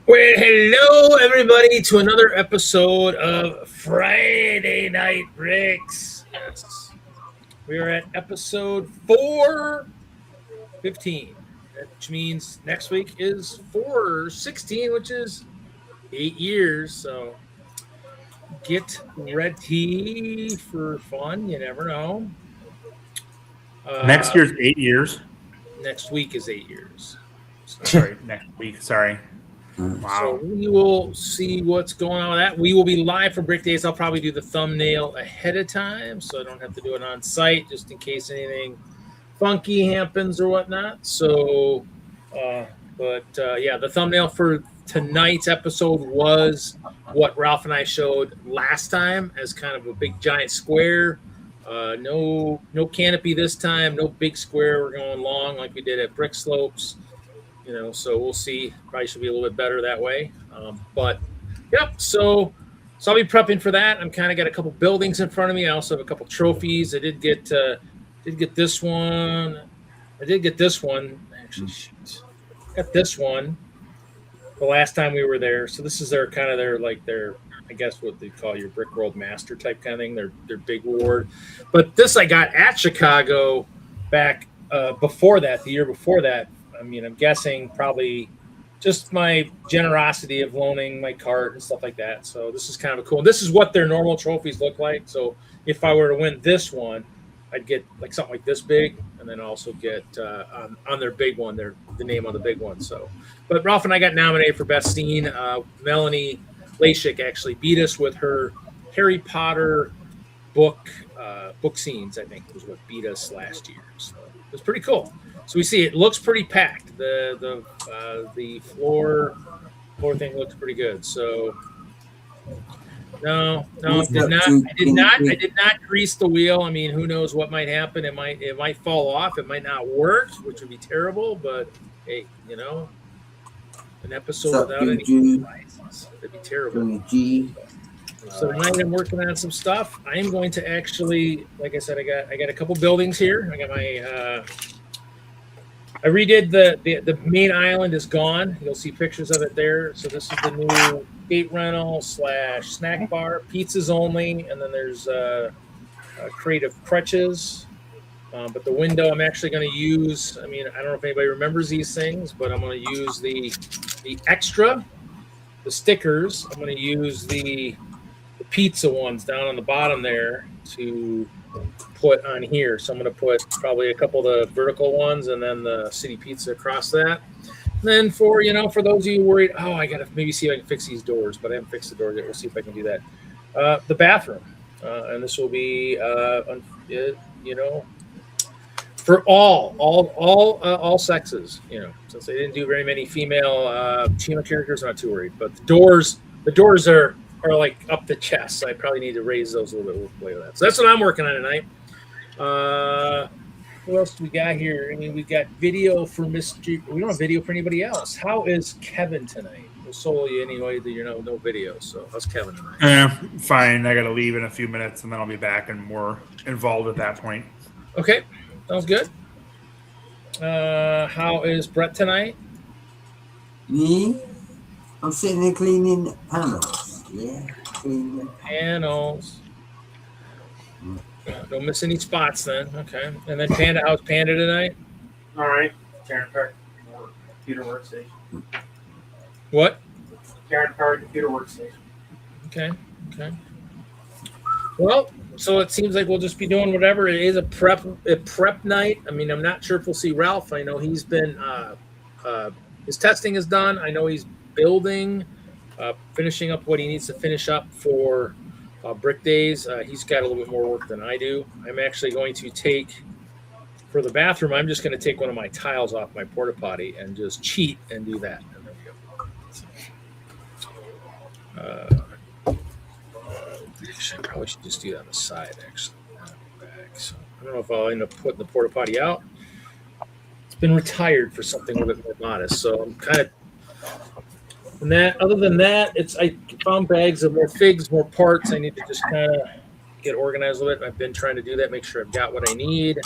Well, hello everybody to another episode of Friday Night Bricks. Yes, we are at episode 415, which means next week is 416, which is 8 years. So get ready for fun. You never know. Next Uh, year's 8 years. Next week is 8 years. Sorry, next week. Sorry. So Wow. we will see what's going on with that. We will be live for Brick Days. I'll probably do the thumbnail ahead of time, so I don't have to do it on site, just in case anything funky happens or whatnot. So, yeah, the thumbnail for tonight's episode was what Ralph and I showed last time as kind of a big giant square. No canopy this time. No big square. We're going long like we did at Brick Slopes. So we'll see. Probably should be a little bit better that way. But yep. So I'll be prepping for that. I'm kind of got a couple buildings in front of me. I also have a couple trophies. I did get this one. I did get this one. Actually, shoot, got this one the last time we were there. So this is their I guess what they call your Brick World Master type kind of thing. Their big award. But this I got at Chicago back before that, the year before that. I mean, I'm guessing probably just my generosity of loaning my cart and stuff like that. So this is kind of cool. This is what their normal trophies look like. So if I were to win this one, I'd get like something like this big, and then also get on their big one, the name on the big one. So, but Ralph and I got nominated for best scene. Melanie Lashik actually beat us with her Harry Potter book scenes. I think was what beat us last year. So it was pretty cool. So we see it looks pretty packed. The floor thing looks pretty good. So no, I did not grease the wheel. I mean, who knows what might happen? It might fall off. It might not work, which would be terrible. But hey, an episode without any surprises, that'd be terrible. So tonight I'm working on some stuff. I am going to actually, like I said, I got a couple buildings here. I got my. I redid the main island is gone. You'll see pictures of it there. So this is the new gate rental / snack bar, pizzas only, and then there's creative crutches. But the window I'm actually going to use. I mean, I don't know if anybody remembers these things, but I'm going to use the extra, the stickers. I'm going to use the pizza ones down on the bottom there to put on here. So I'm going to put probably a couple of the vertical ones and then the city pizza across that. And then for those of you worried, I got to maybe see if I can fix these doors, but I haven't fixed the doors yet. We'll see if I can do that. The bathroom, and this will be, for all sexes, since they didn't do very many female characters, I'm not too worried, but the doors are like up the chest. So I probably need to raise those a little bit. We'll play with that. So that's what I'm working on tonight. What else do we got here? I mean, we got video for Mr. We don't have video for anybody else. How is Kevin tonight? We'll solo you anyway. No video. So how's Kevin tonight? Fine. I got to leave in a few minutes, and then I'll be back and more involved at that point. Okay, sounds good. How is Brett tonight? Me? I'm sitting there cleaning panels. Yeah, cleaning panels. Don't miss any spots then. Okay. And then Panda, how's Panda tonight? All right. Karen Park computer workstation. What? Karen Park computer workstation. Okay. Well, so it seems like we'll just be doing whatever. It is a prep night. I mean, I'm not sure if we'll see Ralph. I know he's been his testing is done. I know he's building, finishing up what he needs to finish up for Brick Days. He's got a little bit more work than I do. I'm actually going to take, for the bathroom, I'm just going to take one of my tiles off my porta potty and just cheat and do that. And there we go. Actually, I probably should just do that on the side, actually. So I don't know if I'll end up putting the porta potty out. It's been retired for something a little bit more modest, so I'm kind of. And that, other than that, I found bags of more figs, more parts. I need to just kind of get organized a little bit. I've been trying to do that, make sure I've got what I need.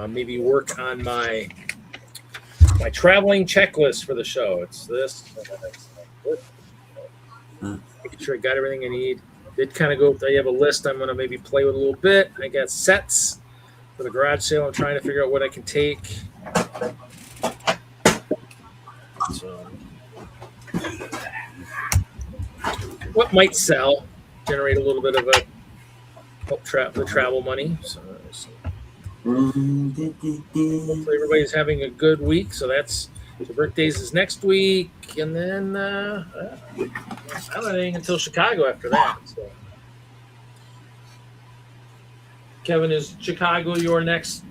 Maybe work on my my traveling checklist for the show. It's this. Making sure I got everything I need. Did kind of go. I have a list. I'm going to maybe play with a little bit. I got sets for the garage sale. I'm trying to figure out what I can take. So, what might sell, generate a little bit of a help the travel money. So hopefully everybody's having a good week. So that's the birthdays is next week, and then I don't have anything until Chicago after that. So, Kevin, is Chicago your next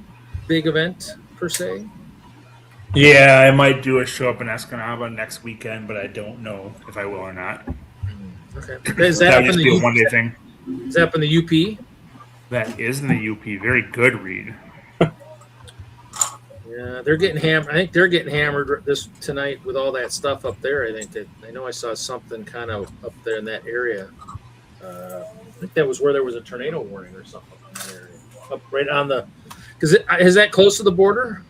big event per se? Yeah, I might do a show up in Escanaba next weekend, but I don't know if I will or not. Okay, is that That up would in just be the a one-day thing. Is that up in the UP? That is in the UP. Very good read. Yeah, they're getting hammered. I think they're getting hammered this tonight with all that stuff up there. I know I saw something kind of up there in that area. I think that was where there was a tornado warning or something in that area. Up right on the, because is that close to the border,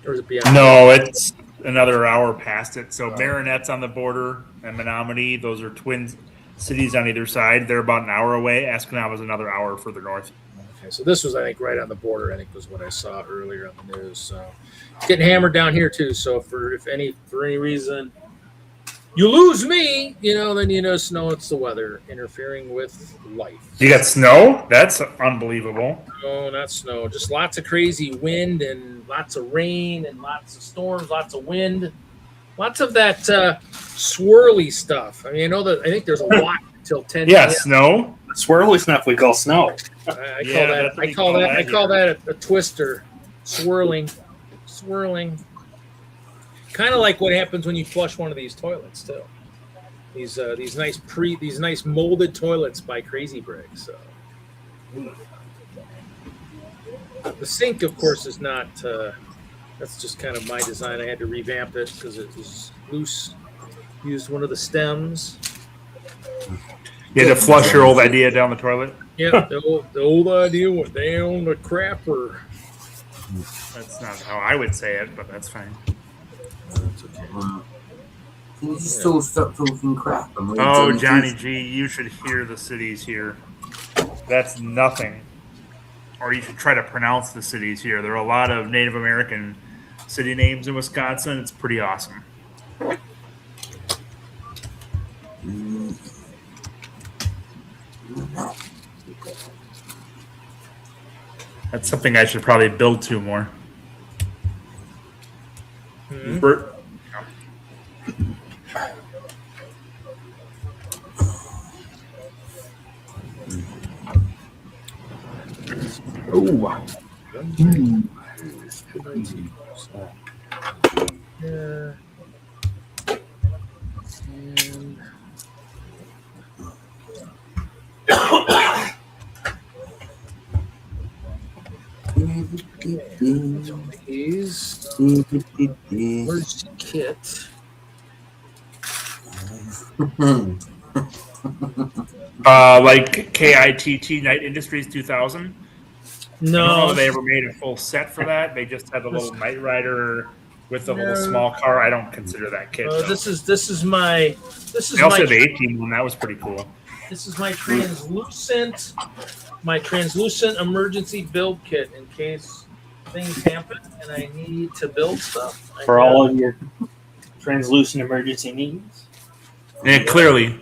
or is it beyond? No, it's another hour past it. So Marinette's on the border, and Menominee. Those are twin cities on either side. They're about an hour away. Escanaba is another hour further north. Okay, so this was, I think, right on the border. I think was what I saw earlier on the news. So it's getting hammered down here too. So for any reason you lose me, then snow. It's the weather interfering with life. You got snow? That's unbelievable. No, not snow. Just lots of crazy wind and lots of rain and lots of storms, lots of wind, lots of that swirly stuff. I mean, I think there's a lot until 10. Yeah, snow. Swirly stuff we call snow. I call that a twister, swirling. Kind of like what happens when you flush one of these toilets too. These nice molded toilets by Crazy Bricks. So the sink, of course, is not. That's just kind of my design. I had to revamp it because it was loose. Used one of the stems. You had to flush your old idea down the toilet? Yeah, the old idea went down the crapper. That's not how I would say it, but that's fine. That's okay. Can you just all stop talking crap? Oh, Johnny G, you should hear the cities here. That's nothing. Or you should try to pronounce the cities here. There are a lot of Native American city names in Wisconsin. It's pretty awesome. That's something I should probably build to more. Mm-hmm. Bert. Oh. Yeah. Where's the kit? Like KITT Night Industries 2000. I don't know if they ever made a full set for that. They just had the little Night Rider with the little small car. I don't consider that kit. This is my. They also had the 18 one. That was pretty cool. This is my translucent emergency build kit in case things happen and I need to build stuff. For all of your translucent emergency needs. Yeah, clearly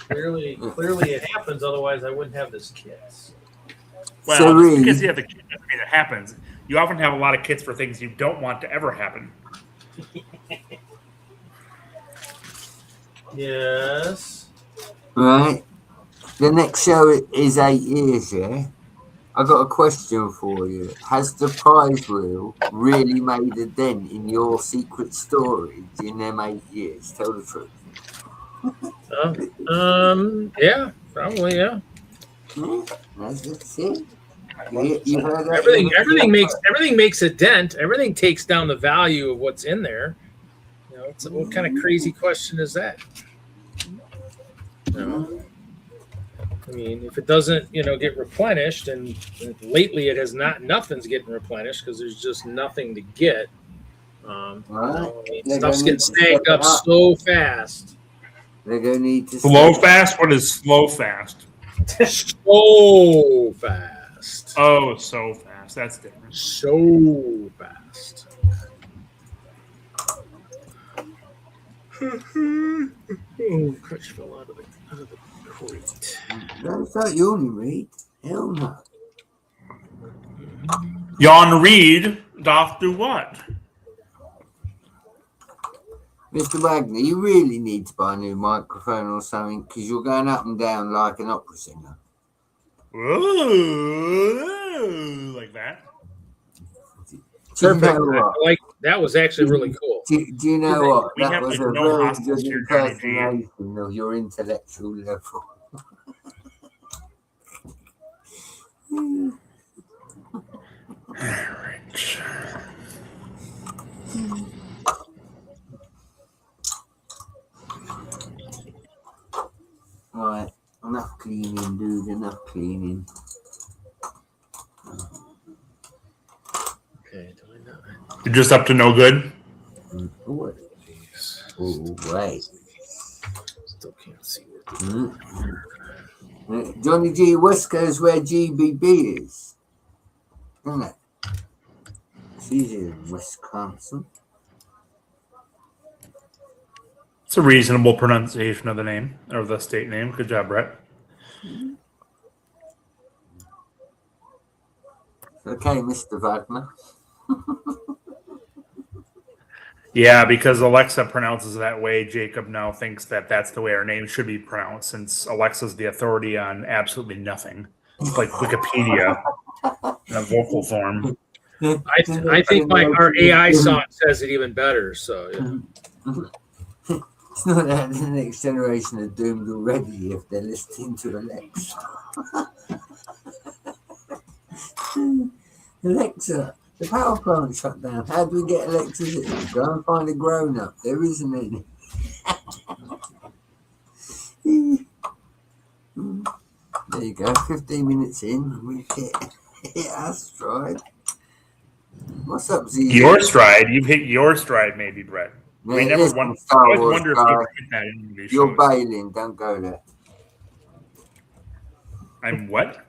it happens. Otherwise, I wouldn't have this kit. Well, so because you have the kit doesn't mean it happens. You often have a lot of kits for things you don't want to ever happen. Yes. Right. The next show is 8 years, yeah? I've got a question for you. Has the prize wheel really made a dent in your secret storage in them 8 years? Tell the truth. Yeah, probably, yeah. That's it. You heard that? Everything makes a dent. Everything takes down the value of what's in there. What kind of crazy question is that? I mean, if it doesn't, get replenished, and lately it has not, nothing's getting replenished because there's just nothing to get. Stuff's getting snagged up so fast. They're going to need to slow fast. What is slow fast? So fast. Oh, so fast. That's different. So fast. Oh, crutch fell out of the crate. That's not you only read. Hell no. Jan Reed doth do what? Mr. Wagner, you really need to buy a new microphone or something because you're going up and down like an opera singer. Ooh, like that. Perfect. That was actually really cool. Do you know what? We that have was like a no very hostages good here, Johnny G. impersonation of your intellectual level. Right, enough cleaning, dude. Enough cleaning. Okay, do I know? You're just up to no good. Oh, right. Still can't see what. Johnny G. West Coast where GBB is, isn't it? She's in Wisconsin. It's a reasonable pronunciation of the name, or the state name. Good job, Brett. Okay, Mr. Wagner. Yeah, because Alexa pronounces that way, Jacob now thinks that that's the way our name should be pronounced, since Alexa's the authority on absolutely nothing. It's like Wikipedia in a vocal form. I think our AI song says it even better. So yeah. It's not that the next generation are doomed already if they're listening to Alexa. Alexa, the power plant shut down. How do we get electricity? Go and find a grown-up. There isn't any. There you go. 15 minutes in, we hit our stride. What's up, Z? Your stride? You've hit your stride, maybe, Brett. Yeah, We never wonder. I always wonder if you hit that in these You're shows. bailing. Don't go there. I'm what?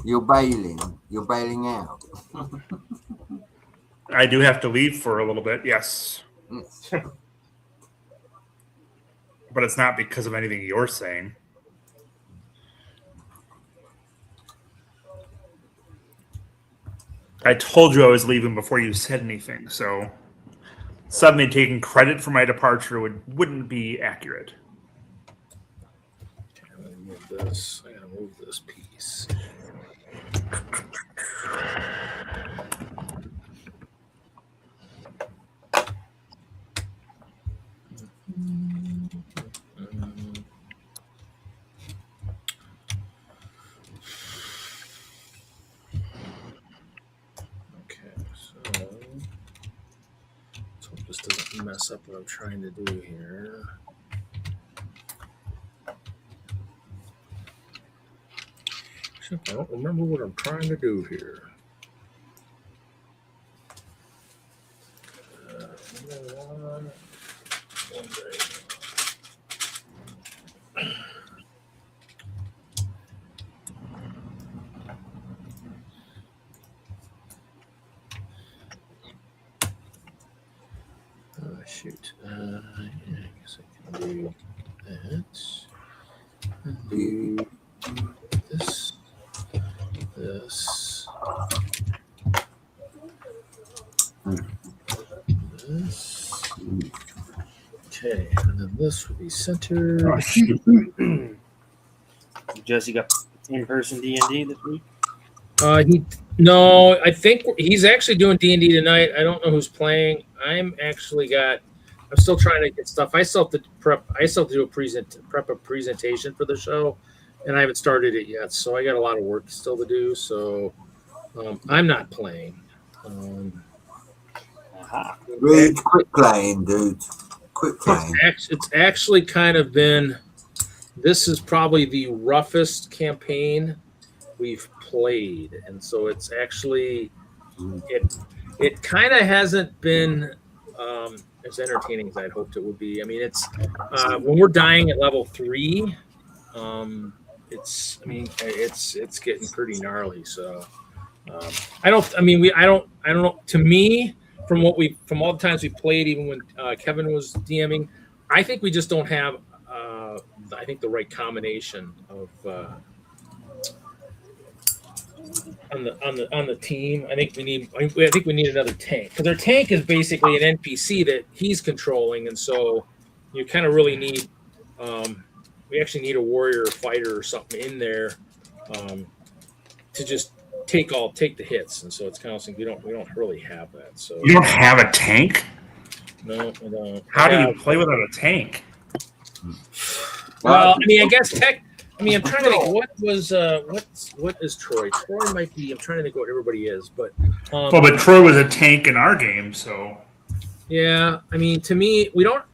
You're bailing. You're bailing out. I do have to leave for a little bit, yes. But it's not because of anything you're saying. I told you I was leaving before you said anything, so suddenly taking credit for my departure wouldn't be accurate. Okay, I'm gonna move this. I gotta move this piece. So this doesn't mess up what I'm trying to do here. Except I don't remember what I'm trying to do here. One day. Shoot. Yeah, I guess I can do that. Do this. This. This. Okay, and then this would be centered. Oh, shoot. Jesse got in-person D&D this week? No, I think he's actually doing D&D tonight. I don't know who's playing. I'm still trying to get stuff. I still have to prep. I still have to do a presentation for the show, and I haven't started it yet. So I got a lot of work still to do. So I'm not playing. Really quick playing, dude. Quick playing. It's actually kind of been this is probably the roughest campaign we've played, and so it's actually it kind of hasn't been as entertaining as I'd hoped it would be. I mean, it's when we're dying at level 3, it's getting pretty gnarly. So I don't know. To me, from all the times we played, even when Kevin was DMing, I think we just don't have I think the right combination of on the team. I think we need another tank, because our tank is basically an NPC that he's controlling, and so you kind of really need we actually need a warrior or fighter or something in there to just take the hits, and so it's kind of something we don't really have that. So you don't have a tank? No, we don't. How do you play without a tank? Well, I mean, I guess I'm trying to think what is Troy? Troy might be. I'm trying to think what everybody is, but but Troy was a tank in our game, so yeah. I mean, to me, we don't.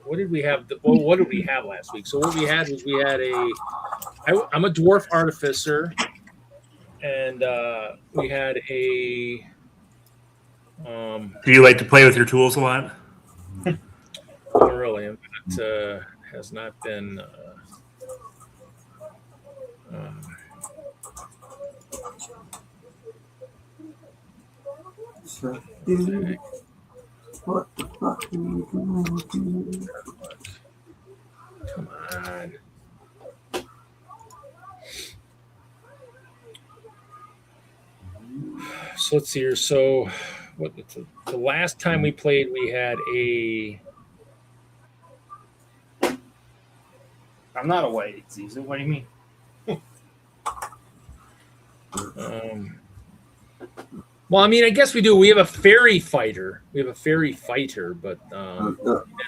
What did we have? What did we have last week? So what we had was I'm a dwarf artificer, and we had a. Do you like to play with your tools a lot? Not really. Has not been. What the fuck are you doing? Come on. So let's see here. So, the last time we played, we had a. I'm not away, Caesar. What do you mean? Well, I mean, I guess we do. We have a fairy fighter. We have a fairy fighter, but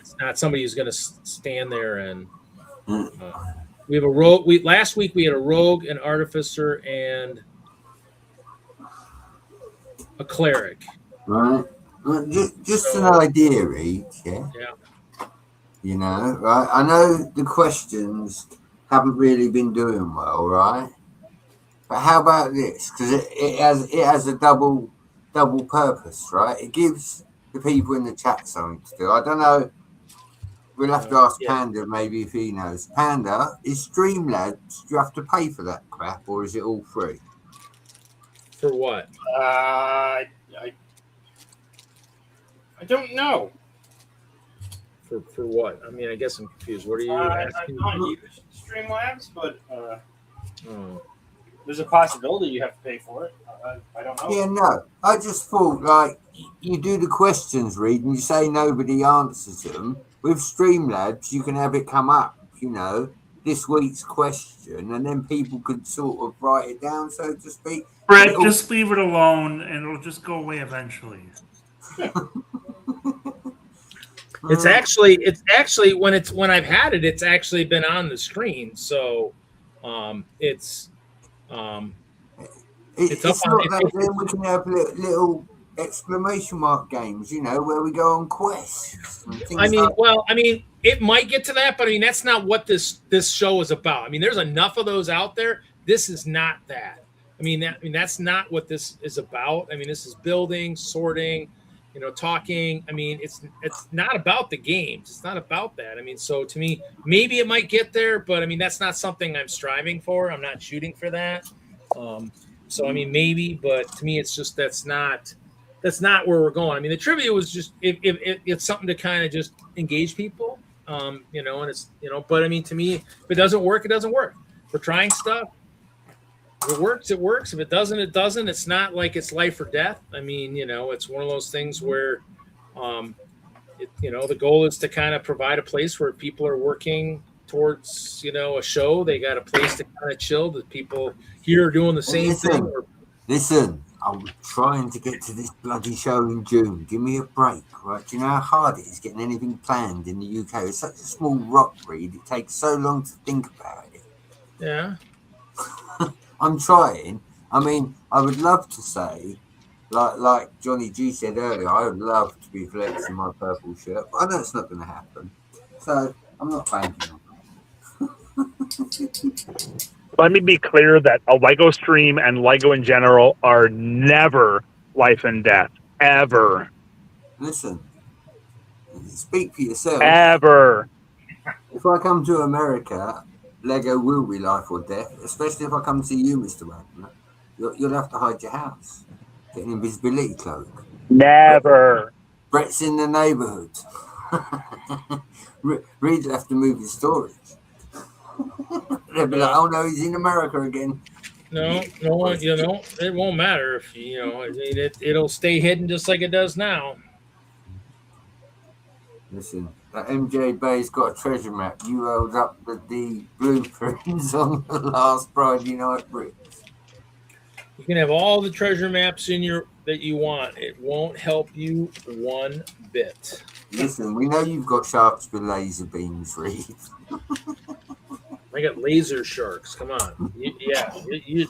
it's not somebody who's going to stand there and. We have a rogue. Last week we had a rogue, an artificer, and a cleric. Right. Well, just an idea each, yeah? Yeah. You know, right? I know the questions haven't really been doing well, right? But how about this? Because it has a double purpose, right? It gives the people in the chat something to do. I don't know. We'll have to ask Panda maybe if he knows. Panda, is Streamlabs, do you have to pay for that crap, or is it all free? For what? I don't know. For what? I mean, I guess I'm confused. What are you asking? I don't use Streamlabs, but there's a possibility you have to pay for it. I don't know. Yeah, no. I just thought, like, you do the questions read and you say nobody answers them. With Streamlabs, you can have it come up, you know, this week's question, and then people could sort of write it down, so to speak. Brett, just leave it alone, and it'll just go away eventually. It's actually when I've had it, it's actually been on the screen. So it's up on it. Then we can have little exclamation mark games, you know, where we go on quests. I mean, it might get to that, but I mean, that's not what this show is about. I mean, there's enough of those out there. This is not that. I mean, that's not what this is about. I mean, this is building, sorting, you know, talking. I mean, it's not about the games. It's not about that. I mean, so to me, maybe it might get there, but I mean, that's not something I'm striving for. I'm not shooting for that. So I mean, maybe, but to me, it's just that's not where we're going. I mean, the trivia was just it's something to kind of just engage people, you know, and it's, you know, but I mean, to me, if it doesn't work, it doesn't work. We're trying stuff. If it works, it works. If it doesn't, it doesn't. It's not like it's life or death. I mean, you know, it's one of those things where, you know, the goal is to kind of provide a place where people are working towards, you know, a show. They got a place to kind of chill. The people here are doing the same thing. Listen, I'm trying to get to this bloody show in June. Give me a break, right? Do you know how hard it is getting anything planned in the UK? It's such a small rock breed. It takes so long to think about it. Yeah. I'm trying. I mean, I would love to say, like Johnny G said earlier, I would love to be flexing my purple shirt, but I know it's not going to happen. So I'm not banking on Let me be clear that a Lego stream and Lego in general are never life and death. Ever. Listen, speak for yourself. Ever. If I come to America, Lego will be life or death, especially if I come to you, Mr. Wagner. You'll have to hide your house. Get an invisibility cloak. Never. Brett's in the neighbourhood. Reed will have to move his storage. They'll be like, oh no, he's in America again. No, it won't matter if it'll stay hidden just like it does now. Listen, that MJ Bay's got a treasure map. You held up the blueprints on the last Friday night bricks. You can have all the treasure maps that you want. It won't help you one bit. Listen, we know you've got sharks with laser beams, Reed. I got laser sharks. Come on.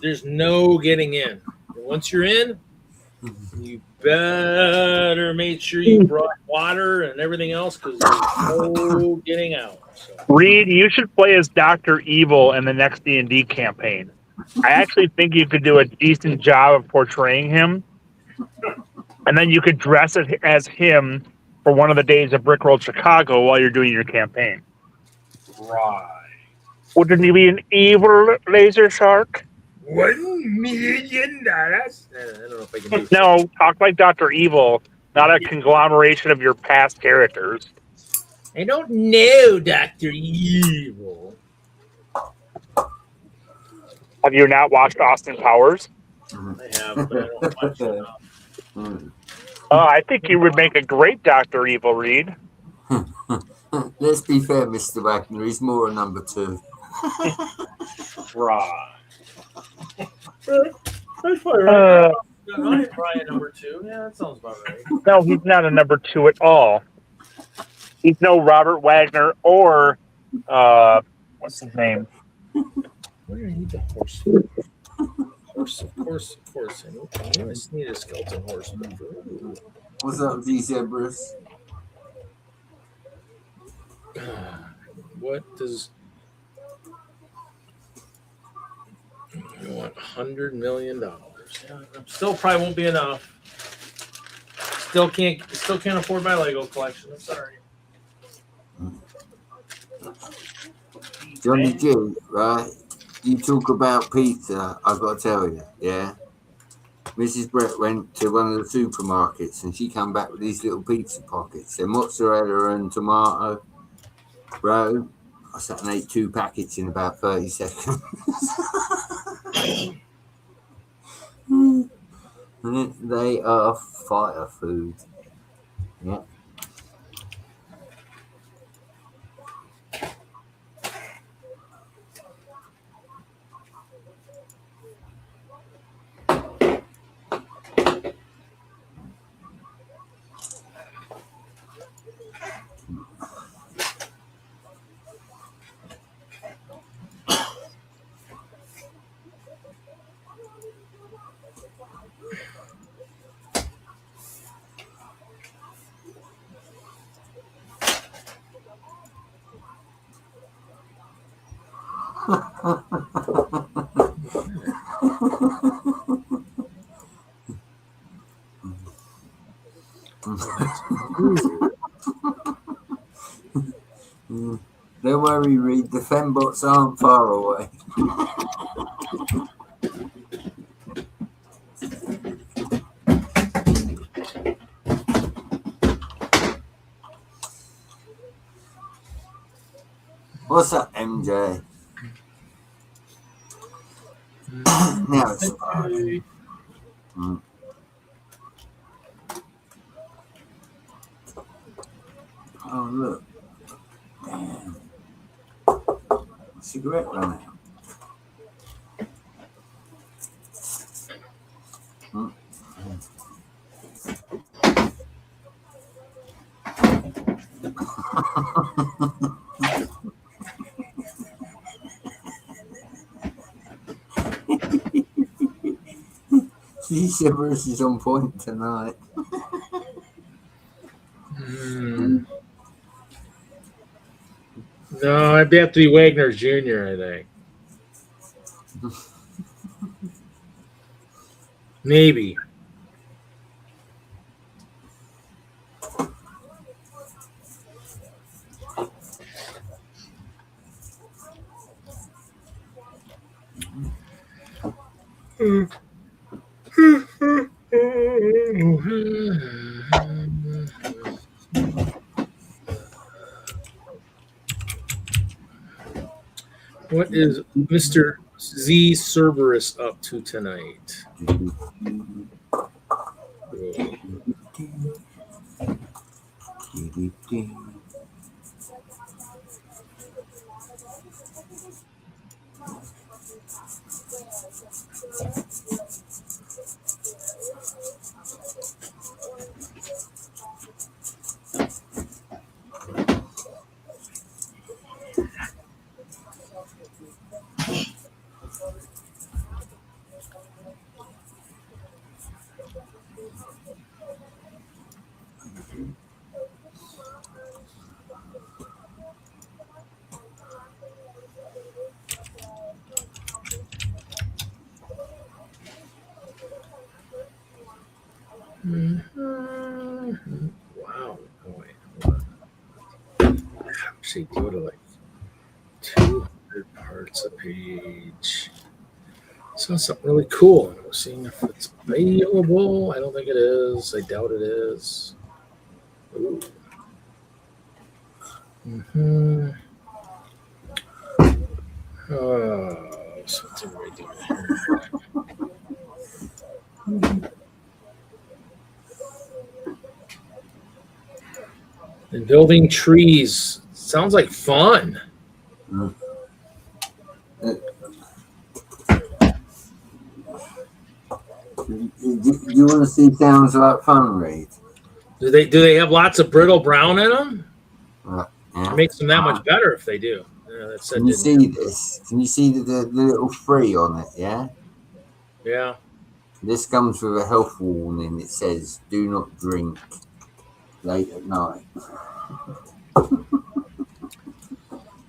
There's no getting in. And once you're in, you better make sure you brought water and everything else because there's no getting out. So. Reed, you should play as Dr. Evil in the next D&D campaign. I actually think you could do a decent job of portraying him. And then you could dress as him for one of the days of Brick Road Chicago while you're doing your campaign. Right. Wouldn't you be an evil laser shark? $1 million. I don't know if I can do No, talk like Dr. Evil, not a conglomeration of your past characters. I don't know, Dr. Evil. Have you not watched Austin Powers? I have, but I don't watch enough. I think you would make a great Dr. Evil, Reed. Let's be fair, Mr. Wagner. He's more a number 2. Right. That's probably right. I'm Brian number 2. Yeah, that sounds about right. No, he's not a number 2 at all. He's no Robert Wagner or what's his name? Where do I need the horse? Of course. I just need a skeleton horse. What's up, G Zebras? What does you want? $100 million? Yeah, still probably won't be enough. Still can't afford my Lego collection. I'm sorry. Johnny G, right? You talk about pizza, I've got to tell you, yeah? Mrs. Brett went to one of the supermarkets and she came back with these little pizza pockets. They're mozzarella and tomato. Bro, I sat and ate 2 packets in about 30 seconds. They are fire food. Yeah. Don't worry, Reed. The fembots aren't far away. What's up, MJ? Now it's fine. Oh, look. Damn. Cigarette run out. Shivers is on point tonight. No, it'd have to be Wagner Jr., I think. Maybe. What is Mr. Z Cerberus up to tonight? Wow. Oh, wait. Actually, go to like 200 parts a page. Sounds something really cool. I'm seeing if it's available. I don't think it is. I doubt it is. Ooh. Mm-hmm. Oh, so what's everybody doing here? And building trees sounds like fun. Do you want to see sounds like fun, Reed? Do they have lots of brittle brown in them? Yeah. It makes them that much better if they do. That said, Can you see this? Can you see the little free on it? Yeah. Yeah. This comes with a health warning. It says, "Do not drink late at night."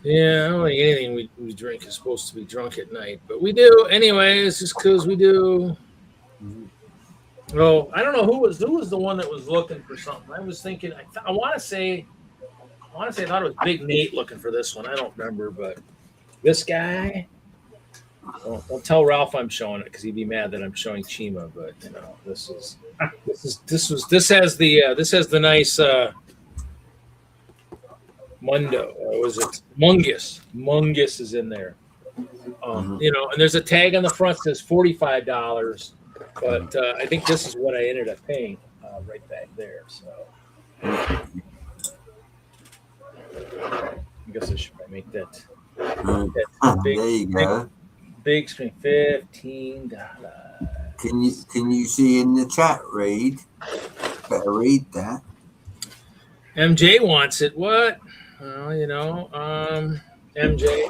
Yeah, I don't think anything we drink is supposed to be drunk at night, but we do anyways, just because we do. Oh, I don't know who was the one that was looking for something. I was thinking, I want to say I thought it was Big Nate looking for this one. I don't remember, but this guy. Don't tell Ralph I'm showing it because he'd be mad that I'm showing Chima. But you know, this has the nice Mundo. Or was it Mungus? Mungus is in there. You know, and there's a tag on the front that says $45. But I think this is what I ended up paying right back there. So I guess I should make that. Big, there you go. Big screen, $15. Can you see in the chat, Reed? Better read that. MJ wants it. What? Well, you know, MJ.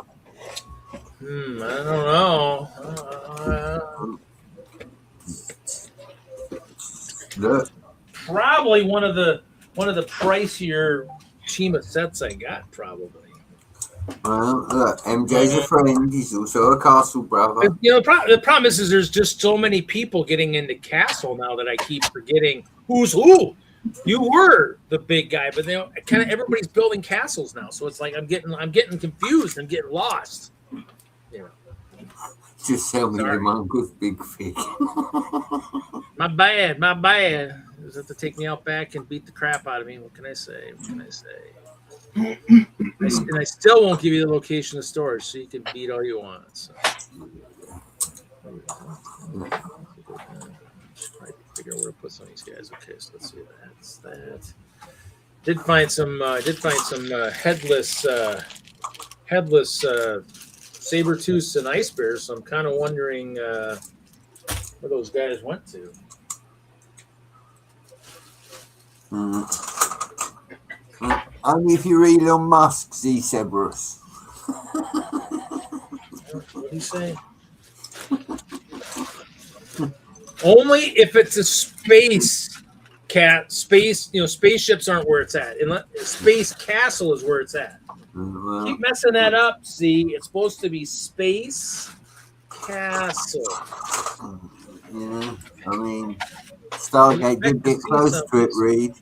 I don't know. Look. Probably one of the pricier Chima sets I got. Probably. Well, look, MJ's a friend. He's also a Castle brother. You know, the problem is there's just so many people getting into Castle now that I keep forgetting who's who. You were the big guy, but then kind of everybody's building castles now, so it's like I'm getting confused. I'm getting lost. You know. Just tell me the monk with big feet. My bad. You just have to take me out back and beat the crap out of me. What can I say? And I still won't give you the location of storage, so you can beat all you want. So. Figure out where to put some of these guys. Okay, so let's see. That's that. Did find some headless saber-tooths and ice bears. So I'm kind of wondering where those guys went to. Only if you're Elon Musk, Z Cerberus. What did he say? Only if it's a space spaceships aren't where it's at. Space Castle is where it's at. Well, Keep messing that up. See, it's supposed to be Space Castle. yeah, I mean, Stargate did get close to it, Reed.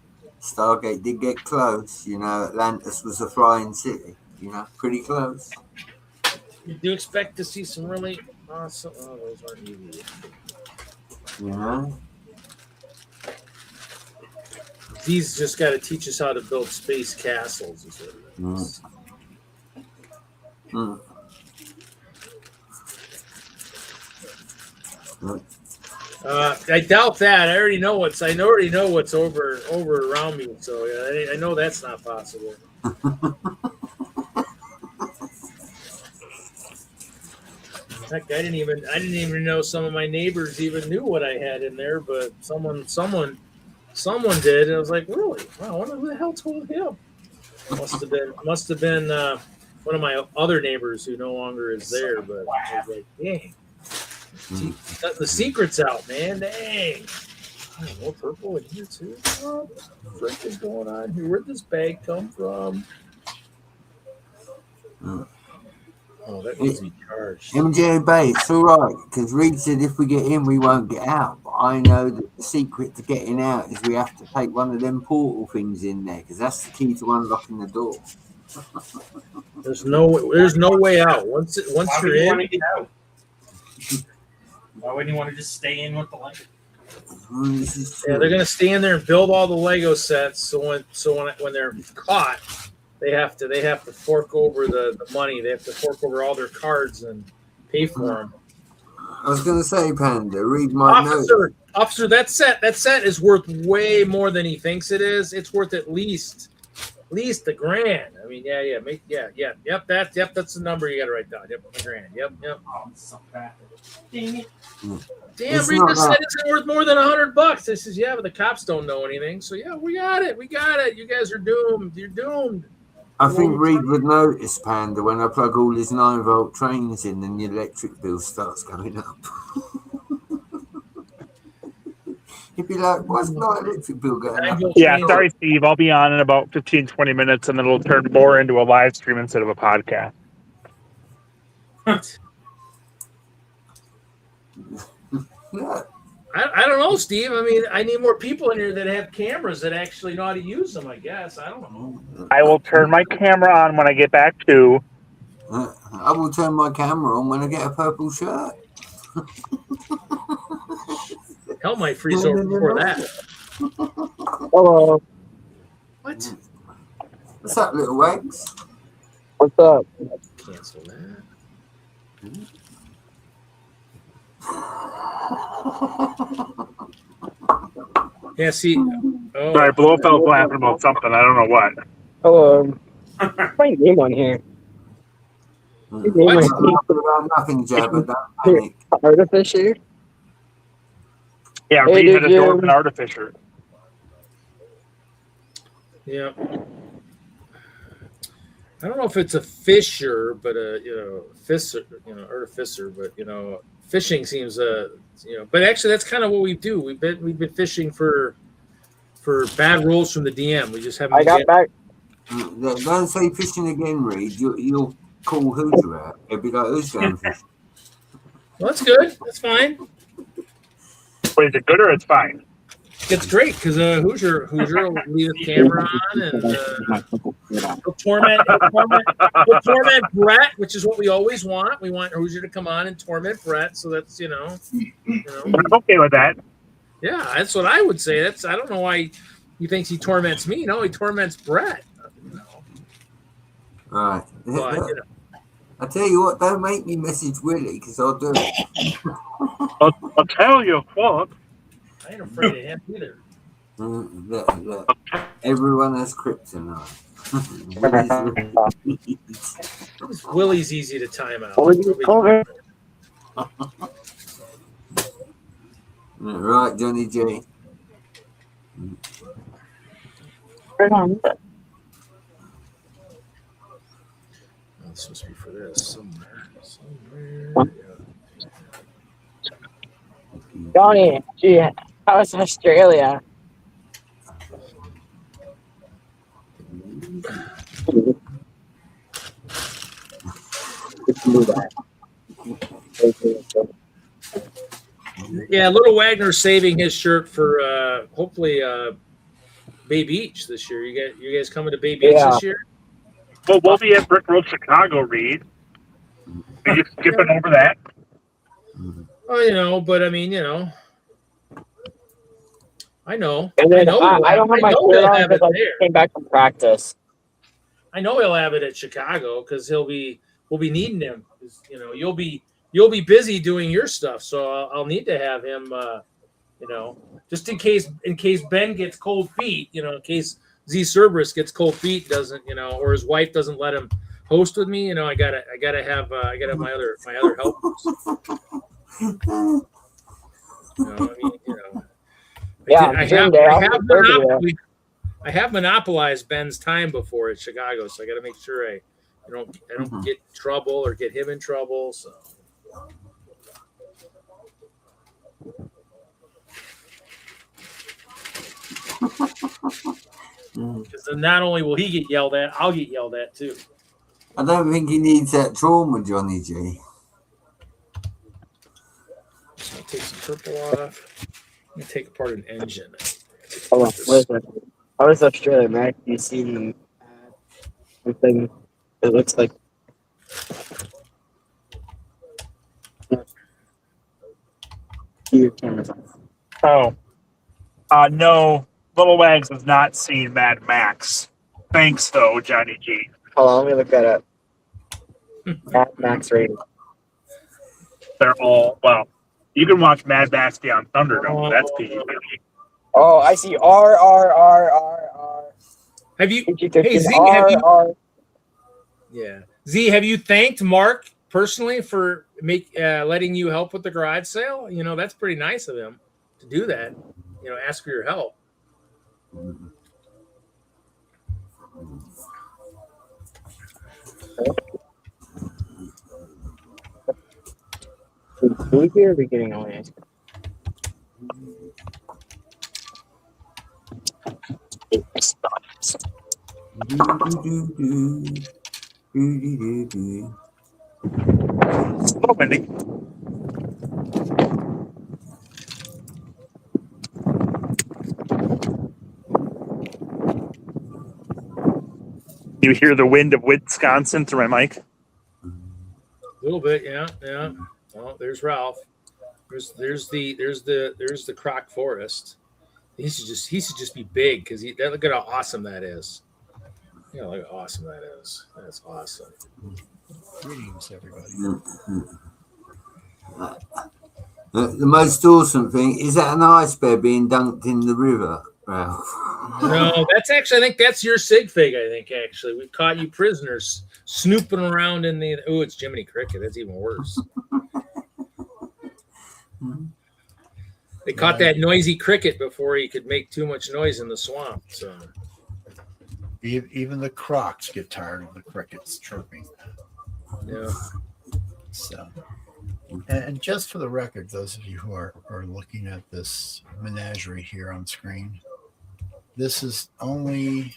Stargate did get close. Atlantis was a flying city. Pretty close. You do expect to see some really awesome. Oh, those aren't easy. These just got to teach us how to build space castles. Is what it is. I doubt that. I already know what's over around me. So yeah, I know that's not possible. Heck, I didn't even know some of my neighbors even knew what I had in there, but someone did. And I was like, really? Wow, I wonder who the hell told him. Must have been one of my other neighbors who no longer is there. But I was like, dang, the secret's out, man. Dang. Oh, more purple in here too. What the frick is going on here? Where'd this bag come from? Oh, that needs to be charged. MJ Bay, it's all right, because Reed said if we get in, we won't get out. But I know that the secret to getting out is we have to take one of them portal things in there, because that's the key to unlocking the door. There's no way out. Once you're in, to get out? Why wouldn't you want to just stay in with the Lego? This is true. yeah, they're gonna stand there and build all the Lego sets. So when they're caught, they have to fork over the money. They have to fork over all their cards and pay for them. I was going to say, Panda, Reed might know. Officer, that set is worth way more than he thinks it is. It's worth at least $1,000. I mean, yep. That's the number you got to write down. Yep, $1,000. Yep. Oh, so bad. Dang it. Damn, It's Reed, not this that. set isn't worth more than $100. This is but the cops don't know anything. So yeah, we got it. You guys are doomed. You're doomed. I think Reed would notice, Panda, when I plug all his 9-volt trains in and the electric bill starts going up. He'd be like, why's my electric bill going up? Yeah, sorry, Steve. I'll be on in about 15, 20 minutes, and then it'll turn more into a live stream instead of a podcast. Yeah. I don't know, Steve. I mean, I need more people in here that have cameras that actually know how to use them, I guess. I don't know. I will turn my camera on when I get back to. I will turn my camera on when I get a purple shirt. Hell might freeze over before that. Hello. What? What's up, little wags? What's up? Cancel that. Yeah, see. Oh, Sorry, Blowfeld's laughing about something. I don't know what. Hello. My name on here. I'm not laughing about nothing, Jabba. Don't panic. Artificer. Yeah, Hey, Reed had a did door you- an artificer. yeah. I don't know if it's a fisher, but fisher, artificer, but fishing seems but actually that's kind of what we do. We've been fishing for bad rolls from the DM. We just haven't. I got back. Don't say fishing again, Reed. You'll call Hoosier out. It'll be like, who's going fishing? Well, that's good. That's fine. Wait, is it good or it's fine? It's great because Hoosier will leave the camera on and he'll torment Brett, which is what we always want. We want Hoosier to come on and torment Brett. So that's I'm okay with that. yeah, that's what I would say. I don't know why he thinks he torments me. No, he torments Brett. All right. But, I tell you what, don't make me message Willie because I'll do it. I'll tell you what. I ain't afraid of him either. Look. Everyone has kryptonite. Willie's easy to time out. Right, Johnny J. Right on. It's supposed to be for this somewhere. Johnny, gee, how's Australia? do that. Yeah, Little Wagner's saving his shirt for hopefully Bay Beach this year. You guys coming to Bay Beach Yeah. this year? Well, we'll be at Brick Road, Chicago, Reed. Are you skipping over that? Oh, but I mean, I know. And then I don't have my know shirt he'll on have it because I there. just came back from practice. I know he'll have it at Chicago because we'll be needing him. You'll be busy doing your stuff, so I'll need to have him. Just in case Ben gets cold feet. In case Z Cerberus gets cold feet, doesn't or his wife doesn't let him host with me. I gotta have my other helpers. I have monopolized Ben's time before at Chicago, so I got to make sure I don't get in trouble or get him in trouble. So. Because then not only will he get yelled at, I'll get yelled at too. I don't think he needs that trauma, Johnny G. So I'll take some purple off. I'm gonna take apart an engine. Hold on, where's that? How is Australia, Mac? You seen the thing? It looks like. Your camera's on. No. Little Wags has not seen Mad Max. Thanks, though, Johnny G. Hold on, let me look that up. Mad Max rating. They're all, well, you can watch Mad Max Beyond Thunderdome. That's PG. Oh, I see. R. Have you? PG-13. Hey Z, R. Yeah, Z, have you thanked Mark personally for letting you help with the garage sale? That's pretty nice of him to do that. Ask for your help. Food here, or are we getting all ice Oh, Mindy. You hear the wind of Wisconsin through my mic? A little bit, yeah. Oh, there's Ralph. There's the Croc Forest. He should just be big because look at how awesome that is. Look how awesome that is. That's awesome. Greetings, everybody. The most awesome thing is that an ice bear being dunked in the river, Ralph. No, that's actually, I think that's your sig fig. I think actually we've caught you prisoners snooping around in the. Oh, it's Jiminy Cricket. That's even worse. They caught that noisy cricket before he could make too much noise in the swamp. So Even the crocs get tired of the crickets chirping. yeah. So, and just for the record, those of you who are looking at this menagerie here on screen, this is only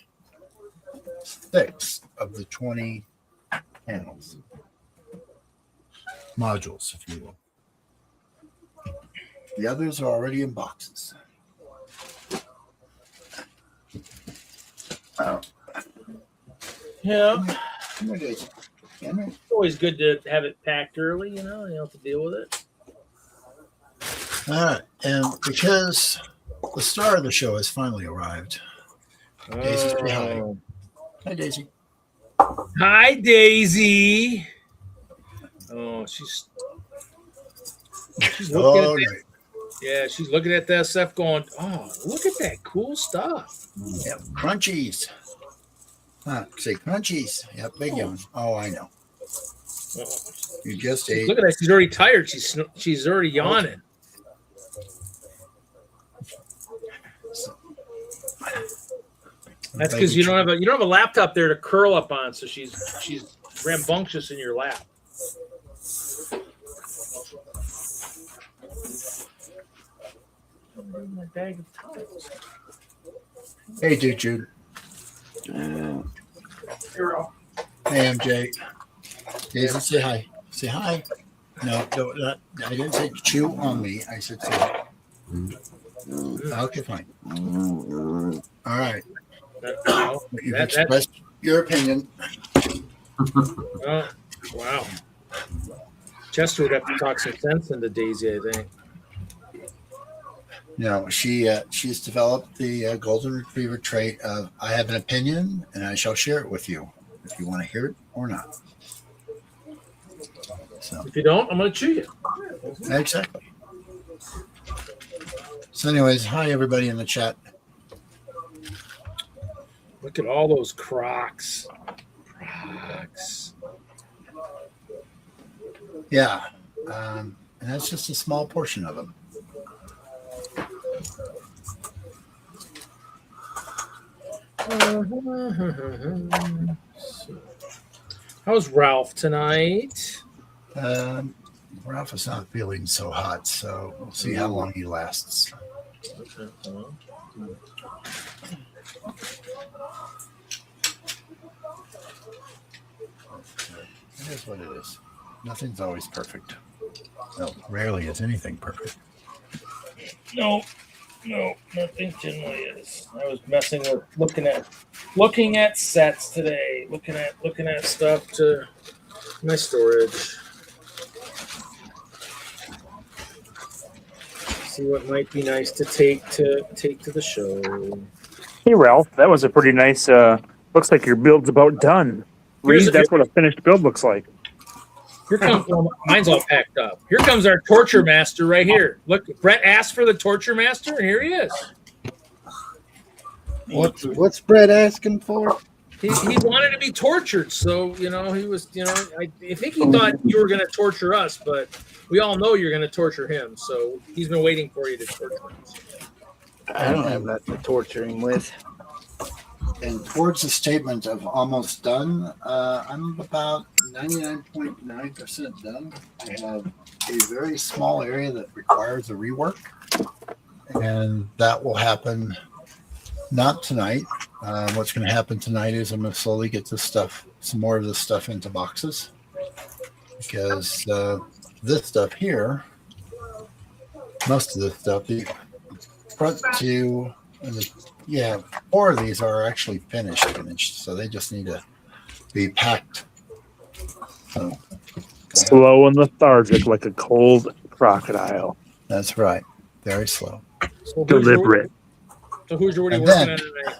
6 of the 20 panels, modules, if you will. The others are already in boxes. Oh. Yeah. It's Always good to have it packed early, you don't have to deal with it. all right, and because the star of the show has finally arrived. Daisy, say hi. Hi, Daisy. Hi, Daisy. Oh, she's looking at that. Yeah, she's looking at that stuff going, oh, look at that cool stuff. Yep, crunchies. Say crunchies. Yep, big one. Oh, I know. You just ate. Look at that. She's already tired. She's already yawning. That's because you don't have a laptop there to curl up on, so she's rambunctious in your lap. My bag of towels. Hey, Jude. Hey, MJ. Daisy, say hi. Say hi. No, I didn't say chew on me. I said say hi. Okay, fine. All right. You've expressed your opinion. Oh, wow. Chester would have to talk some sense into Daisy, I think. No, she's developed the golden retriever trait of I have an opinion and I shall share it with you if you want to hear it or not. So If you don't, I'm going to chew you. exactly. So, anyways, hi everybody in the chat. Look at all those Crocs. Yeah, and that's just a small portion of them. How's Ralph tonight? Ralph is not feeling so hot, so we'll see how long he lasts. Okay. It is what it is. Nothing's always perfect. No, rarely is anything perfect. No, nothing generally is. I was messing with looking at sets today, looking at stuff to my storage. See what might be nice to take to the show. Hey, Ralph, that was a pretty nice. Looks like your build's about done. Reed, that's what a finished build looks like. Here comes mine's all packed up. Here comes our torture master right here. Look, Brett asked for the torture master, and here he is. What's Brett asking for? He wanted to be tortured, so he was I think he thought you were going to torture us, but we all know you're going to torture him. So he's been waiting for you to torture us. I don't have that to torture him with. And towards the statement of almost done, I'm about 99.9% done. I have a very small area that requires a rework, and that will happen not tonight. What's going to happen tonight is I'm going to slowly get some more of this stuff into boxes, because this stuff here, most of this stuff, the front two, yeah, 4 of these are actually finished, so they just need to be packed. So, Slow and lethargic like a cold crocodile. that's right, very slow. So Deliberate. Who's already And working then- on tonight?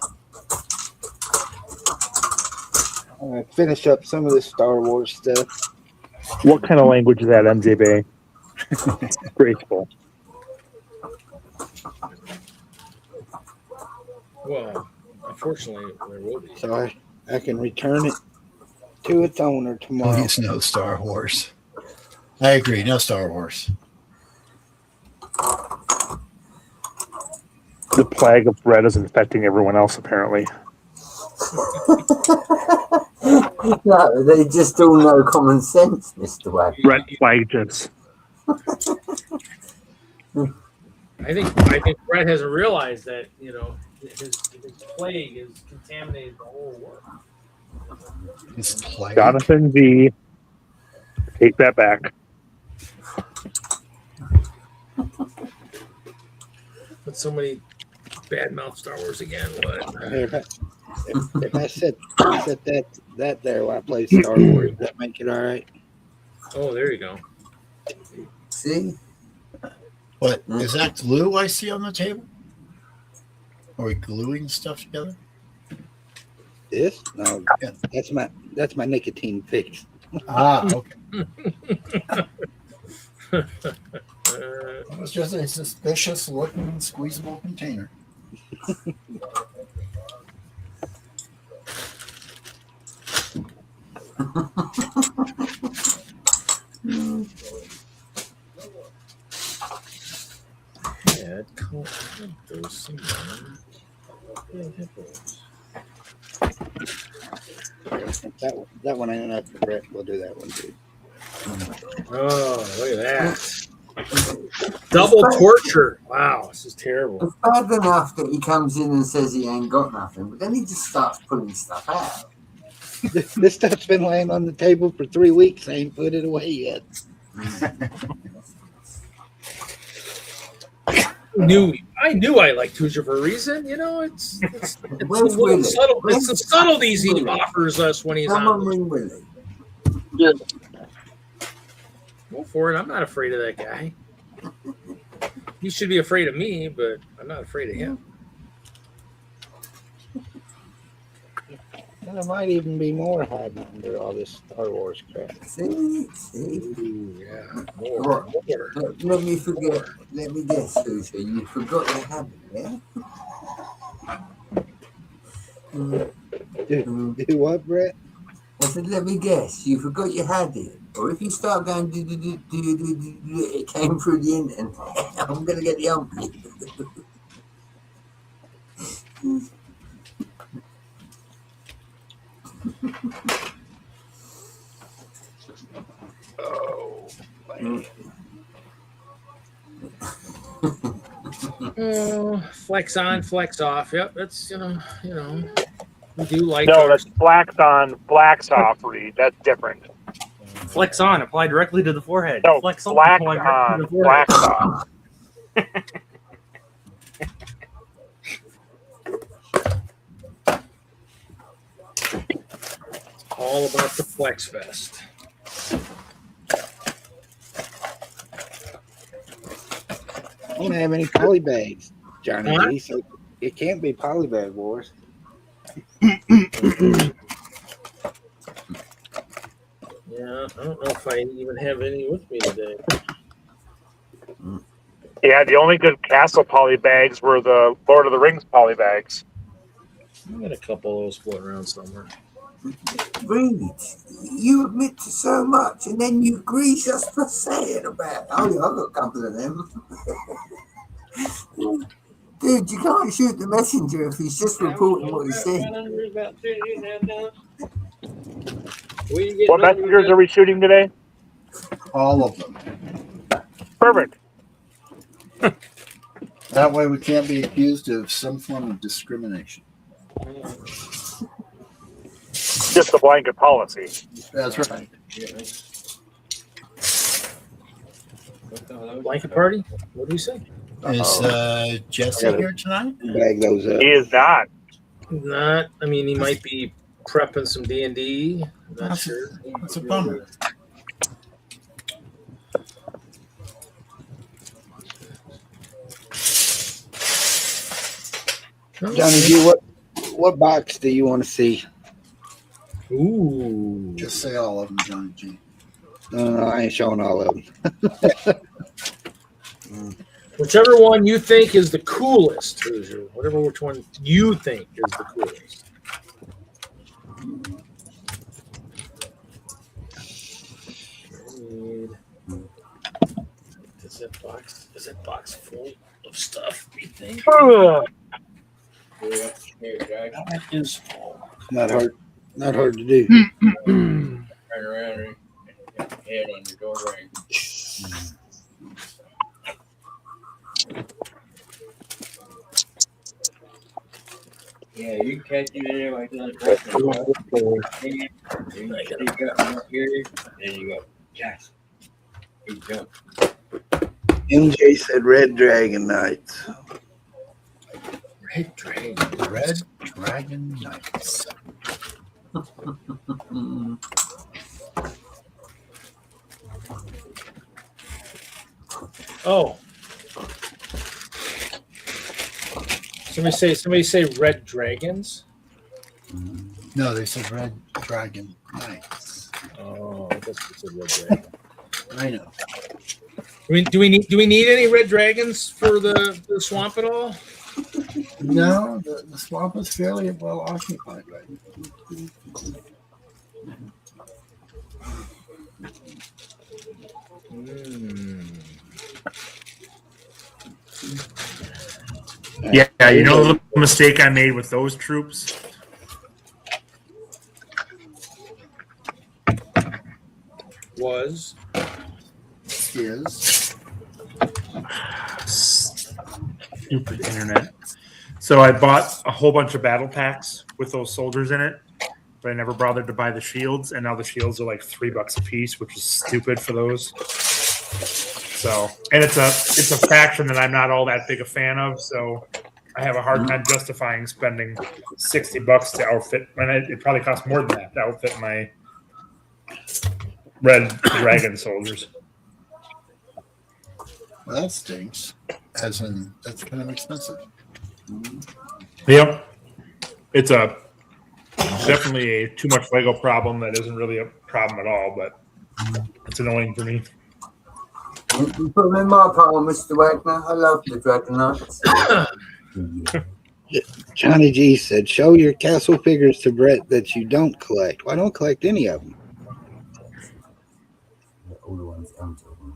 I'm gonna finish up some of this Star Wars stuff. What kind of language is that, MJB? Graceful. Well, unfortunately, there will be. So I can return it to its owner tomorrow. Please, no Star Wars. I agree, no Star Wars. The plague of bread is infecting everyone else, apparently. No, they just all know common sense, Mr. Wagner. Bread plagued us. I think Brett hasn't realized that his plague has contaminated the whole world. It's plague. Jonathan V. Take that back. But somebody badmouth Star Wars again. What? If I set that there while I play Star Wars, does that make it all right? Oh, there you go. See? What is that glue I see on the table? Are we gluing stuff together? This? No, Yeah. that's my nicotine fix. Ah, okay. Uh, It was just a suspicious looking squeezable container. yeah, those some That one I don't have to Brett. We'll do that one too. Oh, look at that. Double torture. Wow, this is terrible. It's bad enough that he comes in and says he ain't got nothing, but then he just starts pulling stuff out. This stuff's been laying on the table for 3 weeks. I ain't put it away yet. I knew I liked Hoosier for a reason. You know, it's Where's the Willie? it's the subtleties he offers us when he's Someone on. ring Willie. Go for it. I'm not afraid of that guy. You should be afraid of me, but I'm not afraid of him. And there might even be more hiding under all this Star Wars crap. See? Ooh, yeah, more. Let me forget. Let me guess, Hoosier. You forgot your habit, yeah? Do what, Brett? I said, let me guess. You forgot you had it. Or if you start going, it came through the internet. I'm going to get the umpy. Flex on, flex off. Yep, that's you know. We do like No, that's flax on, flax off, Reed. That's different. Flex on, apply directly to the forehead. No, Flex on, flax apply directly on, to the forehead. flax off. all about the Flex Fest. I don't have any poly bags, Johnny What? G, so it can't be poly bag wars. Yeah, I don't know if I even have any with me today. Yeah, the only good Castle poly bags were the Lord of the Rings poly bags. I got a couple of those floating around somewhere. Reed, you admit to so much and then you grease us for saying about it. Oh, yeah, I've got a couple of them. Dude, you can't shoot the messenger if he's just reporting what he said. What messengers are we shooting today? All of them. Perfect. That way we can't be accused of some form of discrimination. Just a blanket policy. That's right. Blanket party? What do we say? Is Jesse here tonight? Bag those up. He is not. Not. I mean, he might be prepping some D&D. I'm not That's sure. That's a bummer. Johnny G, what box do you want to see? Ooh. Just say all of them, Johnny G. No, I ain't showing all of them. Whichever one you think is the coolest, Hoosier. Whatever which one you think is the coolest. Is that box full of stuff, you think? That is full. Not hard to do. Turn around and head on your door ring. Yeah, you can catch it in there like that. You stick up right here, and you go, yes. You jump. MJ said Red Dragon Knights. Red Dragon. Red Dragon Knights. Oh. Somebody say Red Dragons. No, they said Red Dragon Knights. Oh, I guess it's a Red Dragon. I know. Do we need any Red Dragons for the swamp at all? No, the swamp is fairly well occupied right now. Yeah, you know the mistake I made with those troops? Was Stupid internet. So I bought a whole bunch of battle packs with those soldiers in it, but I never bothered to buy the shields, and now the shields are like $3 a piece, which is stupid for those. So, and it's a faction that I'm not all that big a fan of, so I have a hard time justifying spending $60 to outfit, and it probably costs more than that to outfit my red dragon soldiers. Well, that stinks. As in, that's kind of expensive. Yep. It's definitely a too much Lego problem that isn't really a problem at all, but it's annoying for me. You put them in my pile, Mr. Wagner. I love the Dragonauts. Johnny G said, show your castle figures to Brett that you don't collect. Well, I don't collect any of them. All the ones I'm talking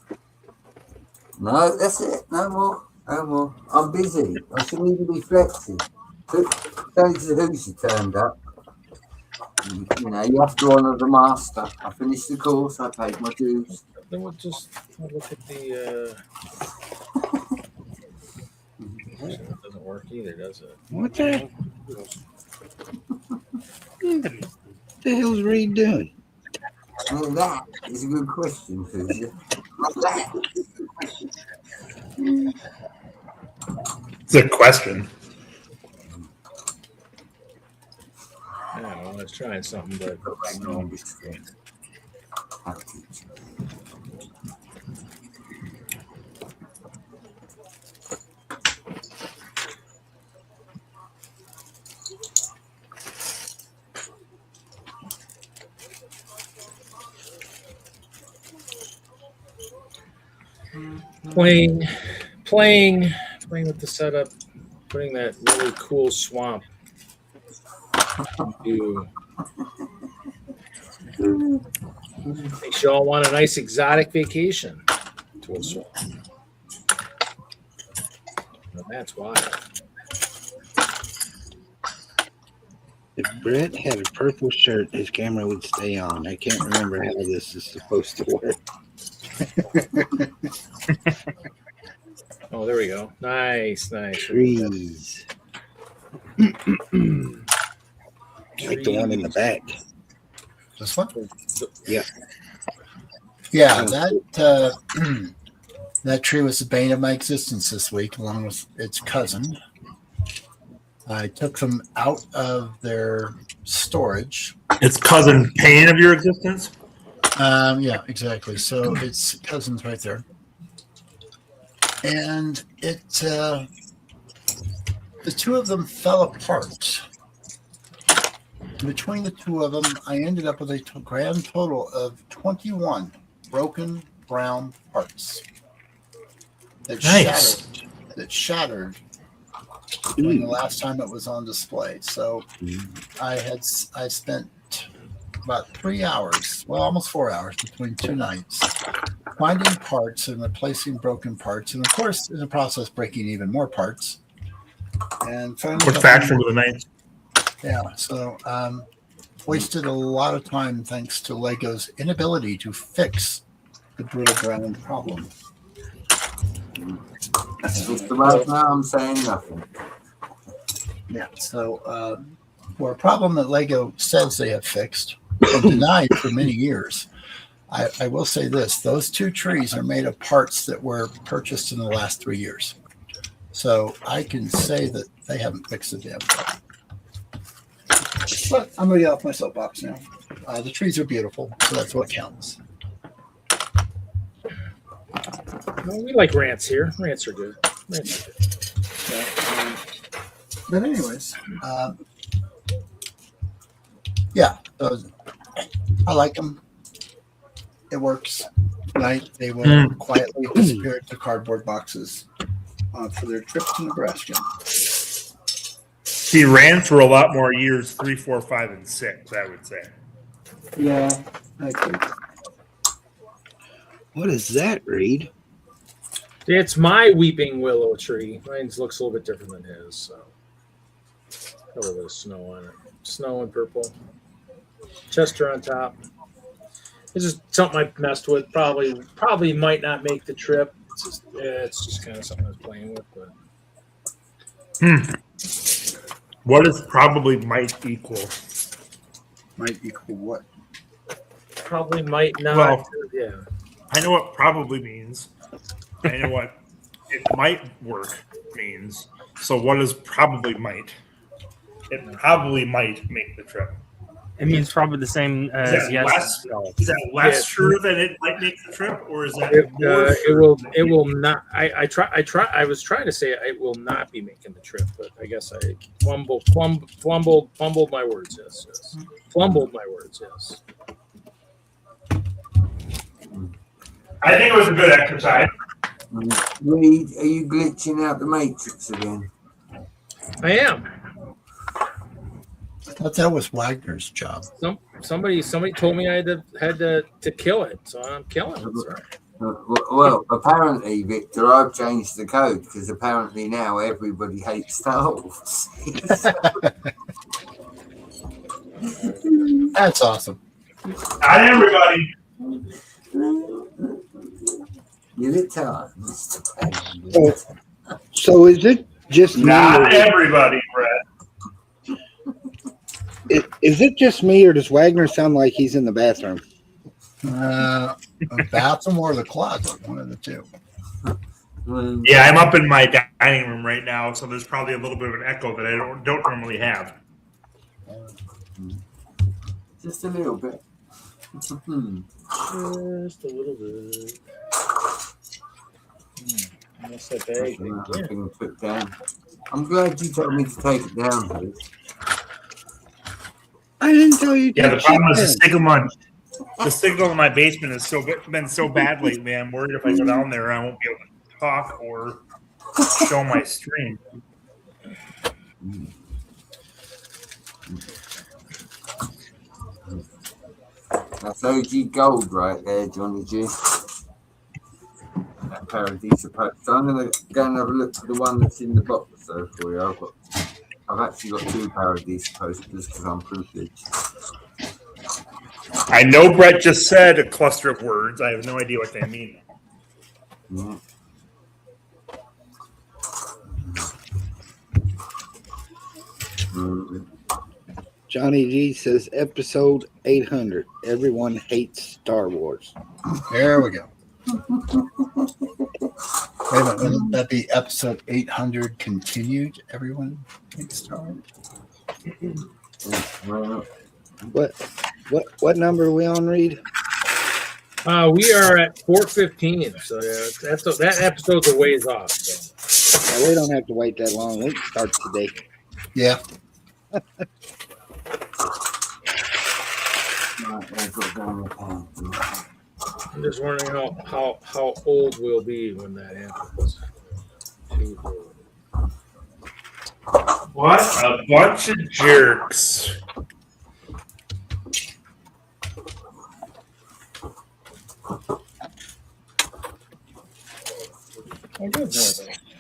about. No, that's it. No more. No more. I'm busy. I shouldn't even be flexing. Thanks to who's you turned up. You know, you have to honour the master. I finished the course. I paid my dues. Then we'll just look at the. That doesn't work either, does it? What the hell's Reed doing? Well, that is a good question, Fuji. It's a question. I don't know. I was trying something, but playing with the setup, putting that really cool swamp into. Makes you all want a nice exotic vacation to a swamp. Well, that's why. If Brett had a purple shirt, his camera would stay on. I can't remember how this is supposed to work. Oh, there we go. Nice. Trees. Like the one in the back. This one? Yeah. Yeah, that that tree was the bane of my existence this week, along with its cousin. I took them out of their storage. It's cousin pain of your existence? Yeah, exactly. So it's cousins right there. And the two of them fell apart. Between the two of them, I ended up with a grand total of 21 broken brown parts that shattered when the last time it was on display. So I spent about 3 hours, well, almost 4 hours between two nights, finding parts and replacing broken parts, and of course, in the process, breaking even more parts. And finally, what faction were the knights? Yeah, so wasted a lot of time thanks to Lego's inability to fix the brittle brown problem. Mr. Wagner, I'm saying nothing. Yeah, so for a problem that Lego says they have fixed and denied for many years, I will say this: those two trees are made of parts that were purchased in the last 3 years. So I can say that they haven't fixed the damn thing. But I'm going to get off my soapbox now. The trees are beautiful, so that's what counts. Well, we like rants here. Rants are good. But anyways, yeah, so I like them. It works. Tonight they will quietly disappear into cardboard boxes for their trip to Nebraska. See, rants were a lot more years 3, 4, 5, and 6, I would say. Yeah, I think. What is that, Reed? It's my weeping willow tree. Mine looks a little bit different than his. So a little bit of snow on it. Snow and purple. Chester on top. This is something I messed with. Probably might not make the trip. It's just kind of something I was playing with. But What does probably might equal? Might equal what? Probably might not. Well, yeah. I know what probably means. I know what it might work means. So what does probably might? It probably might make the trip. It means probably the same Is as that yes. less? Is that less true that it might make the trip, or is that more? It will not. I was trying to say it will not be making the trip, but I guess I fumbled my words. Yes. Flumbled my words. Yes. I think it was a good exercise. Reed, are you glitching out the matrix again? I am. I thought that was Wagner's job. Somebody told me I had to kill it, so I'm killing it. Sir. Well, apparently, Victor, I've changed the code because apparently now everybody hates Star Wars. That's awesome. Not everybody. Give it time. So is it just me? Not everybody, Brett. Is it just me, or does Wagner sound like he's in the bathroom? A bathroom or the closet, one of the two. Yeah, I'm up in my dining room right now, so there's probably a little bit of an echo that I don't normally have. Just a little bit. Just a little bit. What's that bag? Put down. I'm glad you told me to take it down, Bruce. I didn't tell you. Yeah, the problem is the signal in my basement has been so bad lately. I'm worried if I go down there, I won't be able to talk or show my stream. That's OG gold right there, Johnny G. That Paradise post. So I'm going to go and have a look for the one that's in the box though for you. I've actually got 2 Paradise posters because I'm privileged. I know Brett just said a cluster of words. I have no idea what they mean. Yeah. Johnny G says episode 800. Everyone hates Star Wars. There we go. Wait a minute, wouldn't that be episode 800 continued? Everyone hates Star Wars? What number are we on, Reed? We are at 4:15, so that episode's a ways off. So. Well, we don't have to wait that long. We can start today. Yeah. I'm just wondering how old we'll be when that happens. What a bunch of jerks. I did more though.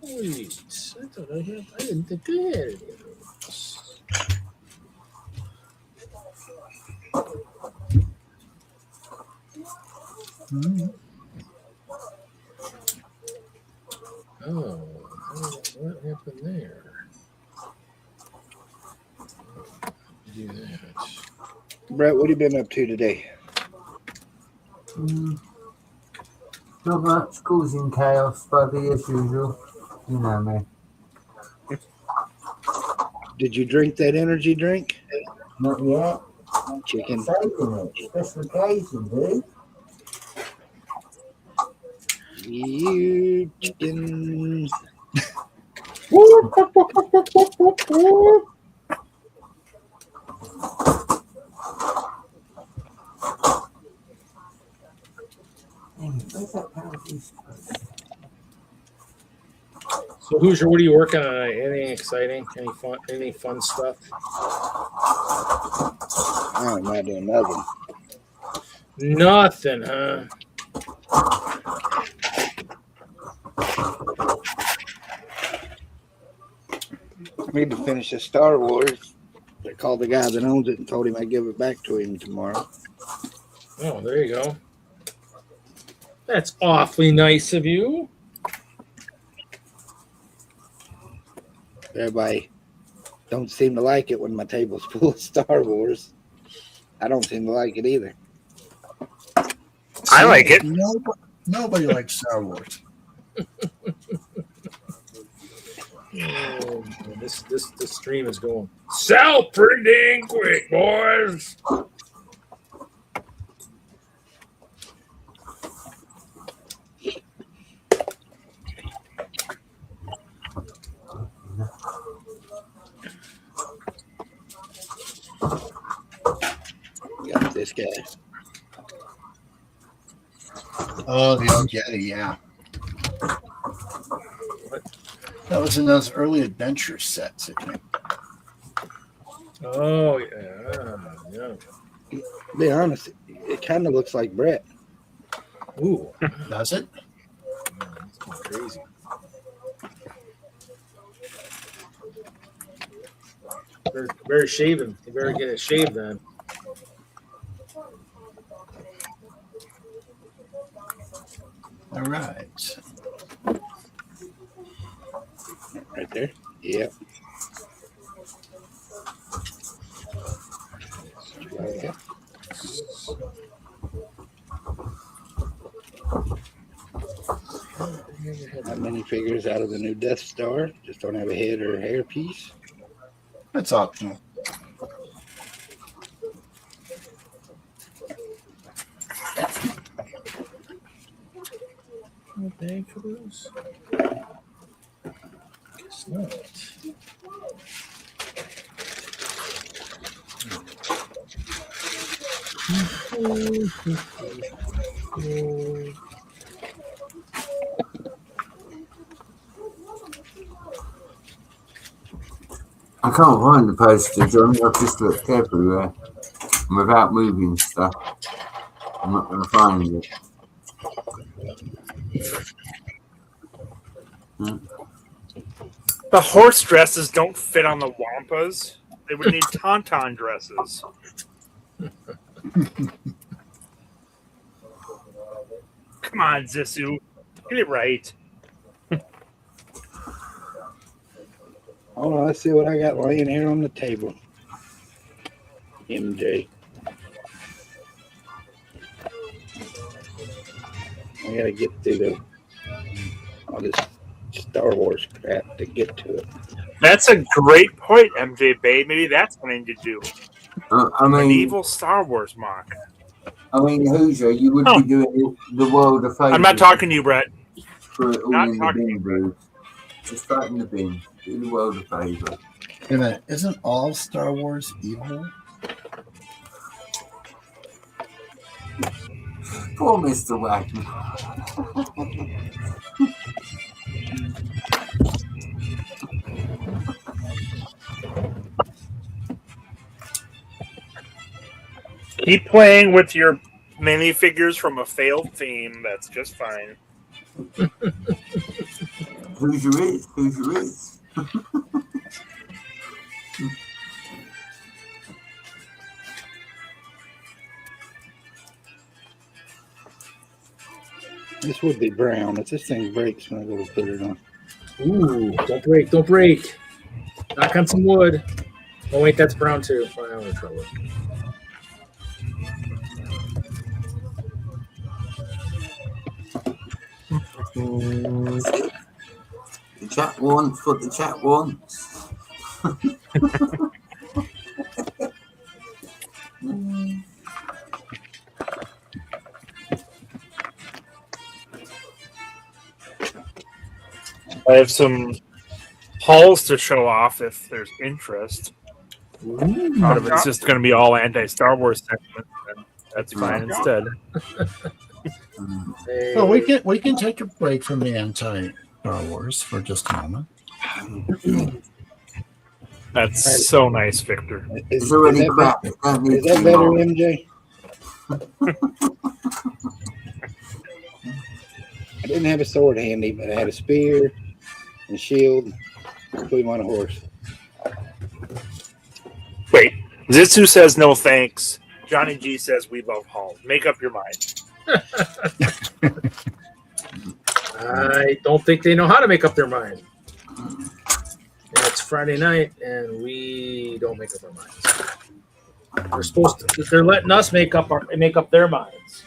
Please. I thought I didn't think I had any of those. Oh, what happened there? Do that. Brett, what have you been up to today? Not much, causing chaos, buddy, as usual. You know me. Did you drink that energy drink? Not yet. Chicken. Saving it. Special occasion, dude. You chicken. So, Hoosier, what are you working on? Anything exciting? Any fun stuff? I'm not doing nothing. Nothing, huh? I need to finish the Star Wars. I called the guy that owns it and told him I'd give it back to him tomorrow. Oh, there you go. That's awfully nice of you. Everybody don't seem to like it when my table's full of Star Wars. I don't seem to like it either. I like it. Nobody likes Star Wars. Oh, this stream is going south pretty dang quick, boys. Got this guy. Oh, the old Yeti, yeah. That was in those early adventure sets, I think. Oh yeah. To be honest, it kind of looks like Brett. Ooh, Does it? that's crazy. Better shave him. You better get it shaved then. All right. Right there. Yep. Okay. Not many figures out of the new Death Star. Just don't have a head or a hair piece. That's optional. No bag for those? Guess not. I can't find the poster, John. I've just looked everywhere. And without moving stuff, I'm not going to find it. The horse dresses don't fit on the Wampas. They would need tauntaun dresses. Come on, Zissou. Get it right. Hold on, let's see what I got laying here on the table. MJ. I gotta get through all this Star Wars crap to get to it. That's a great point, MJ Bay. Maybe that's something to do. I An mean, evil Star Wars mock. Hoosier, you would be doing the world a favour. I'm not talking to you, Brett. For it all Not in the talking to bin, you, Brett. dude. Just start in the bin. Do the world a favour. Wait a minute. Isn't all Star Wars evil? Poor Mr. Wagner. Keep playing with your minifigures from a failed theme. That's just fine. Hoosier is. Hoosier is. This would be brown. If this thing breaks when I go to put it on. Ooh, don't break, don't break. Knock on some wood. Oh wait, that's brown too. Well, I'm in trouble. The chat wants what the chat wants. I have some hauls to show off if there's interest. But if it's just going to be all anti-Star Wars sentiment, then that's fine instead. Well, we can take a break from the anti-Star Wars for just a moment. That's so nice, Victor. It's already crap. Is that better, MJ? I didn't have a sword handy, but I had a spear and shield. Put him on a horse. Wait, Zitsu says no thanks. Johnny G says we love Hall. Make up your mind. I don't think they know how to make up their mind. That's Friday night, and we don't make up our minds. They're supposed to. They're letting us make up their minds.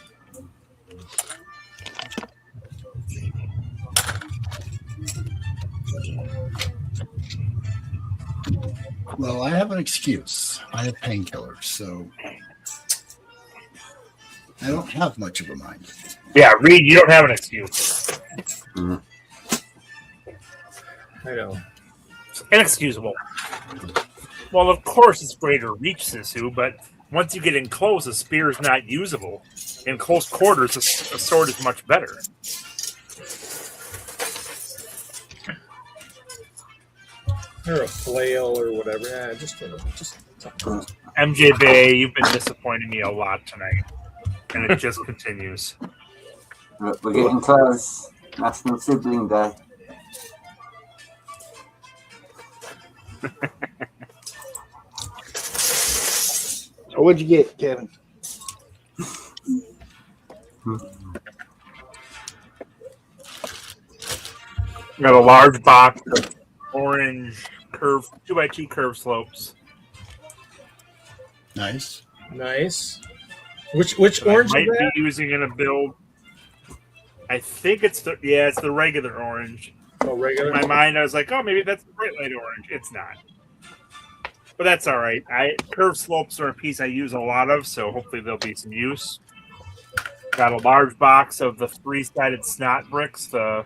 Well, I have an excuse. I have painkillers, so I don't have much of a mind. Yeah, Reed, you don't have an excuse. Mm. I know. It's inexcusable. Well, of course it's greater reach, Sisu, but once you get in close, a spear is not usable. In close quarters, a sword is much better. Or a flail or whatever. Yeah, just MJ Bay, you've been disappointing me a lot tonight, and it just continues. Look, we're getting close. National Sibling Day. So what'd you get, Kevin? Got a large box of orange curve 2x2 curve slopes. Nice. nice. Which orange I might is that? be using in a build. I think it's the regular orange. Oh, regular. In my mind, I was like, oh, maybe that's the bright light orange. It's not. But that's all right. Curved slopes are a piece I use a lot of, so hopefully there'll be some use. Got a large box of the 3-sided snot bricks, the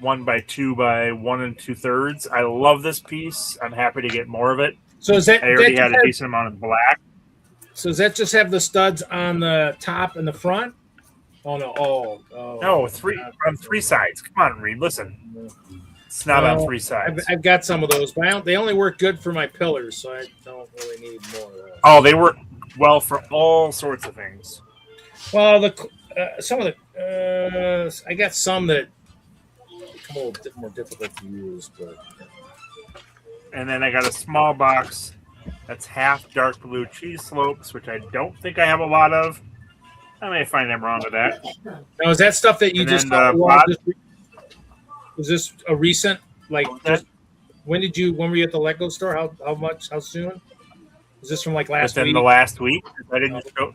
1x2 by 1 2/3. I love this piece. I'm happy to get more of it. So is that? I already had a decent amount of black. So does that just have the studs on the top and the front? Oh no! Oh. No, on 3 sides. Come on, Reed. Listen, it's not on 3 sides. I've got some of those, but they only work good for my pillars, so I don't really need more of that. Oh, they work well for all sorts of things. Well, some of the I got some that become a little bit more difficult to use, but. And then I got a small box that's half dark blue cheese slopes, which I don't think I have a lot of. I may find them wrong with that. Now, is that stuff that you And just then, was this a recent, like, when were you at the Lego store? How soon? Is this from like last within week? the last week. I didn't show,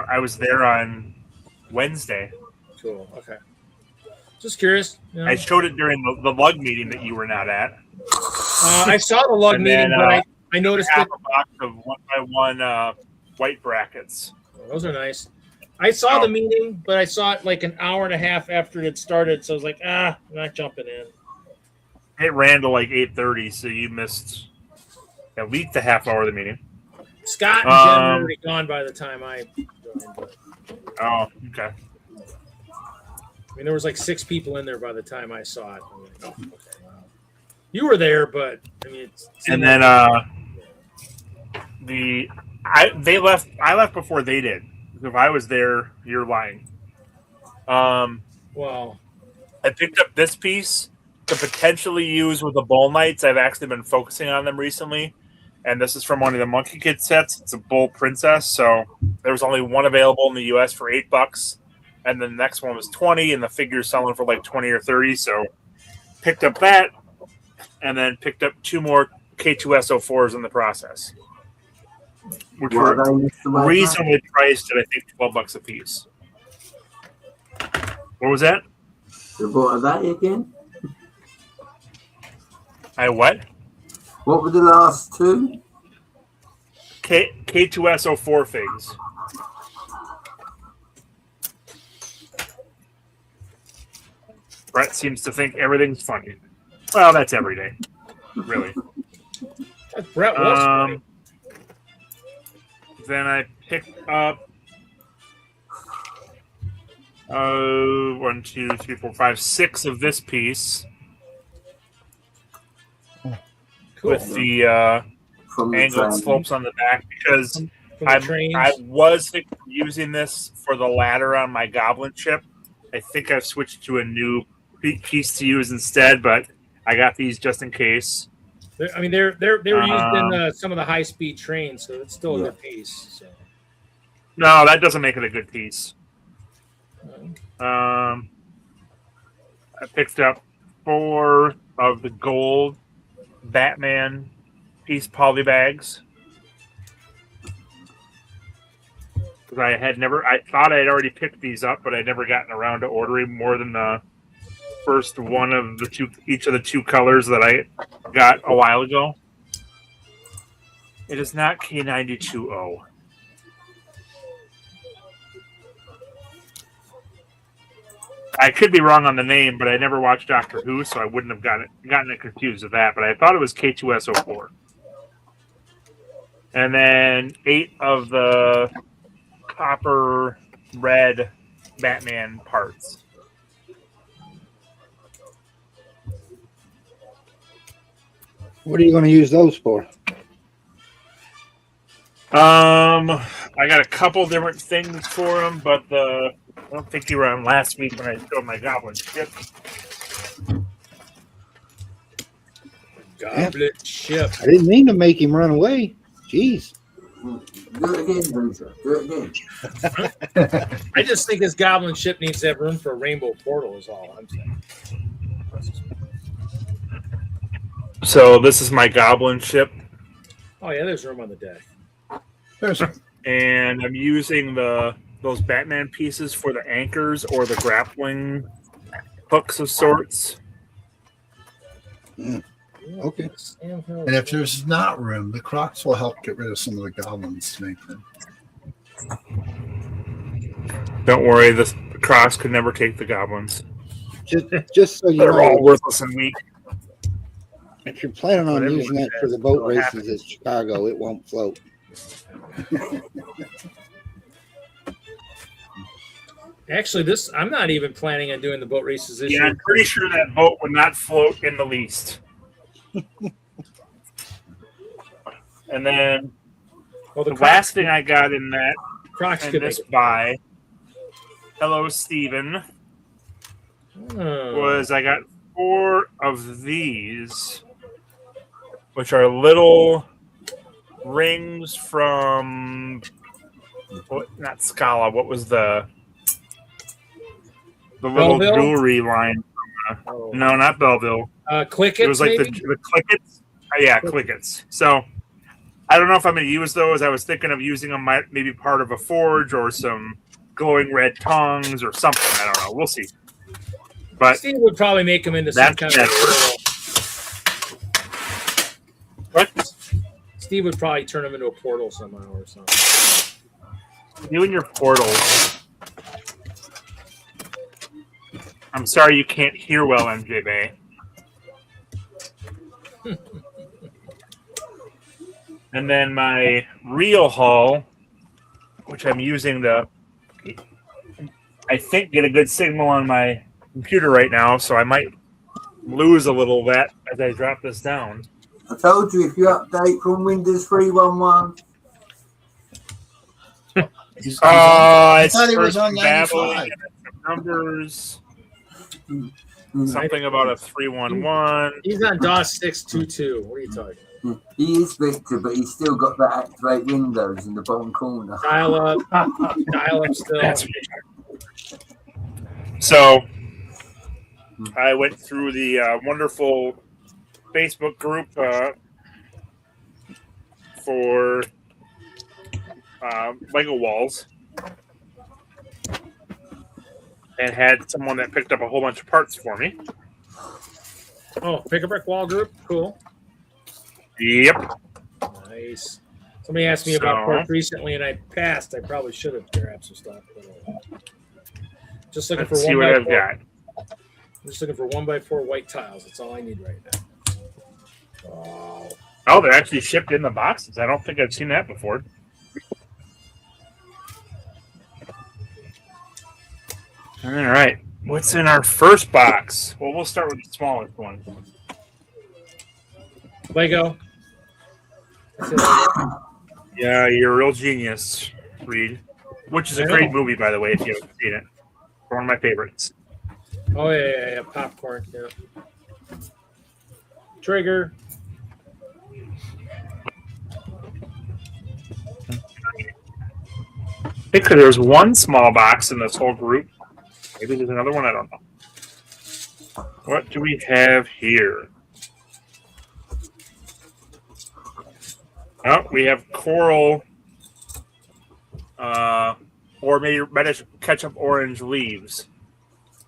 I was there on Wednesday. Cool. Okay. Just curious. You know? I showed it during the lug meeting that you were not at. I saw the lug And meeting, then, but I noticed half that a box of 1x1 white brackets. those are nice. I saw the meeting, but I saw it like an hour and a half after it had started, so I was like, I'm not jumping in. It ran to like 8:30, so you missed at least a half hour of the meeting. Scott and Jen were already gone by the time I joined. But, Oh, okay. I mean, there was like 6 people in there by the time I saw it. I'm like, oh, okay, wow. You were there, but I mean, And then I left before they did. If I was there, you're lying. Well, I picked up this piece to potentially use with the Bull Knights. I've actually been focusing on them recently. And this is from one of the Monkey Kid sets. It's a Bull Princess. So there was only one available in the US for $8. And then the next one was 20, and the figure's selling for like 20 or 30. So picked up that, and then picked up 2 more K2SO4s in the process, which were reasonably priced at I think $12 a piece. What was that? What are they again? I what? What were the last 2? K2SO4 figs. Brett seems to think everything's funny. Well, that's every day, really. Brett was funny. Then I picked up 1, 2, 3, 4, 5, 6 of this piece. Cool. With the angled slopes on the back, because I was thinking of using this for the ladder on my goblin ship. I think I've switched to a new piece to use instead, but I got these just in case. I mean, they were used in some of the high speed trains, so it's still a good piece. So. No, that doesn't make it a good piece. I picked up 4 of the gold Batman piece poly bags. Because I thought I had already picked these up, but I'd never gotten around to ordering more than the first one of the two, each of the two colors that I got a while ago. It is not K92O. I could be wrong on the name, but I never watched Doctor Who, so I wouldn't have gotten it confused with that. But I thought it was K2SO4. And then 8 of the copper red Batman parts. What are you going to use those for? I got a couple different things for them, but I don't think you were on last week when I showed my goblin ship. Goblet ship. I didn't mean to make him run away. Jeez. Do it again, Bruiser. Do it again. I just think this goblin ship needs to have room for a rainbow portal is all I'm saying. So this is my goblin ship, Oh yeah, there's room on the deck. There's and I'm using those Batman pieces for the anchors or the grappling hooks of sorts. Okay. and if there's not room, the Crocs will help get rid of some of the goblins to make them. Don't worry, the Crocs could never take the goblins. Just so you They're all know, worthless and weak. if you're planning on Whatever using one that for has, the boat it'll races happen. at Chicago, it won't float. Actually, I'm not even planning on doing the boat races this Yeah, year. I'm pretty sure that boat would not float in the least. And then Well, the last thing I got in that Crocs and could this make it. buy, hello Steven, Oh. was I got 4 of these, which are little rings from not Scala. What was the little Belleville? jewelry line? Oh. No, not Belleville. Click It was like the Clickets. Yeah, Clickets. So I don't know if I'm going to use those. I was thinking of using them maybe part of a forge or some glowing red tongues or something. I don't know. We'll see. But Steve would probably make them into some that's kind of portal. what? Steve would probably turn them into a portal somehow or something. You and your portals. I'm sorry you can't hear well, MJ Bay. And then my real haul, which I'm using to, I think, get a good signal on my computer right now, so I might lose a little of that as I drop this down. I told you if you update from Windows 3.11. He's I thought he was on 95. Numbers. Something about a 311. He's on DOS 622. What are you talking about? He is Victor, but he's still got that activate Windows in the bottom corner. Dial up. Dial up still. That's so I went through the wonderful Facebook group for Lego walls and had someone that picked up a whole bunch of parts for me. Oh, pick a brick wall group. Cool. Yep. Nice. Somebody asked me about parts recently, and I passed. I probably should have grabbed some stuff. Just looking Let's for see 1 what by I've 4. got. I'm just looking for 1x4 white tiles. That's all I need right now. Wow. Oh, they're actually shipped in the boxes. I don't think I've seen that before. All right. What's in our first box? Well, we'll start with the smallest one. Lego. Yeah, you're a real genius, Reed. Which is a great movie, by the way, if you haven't seen it. One of my favorites. Oh, yeah. Popcorn. Yeah. Trigger. I think there's one small box in this whole group. Maybe there's another one. I don't know. What do we have here? Oh, we have coral, or maybe reddish ketchup orange leaves.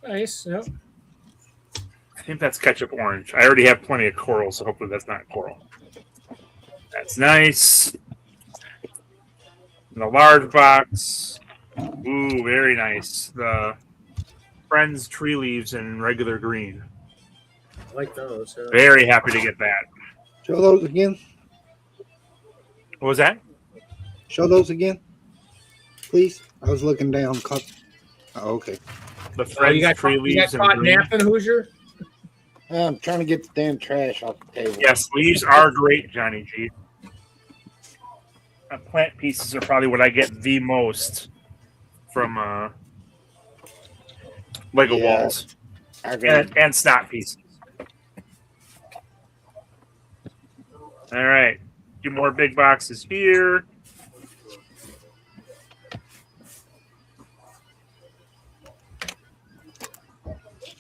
Nice. Yep. I think that's ketchup orange. I already have plenty of coral, so hopefully that's not coral. That's nice. In the large box. Ooh, very nice. The Friends tree leaves in regular green. I like those. Yeah. Very happy to get that. Show those again. What was that? Show those again, please. I was looking down. Oh, okay. The Friends tree you leaves got in caught green. napping, Hoosier? I'm trying to get the damn trash off the table. Yes, leaves are great, Johnny G. Plant pieces are probably what I get the most from Lego walls and snot pieces. All right, 2 more big boxes here.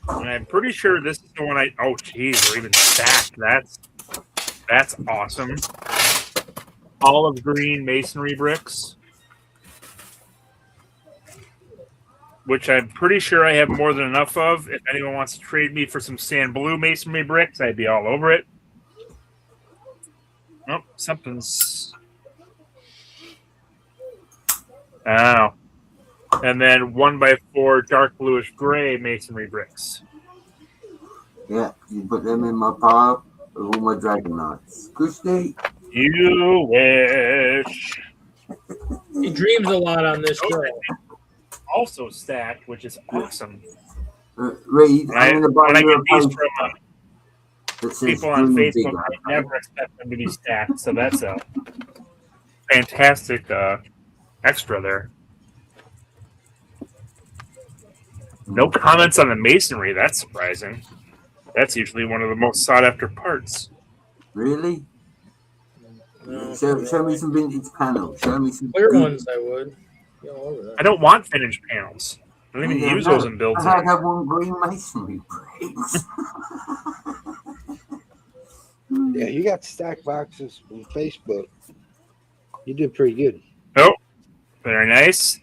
And I'm pretty sure this is the one I. Oh, geez, we're even stacked. That's awesome. Olive green masonry bricks, which I'm pretty sure I have more than enough of. If anyone wants to trade me for some sand blue masonry bricks, I'd be all over it. Oh, something's. Oh. And then 1x4 dark bluish gray masonry bricks. Yeah, you put them in my pile with all my dragon knights. Kushti. You wish. He dreams a lot on this show. Also stacked, which is awesome. Reed, I'm going to buy when I you get a these poster from people on Facebook, I never expect them to be stacked, so that's a fantastic extra there. No comments on the masonry. That's surprising. That's usually one of the most sought after parts. Really? Show me some vintage panels. Show me some clear ones. I would. I don't want finished panels. I don't even use those in builds. I had one green masonry bricks. Yeah, you got stack boxes from Facebook. You did pretty good. Oh, very nice.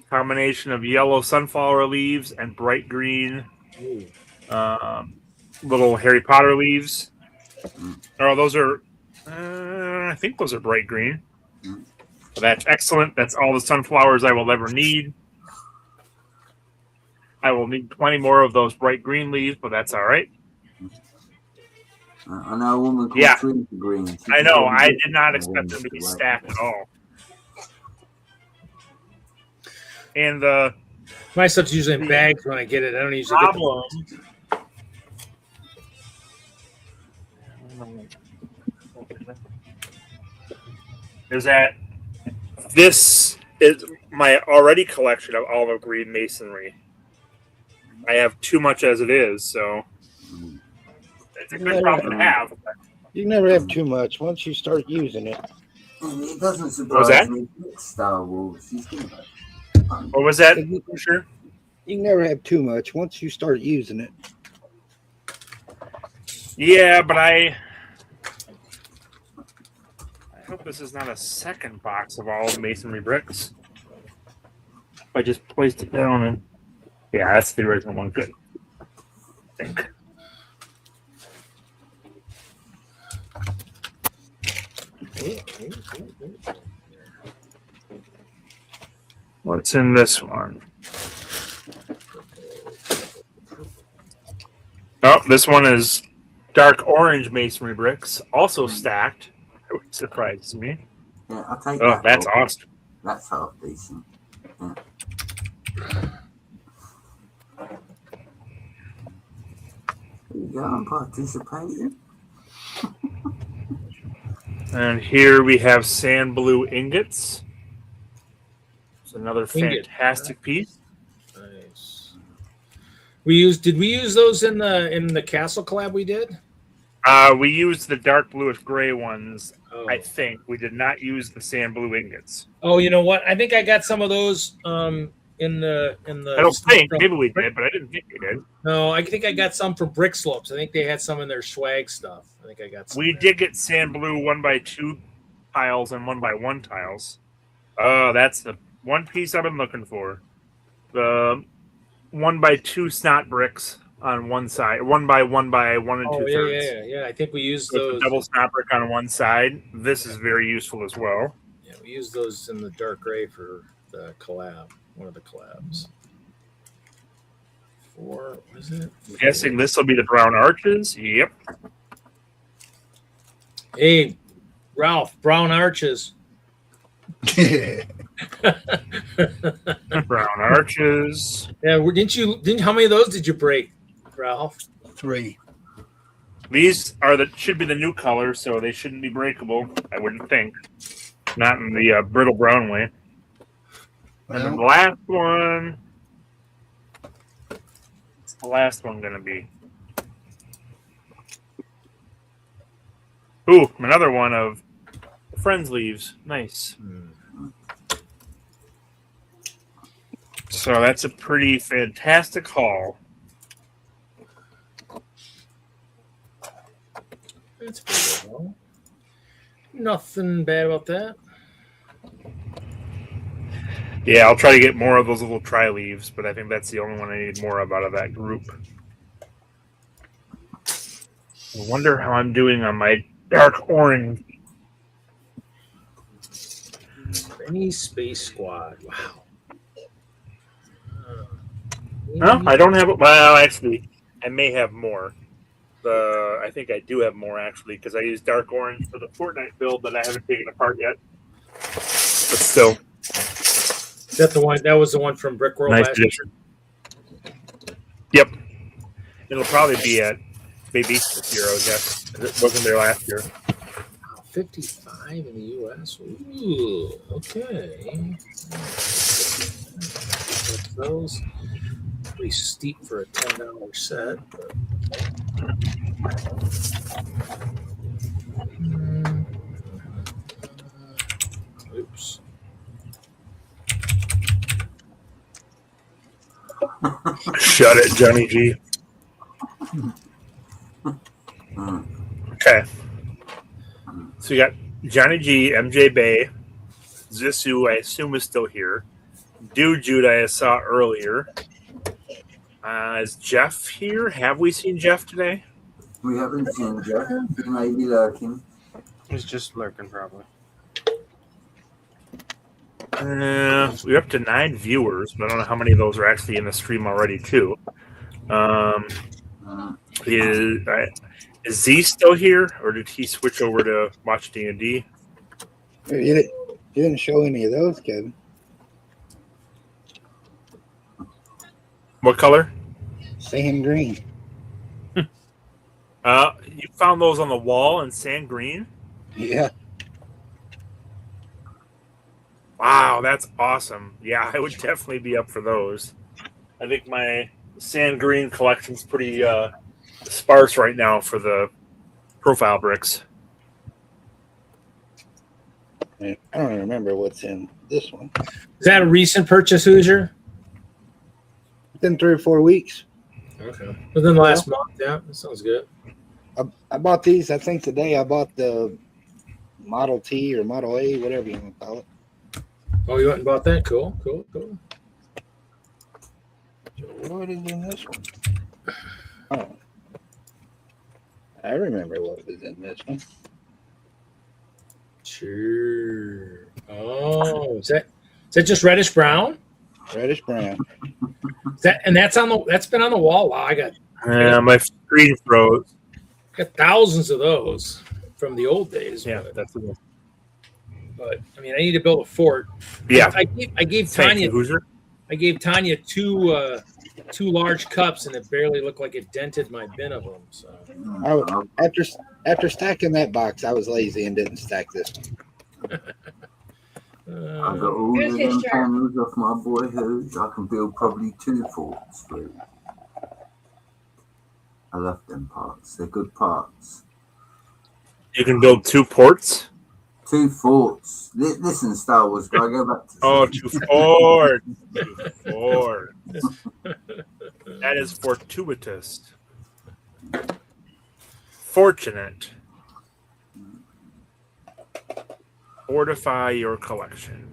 Combination of yellow sunflower leaves and bright green little Harry Potter leaves. Oh, those are, I think those are bright green. So that's excellent. That's all the sunflowers I will ever need. I will need plenty more of those bright green leaves, but that's all right. I know a woman called Trinity Green. I know. I did not expect them to be stacked at all. And my stuff's usually in bags when I get it. I don't usually get the is that this is my already collection of olive green masonry. I have too much as it is, so it's a good problem to have. You never have too much once you start using it. It doesn't surprise me. Star Wars. What was that? Sure. You can never have too much once you start using it. Yeah, but I hope this is not a second box of all masonry bricks. I just placed it down and yeah, that's the original one. Good. I think. What's in this one? Oh, this one is dark orange masonry bricks, also stacked. Which surprises me. Yeah, I'll take that. That's awesome. That's half decent. Yeah. There you go, I'm participating. And here we have sand blue ingots. It's another fantastic piece. Nice. Did we use those in the castle collab we did? We used the dark bluish gray ones. I think we did not use the sand blue ingots. Oh, you know what? I think I got some of those in the. I don't think maybe we did, but I didn't think we did. No, I think I got some from Brick Slopes. I think they had some in their swag stuff. I think I got some. We did get sand blue 1x2 tiles and 1x1 tiles. Oh, that's the one piece I've been looking for. The 1x2 snot bricks on one side, 1x1 by 1 Oh 2/3. yeah. I think we used So it's a those. double snot brick on one side. This is very useful as well. Yeah, we used those in the dark gray for the collab. One of the collabs. What is it? I'm guessing this will be the brown arches. Yep. Hey, Ralph, brown arches. Brown arches. Yeah, how many of those did you break, Ralph? 3. These should be the new color, so they shouldn't be breakable. I wouldn't think. Not in the brittle brown way. And then the last one. What's the last one gonna be? Ooh, another one of Friends leaves. Nice. So that's a pretty fantastic haul. That's pretty good. Nothing bad about that. Yeah, I'll try to get more of those little tri-leaves, but I think that's the only one I need more of out of that group. I wonder how I'm doing on my dark orange. Any Space Squad. Wow. No, I don't have it. Well, actually, I may have more. I think I do have more, actually, because I used dark orange for the Fortnite build that I haven't taken apart yet. But still. Is that the one? That was the one from Brick World Nice last year? addition. Yep. It'll probably be at Baby this year, I guess. It wasn't there last year. 55 in the U.S. Ooh, okay. Those pretty steep for a $10 set. But... Oops. Shut it, Johnny G. Okay. So you got Johnny G, MJ Bay, Zissou, I assume is still here. Dude Jude, I saw earlier. Is Jeff here? Have we seen Jeff today? We haven't seen Jeff. He may be lurking. He's just lurking, probably. We're up to 9 viewers, but I don't know how many of those are actually in the stream already, too. Is Z still here, or did he switch over to watch D&D? You didn't show any of those, Kevin. What color? Sand green. You found those on the wall in sand green? Yeah. Wow, that's awesome. Yeah, I would definitely be up for those. I think my sand green collection's pretty sparse right now for the profile bricks. I don't remember what's in this one. Is that a recent purchase, Hoosier? Within 3 or 4 weeks. Okay. Within the last month, yeah. That sounds good. I bought these, I think today I bought the Model T or Model A, whatever you want to call it. Oh, you went and bought that? Cool. So what is in this one? Oh. I remember what was in this one. Sure. Oh, is that just reddish brown? Reddish brown. That's been on the wall. Wow, I got My screen froze. thousands of those from the old days. Yeah, that's the one. But I mean, I need to build a fort. Yeah. I gave Thank Tanya. you, Hoosier. I gave Tanya two large cups, and it barely looked like it dented my bin of them. So After stacking that box, I was lazy and didn't stack this one. I got all of them panels off my boy Hooge. I can build probably 2 forts through. I love them parts. They're good parts. You can build 2 ports? 2 forts. Listen, Star Wars guy, go back to 2 forts. 2 forts. That is fortuitous. Fortunate. Fortify your collection.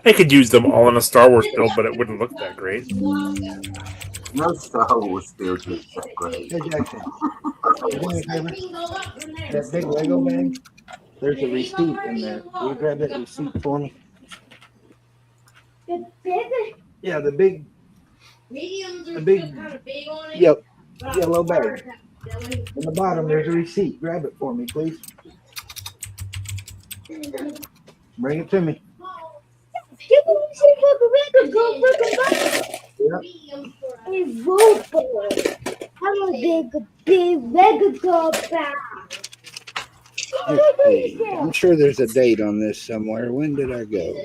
I could use them all in a Star Wars build, but it wouldn't look that great. No Star Wars build looks that great. Hey, Jackson. You do me a favor? That big Lego bag, there's a receipt in there. Will you grab that receipt for me? The big Yeah, the big, mediums are the big, still kind of big on it. yep, yellow bag. In the bottom, there's a receipt. Grab it for me, please. Bring it to me. Give me go a robot. How a big regular bag. Let's see. I'm sure there's a date on this somewhere. When did I go?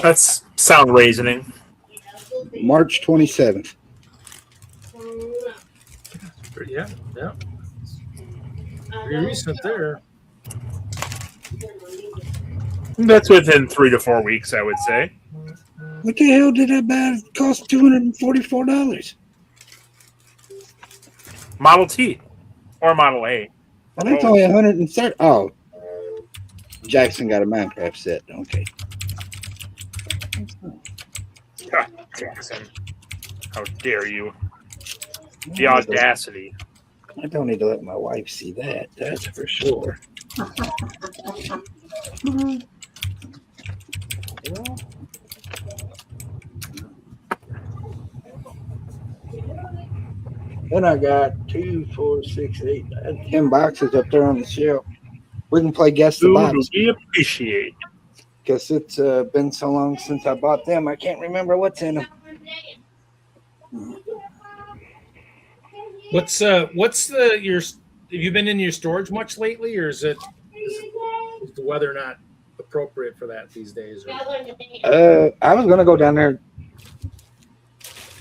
That's sound raisoning. March 27th. Yeah. Pretty recent there. That's within 3 to 4 weeks, I would say. What the hell did that bag cost? $244. Model T or Model A. Well, that's only 130. Oh, Jackson got a Minecraft set. Okay. Jackson, how dare you? The audacity. I don't need to let my wife see that. That's for sure. Then I got 2, 4, 6, 8, 10 boxes up there on the shelf. We can play guess the box. We appreciate. Because it's been so long since I bought them, I can't remember what's in them. What's your? Have you been in your storage much lately, or is the weather not appropriate for that these days? Or? I was gonna go down there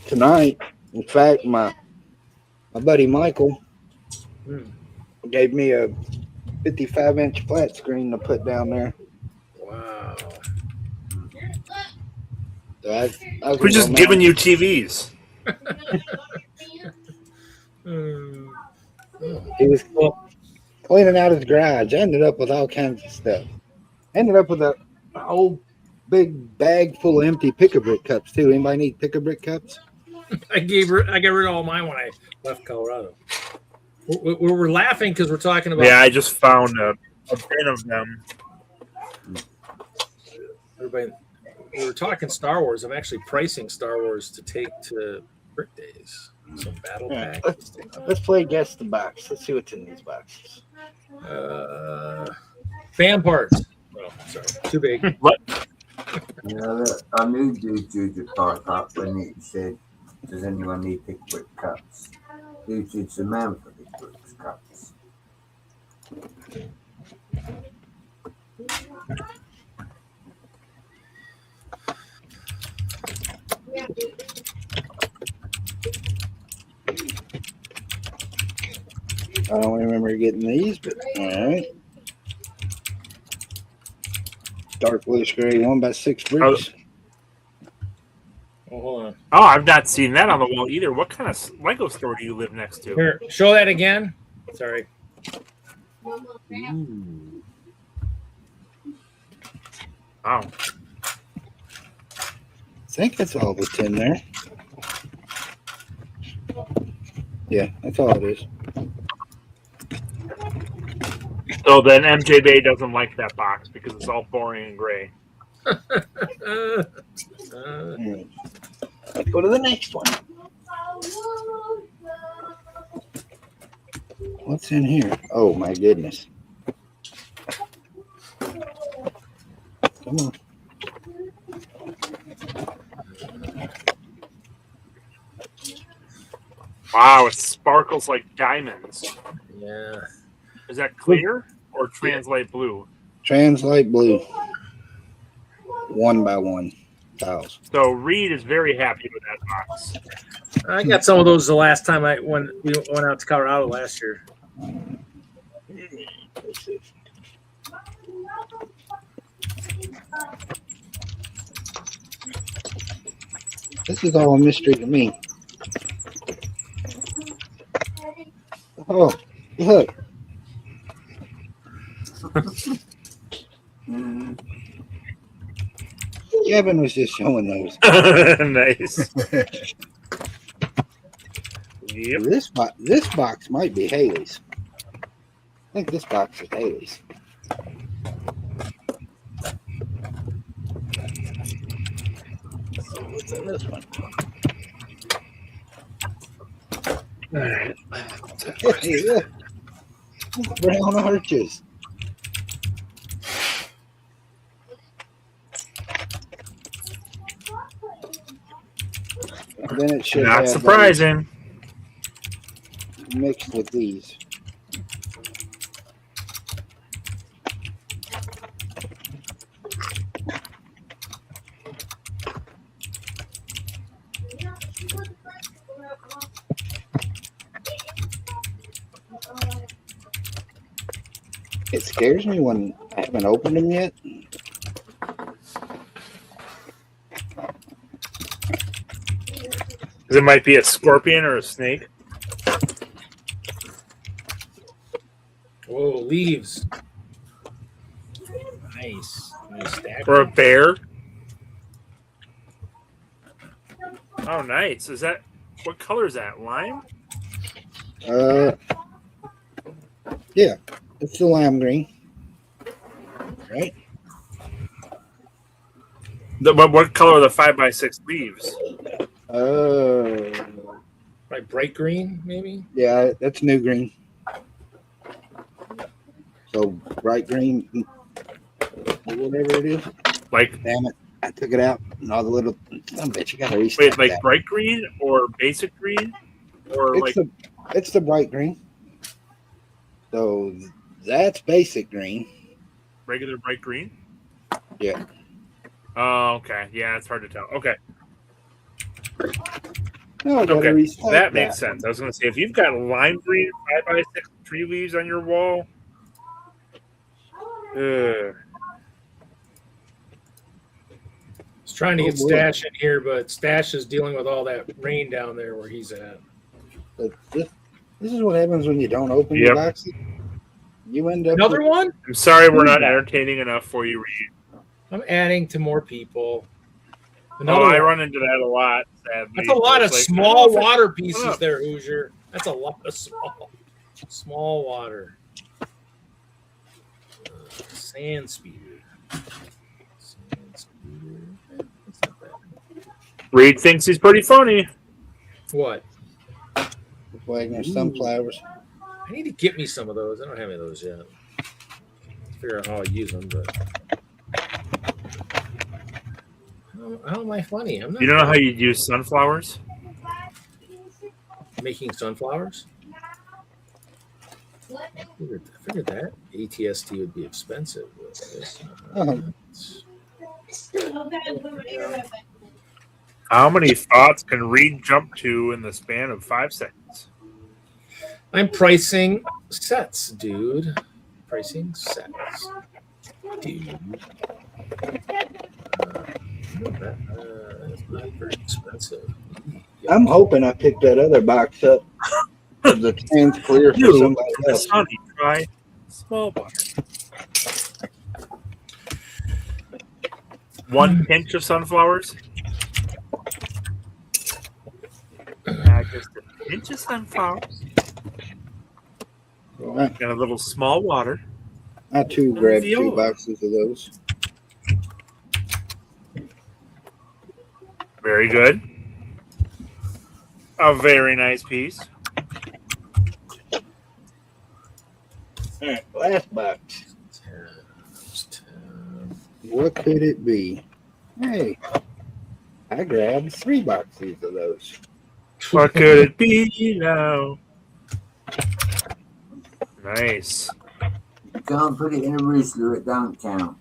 tonight. In fact, my buddy Michael gave me a 55-inch flat screen to put down there. Wow. So I was We're just giving you TVs. He was cleaning out his garage. I ended up with all kinds of stuff. Ended up with a whole big bag full of empty pick-a-brick cups too. Anybody need pick-a-brick cups? I got rid of all mine when I left Colorado. We're laughing because we're talking about. Yeah, I just found a bin of them. Everybody, we were talking Star Wars. I'm actually pricing Star Wars to take to Brick Days. Some battle Right, packs. let's play guess the box. Let's see what's in these boxes. Fan parts. Oh, sorry, too big. What? You know, I knew Juju parked up when he said, "Does anyone need pick-brick cups?" Juju's the man for pick-brick cups. I don't remember getting these, but all right. Dark bluish gray 1x6 bricks. Oh, hold on. Oh, I've not seen that on the wall either. What kind of Lego store do you live next to? Here, show that again. Sorry. Wow. I think that's all that's in there. Yeah, that's all it is. So then MJ Bay doesn't like that box because it's all boring and gray. Let's go to the next one. What's in here? Oh my goodness. Come on. Wow, it sparkles like diamonds. Yeah. Is that clear or translate blue? Translate blue. 1x1 tiles. So Reed is very happy with that box. I got some of those the last time when we went out to Colorado last year. This is all a mystery to me. Oh, look. Kevin was just showing those. Nice. Yep. This box might be Haley's. I think this box is Haley's. What's in this one? All right. Hey, look. Brown arches. Then it should Not have surprising. those mixed with these. It scares me when I haven't opened them yet. It might be a scorpion or a snake. Whoa, leaves. Nice. Nice stack. Or a bear. Oh, nice. Is that what color is that? Lime? Yeah, it's the lime green, right? What color are the 5x6 leaves? Like bright green, maybe? Yeah, that's new green. So bright green, whatever it is. Like, Damn it, I took it out and all the little. I bet you got to restart wait, like that. bright green or basic green? Or It's the bright green. So that's basic green. regular bright green? Yeah. Oh, okay. Yeah, it's hard to tell. Okay. No, I gotta Okay. restart That makes sense. I was going to say, if you've got lime green 5x6 tree leaves on your wall, I was trying to get boy. Stash in here, but Stash is dealing with all that rain down there where he's at. But this is what happens when you don't open Yep. your boxes. You end up Another with, one? I'm sorry we're not entertaining enough for you, Reed. I'm adding to more people. Oh, Another I one. run into that a lot, sadly. That's a lot of It's like, small I don't know if water it's pieces up. there, Hoosier. That's a lot of small water. Sand speeder. Sand speeder. That's not bad. Reed thinks he's pretty funny. What? Wagner sunflowers. I need to get me some of those. I don't have any of those yet. Figure out how I use them, but how am I funny? I'm not. You don't know how you use sunflowers? Making sunflowers? I figured that ATST would be expensive. How many thoughts can Reed jump to in the span of 5 seconds? I'm pricing sets, dude. Pricing sets, dude. That's not very expensive. I'm hoping I picked that other box up. The trans clear for You, somebody else. Sonny, try small water. 1 pinch of sunflowers. Just a pinch of sunflowers. Right. And a little small water. I too grabbed two Viola. boxes of those. Very good. A very nice piece. All right, last box. What could it be? Hey, I grabbed 3 boxes of those. What could it be now? Nice. You can't put it in a Rizzler, it don't count.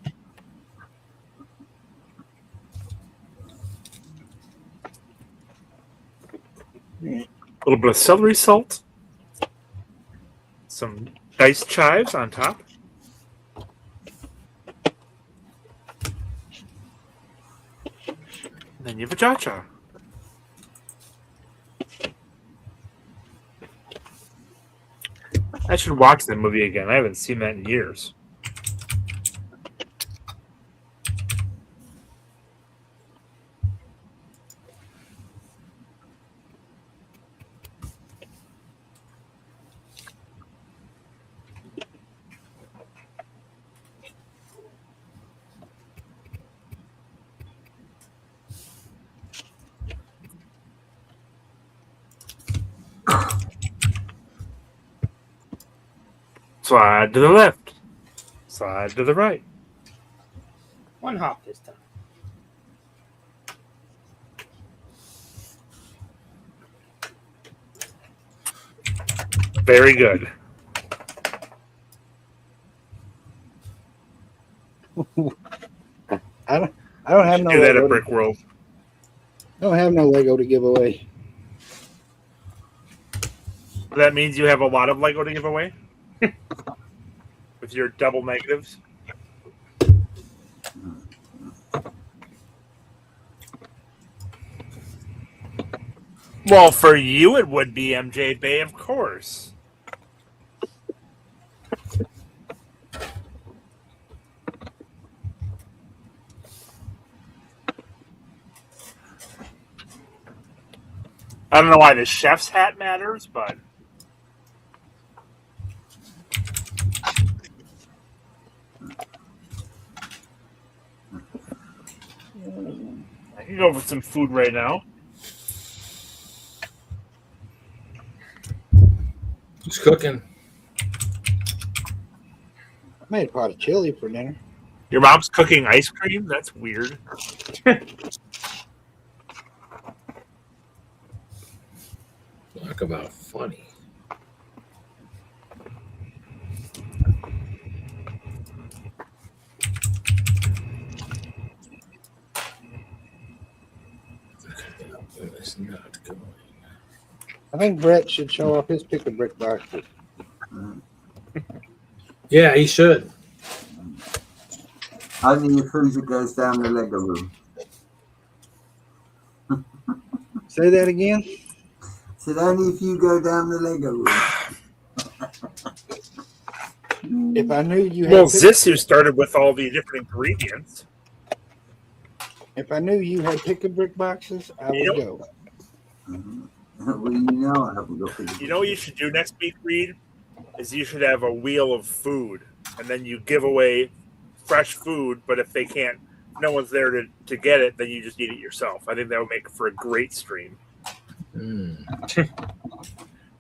A little bit of celery salt. Some diced chives on top. And then you have a cha-cha. I should watch that movie again. I haven't seen that in years. Slide to the left. Slide to the right. One hop this time. Very good. I don't have no Do that Lego. at Brick World. I don't have no Lego to give away. That means you have a lot of Lego to give away? With your double negatives? Well, for you it would be, MJ Bay, of course. I don't know why the chef's hat matters, but... I can go for some food right now. Who's cooking? I made a pot of chili for dinner. Your mom's cooking ice cream? That's weird. Talk about funny. It's not going. I think Brett should show off his pick a brick boxes. Yeah, he should. Only if Who's it goes down the Lego room. Say that again. Said only if you go down the Lego room. If I knew you had Well, Zissou started with all the different ingredients. if I knew you had pick a brick boxes, I would Yep. go. Well, you know I haven't got people. You know what you should do next week, Reed? Is you should have a wheel of food, and then you give away fresh food, but if they can't, no one's there to get it, then you just eat it yourself. I think that would make for a great stream. You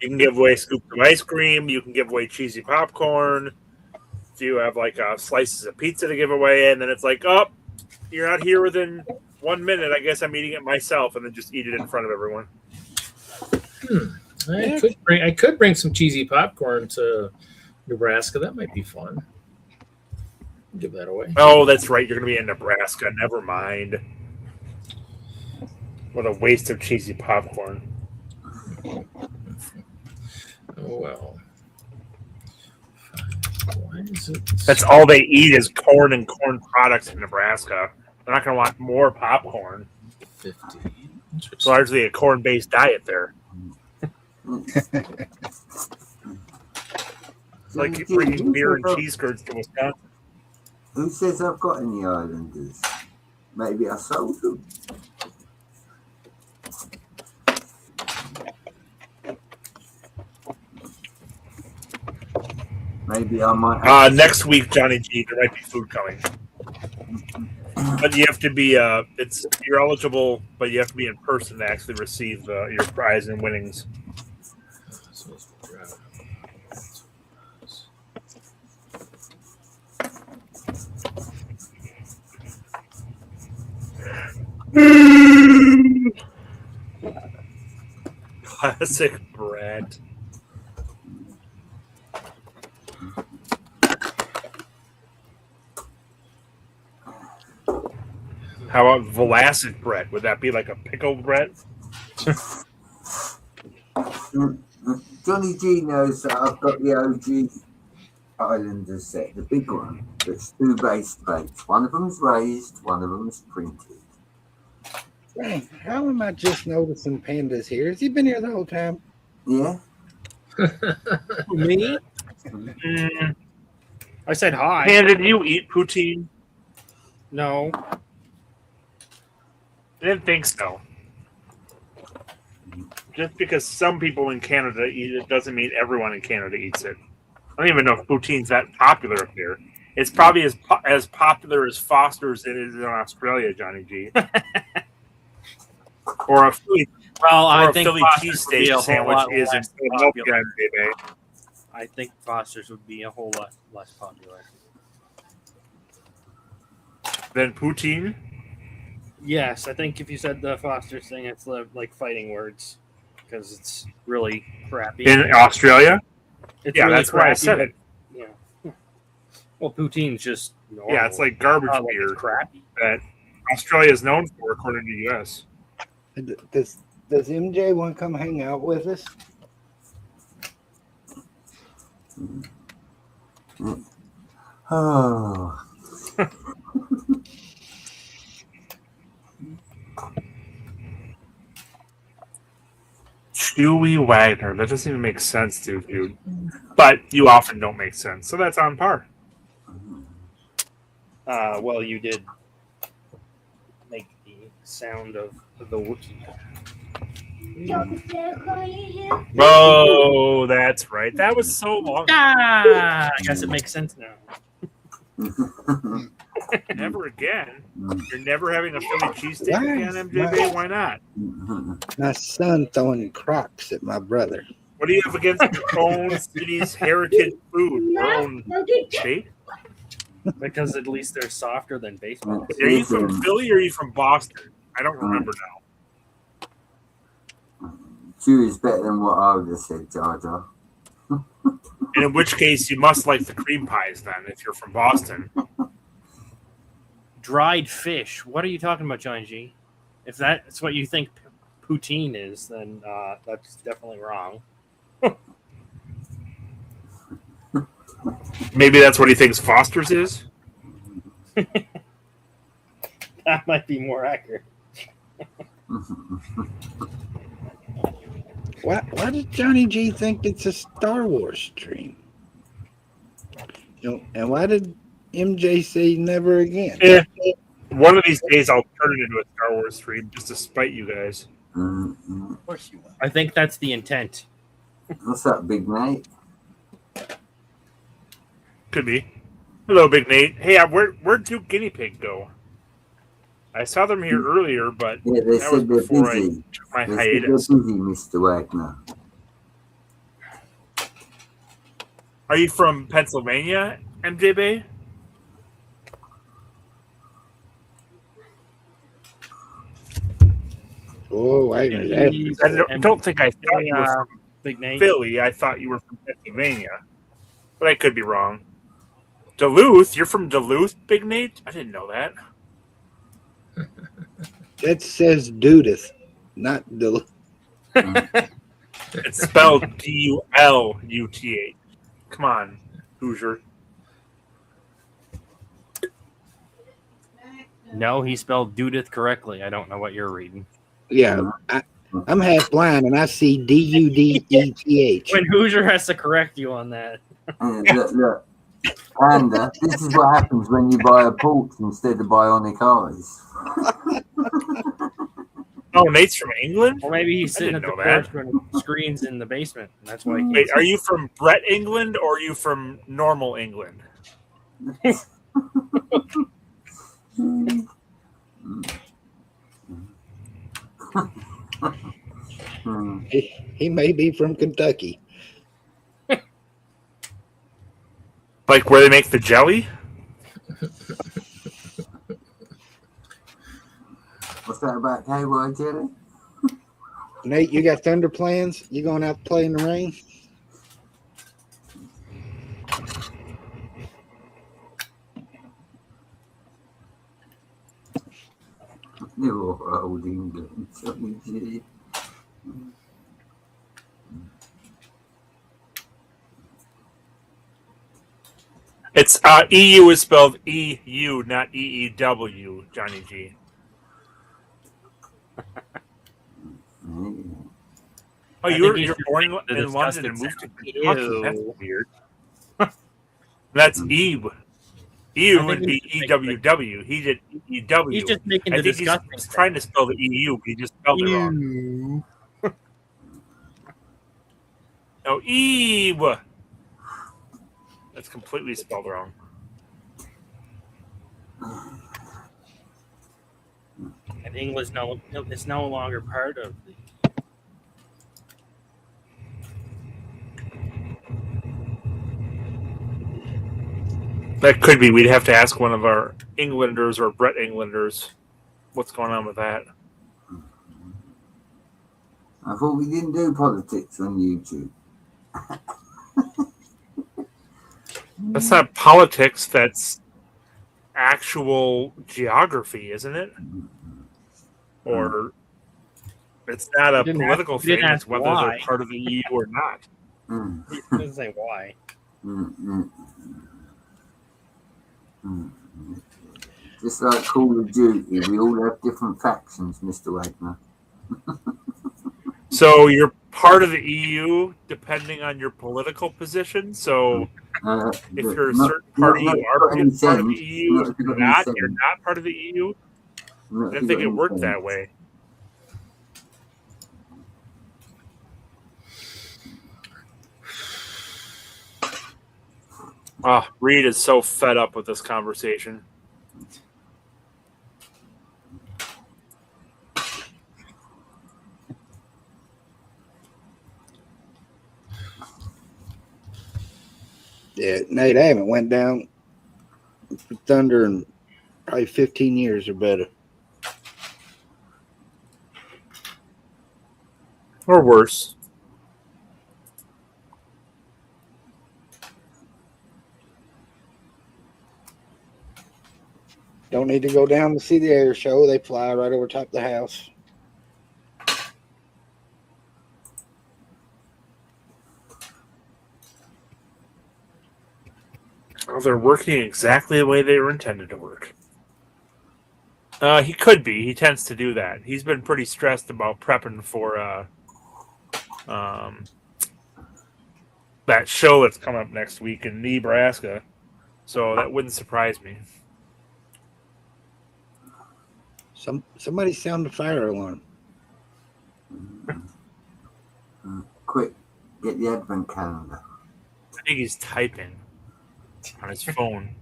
can give away scoops of ice cream. You can give away cheesy popcorn. If you have like slices of pizza to give away, and then it's like, oh, you're not here within 1 minute. I guess I'm eating it myself, and then just eat it in front of everyone. I could bring some cheesy popcorn to Nebraska. That might be fun. Give that away. Oh, that's right. You're going to be in Nebraska. Never mind. What a waste of cheesy popcorn. Oh, well. Why is it? That's all they eat is corn and corn products in Nebraska. They're not going to want more popcorn. 50. It's largely a corn-based diet there. It's like bringing beer and cheese curds to Wisconsin. Who says I've got any Islanders? Maybe I sold them. Maybe I might have next week, Johnny G, there might be food coming. But you have to be you're eligible, but you have to be in person to actually receive your prize and winnings. Classic Brett. How about Velacid Brett? Would that be like a pickled Brett? Johnny G knows that I've got the OG Islanders set, the big one. There's two base plates. One of them's raised, one of them's printed. Dang, how am I just noticing Panda's here? Has he been here the whole time? Yeah. Me? I said hi. And did you eat poutine? No. I didn't think so. Just because some people in Canada eat it doesn't mean everyone in Canada eats it. I don't even know if poutine's that popular up there. It's probably as popular as Foster's it is in Australia, Johnny G. Or a Philly, Well, or I a think Philly Foster's would be a cheesesteak whole sandwich lot is in less Philadelphia, popular. baby. I think Foster's would be a whole lot less popular. Then poutine? Yes, I think if you said the Foster's thing, it's like fighting words because it's really crappy. In Australia? It's Yeah, really that's why I crappy, said but- it. Yeah. Well, poutine's just normal. Yeah, it's like garbage Not like beer it's crappy. that Australia is known for, according to the U.S. Does MJ want to come hang out with us? Oh. Stewie Wagner. That doesn't even make sense, dude. But you often don't make sense, so that's on par. Well, you did make the sound of the Wookiee. Oh, that's right. That was so long. I guess it makes sense now. Never again. You're never having a Philly cheesesteak Why? again, MJB? Why not? My son throwing Crocs at my brother. What do you have against your own city's heritage food? Your own state? Because at least they're softer than baseball. Are you from Philly or are you from Boston? I don't remember now. Chewie's better than what I would have said, Jar Jar. And in which case, you must like the cream pies then, if you're from Boston. Dried fish. What are you talking about, John G? If that's what you think poutine is, then that's definitely wrong. Maybe that's what he thinks Foster's is? That might be more accurate. Why does Johnny G think it's a Star Wars stream? You know, and why did MJ say never again? Yeah. One of these days, I'll turn it into a Star Wars stream just to spite you guys. Of course you will. I think that's the intent. What's up, big mate? Could be. Hello, Big Nate. Hey, where'd Duke Guinea Pig go? I saw them here earlier, but Yeah, they that was said they're before busy. I took my They said they're hiatus. busy, Mr. Wagner. Are you from Pennsylvania, MJB? Oh, I don't think I thought you were from Big Nate. Philly. I thought you were from Pennsylvania, but I could be wrong. Duluth? You're from Duluth, Big Nate? I didn't know that. That says Dudith, not Duluth. It's spelled D-U-L-U-T-H. Come on, Hoosier. No, he spelled Dudith correctly. I don't know what you're reading. Yeah, I'm half blind and I see D-U-D-E-T-H. When Hoosier has to correct you on that. Look. Panda, this is what happens when you buy a Porsche instead of bionic eyes. Oh, Nate's from England? Or maybe he's sitting at didn't the know that. porch when the screen's in the basement. And that's why he Wait, are you from Brett, England, or are you from normal England? He may be from Kentucky. Like where they make the jelly? What's that about KY jelly? Nate, you got thunder plans? You going out to play in the rain? You're old England, Johnny G. It's EU is spelled EU, not EEW, Johnny G. Oh, I you're think he's born the in London disgusted and moved to sound. Kentucky. That's Ew. weird. That's Eve. EU I think would be he's just EWW. He did EW. He's just making I the think disgusting. he's trying to spell the EU, but he just spelled it wrong. No, Eve. That's completely spelled wrong. And English it's no longer part of the. That could be. We'd have to ask one of our Englanders or Brett Englanders what's going on with that. I thought we didn't do politics on YouTube. That's not politics. That's actual geography, isn't it? Or it's not a political thing. It's whether they're part of the EU or not. He doesn't say why. Just like Call of Duty, we all have different factions, Mr. Wagner. So you're part of the EU depending on your political position. So if you're a certain party, you are part of the EU. If you're not part of the EU. I didn't think it worked that way. Oh, Reed is so fed up with this conversation. Yeah, Nate, I haven't went down for Thunder in probably 15 years or better. Or worse. Don't need to go down to see the air show. They fly right over top of the house. Well, they're working exactly the way they were intended to work. He could be. He tends to do that. He's been pretty stressed about prepping for that show that's coming up next week in Nebraska. So that wouldn't surprise me. Somebody sound the fire alarm. Quick, get the advent calendar. I think he's typing on his phone.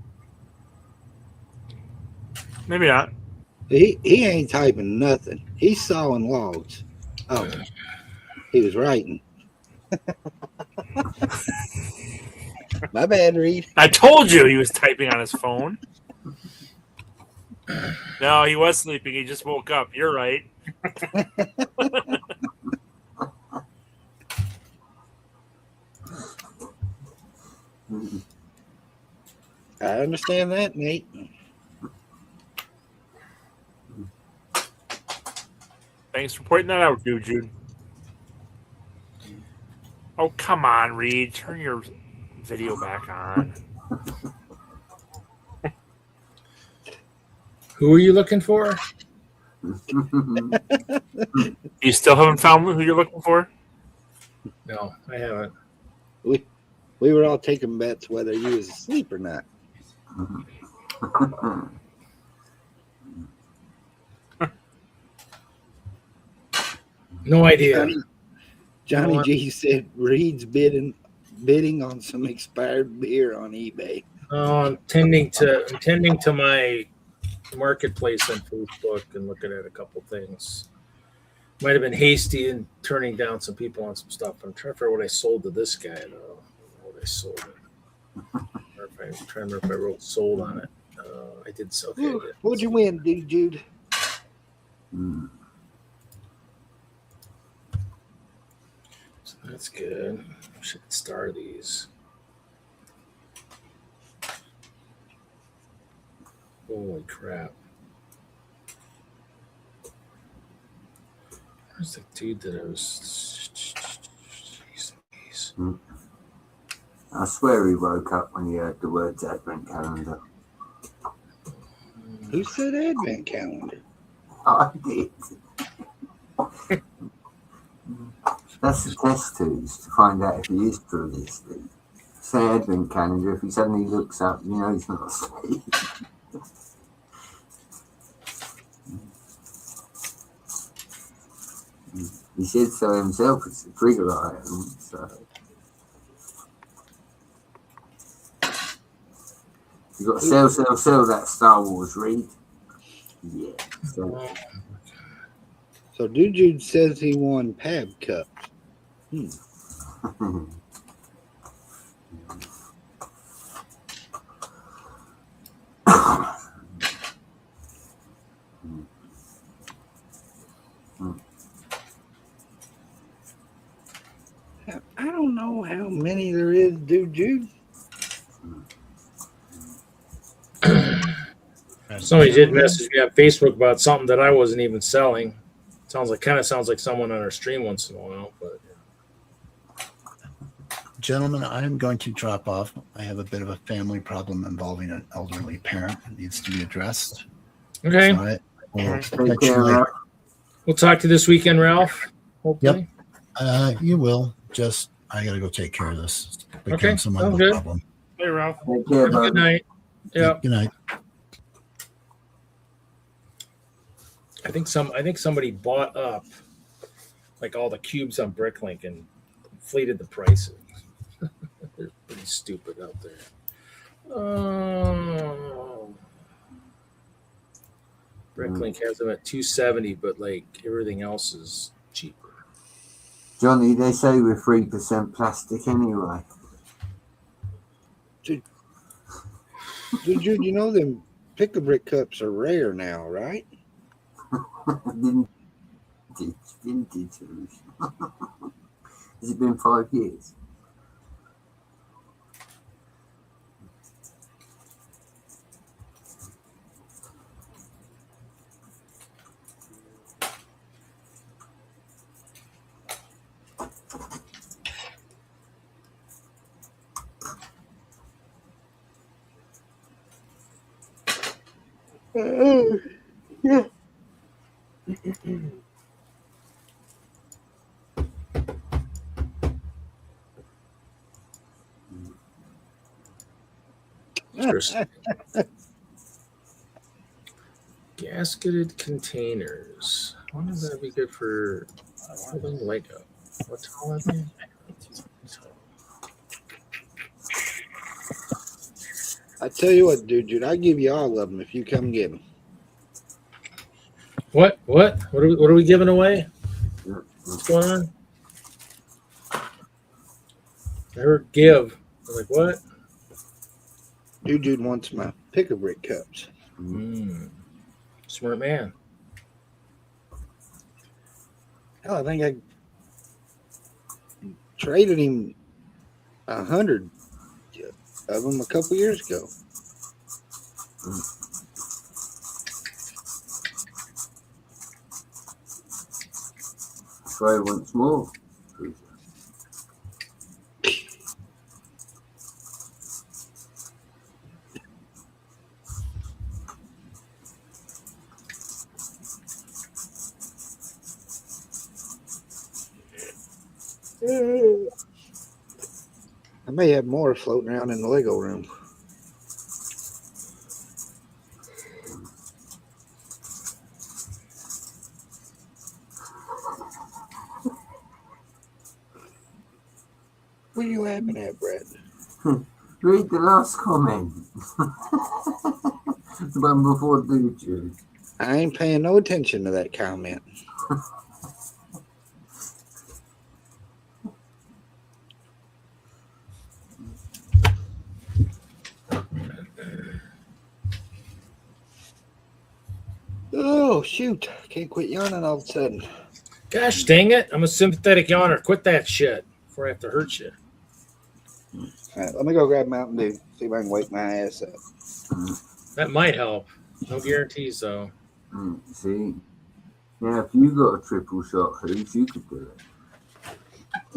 Maybe not. He ain't typing nothing. He's sawing logs. Oh, he was writing. My bad, Reed. I told you he was typing on his phone. No, he was sleeping. He just woke up. You're right. I understand that, Nate. Thanks for pointing that out, Jude. Oh, come on, Reed. Turn your video back on. Who are you looking for? You still haven't found who you're looking for? No, I haven't. We were all taking bets whether he was asleep or not. No idea. Johnny G said Reed's bidding on some expired beer on eBay. Oh, I'm tending to my marketplace on Facebook and looking at a couple things. Might have been hasty in turning down some people on some stuff. I'm trying to figure out what I sold to this guy though. What I sold it. I'm trying to remember if I wrote sold on it. I did so. Okay, What'd you win, Jude? So that's good. I should star these. Holy crap. Where's the dude that I was... Jeez. I swear he woke up when he heard the words advent calendar. Who said advent calendar? I did. That's the test tools to find out if he is truly asleep. say advent calendar. If he suddenly looks up, you know he's not asleep. He said so himself. It's a trigger item. So you got to sell that Star Wars read. Yeah. So Dude says he won Pab Cup. I don't know how many there is, Dude. Somebody did message me on Facebook about something that I wasn't even selling. Kind of sounds like someone on our stream once in a while, but Gentlemen, I'm going to drop off. I have a bit of a family problem involving an elderly parent that needs to be addressed. okay. So we'll catch you later. We'll talk to you this weekend, Ralph. Hopefully. You will. Just I gotta go take care of this. It's become Okay, some sounds other good. problem. Hey, Ralph. Take care, Have a good night. Yeah. Good night. I think somebody bought up like all the cubes on Bricklink and inflated the prices. They're pretty stupid out there. Bricklink has them at $270, but like everything else is cheaper. Johnny, they say we're 3% plastic anyway. Dude, you know them pick-a-brick cups are rare now, right? Vintage. Has it been 5 years? Yeah. Gasketed containers. I wonder if that'd be good for holding Lego. What tall are they? I tell you what, dude, I give you all of them if you come get them. What are we giving away? What's going on? I heard give. I'm like, what? Dude wants my pick-a-brick cups. Smart man. Hell, I think I traded him 100 of them a couple years ago. Try once more. I may have more floating around in the Lego room. What are you laughing at, Brad? Read the last comment. The one before Dude. I ain't paying no attention to that comment. Oh, shoot. Can't quit yawning all of a sudden. Gosh dang it. I'm a sympathetic yawner. Quit that shit before I have to hurt you. All right, let me go grab Mountain Dew. See if I can wake my ass up. That might help. No guarantees, though. See? Yeah, if you got a triple shot, Hooves, you could do it.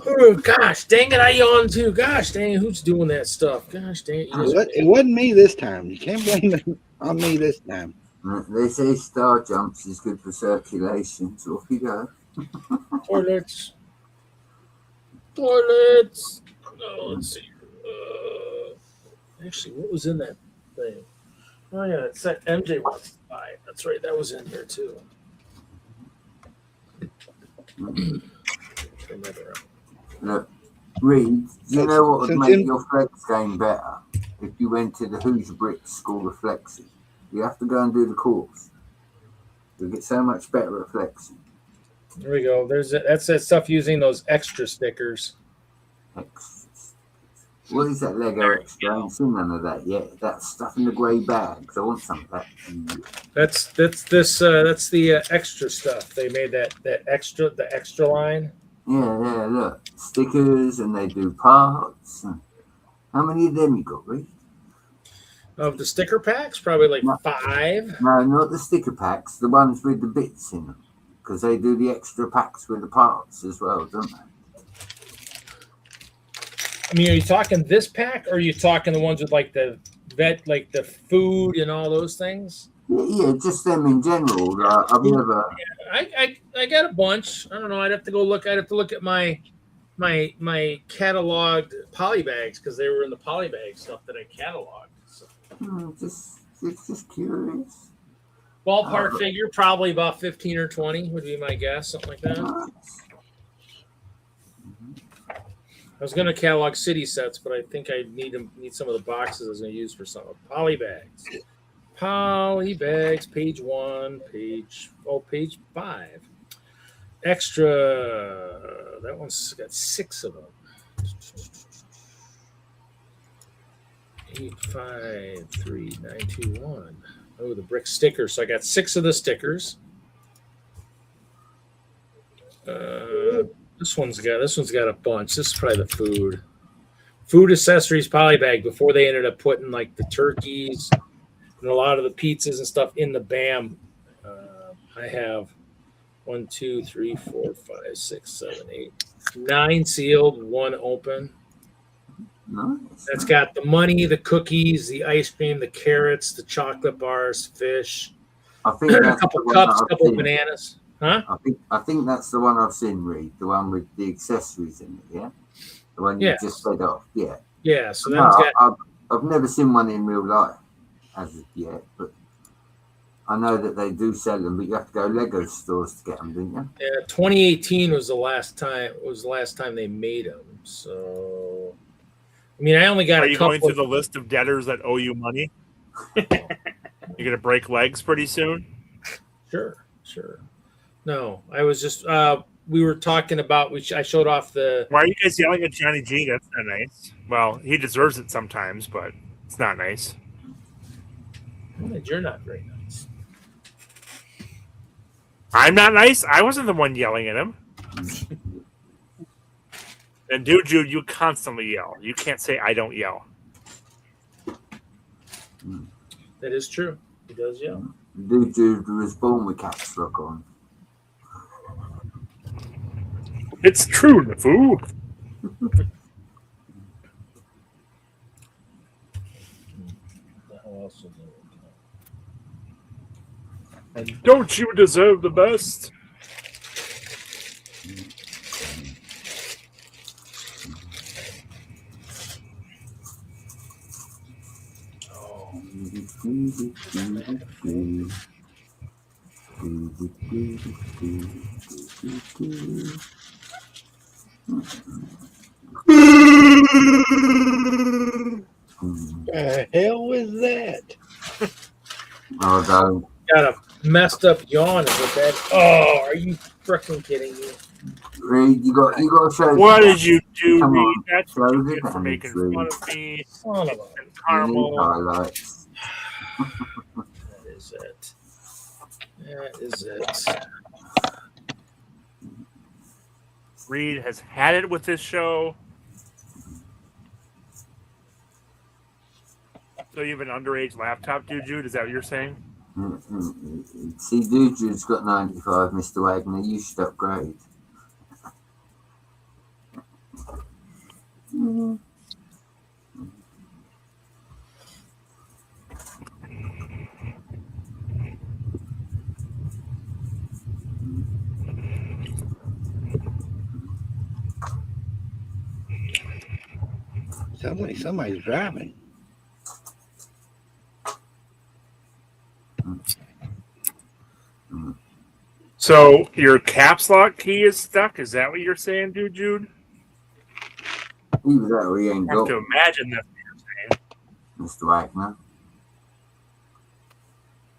Oh, gosh dang it. I yawned too. Gosh dang it. Who's doing that stuff? Gosh dang it. It wasn't me this time. You can't blame it on me this time. They say star jumps is good for circulation, so off you go. Toilets. Oh, let's see. Actually, what was in that thing? Oh yeah, it said MJ wants to buy it. That's right, that was in there too. Turn that around. Look, Reed, you Since- know what would since make in- your flex game better? If you went to the Who's Brick School of Flexing. You have to go and do the course. You'll get so much better at flexing. There we go. That's that stuff using those extra stickers. What is that Lego extra? I ain't seen none of that yet. That stuff in the grey bags. I want some of that. That's the extra stuff. They made the extra line. Yeah, look. Stickers, and they do parts. How many of them you got, Reed? Of the sticker packs, probably like 5. No, not the sticker packs. The ones with the bits in them. Because they do the extra packs with the parts as well, don't they? I mean, are you talking this pack, or are you talking the ones with like the food and all those things? Yeah, just them in general. I've never. I got a bunch. I don't know. I'd have to go look. I'd have to look at my cataloged poly bags because they were in the poly bag stuff that I cataloged. So. Just curious. Ballpark figure, probably about 15 or 20 would be my guess, something like that. I was going to catalog city sets, but I think I need some of the boxes I was going to use for some poly bags. Poly bags, page 1, page 5. Extra. That one's got 6 of them. 8533921. Oh, the brick stickers. So I got 6 of the stickers. This one's got a bunch. This is probably the food accessories poly bag before they ended up putting like the turkeys and a lot of the pizzas and stuff in the BAM. I have 1, 2, 3, 4, 5, 6, 7, 8, 9 sealed, 1 open. Nice. That's got the money, the cookies, the ice cream, the carrots, the chocolate bars, fish. I think a that's couple the one cups, a I've couple seen. bananas. Huh? I think that's the one I've seen, Reed. The one with the accessories in it, yeah? The one you just said off, yeah. Yeah, so No, that's got. I've never seen one in real life as of yet, but I know that they do sell them, but you have to go Lego stores to get them, didn't you? Yeah, 2018 was the last time they made them. So, I mean, I only got. Are you going through the list of debtors that owe you money? You're gonna break legs pretty soon. Sure. No, I was just. We were talking about which I showed off the. Why are you guys yelling at Johnny G? That's not nice. Well, he deserves it sometimes, but it's not nice. You're not very nice. I'm not nice. I wasn't the one yelling at him. And dude, you constantly yell. You can't say I don't yell. That is true. He does yell. Dude was born with caps lock on. It's true, Nafoo. And don't you deserve the best? The hell was that? Oh, don't. Got a messed up yawn with that. Oh, are you freaking kidding me? Reed, you got to show. What did you do, Come Reed? on, That's show what you the get for making damage, fun Reed. of me. Son of a. And You need Carmel. highlights. That is it. That is it. Reed has had it with this show. So you have an underage laptop, Jude? Is that what you're saying? See, Dude's got 95, Mr. Wagner. You should upgrade. Sounds like somebody's driving. So your caps lock key is stuck? Is that what you're saying, Jude? Either that or he ain't I have got to imagine that's what you're saying. Mr. Wagner.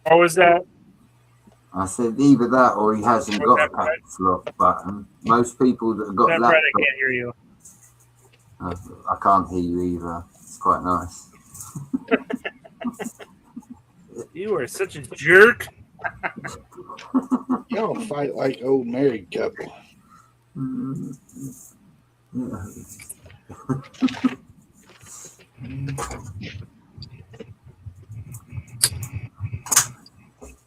What was that? I said either that or he hasn't What's got a that, Brett? caps lock button. Most people that have got That Brett, I laptops, can't hear you. I can't hear you either. It's quite nice. You are such a jerk. Y'all fight like old married couple.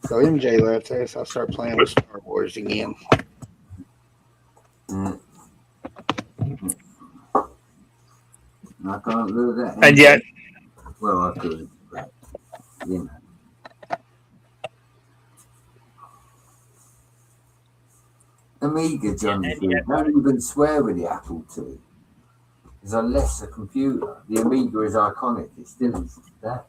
So MJ left us. I'll start playing with Star Wars again. I can't do that. And yet, Well, I could, but, you know. Amiga, Johnny, don't even swear with the Apple II. It's a lesser computer. The Amiga is iconic. It still is that.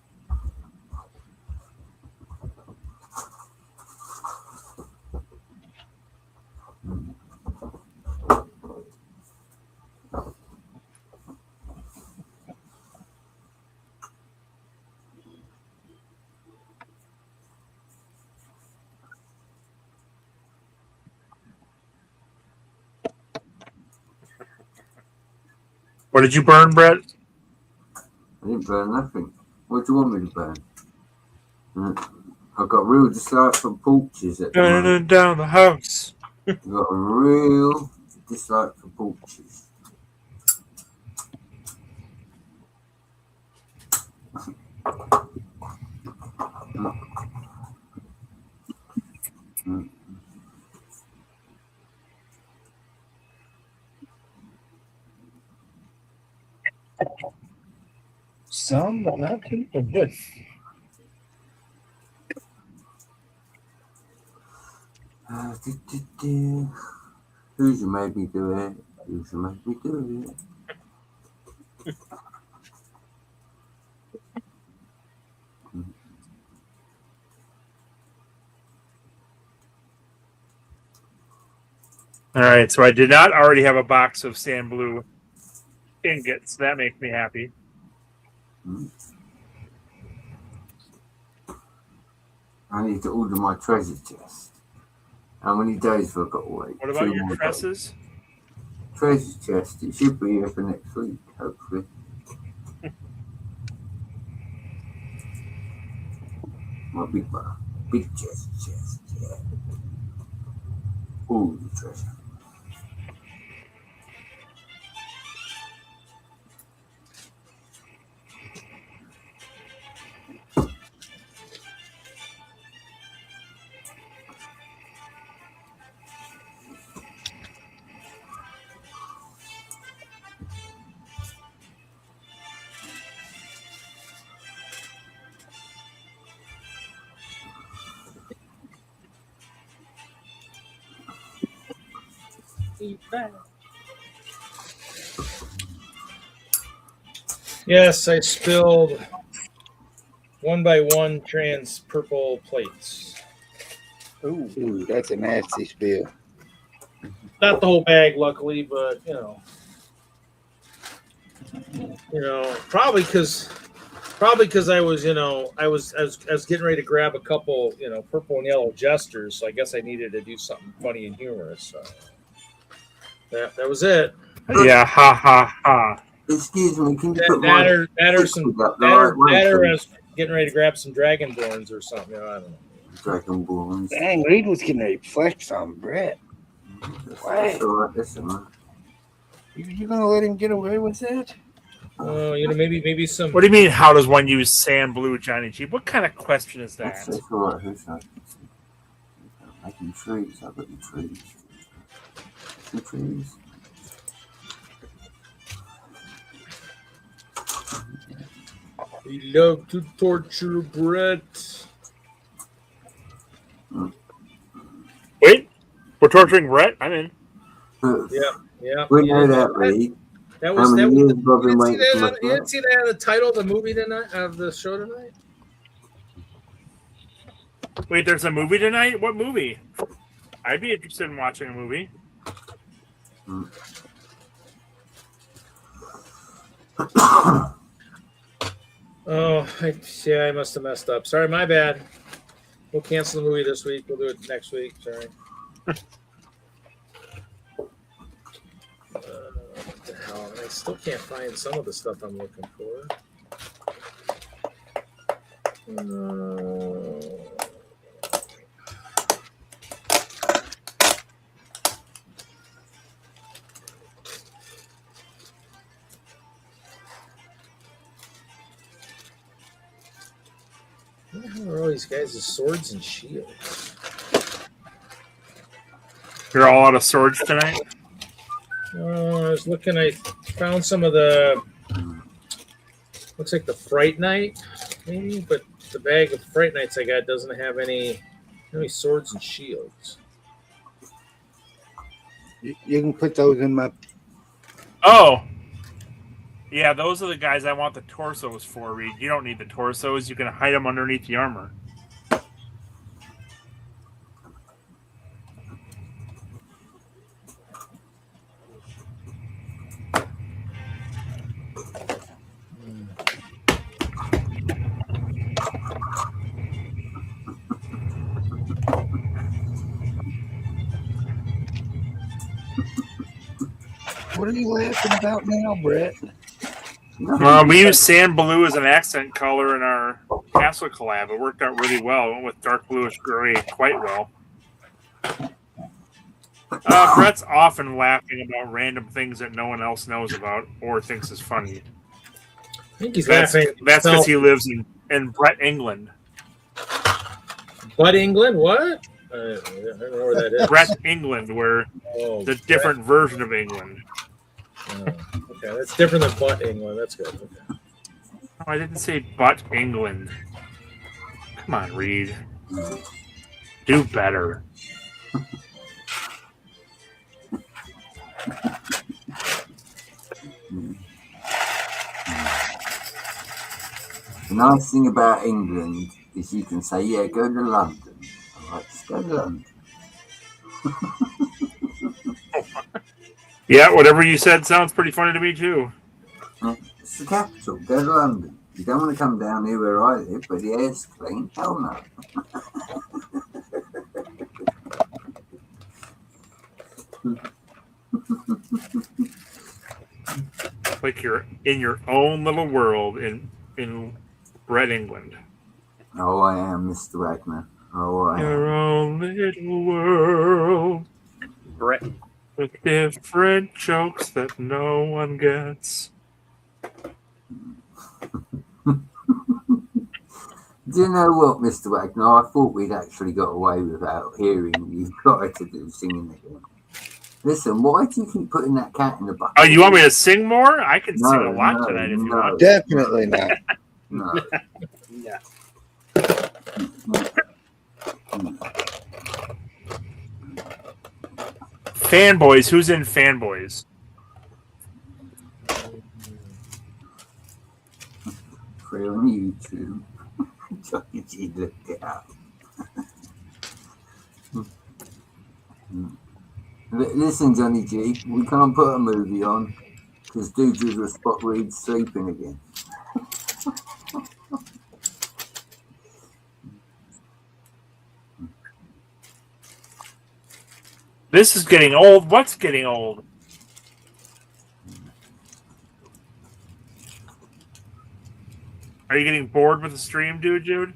what did you burn, Brett? I didn't burn nothing. What do you want me to burn? I've got real dislike for porches at the moment. Burning down the house. I've got a real dislike for porches. Some, but not too good. Who's you made me do it? Who's you made me do it? All right, so I did not already have a box of sand blue ingots. That makes me happy. I need to order my treasure chest. How many days have I got to wait? What about your tresses? Treasure chest. It should be here for next week, hopefully. My big chest, yeah. All the treasure. Yes, I spilled 1x1 trans purple plates. Ooh, that's a nasty spill. Not the whole bag, luckily, but probably because I was, I was getting ready to grab a couple, purple and yellow jesters. So I guess I needed to do something funny and humorous. So that was it. Yeah, ha ha ha. Excuse me, can you put That or I was getting ready to grab some Dragonborns or something. I don't know. Dragonborns. Dang, Reed was getting ready to flex on Brett. That's all right. That's all right. You gonna let him get away with that? Maybe some. What do you mean? How does one use sand blue, Johnny G? What kind of question is that? That's all right. That's all right. Making trees. I've got the trees. The trees. We love to torture Brett. Wait, we're torturing Brett? I'm in. Yeah. We know that, Reed. That How was many that. years Was, have I you been didn't see waiting for my that? You didn't see that on the title of the movie tonight of the show tonight? Wait, there's a movie tonight? What movie? I'd be interested in watching a movie. Oh, I must have messed up. Sorry, my bad. We'll cancel the movie this week. We'll do it next week. Sorry. What the hell? I still can't find some of the stuff I'm looking for. Where the hell are all these guys' swords and shields? You're all out of swords tonight? I was looking. I found some of the. Looks like the Fright Knight, maybe, but the bag of Fright Knights I got doesn't have any swords and shields. You can put those in my. Oh. Yeah, those are the guys I want the torsos for, Reed. You don't need the torsos. You can hide them underneath the armor. What are you laughing about now, Brett? We used sand blue as an accent color in our castle collab. It worked out really well. It went with dark bluish gray quite well. Brett's often laughing about random things that no one else knows about or thinks is funny. I think he's That's laughing. because he lives in Brett, England. But England? What? I don't know where that is. Brett, England, where the different version of England. Okay, that's different than Butt England. That's good. Okay. No, I didn't say but England. Come on, Reed. Do better. The nice thing about England is you can say, yeah, go to London. All right, just go to London. Yeah, whatever you said sounds pretty funny to me, too. It's the capital. Go to London. You don't want to come down here where I live, where the air's clean. Hell no. Like you're in your own little world in Red England. Oh, I am, Mr. Wagner. Oh, I am. Your own little world. Brett. With different jokes that no one gets. Do you know what, Mr. Wagner? I thought we'd actually got away without hearing you try to do singing again. Listen, why do you keep putting that cat in the bucket? Oh, you want me to sing more? I can No, sing a lot no, tonight if you no. want. Definitely not. No. Yeah. Fanboys. Who's in Fanboys? Free on YouTube. Johnny G looked it up. Listen, Johnny G, we can't put a movie on because Dude will spot Reed sleeping again. This is getting old. What's getting old? Are you getting bored with the stream, dude, Jude?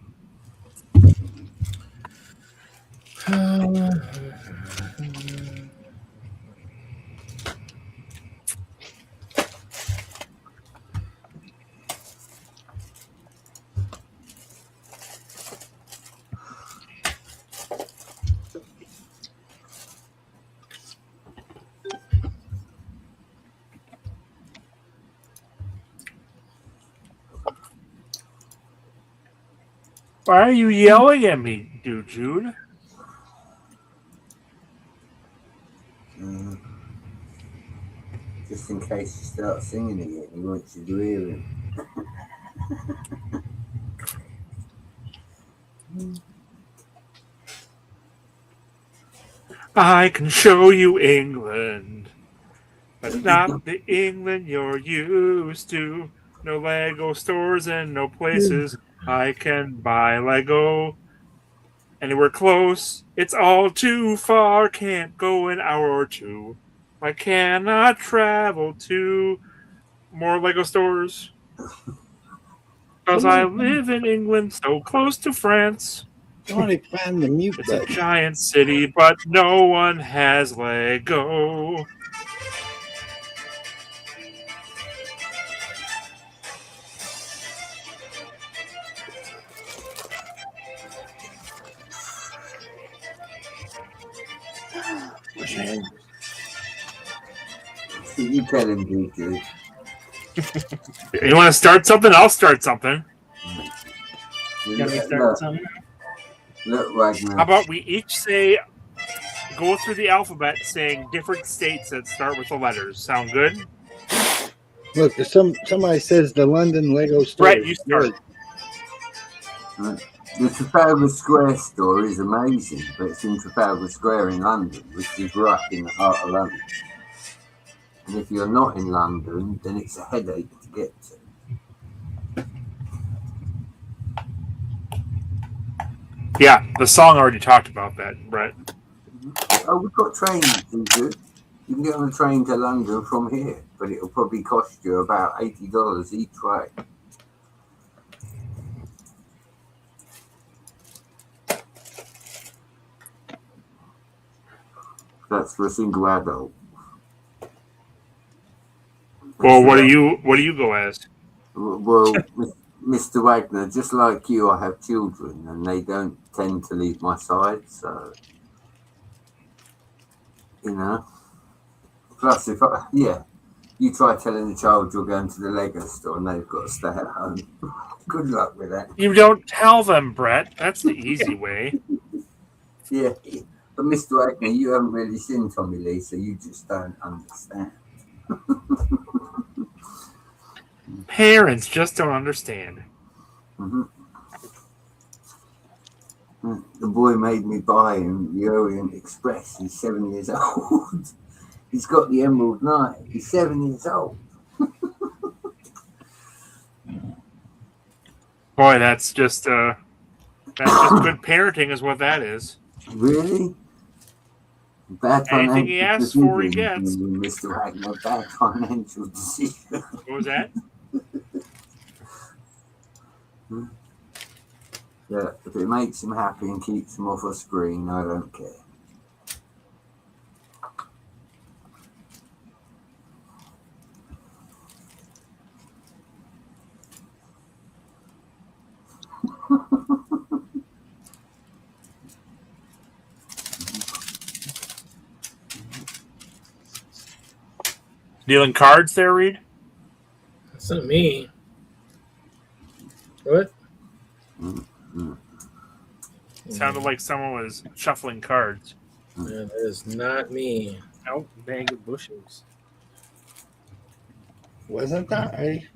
Why are you yelling at me, dude, Jude? just in case you start singing again. He wants you to hear him. I can show you England, but not the England you're used to. No Lego stores and no places I can buy Lego. Anywhere close, it's all too far. Can't go an hour or two. I cannot travel to more Lego stores. Because I live in England, so close to France. Somebody find the mute It's a button. giant city, but no one has Lego. You tell him, DQ. You want to start something? I'll start something. Can we start something? Look, Wagner. How about we each say, go through the alphabet saying different states that start with the letters. Sound good? Look, if somebody says the London Lego store. Brett, you start. The Trafalgar Square store is amazing, but it's in Trafalgar Square in London, which is right in the heart of London. And if you're not in London, then it's a headache to get to. Yeah, the song already talked about that, Brett. Oh, we've got trains, good. You can get on a train to London from here, but it'll probably cost you about $80 each way. That's for a single adult. Well, what do you go as? Well, Mr. Wagner, just like you, I have children, and they don't tend to leave my side, so you know. Plus, you try telling a child you're going to the Lego store and they've got to stay at home. Good luck with that. You don't tell them, Brett. That's the easy way. Yeah, but Mr. Wagner, you haven't really seen Tommy Lee, so you just don't understand. Parents just don't understand. Mm-hmm. The boy made me buy him the Orient Express. He's 7 years old. He's got the Emerald Knight. He's 7 years old. Boy, that's just good parenting, is what that is. Really? Bad Anything he asks for, he decision, gets. Mr. Wagner, bad financial decision. What was that? Yeah, if it makes him happy and keeps him off a screen, I don't care. Dealing cards there, Reed? That's not me. What? Sounded like someone was shuffling cards. Yeah, that is not me. Nope, bag of bushels. Wasn't that right?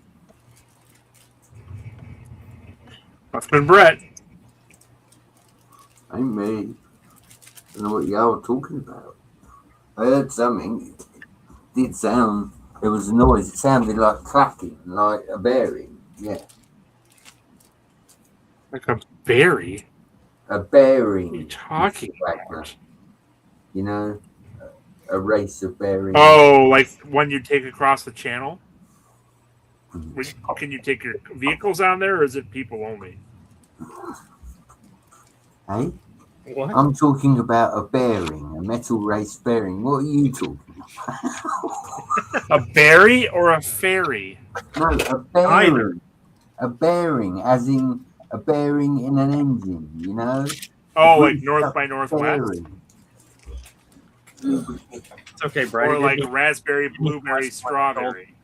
That's been Brett. Ain't me. Don't know what y'all were talking about. I heard something. It did sound. There was a noise. It sounded like clacking, like a bearing. Yeah. Like a berry? A bearing. What are you talking about? You know, a race of bearings. Oh, like when you take across the channel? Can you take your vehicles on there, or is it people only? Hey? What? I'm talking about a bearing, a metal race bearing. What are you talking about? A berry or a fairy? No, a bearing. Either. A bearing, as in a bearing in an engine, you know? Oh, like north by northwest? Bearing. It's okay, Brett. Or like raspberry, blueberry, strawberry.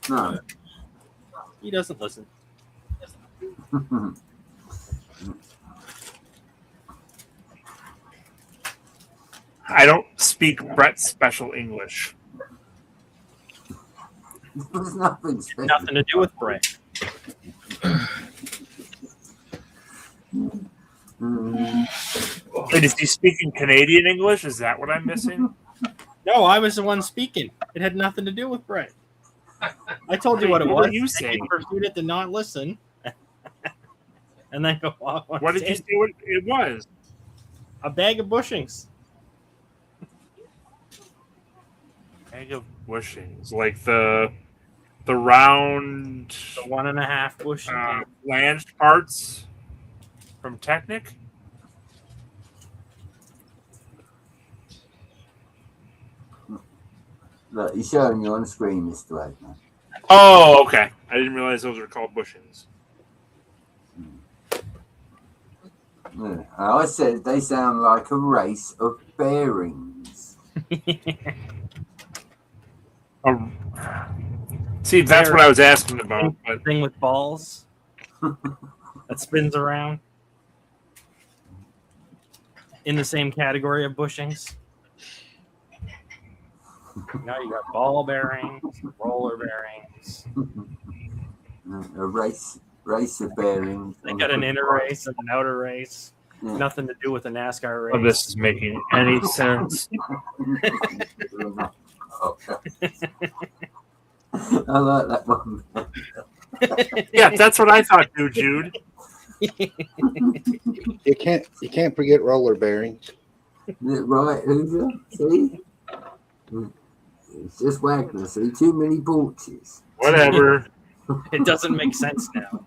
No. He doesn't listen. I don't speak Brett's special English. There's nothing special. Nothing to do with Brett. Wait, is he speaking Canadian English? Is that what I'm missing? No, I was the one speaking. It had nothing to do with Brett. I told you what it What was. were you and saying? You proceeded to not listen. And then go, What did you say it was? A bag of bushings. Bag of bushings. Like the round The 1.5 bushing. flanged parts from Technic? Look, he's showing you on the screen, Mr. Wagner. Oh, okay. I didn't realize those were called bushings. Yeah. I said they sound like a race of bearings. See, that's what I was asking about. But Thing with balls that spins around. In the same category of bushings. Now you got ball bearings, roller bearings. A race of bearings. They got an inner race and an outer race. Yeah. Nothing to do with the NASCAR race. oh, this is making any sense. I like that one. Yeah, that's what I thought too, Jude. You can't forget roller bearings. Right, Hoover? See? It's just Wagner. See, too many porches. Whatever. It doesn't make sense now.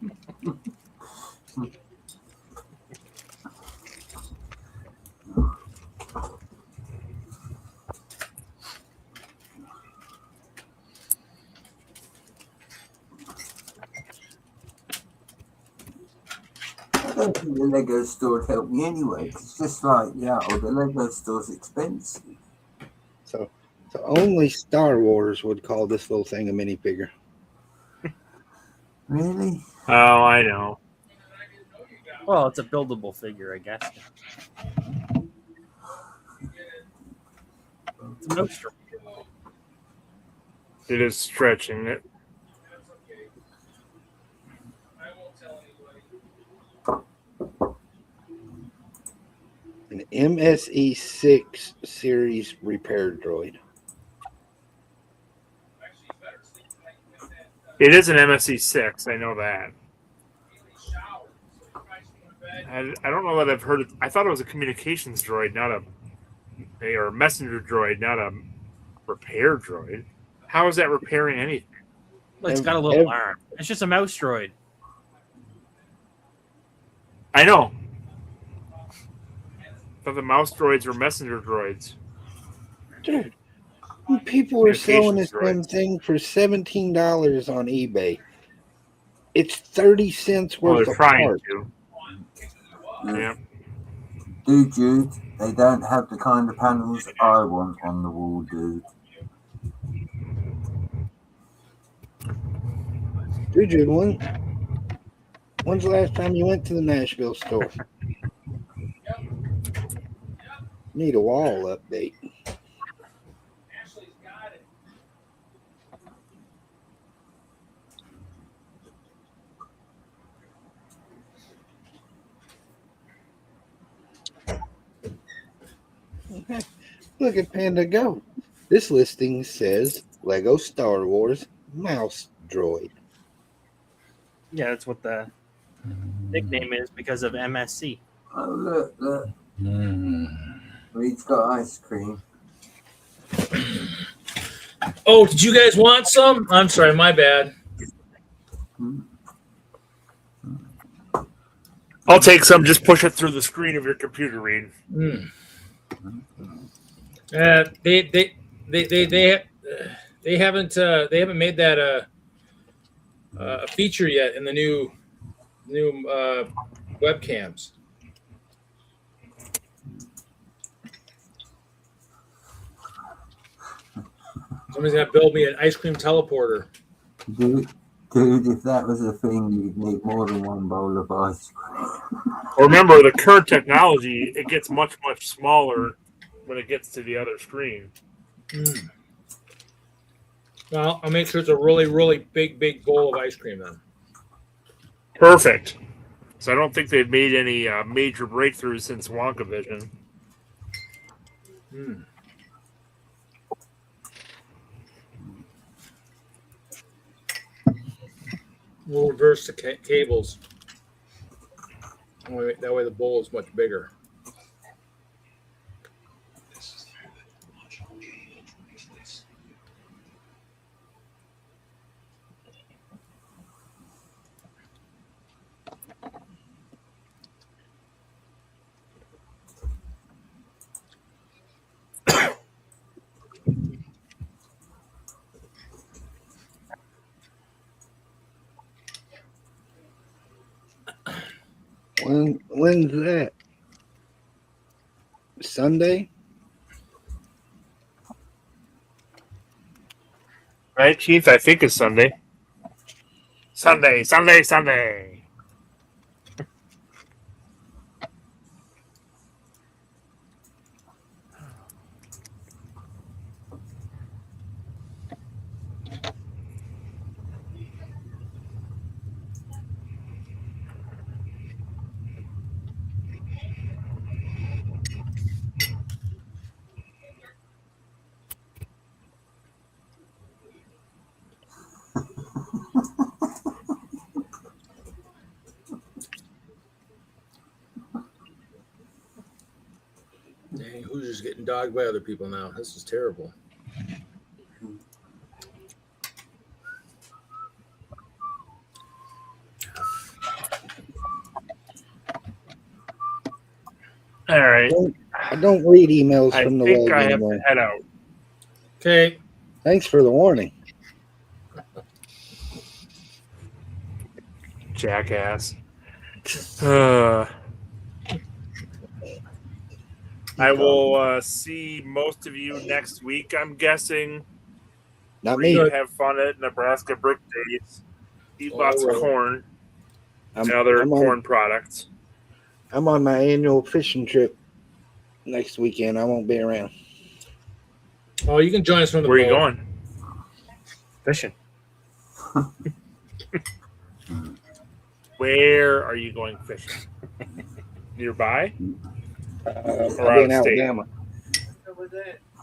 I don't think the Lego store would help me anyway. It's just like, yeah, the Lego store's expensive. So only Star Wars would call this little thing a minifigure. Really? Oh, I know. Well, it's a buildable figure, I guess. It's a motor. It is stretching it. An MSE6 series repair droid. It is an MSE6. I know that. I don't know that I've heard it. I thought it was a communications droid, not or messenger droid, not a repair droid. How is that repairing anything? Well, it's got a little arm. It's just a mouse droid. I know. I thought the mouse droids were messenger droids. Dude, people are selling this Communications damn thing for $17 on eBay. It's 30 cents Well, worth they're of trying parts. to. Yeah. Dude, Jude, they don't have the kind of panels I want on the wall, dude. Dude, when's the last time you went to the Nashville store? Need a wall update. Look at Panda Go. This listing says Lego Star Wars mouse droid. Yeah, that's what the nickname is because of MSC. Oh, look. Reed's got ice cream. Oh, did you guys want some? I'm sorry, my bad. I'll take some. Just push it through the screen of your computer, Reed. They haven't made that a feature yet in the new webcams. Somebody's gonna build me an ice cream teleporter. Dude, if that was a thing, you'd need more than one bowl of ice cream. Remember, the current technology, it gets much, much smaller when it gets to the other screen. Mm. Well, I'll make sure it's a really, really big bowl of ice cream then. Perfect. So I don't think they've made any major breakthroughs since WonkaVision. Mm. We'll reverse the cables. That way the bowl is much bigger. When's that? Sunday? 19th, I think, is Sunday. Sunday. Dang, who's just getting dogged by other people now? This is terrible. All right. I don't read emails I from the think leg I have anymore. to head out. Okay. Thanks for the warning. Jackass. I will see most of you next week, I'm guessing. Not me. Have fun at Nebraska Brick Days. Eat lots of right. corn and other corn products. I'm on my annual fishing trip next weekend. I won't be around. Oh, you can join us from the Where are you boat. going? Fishing. Where are you going fishing? Nearby? Or I'll be out in of state? Alabama.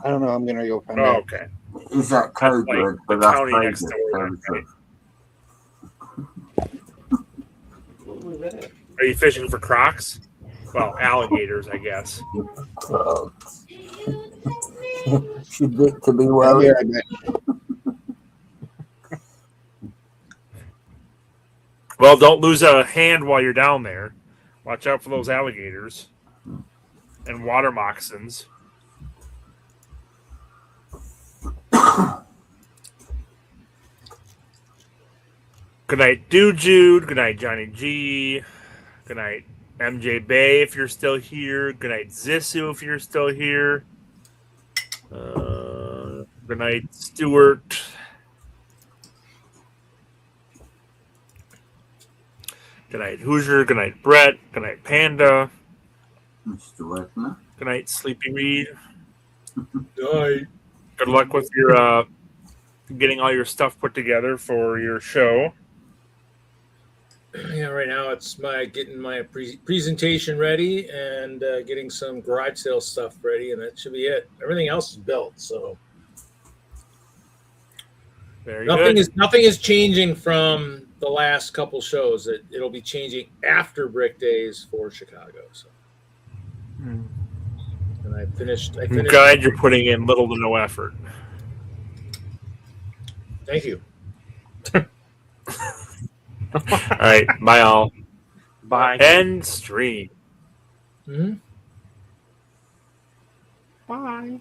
I don't know. I'm gonna go find Oh, out. okay. Is that code Like word? the But that's county code next word. door. Are you fishing for crocs? Well, alligators, I guess. Should get to be I'll well. be right back. Well, don't lose a hand while you're down there. Watch out for those alligators and water moccasins. Good night, Dude Jude. Good night, Johnny G. Good night, MJ Bay, if you're still here. Good night, Zissou, if you're still here. Good night, Stuart. Good night, Hoosier. Good night, Brett. Good night, Panda. Mr. Wagner. Good night, Sleepy Reed. Night. Good luck with your getting all your stuff put together for your show. Yeah, right now it's getting my presentation ready and getting some garage sale stuff ready, and that should be it. Everything else is built, so Very nothing good. is changing from the last couple shows. It'll be changing after Brick Days for Chicago. So, and I finished. I'm glad you're putting in little to no effort. Thank you. All right, bye all. Bye. End stream. Mm-hmm. Bye.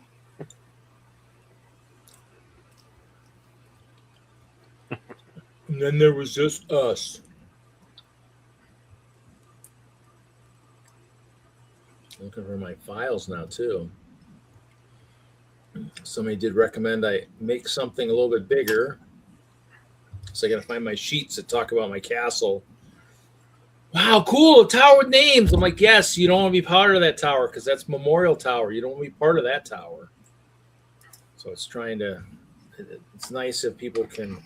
And then there was just us. Looking for my files now too. Somebody did recommend I make something a little bit bigger. So I got to find my sheets that talk about my castle. wow, cool, a tower with names. I'm like, yes, you don't want to be part of that tower because that's Memorial Tower. You don't want to be part of that tower. So it's it's nice if people can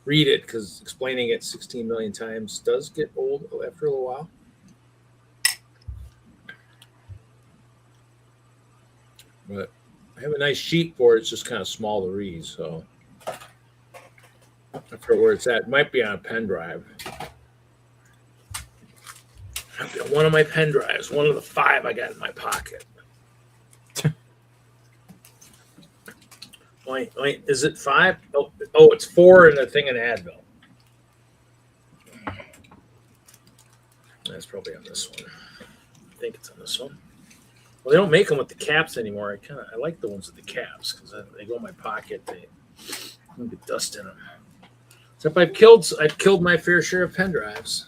read it because explaining it 16 million times does get old after a little while. But I have a nice sheet for it. It's just kind of small to read. So I forget where it's at. It might be on a pen drive. I've got one of my pen drives, one of the 5 I got in my pocket. Wait, is it 5? Oh, it's 4 and a thing in Advil. That's probably on this one. I think it's on this one. Well, they don't make them with the caps anymore. I like the ones with the caps because they go in my pocket. They get dust in them. Except I've killed my fair share of pen drives.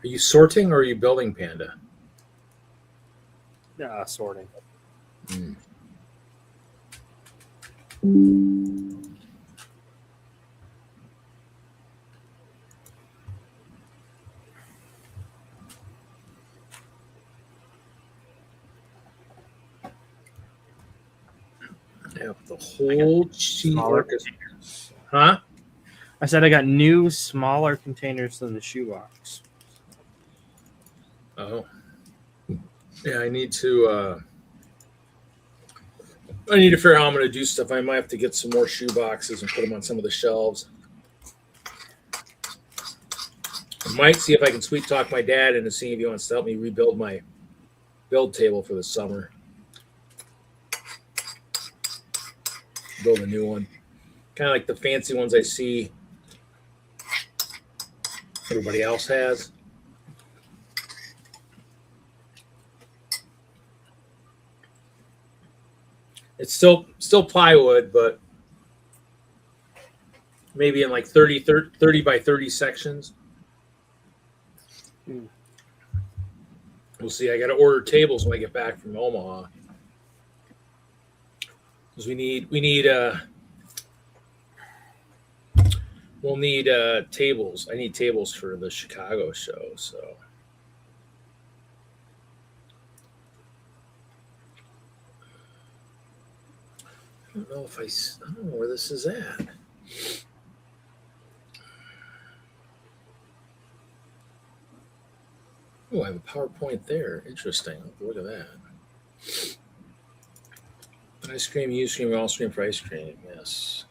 Are you sorting or are you building, Panda? Sorting. Yeah, the whole sheet orchestra. Huh? I said I got new, smaller containers than the shoebox. Oh. Yeah, I need to figure out how I'm going to do stuff. I might have to get some more shoe boxes and put them on some of the shelves. I might see if I can sweet talk my dad into seeing if he wants to help me rebuild my build table for the summer. Build a new one. Kind of like the fancy ones I see everybody else has. It's still plywood, but maybe in like 30 by 30 sections. We'll see. I got to order tables when I get back from Omaha. Because we'll need tables. I need tables for the Chicago show, so. I don't know where this is at. Oh, I have a PowerPoint there. Interesting. Look at that. Ice cream, U cream, all cream for ice cream. Yes.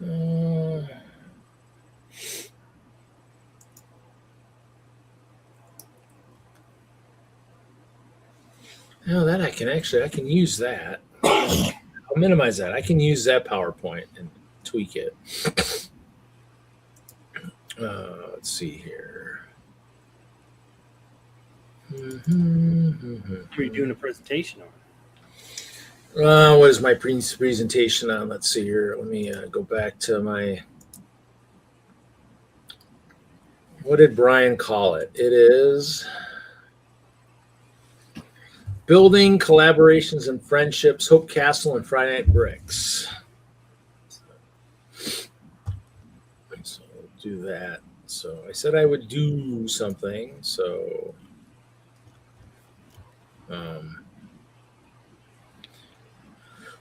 No, that I can use that. I'll minimize that. I can use that PowerPoint and tweak it. Let's see here. What are you doing a presentation on? What is my presentation on? Let's see here. Let me go back to my. What did Brian call it? It is Building Collaborations and Friendships, Hope Castle and Friday Night Bricks. So we'll do that. So I said I would do something. So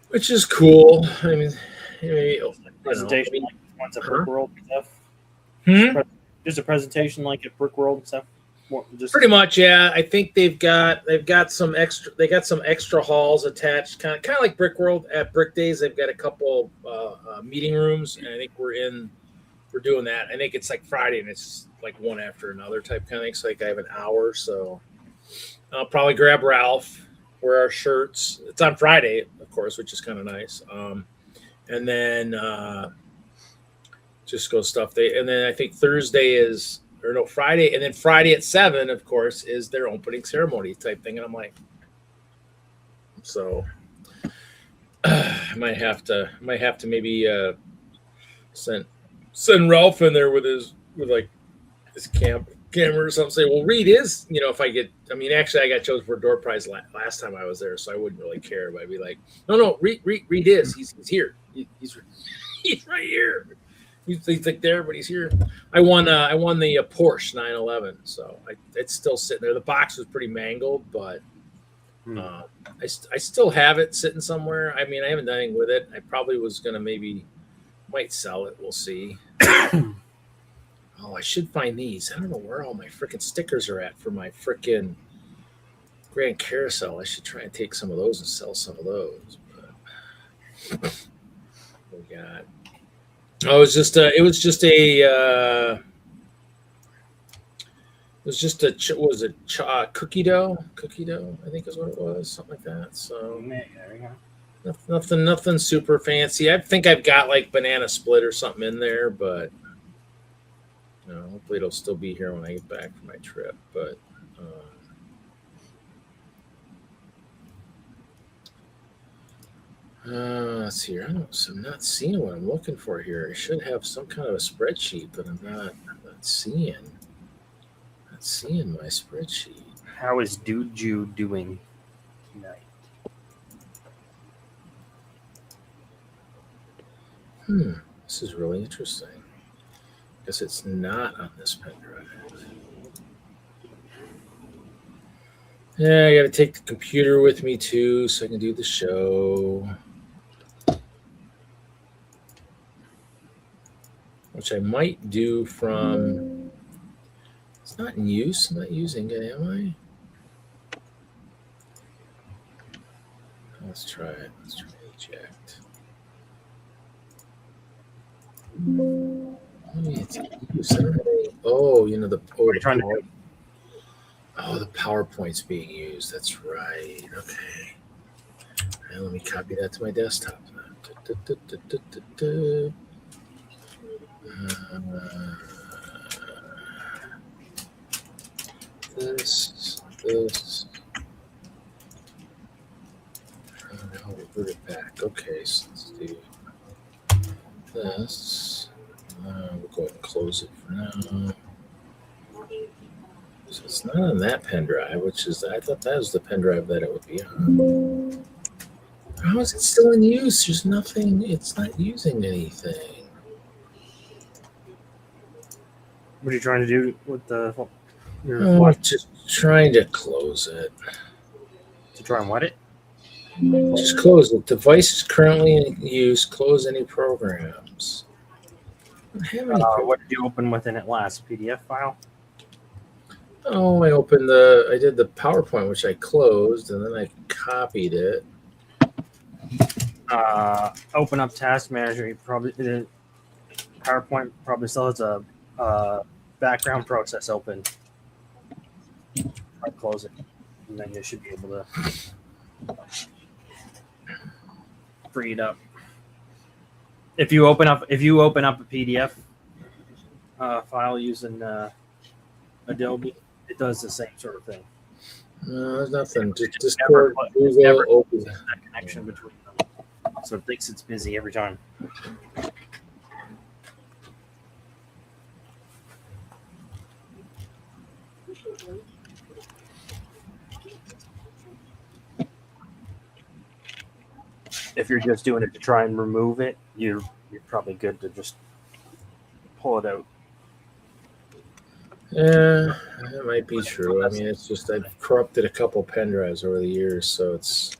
which is cool. I mean, Presentation like ones at Brick World and stuff. Just a presentation like at Brick World and stuff. Pretty much, yeah. I think they've got some extra halls attached, kind of like Brick World at Brick Days. They've got a couple meeting rooms, and I think we're doing that. I think it's like Friday, and it's like one after another type kind of thing. So like I have an hour, so I'll probably grab Ralph, wear our shirts. It's on Friday, of course, which is kind of nice. And then just go stuff. And then I think Thursday is. Or no, Friday, and then Friday at 7, of course, is their opening ceremony type thing. And I'm like, so I might have to maybe send Ralph in there with his camera or something. Say, well, Reed is, if I get, actually, I got chosen for a door prize last time I was there, so I wouldn't really care. But I'd be like, no, Reed is. He's here. He's right here. He's like there, but he's here. I won the Porsche 911, so it's still sitting there. The box was pretty mangled, but I still have it sitting somewhere. I haven't done anything with it. I probably was gonna might sell it. We'll see. Oh, I should find these. I don't know where all my freaking stickers are at for my freaking Grand Carousel. I should try and take some of those and sell some of those. But what we got? Oh, it was just a what was it? Cookie dough? Cookie dough, I think is what it was, something like that. So nothing super fancy. I think I've got like banana split or something in there, but hopefully it'll still be here when I get back from my trip. But let's see here. I'm not seeing what I'm looking for here. I should have some kind of a spreadsheet, but I'm not seeing. Not seeing my spreadsheet. How is Dude Jew doing tonight? This is really interesting. Guess it's not on this pen drive. Yeah, I got to take the computer with me too, so I can do the show. Which I might do from. It's not in use. I'm not using it, am I? Let's try it. Let's try eject. Oh, the What are you trying to do? Oh, the PowerPoint's being used. That's right. Okay. And let me copy that to my desktop. This. I'll revert it back. Okay, so let's do this. We'll go ahead and close it for now. So it's not on that pen drive, I thought that was the pen drive that it would be on. How is it still in use? There's nothing, it's not using anything. What are you trying to do with Just trying to close it. To try and what it? Just close it. Device is currently in use. Close any programs. I don't have any What did you open within it last? PDF file? Oh, I did the PowerPoint, which I closed, and then I copied it. Open up Task Manager. PowerPoint probably still has a background process open. I close it, and then you should be able to free it up. If you open up a PDF file using Adobe, it does the same sort of thing. No, there's nothing. Just Discord, Google, open that connection between them, so it thinks it's busy every time. If you're just doing it to try and remove it, you're probably good to just pull it out. Yeah, that might be true. It's just I've corrupted a couple pen drives over the years, so it's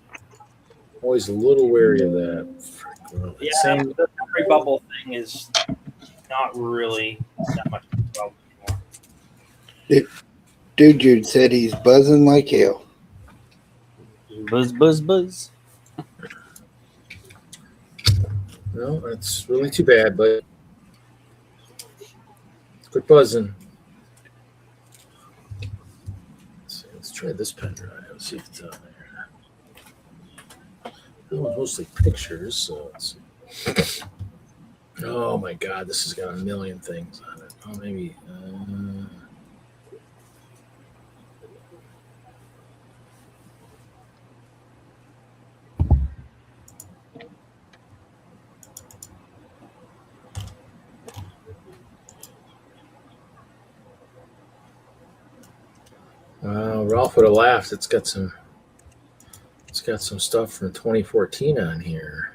always a little wary of that. Yeah, the memory bubble thing is not really that much of a problem anymore. Dude, Jude said he's buzzing like hell. Buzz, buzz, buzz. No, that's really too bad, but quit buzzing. Let's try this pen drive. Let's see if it's on there. That one's mostly pictures, so let's see. Oh my God, this has got a million things on it. Oh, maybe. Ralph would have laughed. It's got some stuff from 2014 on here.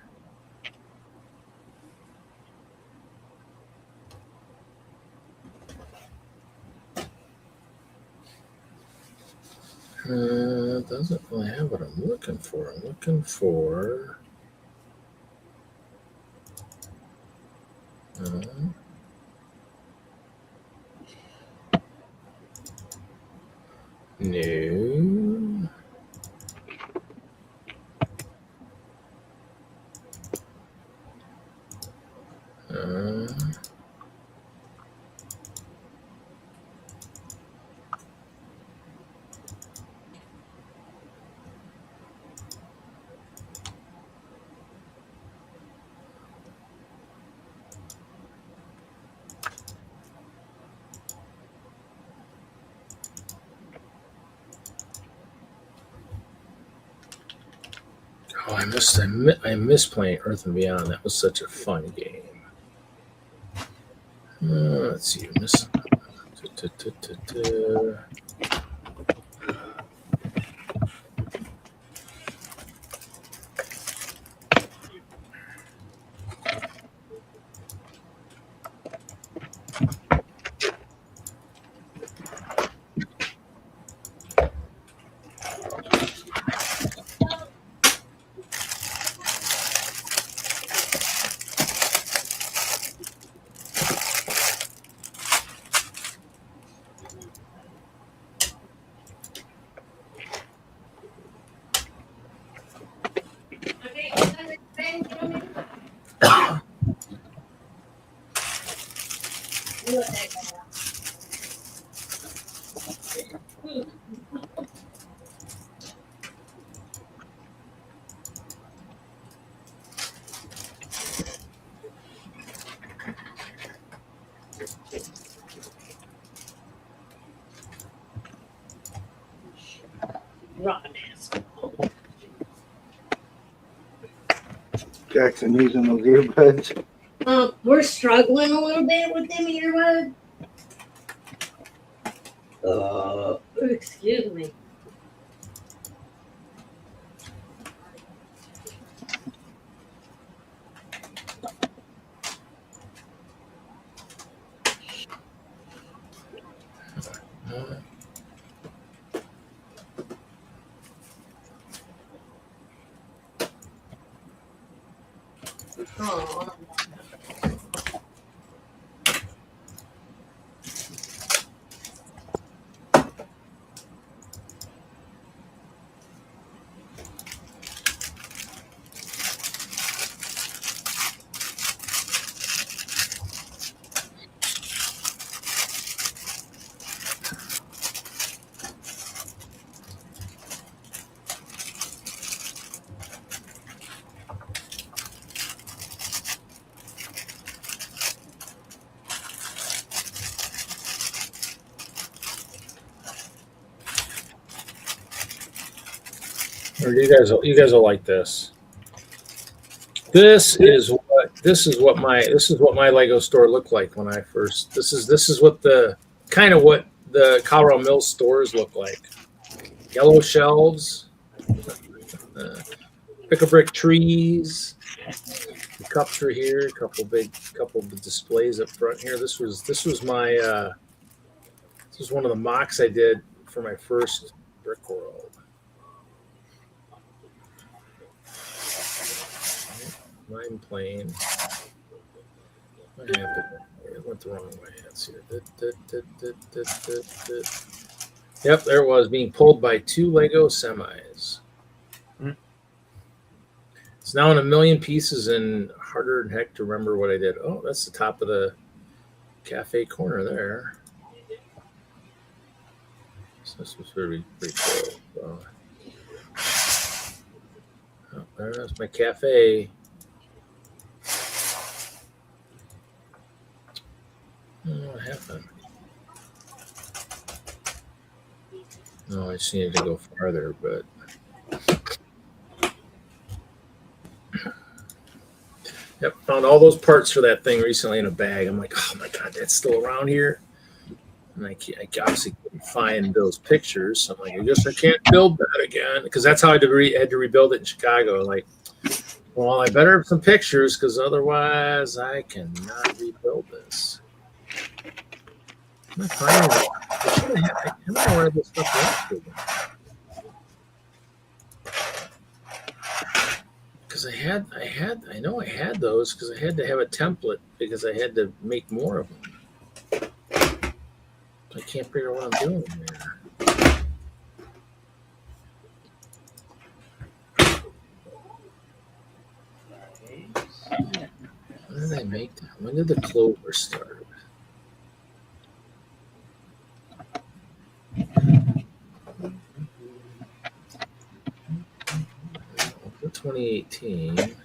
Doesn't really have what I'm looking for. I'm looking for. No. Oh, I missed playing Earth and Beyond. That was such a fun game. Let's see. Jackson using those earbuds. We're struggling a little bit with them earbuds. Excuse me. Oh. Or you guys will like this. This is what my Lego store looked like when I first. This is what the Colorado Mills stores look like. Yellow shelves, pick-a-brick trees. The cups are here. A couple of displays up front here. This was one of the mocks I did for my first Brick World. Mine plane. What happened? It went the wrong way. Let's see. Yep, there it was, being pulled by 2 Lego semis. It's now in 1 million pieces and harder than heck to remember what I did. Oh, that's the top of the cafe corner there. So this was pretty cool. So, there's my cafe. What happened? No, I just needed to go farther, but yep, found all those parts for that thing recently in a bag. I'm like, oh my god, that's still around here, and I obviously couldn't find those pictures. So I'm like, I guess I can't build that again because that's how I had to rebuild it in Chicago. Like, well, I better have some pictures because otherwise I cannot rebuild this. I'm not finding it. I don't know where this stuff went to. Because I know I had those because I had to have a template because I had to make more of them. I can't figure out what I'm doing there. When did I make that? When did the clover start? 2018.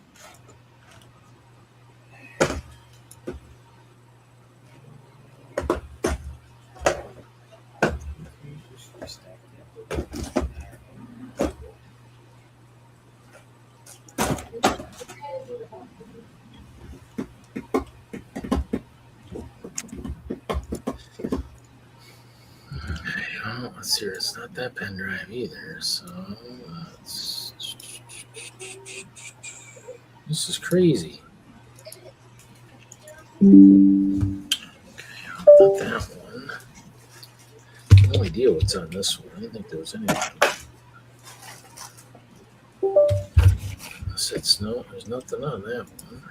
Oh, let's see. It's not that pen drive either. So this is crazy. Not that one. No idea what's on this one. I don't think there was anything. It's no, there's nothing on that one.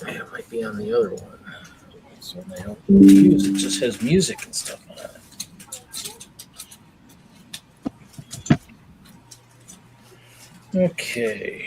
Yeah, it might be on the other one. This one I don't use. It just has music and stuff on it. Okay.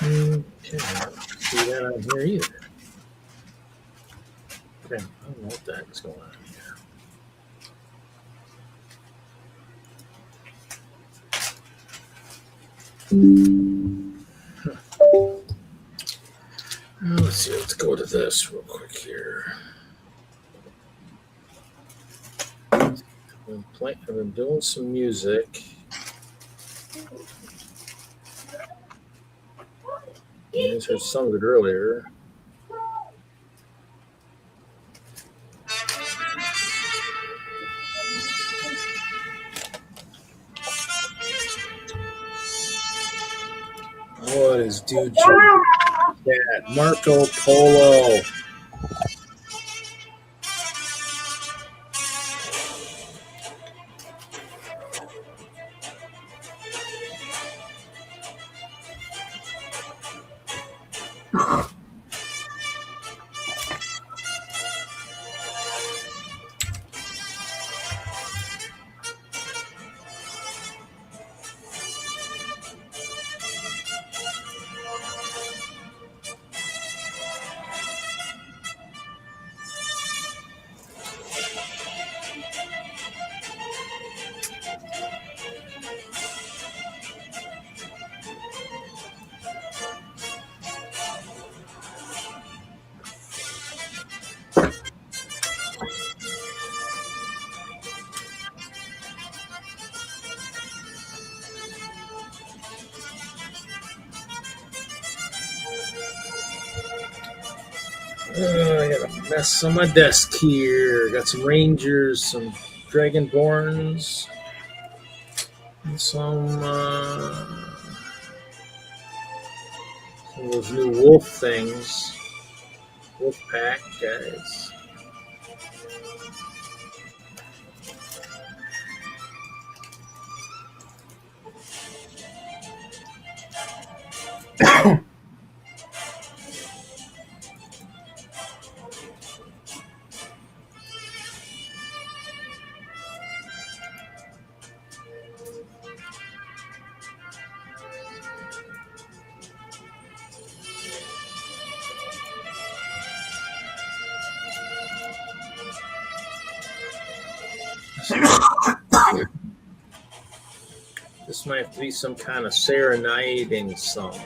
Okay, I don't see that on here either. Okay, I don't know what the heck is going on here. Let's see, let's go to this real quick here. I've been doing some music. You guys heard some of it earlier. What is dude that Marco Polo? I got a mess on my desk here. Got some Rangers, some Dragonborns, and some of those new wolf things. Wolf pack guys. This might have to be some kind of serenading song.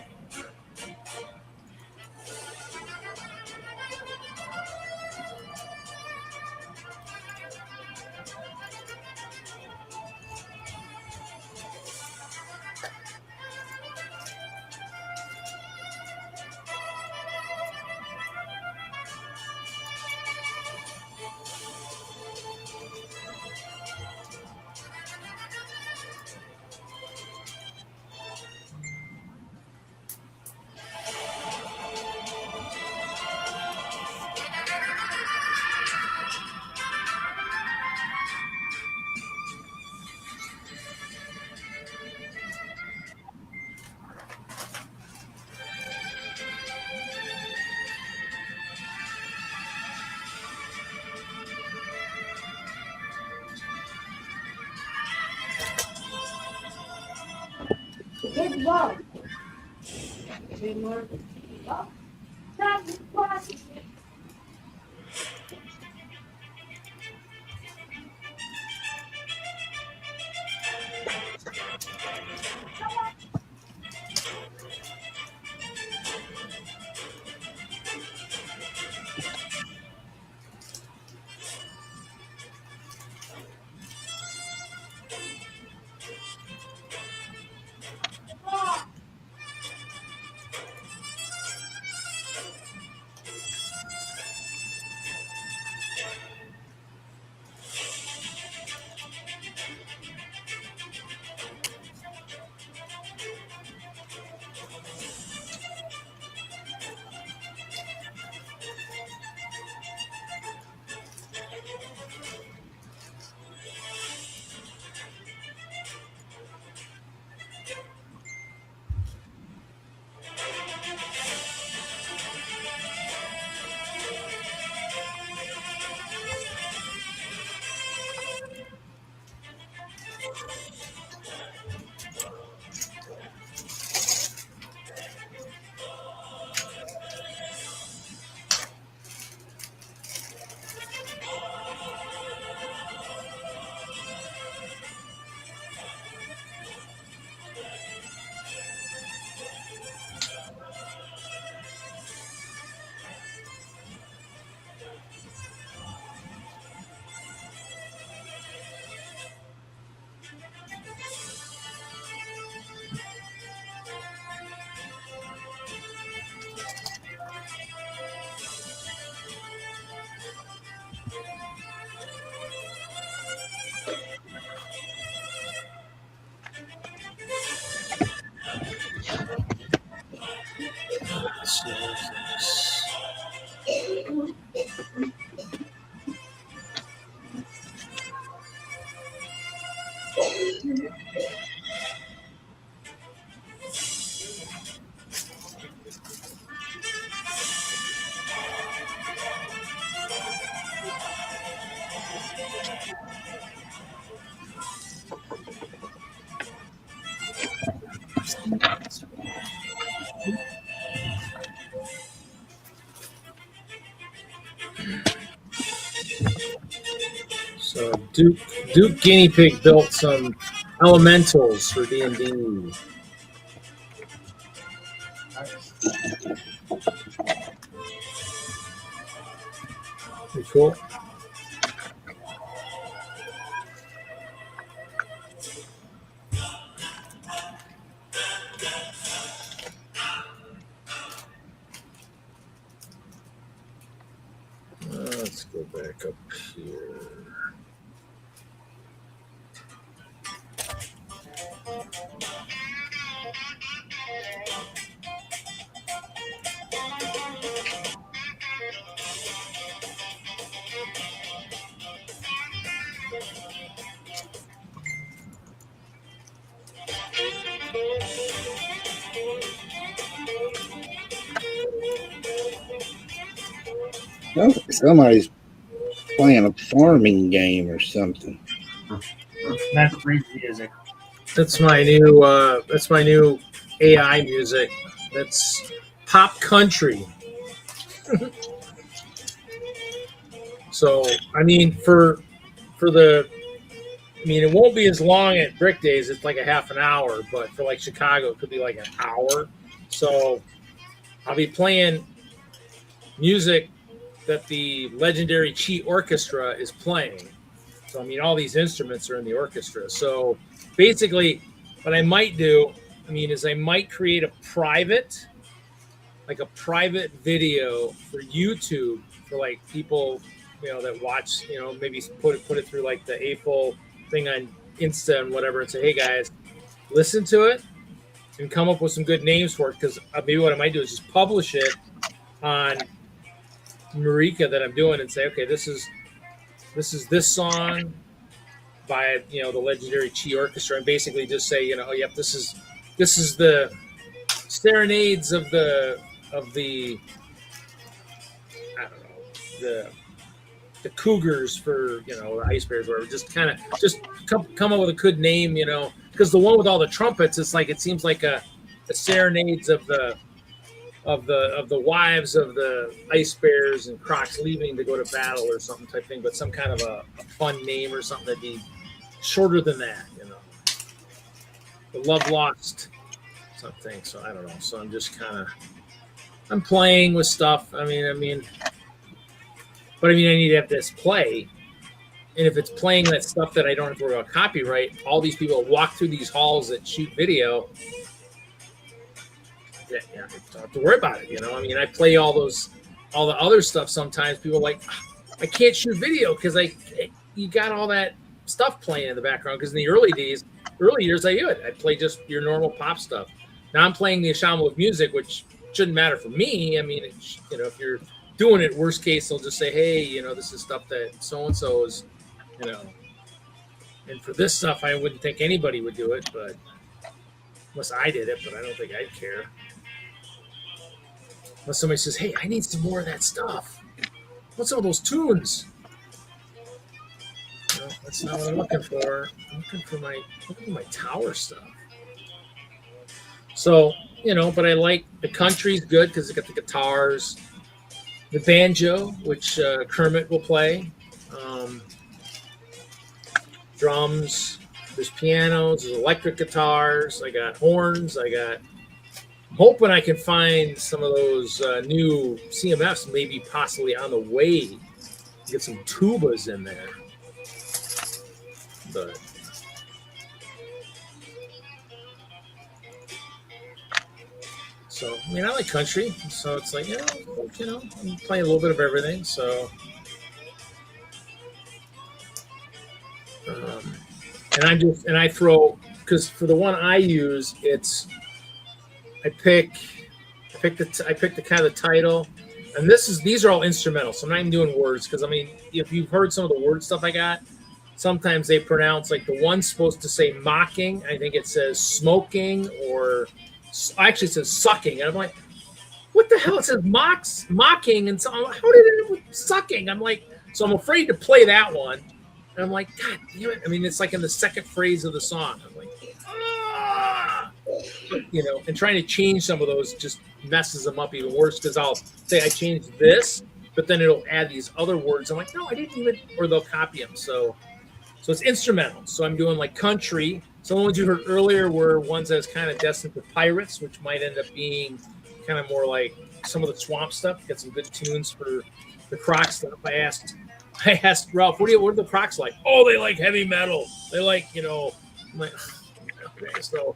Good luck. Good luck. Oh, that's classic. So Duke Guinea Pig built some elementals for D&D. Pretty cool. Let's go back up here. Somebody's playing a farming game or something. That's free music. That's my new AI music. That's pop country. So I mean, it won't be as long at Brick Days. It's like a half an hour, but for like Chicago, it could be like an hour. So I'll be playing music that the legendary Chi Orchestra is playing. So I mean, all these instruments are in the orchestra. So basically, what I might do, is I might create a private video for YouTube for like people, that watch, maybe put it through like the AFOL thing on Insta and whatever, and say, hey guys, listen to it and come up with some good names for it. Because maybe what I might do is just publish it on Marika that I'm doing and say, okay, this is this song by the legendary Chi Orchestra, and basically just say, oh yep, this is the serenades of the I don't know, the Cougars for the Ice Bears, or just come up with a good name, because the one with all the trumpets, it's like, it seems like a serenades of the wives of the Ice Bears and Crocs leaving to go to battle or something type thing, but some kind of a fun name or something that'd be shorter than that, the Love Lost something. So I don't know. So I'm just I'm playing with stuff. But I need to have this play. And if it's playing that stuff that I don't have to worry about copyright, all these people walk through these halls that shoot video, I don't have to worry about it. I play all the other stuff sometimes. People are like, I can't shoot video because you got all that stuff playing in the background. Because in the early years, I do it. I play just your normal pop stuff. Now I'm playing the ensemble of music, which shouldn't matter for me. If you're doing it, worst case, they'll just say, hey, this is stuff that so-and-so is, and for this stuff, I wouldn't think anybody would do it, but unless I did it, but I don't think I'd care. Unless somebody says, hey, I need some more of that stuff. What's all those tunes? No, that's not what I'm looking for. I'm looking for my tower stuff. So, but I like the country's good because it's got the guitars, the banjo, which Kermit will play, drums, there's pianos, there's electric guitars, I got horns, I'm hoping I can find some of those new CMFs, maybe possibly on the way, get some tubas in there. But so I like country, so it's like I'm playing a little bit of everything. So and I throw, because for the one I use, I pick the kind of the title, and these are all instrumental, so I'm not even doing words, because if you've heard some of the word stuff I got, sometimes they pronounce, like, the one's supposed to say mocking, I think it says smoking, or actually it says sucking, and I'm like, what the hell? It says mocking, and so how did it end up with sucking? So I'm afraid to play that one, and I'm like, God damn it. It's like in the second phrase of the song. I'm like, and trying to change some of those just messes them up even worse, because I'll say I changed this, but then it'll add these other words. I'm like, no, I didn't even, or they'll copy them. So it's instrumental. So I'm doing like country. Some of the ones you heard earlier were ones that's kind of destined for pirates, which might end up being kind of more like some of the swamp stuff. Got some good tunes for the Croc stuff. I asked Ralph, what are the Crocs like? Oh, they like heavy metal. They like, I'm like, okay, so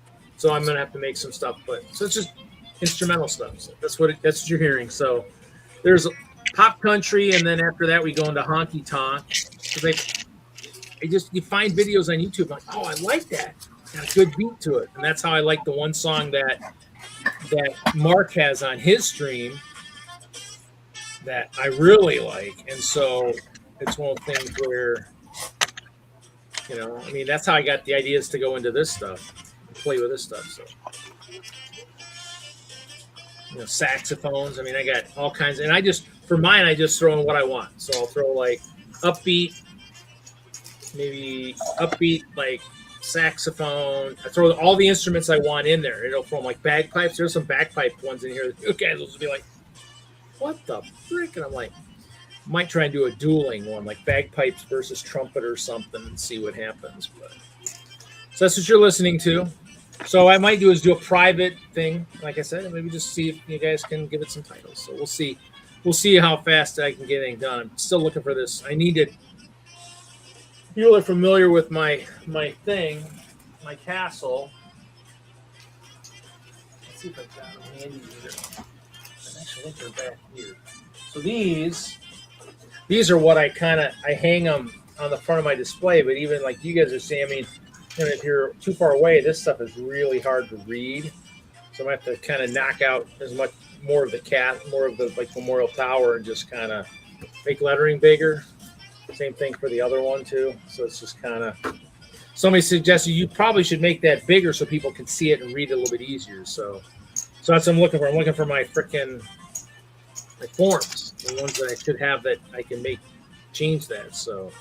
I'm gonna have to make some stuff, so it's just instrumental stuff. So that's what you're hearing. So there's pop country, and then after that we go into honky tonk. Because you find videos on YouTube, like, oh, I like that. Got a good beat to it, and that's how I like the one song that Mark has on his stream that I really like, and so it's one of the things where, that's how I got the ideas to go into this stuff, play with this stuff. So saxophones. I mean, I got all kinds, and for mine, I just throw in what I want. So I'll throw like upbeat, maybe upbeat like saxophone. I throw all the instruments I want in there. It'll throw like bagpipes. There's some bagpipe ones in here. You guys will be like, "What the frick?" And I'm like, might try and do a dueling one, like bagpipes versus trumpet or something, and see what happens. But so that's what you're listening to. So what I might do is do a private thing, like I said, and maybe just see if you guys can give it some titles. So we'll see. We'll see how fast I can get anything done. I'm still looking for this. I need to. People are familiar with my thing, my castle. Let's see if I've got them handy here. I actually think they're back here. So these are what I hang them on the front of my display. But even like you guys are saying, I mean, if you're too far away, this stuff is really hard to read. So I have to kind of knock out as much more of the like Memorial Tower and just kind of make lettering bigger. Same thing for the other one too. So it's just kind of. Somebody suggested you probably should make that bigger so people can see it and read it a little bit easier. So that's what I'm looking for. I'm looking for my freaking forms, the ones that I should have that I can change that. So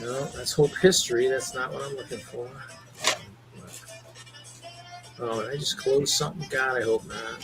no, that's Hope History. That's not what I'm looking for. Oh, did I just close something? God, I hope not.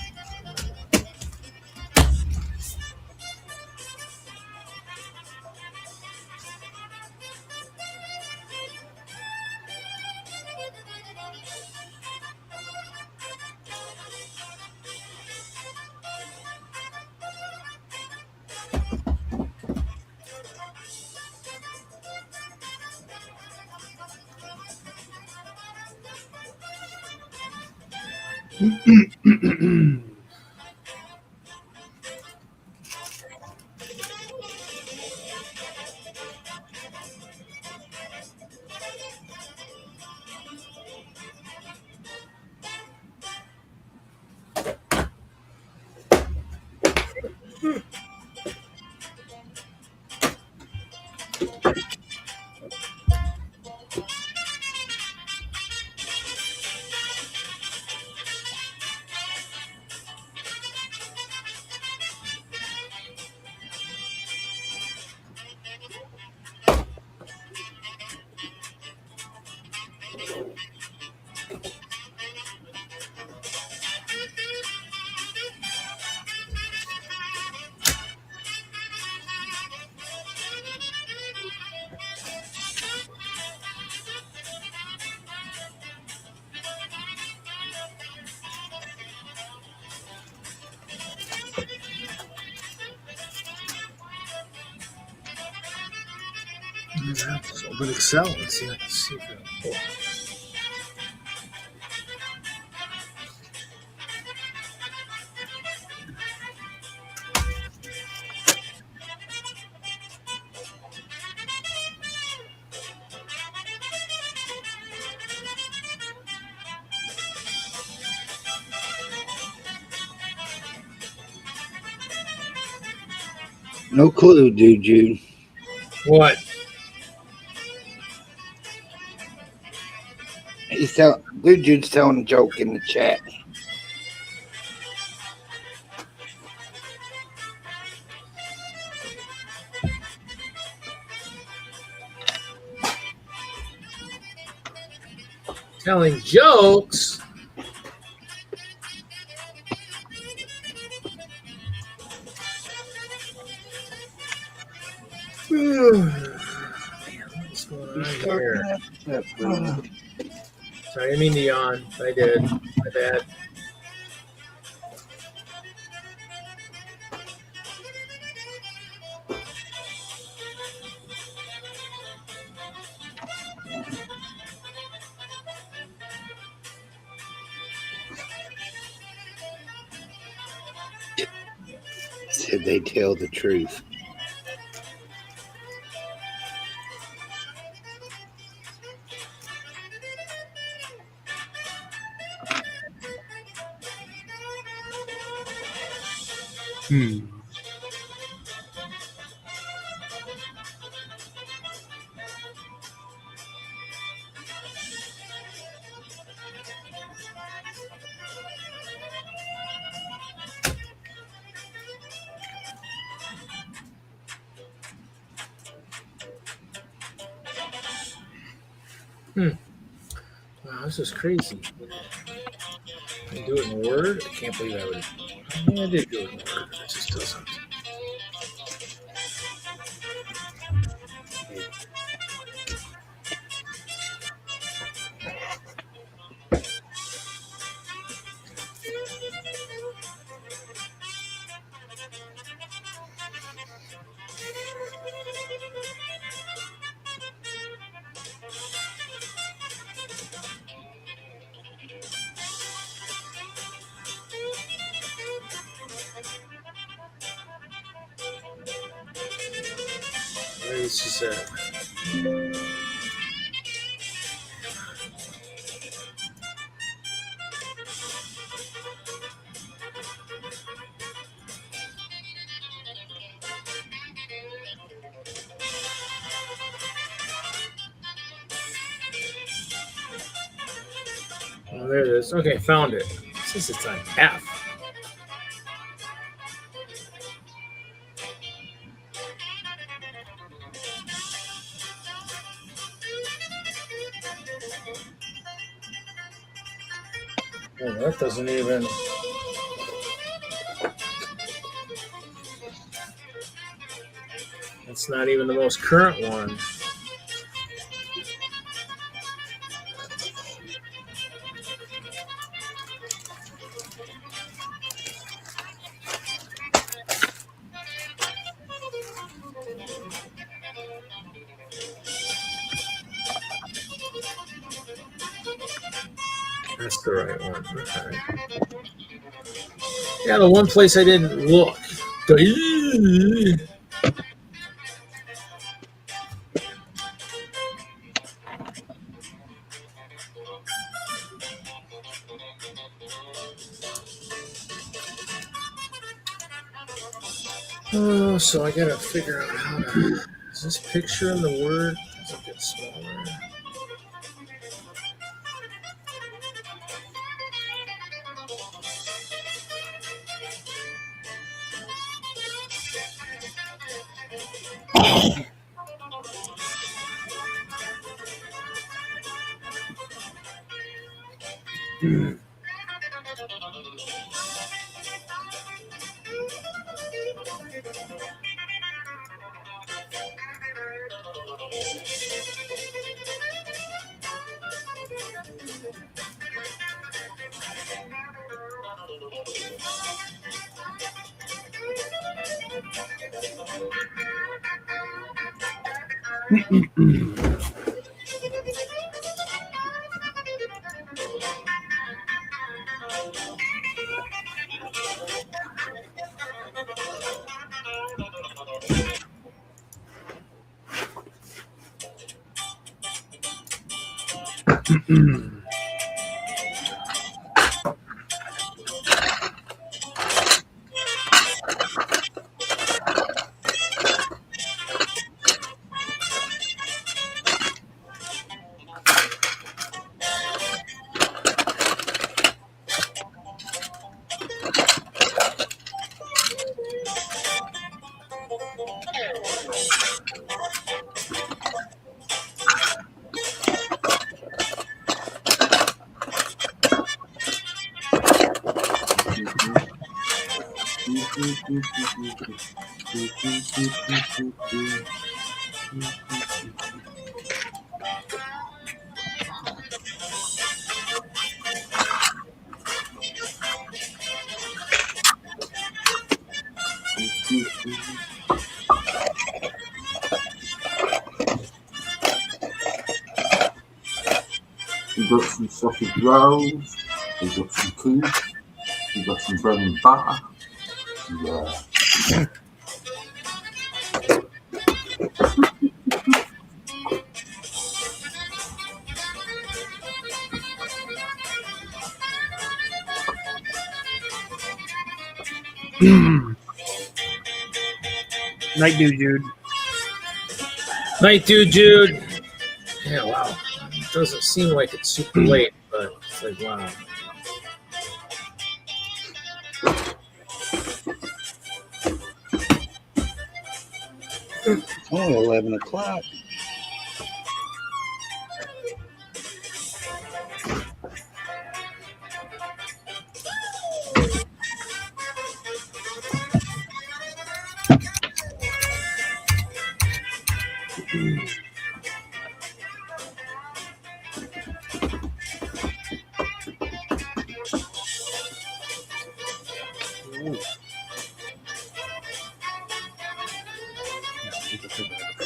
Let's open Excel and see if I No clue, dude, Jude. What? Jude's telling a joke in the chat. Telling jokes? What's going on here? Sorry, I didn't mean to yawn. I did. My bad. Said they tell the truth. Wow, this is crazy. I do it in Word. I can't believe I would. Yeah, I did do it in Word. It just doesn't. Where is this at? Oh, there it is. Okay, found it. Since it's on F. Oh, that doesn't even. That's not even the most current one. That's the right one. Okay. Yeah, the one place I didn't look. Oh, so I gotta figure out how to. Is this picture in the Word? Does it get smaller? You got some sausage rolls, you got some quiche, you got some bread and butter. Yeah. Night, dude. Night, dude. Yeah, wow. It doesn't seem like it's super late, but it's like, wow. It's only 11 o'clock.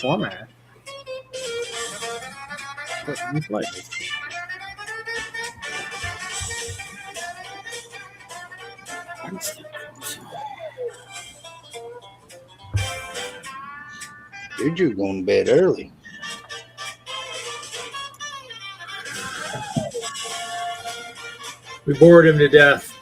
Format. Like, Juju going to bed early. We bored him to death.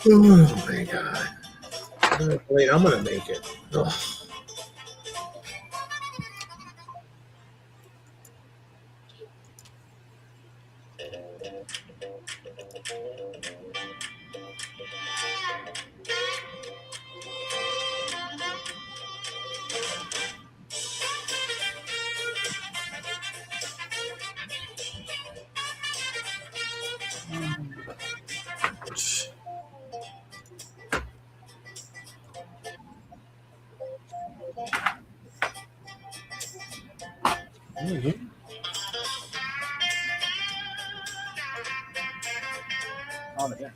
Oh my god. Wait, I'm gonna make it. Ugh. mm-hmm. Oh, yeah.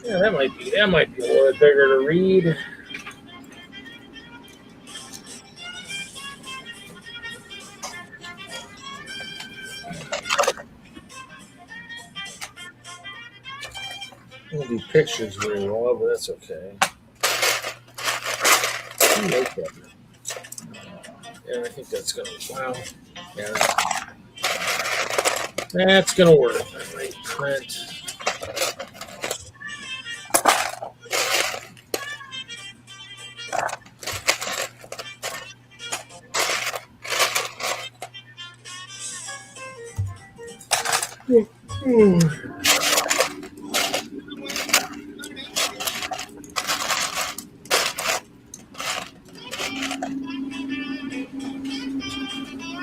Yeah, that might be a little bit bigger to read. Won't be pictures very well, but that's okay. I like that. Yeah, I think that's gonna. Wow. Yeah. That's gonna work. I might print.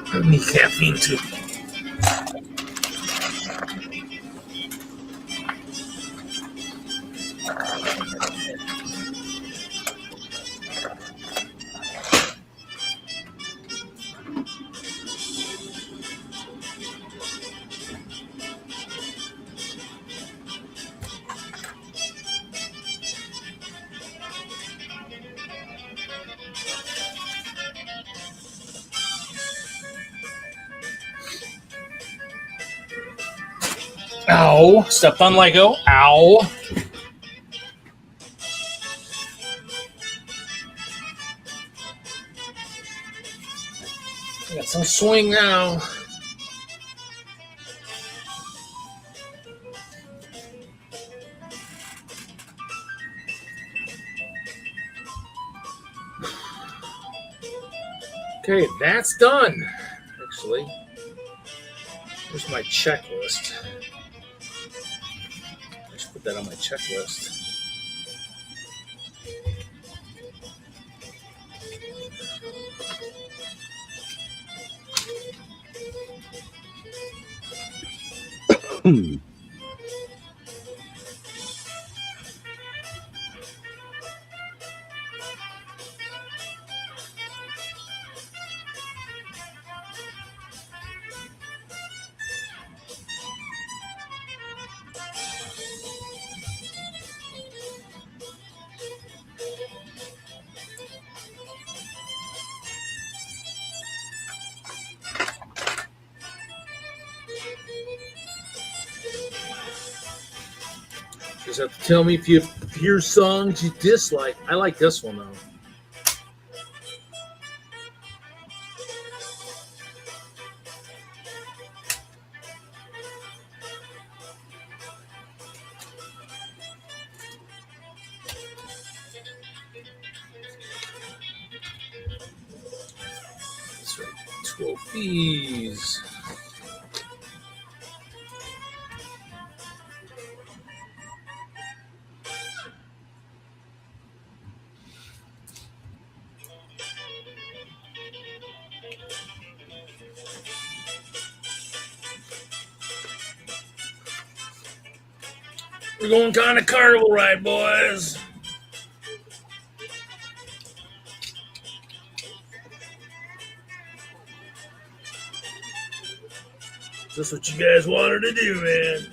I need caffeine too. Ow. Stepped on Lego. Ow. Got some swing now. Okay, that's done. Actually, here's my checklist. I should put that on my checklist. Just have to tell me if you hear songs you dislike. I like this one though. That's right. Trophies. We're going kind of carnival ride, boys. Is this what you guys wanted to do, man?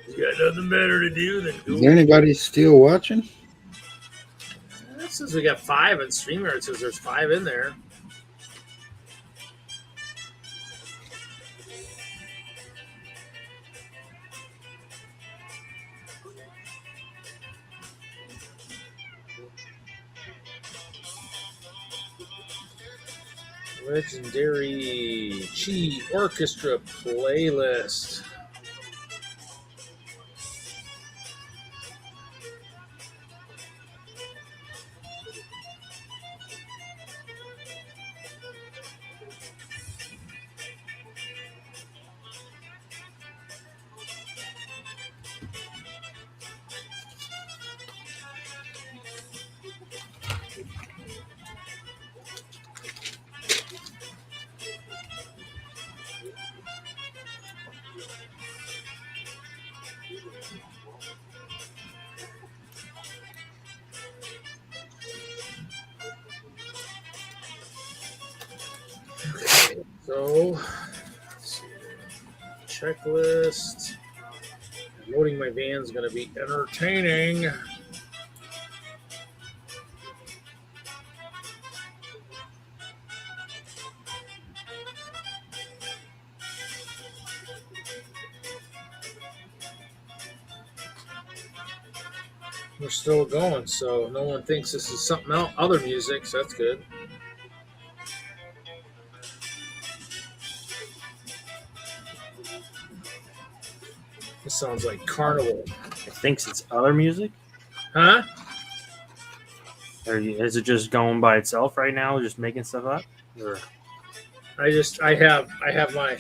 You got nothing better to do than go. Is anybody still watching? It says we got 5 in streamer. It says there's 5 in there. Legendary Chi Orchestra playlist. So, let's see. Checklist. Loading my van is going to be entertaining. We're still going, so no one thinks this is something else, other music, so that's good. This sounds like carnival. It thinks it's other music? Huh? Or is it just going by itself right now, just making stuff up? Or I have my.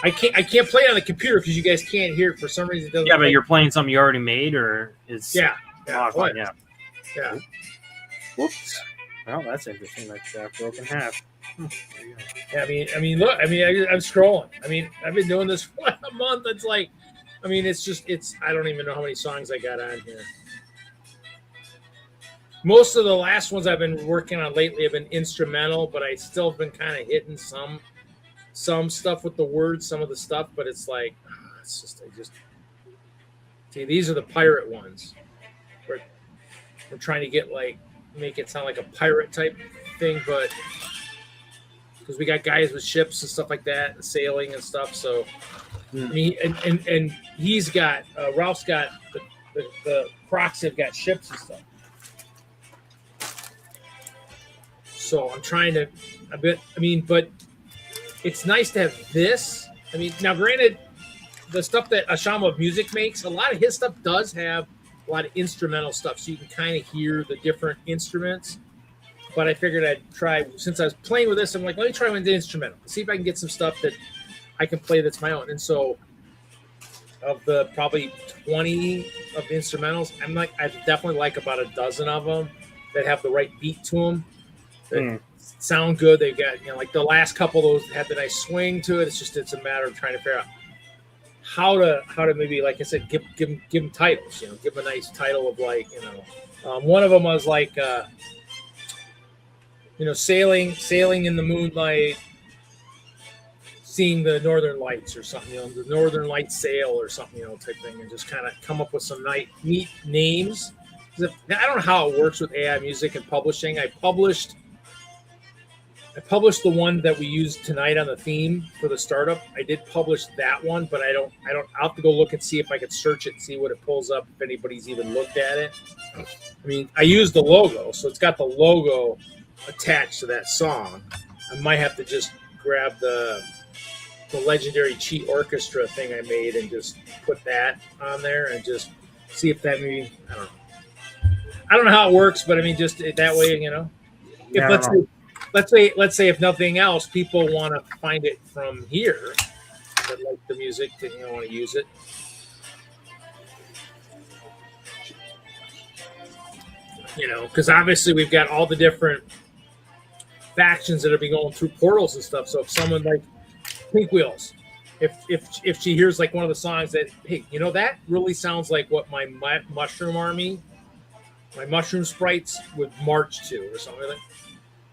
I can't play it on the computer because you guys can't hear it for some reason. It doesn't yeah, but play. you're playing something you already made, or it's Yeah. modified, yeah. Yeah. Whoops. Well, that's interesting. That's broken half. There you go. Yeah, I mean, look. I'm scrolling. I've been doing this for like a month. It's like, it's. I don't even know how many songs I got on here. Most of the last ones I've been working on lately have been instrumental, but I still have been kind of hitting some stuff with the words, some of the stuff. But it's like, see, these are the pirate ones. We're trying to get like make it sound like a pirate type thing, but because we got guys with ships and stuff like that, and sailing and stuff. So, I mean, and he's got Ralph's got the Crocs have got ships and stuff. So I'm trying to but it's nice to have this. I mean, now granted, the stuff that Ashama of Music makes, a lot of his stuff does have a lot of instrumental stuff, so you can kind of hear the different instruments. But I figured I'd try, since I was playing with this, I'm like, let me try one the instrumental, see if I can get some stuff that I can play that's my own. And so, of the probably 20 of the instrumentals, I definitely like about a dozen of them that have the right beat to them. That sound good. They've got, like the last couple of those had the nice swing to it. It's a matter of trying to figure out how to maybe, like I said, give them titles. Give them a nice title of one of them was like sailing in the moonlight, seeing the northern lights or something. The Northern Light Sail or something, type thing, and just kind of come up with some neat names. I don't know how it works with AI music and publishing. I published the one that we used tonight on the theme for the startup. I did publish that one, but I'll have to go look and see if I could search it and see what it pulls up, if anybody's even looked at it. I mean, I used the logo, so it's got the logo attached to that song. I might have to just grab the legendary Chi Orchestra thing I made and just put that on there and just see if that maybe, I don't know how it works, but I mean, just that way, if let's say if nothing else, people want to find it from here, that like the music, that want to use it. Because obviously we've got all the different factions that have been going through portals and stuff. So if someone like Pink Wheels, if she hears like one of the songs that, hey, that really sounds like what my mushroom army, my mushroom sprites would march to, or something like that.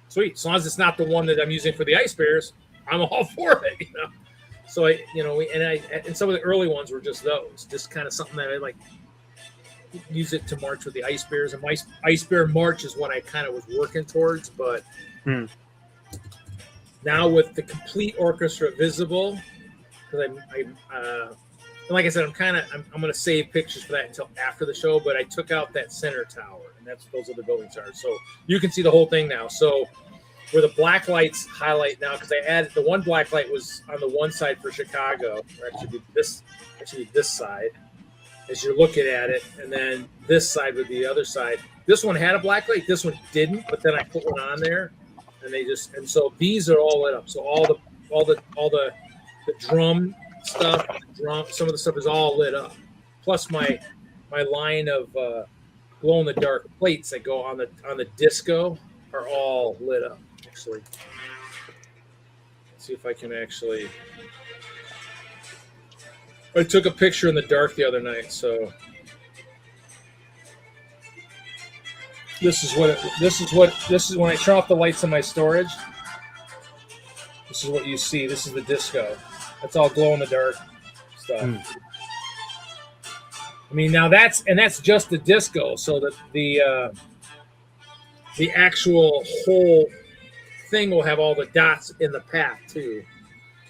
Sweet, as long as it's not the one that I'm using for the Ice Bears, I'm all for it. So and some of the early ones were just those, just kind of something that I like use it to march with the Ice Bears. And my Ice Bear March is what I kind of was working towards, but now with the complete orchestra visible, because like I said, I'm going to save pictures for that until after the show, but I took out that center tower, and those are the buildings are. So you can see the whole thing now. So where the black lights highlight now, because I added the one black light was on the one side for Chicago, or actually this side as you're looking at it, and then this side with the other side. This one had a black light, this one didn't, but then I put one on there, and so these are all lit up. So all the drum stuff, some of the stuff is all lit up. Plus my line of glow in the dark plates that go on the disco are all lit up. Actually, let's see if I can actually. I took a picture in the dark the other night, so this is when I turn off the lights in my storage. This is what you see. This is the disco. That's all glow in the dark stuff. I mean, now that's just the disco. So that the actual whole thing will have all the dots in the path too.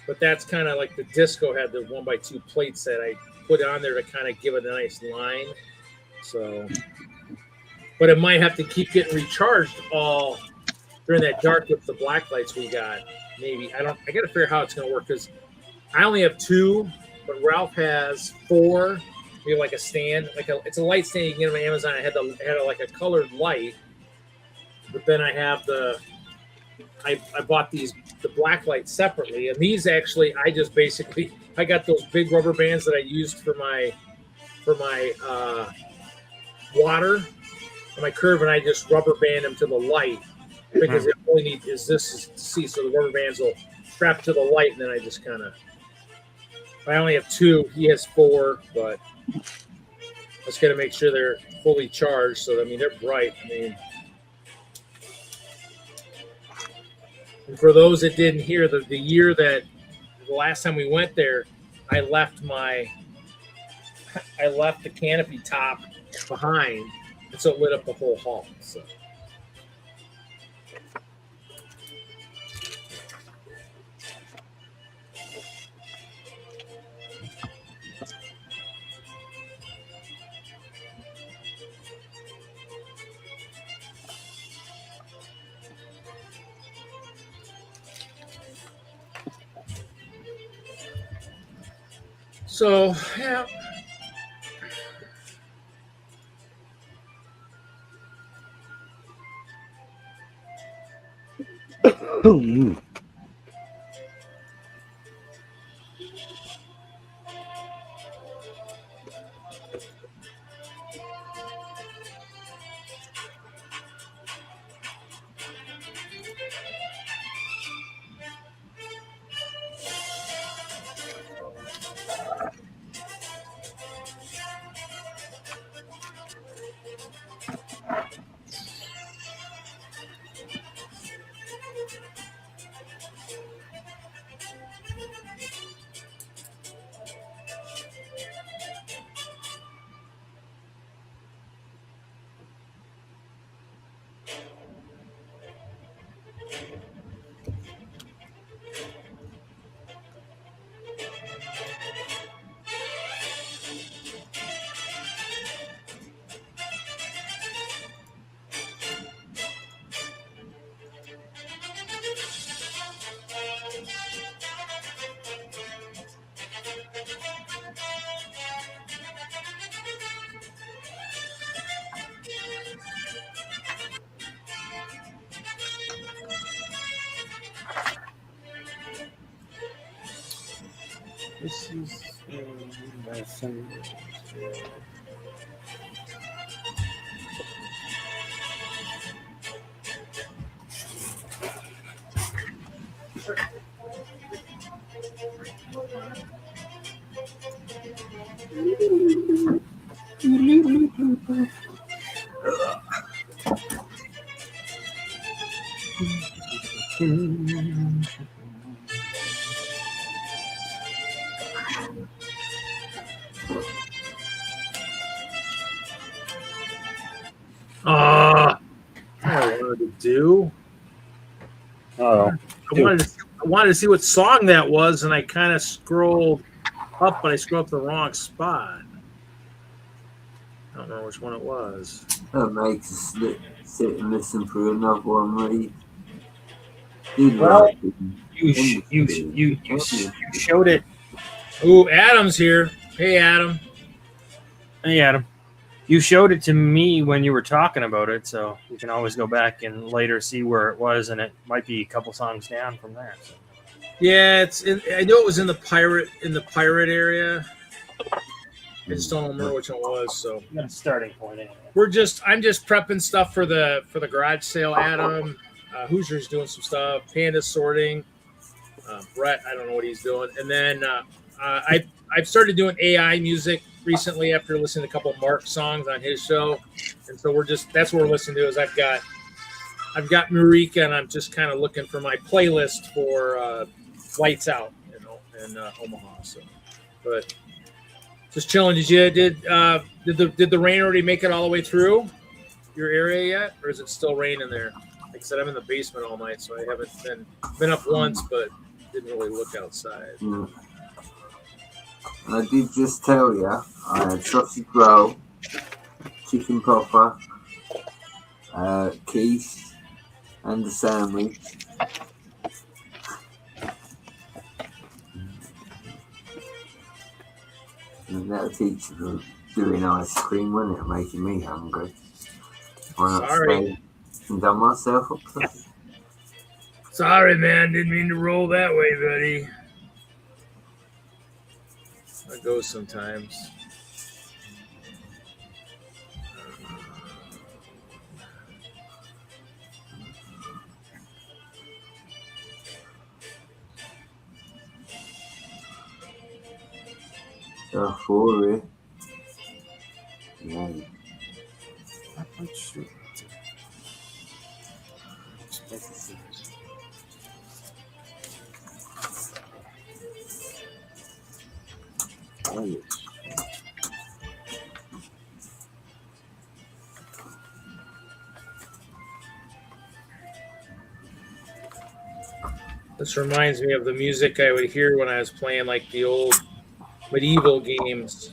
But that's kind of like the disco had the 1x2 plates that I put on there to kind of give it a nice line. So, but it might have to keep getting recharged all during that dark with the black lights we got. Maybe I got to figure out how it's going to work, because I only have 2, but Ralph has 4. We have like a stand, it's a light stand you can get on Amazon. I had like a colored light, but then I have I bought the black lights separately, and these actually I got those big rubber bands that I used for my water and my curve, and I just rubber band them to the light, because it only need is this to see, so the rubber bands will strap to the light, and then I just kind of. I only have 2. He has 4, but I just got to make sure they're fully charged. So I mean, they're bright. I mean. And for those that didn't hear, the year that the last time we went there, I left the canopy top behind, and so it lit up the whole hall. So So yeah. This is I wanted to do. Oh, I wanted to see what song that was, and I kind of scrolled up, but I scrolled up the wrong spot. I don't know which one it was. That makes us sit and listen for another one, Reed. well, you showed it. Ooh, Adam's here. Hey, Adam. Hey, Adam. You showed it to me when you were talking about it, so you can always go back and later see where it was, and it might be a couple songs down from there. So. Yeah, I know it was in the pirate area. I just don't remember which one it was. So You got a starting point anyway. I'm just prepping stuff for the garage sale. Adam, Hoosier's doing some stuff. Panda's sorting. Brett, I don't know what he's doing. And then I've started doing AI music recently after listening to a couple of Mark songs on his show, and so that's what we're listening to. Is I've got Marika, and I'm just kind of looking for my playlist for Lights Out, in Omaha. So, but just chilling. Did the rain already make it all the way through your area yet, or is it still raining there? Like I said, I'm in the basement all night, so I haven't been up once, but didn't really look outside. Mm. I did just tell you, I had sausage roll, chicken popper, quiche, and a sandwich. And that'll teach you doing ice cream, wouldn't it? Making me hungry. Why not Sorry. stay and done myself up to Sorry, man. Didn't mean to roll that way, buddy. It goes sometimes. for it. Yeah. This reminds me of the music I would hear when I was playing like the old medieval games.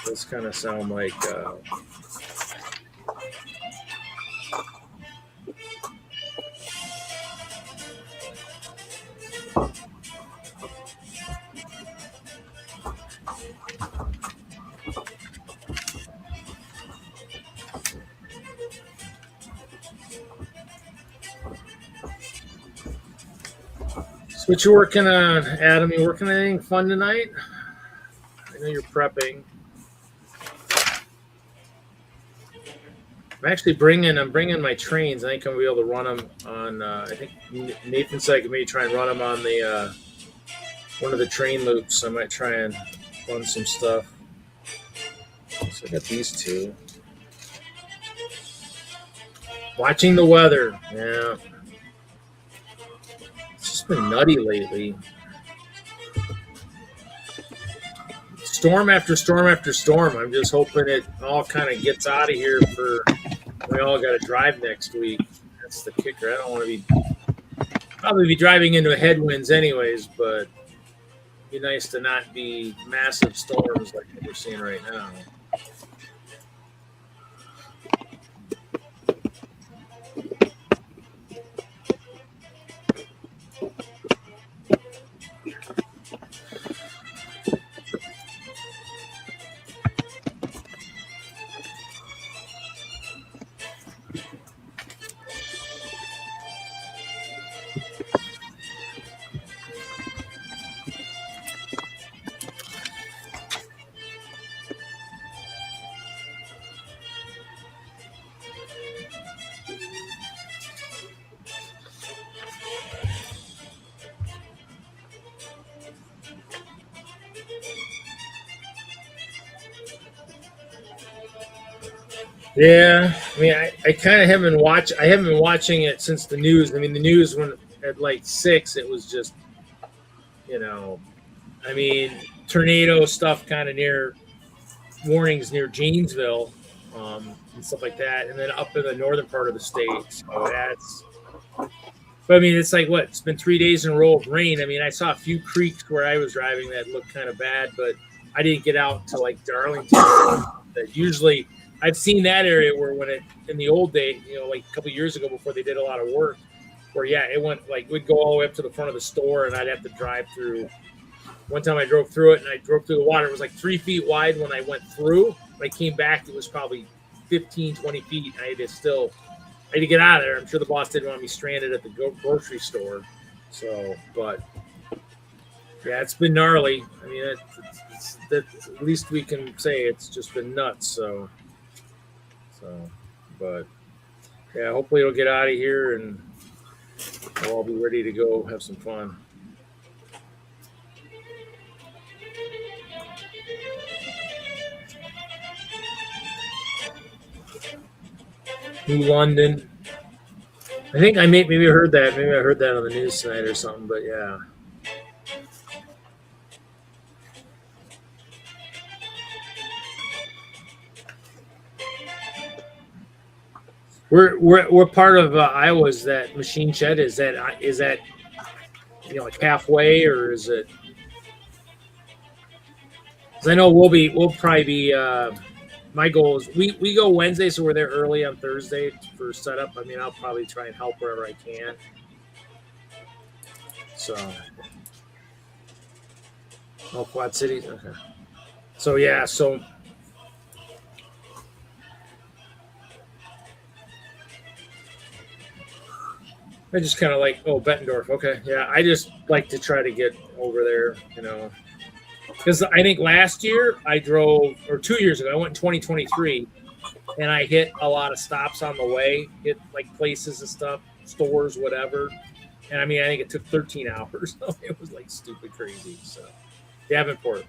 This kind of sound like So what you working on, Adam? You working on anything fun tonight? I know you're prepping. I'm bringing my trains. I think I'm gonna be able to run them on. I think Nathan said I could maybe try and run them on the one of the train loops. I might try and run some stuff. So I got these two. Watching the weather. Yeah, it's just been nutty lately. Storm after storm after storm. I'm just hoping it all kind of gets out of here for. We all got to drive next week. That's the kicker. I don't want to probably be driving into headwinds anyways, but it'd be nice to not be massive storms like we're seeing right now. Yeah, I mean, I kind of haven't watched. I haven't been watching it since the news. I mean, the news when at like 6, it was just, I mean, tornado stuff kind of near warnings near Janesville, and stuff like that, and then up in the northern part of the state. So that's. But I mean, it's like what? It's been 3 days in a row of rain. I mean, I saw a few creeks where I was driving that looked kind of bad, but I didn't get out to like Darlington. That usually. I've seen that area where when it in the old day, like a couple of years ago before they did a lot of work, where it went like we'd go all the way up to the front of the store and I'd have to drive through. One time I drove through it and I drove through the water. It was like 3 feet wide when I went through. When I came back, it was probably 15, 20 feet. I had to get out of there. I'm sure the boss didn't want me stranded at the grocery store. So, but yeah, it's been gnarly. I mean, that's at least we can say it's just been nuts. So, but yeah, hopefully it'll get out of here and we'll all be ready to go have some fun. New London. I think I maybe heard that. Maybe I heard that on the news tonight or something, but yeah. We're part of Iowa's that machine shed. Is that like halfway, or is it? Because I know we'll probably be. My goal is we go Wednesday, so we're there early on Thursday for setup. I mean, I'll probably try and help wherever I can. So, Quad Cities. Okay. So yeah, so. I just kind of like, Bettendorf. Okay. Yeah. I just like to try to get over there, because I think last year I drove, or 2 years ago, I went in 2023 and I hit a lot of stops on the way, hit like places and stuff, stores, whatever. And I mean, I think it took 13 hours. So it was like stupid crazy. So Davenport,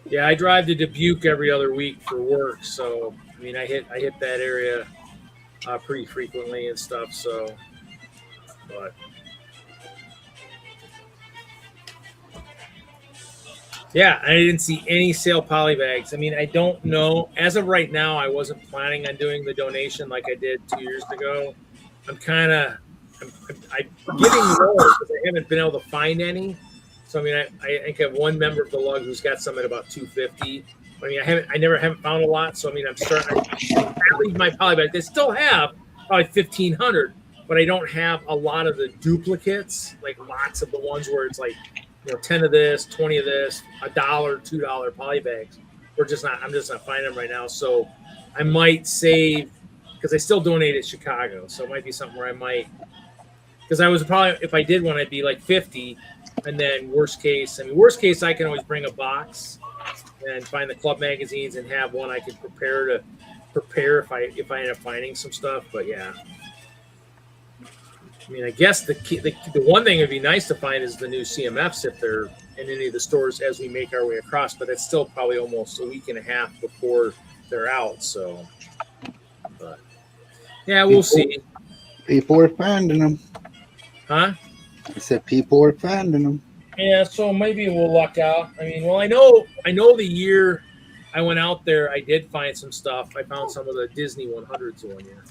yeah, I drive to Dubuque every other week for work. So, I mean, I hit that area pretty frequently and stuff. So, but yeah, I didn't see any sale poly bags. I mean, I don't know. As of right now, I wasn't planning on doing the donation like I did 2 years ago. I'm getting low because I haven't been able to find any. So I mean, I think I have one member of the lug who's got some at about $250. I mean, I never haven't found a lot. So I mean, I leave my poly bag. They still have probably 1,500, but I don't have a lot of the duplicates, like lots of the ones where it's like, 10 of this, 20 of this, $1, $2 poly bags. I'm just not finding them right now. So I might save, because I still donate at Chicago. So it might be something where I might because I was probably, if I did one, I'd be like 50, and then worst case, I can always bring a box and find the club magazines and have one I could prepare if I end up finding some stuff. But yeah, I mean, I guess the one thing it'd be nice to find is the new CMFs if they're in any of the stores as we make our way across. But it's still probably almost a week and a half before they're out. So, but yeah, we'll see. People are finding them. Huh? I said people are finding them. Yeah, so maybe we'll luck out. I mean, well, I know the year I went out there, I did find some stuff. I found some of the Disney 100s one year.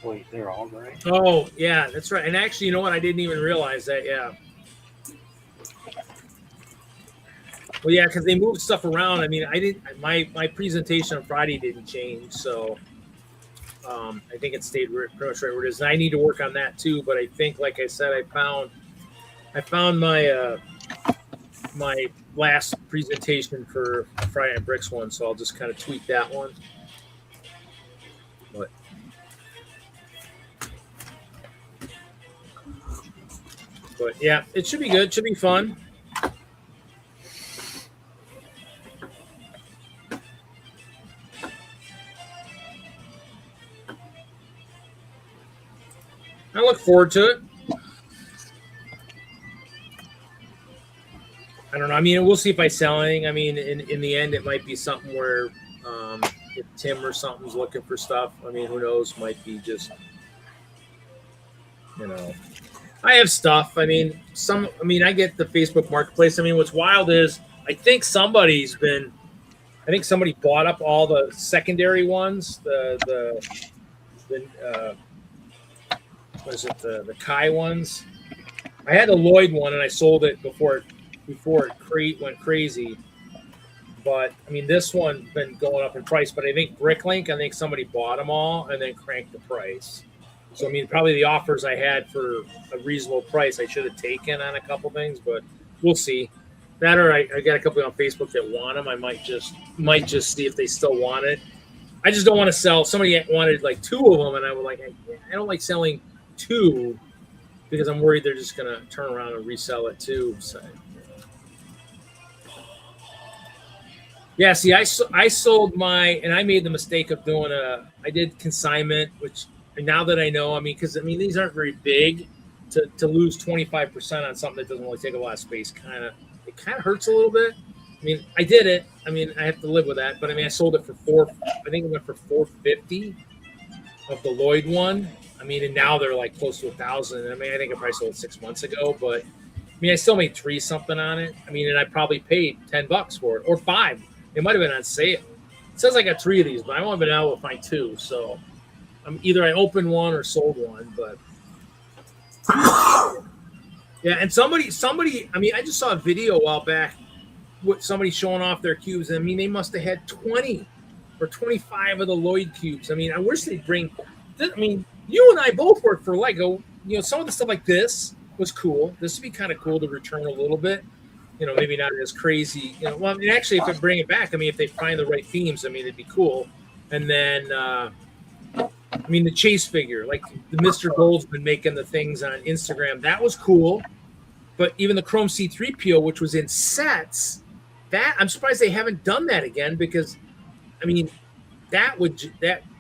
Wait, they're all right. Oh, yeah, that's right. And actually, you know what? I didn't even realize that. Yeah. Well, yeah, because they moved stuff around. I mean, I didn't. My presentation on Friday didn't change, so I think it stayed pretty much right where it is. And I need to work on that too. But I think, like I said, I found my my last presentation for Friday Night Bricks one, so I'll just kind of tweak that one. But yeah, it should be good. It should be fun. I look forward to it. I don't know. I mean, we'll see if I sell anything. I mean, in the end, it might be something where if Tim or something's looking for stuff, I mean, who knows? Might be just, you know. I have stuff. I mean, I get the Facebook Marketplace. I mean, what's wild is I think somebody bought up all the secondary ones, the Kai ones. I had the Lloyd one and I sold it before it went crazy. But I mean, this one's been going up in price. But I think Bricklink, somebody bought them all and then cranked the price. So, I mean, probably the offers I had for a reasonable price I should have taken on a couple things, but we'll see. That or I got a couple on Facebook that want them. I might just see if they still want it. I just don't want to sell. Somebody wanted like 2 of them, and I was like, I don't like selling 2 because I'm worried they're just going to turn around and resell it too. So, yeah, see, I sold and I made the mistake of doing I did consignment, which – and now that I know, I mean, because these aren't very big, to lose 25% on something that doesn't really take a lot of space, it kind of hurts a little bit. I mean, I did it. I mean, I have to live with that. But I mean, I sold it for I think it went for $450 of the Lloyd one. I mean, and now they're like close to $1,000. I mean, I think I probably sold it 6 months ago, but I mean, I still made 3 something on it. I mean, and I probably paid $10 for it or 5. It might have been on sale. It says I got 3 of these, but I've only been able to find 2. So. Either I opened one or sold one, but yeah. And somebody, I mean, I just saw a video a while back with somebody showing off their cubes. I mean, they must have had 20 or 25 of the Lloyd cubes. I mean, I wish they'd bring. I mean, you and I both work for Lego. You know, some of the stuff like this was cool. This would be kind of cool to return a little bit. You know, maybe not as crazy. You know, well, I mean, actually, if they bring it back, I mean, if they find the right themes, I mean, it'd be cool. And then. I mean, the chase figure, like the Mr. Gold's been making the things on Instagram. That was cool. But even the Chrome C3PO, which was in sets, that I'm surprised they haven't done that again because, I mean, that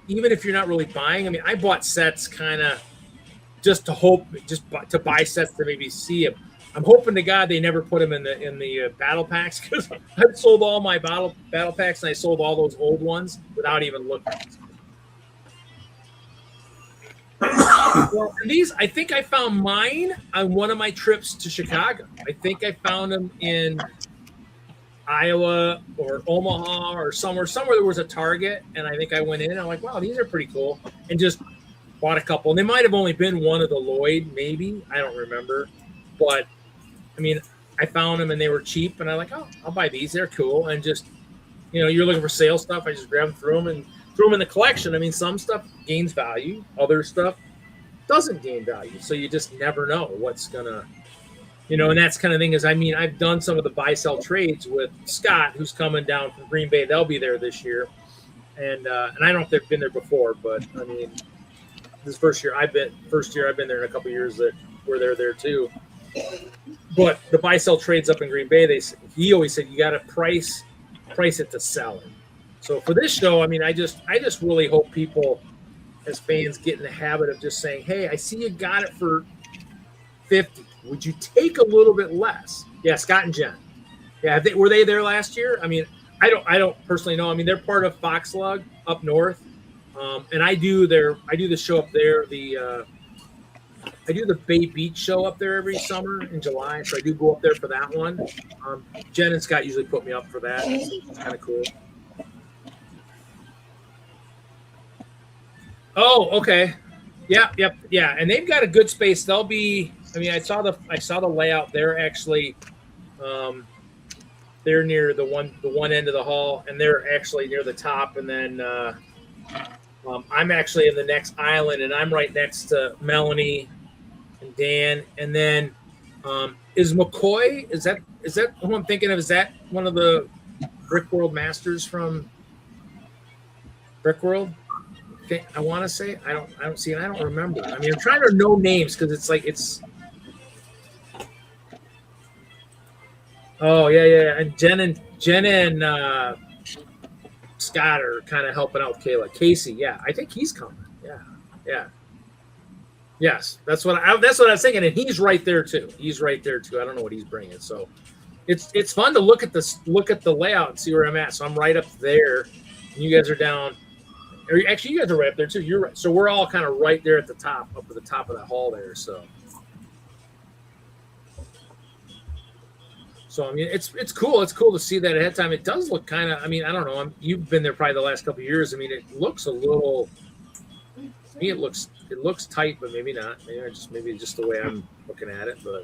even if you're not really buying, I mean, I bought sets kind of just to buy sets to maybe see them. I'm hoping to God they never put them in the battle packs because I've sold all my battle packs and I sold all those old ones without even looking. Well, these, I think I found mine on one of my trips to Chicago. I think I found them in Iowa or Omaha or somewhere there was a Target, and I think I went in and I'm like, wow, these are pretty cool, and just bought a couple. And they might have only been one of the Lloyd, maybe. I don't remember. But, I mean, I found them and they were cheap, and I'm like, oh, I'll buy these. They're cool. And just, you know, you're looking for sale stuff. I just grabbed them, threw them in the collection. I mean, some stuff gains value, other stuff doesn't gain value. So you just never know what's gonna, you know, and that's kind of thing is, I mean, I've done some of the buy sell trades with Scott, who's coming down from Green Bay. They'll be there this year. and I don't know if they've been there before, but I mean, this first year I've been there in a couple of years that where they're there too. But the buy sell trades up in Green Bay, he always said you got to price it to sell it. So for this show, I mean, I just really hope people as fans get in the habit of just saying, hey, I see you got it for 50. Would you take a little bit less? Yeah, Scott and Jen. Yeah, were they there last year? I mean, I don't personally know. I mean, they're part of WISLUG up north, and I do the show up there. I do the Bay Beach show up there every summer in July, so I do go up there for that one. Jen and Scott usually put me up for that. So it's kind of cool. Oh, okay. Yeah, and they've got a good space. They'll be. I mean, I saw the layout. They're actually, they're near the one end of the hall, and they're actually near the top. And then I'm actually in the next island, and I'm right next to Melanie and Dan. And then is McCoy? Is that who I'm thinking of? Is that one of the Brick World Masters from Brick World? I want to say I don't see it. I don't remember. I mean, I'm trying to know names because it's like it's. Oh yeah. And Jen and Scott are kind of helping out with Kayla. Casey, yeah, I think he's coming. Yeah. Yes, that's what I was thinking, and he's right there too. I don't know what he's bringing. So, it's fun to look at the layout and see where I'm at. So I'm right up there, and you guys are down. Or actually, you guys are right up there too. You're right. So we're all kind of right there at the top, up at the top of that hall there. So I mean, it's cool. It's cool to see that ahead of time. It does look kind of. I mean, I don't know. You've been there probably the last couple of years. I mean, it looks a little. To me, it looks tight, but maybe not. Maybe just the way I'm looking at it, but.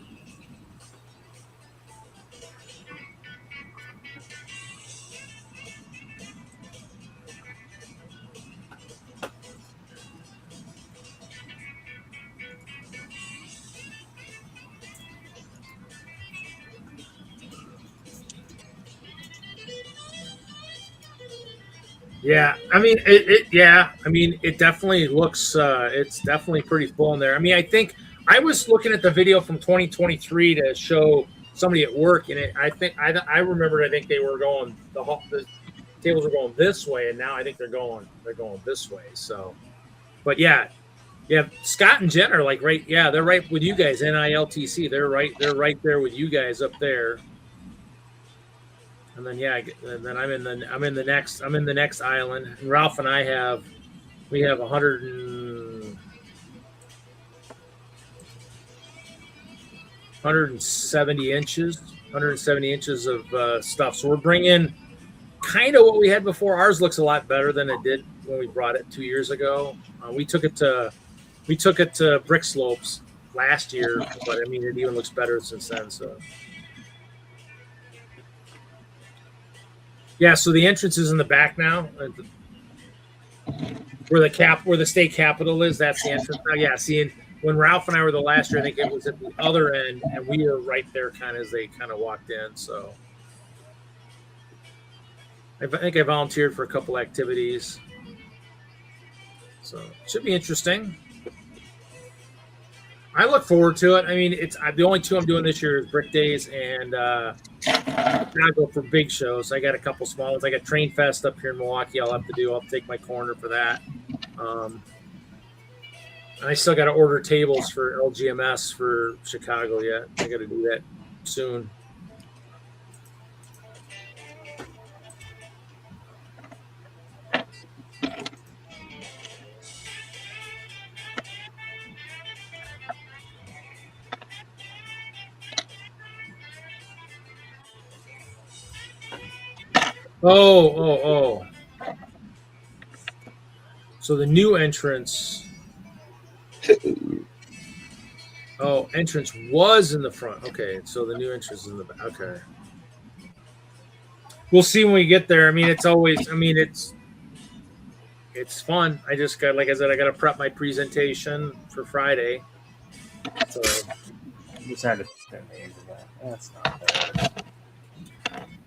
Yeah, I mean it definitely looks. It's definitely pretty full in there. I mean, I think I was looking at the video from 2023 to show somebody at work, and I remembered. I think they were going the tables were going this way, and now I think they're going this way. So, but yeah, Scott and Jen are like right. Yeah, they're right with you guys. NILTC, they're right there with you guys up there. And then and then I'm in the next island. And Ralph and I have 170 inches of stuff. So we're bringing kind of what we had before. Ours looks a lot better than it did when we brought it 2 years ago. We took it to Brick Slopes last year, but I mean it even looks better since then. So. Yeah, so the entrance is in the back now, where the state capitol is. That's the entrance now. Yeah, see, when Ralph and I were the last year, I think it was at the other end, and we were right there, kind of as they kind of walked in. So, I think I volunteered for a couple activities, so it should be interesting. I look forward to it. I mean, it's the only two I'm doing this year is Brick Days and Chicago for big shows. I got a couple small ones. I got Train Fest up here in Milwaukee. I'll take my corner for that. And I still got to order tables for LGMS for Chicago yet. I got to do that soon. Oh. So the new entrance. Oh, entrance was in the front. Okay, so the new entrance is in the back. Okay. We'll see when we get there. I mean, it's fun. I just got, like I said, I got to prep my presentation for Friday. So You just had to spend the age of that. That's not bad.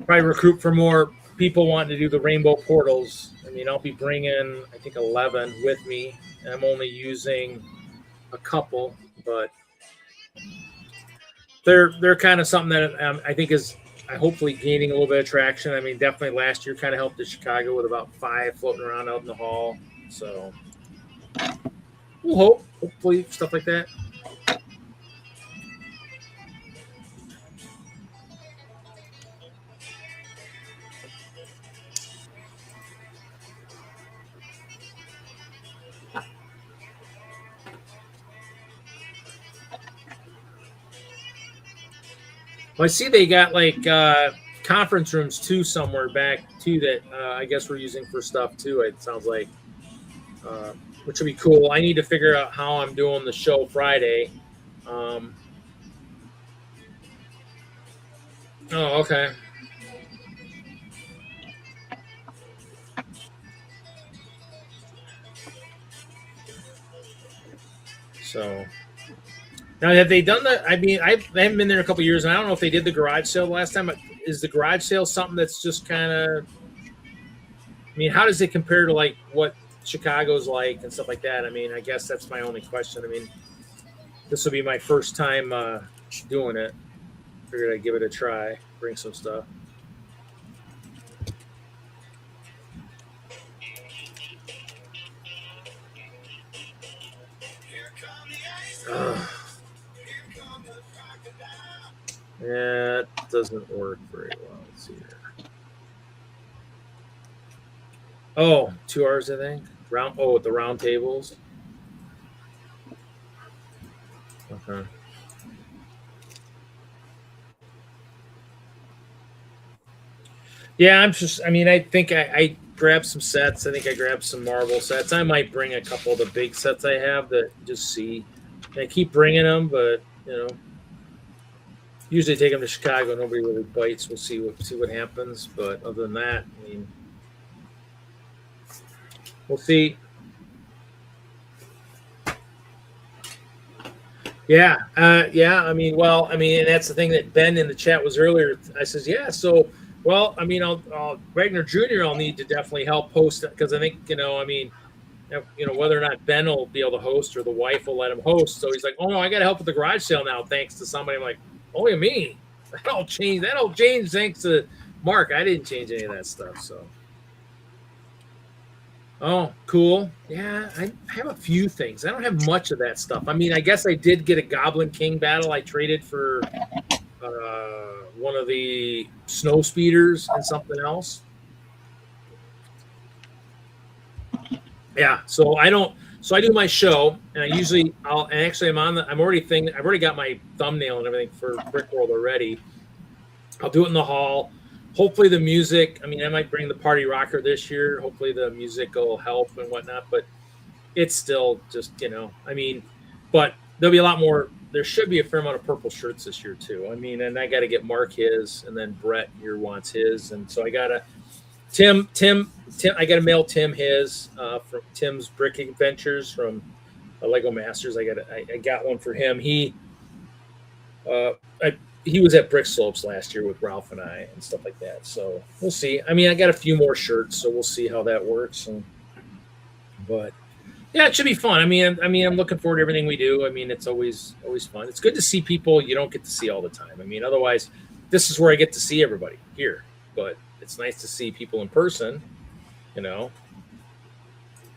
Probably recruit for more people wanting to do the rainbow portals. I mean, I'll be bringing, I think, 11 with me. And I'm only using a couple, but they're kind of something that I think is hopefully gaining a little bit of traction. I mean, definitely last year kind of helped at Chicago with about 5 floating around out in the hall. So we'll hopefully stuff like that. Well, I see they got like conference rooms too somewhere back too that I guess we're using for stuff too. It sounds like, which would be cool. I need to figure out how I'm doing the show Friday. Oh, okay. So now have they done that? I mean, I haven't been there in a couple of years, and I don't know if they did the garage sale last time. But is the garage sale something that's just kind of? I mean, how does it compare to like what Chicago's like and stuff like that? I mean, I guess that's my only question. I mean, this will be my first time doing it. Figured I'd give it a try, bring some stuff. Yeah, it doesn't work very well. Let's see here. Oh, 2 hours, I think. With the round tables. Okay. Yeah, I think I grabbed some sets. I think I grabbed some marble sets. I might bring a couple of the big sets I have that just see. I keep bringing them, but, usually take them to Chicago. Nobody really bites. We'll see what happens. But other than that, I mean, we'll see. Yeah. I mean, and that's the thing that Ben in the chat was earlier. I says, yeah. So, well, I mean, Wagner Jr. I'll need to definitely help host it because I think, whether or not Ben will be able to host or the wife will let him host. So he's like, oh no, I got to help with the garage sale now, thanks to somebody. I'm like, only me. That'll change thanks to Mark. I didn't change any of that stuff. So, oh, cool. Yeah, I have a few things. I don't have much of that stuff. I mean, I guess I did get a Goblin King battle. I traded for one of the snow speeders and something else. Yeah, so I do my show, and I've already got my thumbnail and everything for Brick World already. I'll do it in the hall. Hopefully the music, I mean, I might bring the party rocker this year. Hopefully the music will help and whatnot, but it's still just, but there'll be a lot more. There should be a fair amount of purple shirts this year too. I mean, and I got to get Mark his, and then Brett here wants his. And so I got to, Tim, I got to mail Tim his from Tim's Brick Adventures from Lego Masters. I got one for him. He was at Brick Slopes last year with Ralph and I and stuff like that. So we'll see. I mean, I got a few more shirts, so we'll see how that works. But yeah, it should be fun. I mean, I'm looking forward to everything we do. I mean, it's always fun. It's good to see people you don't get to see all the time. I mean, otherwise, this is where I get to see everybody here. But it's nice to see people in person,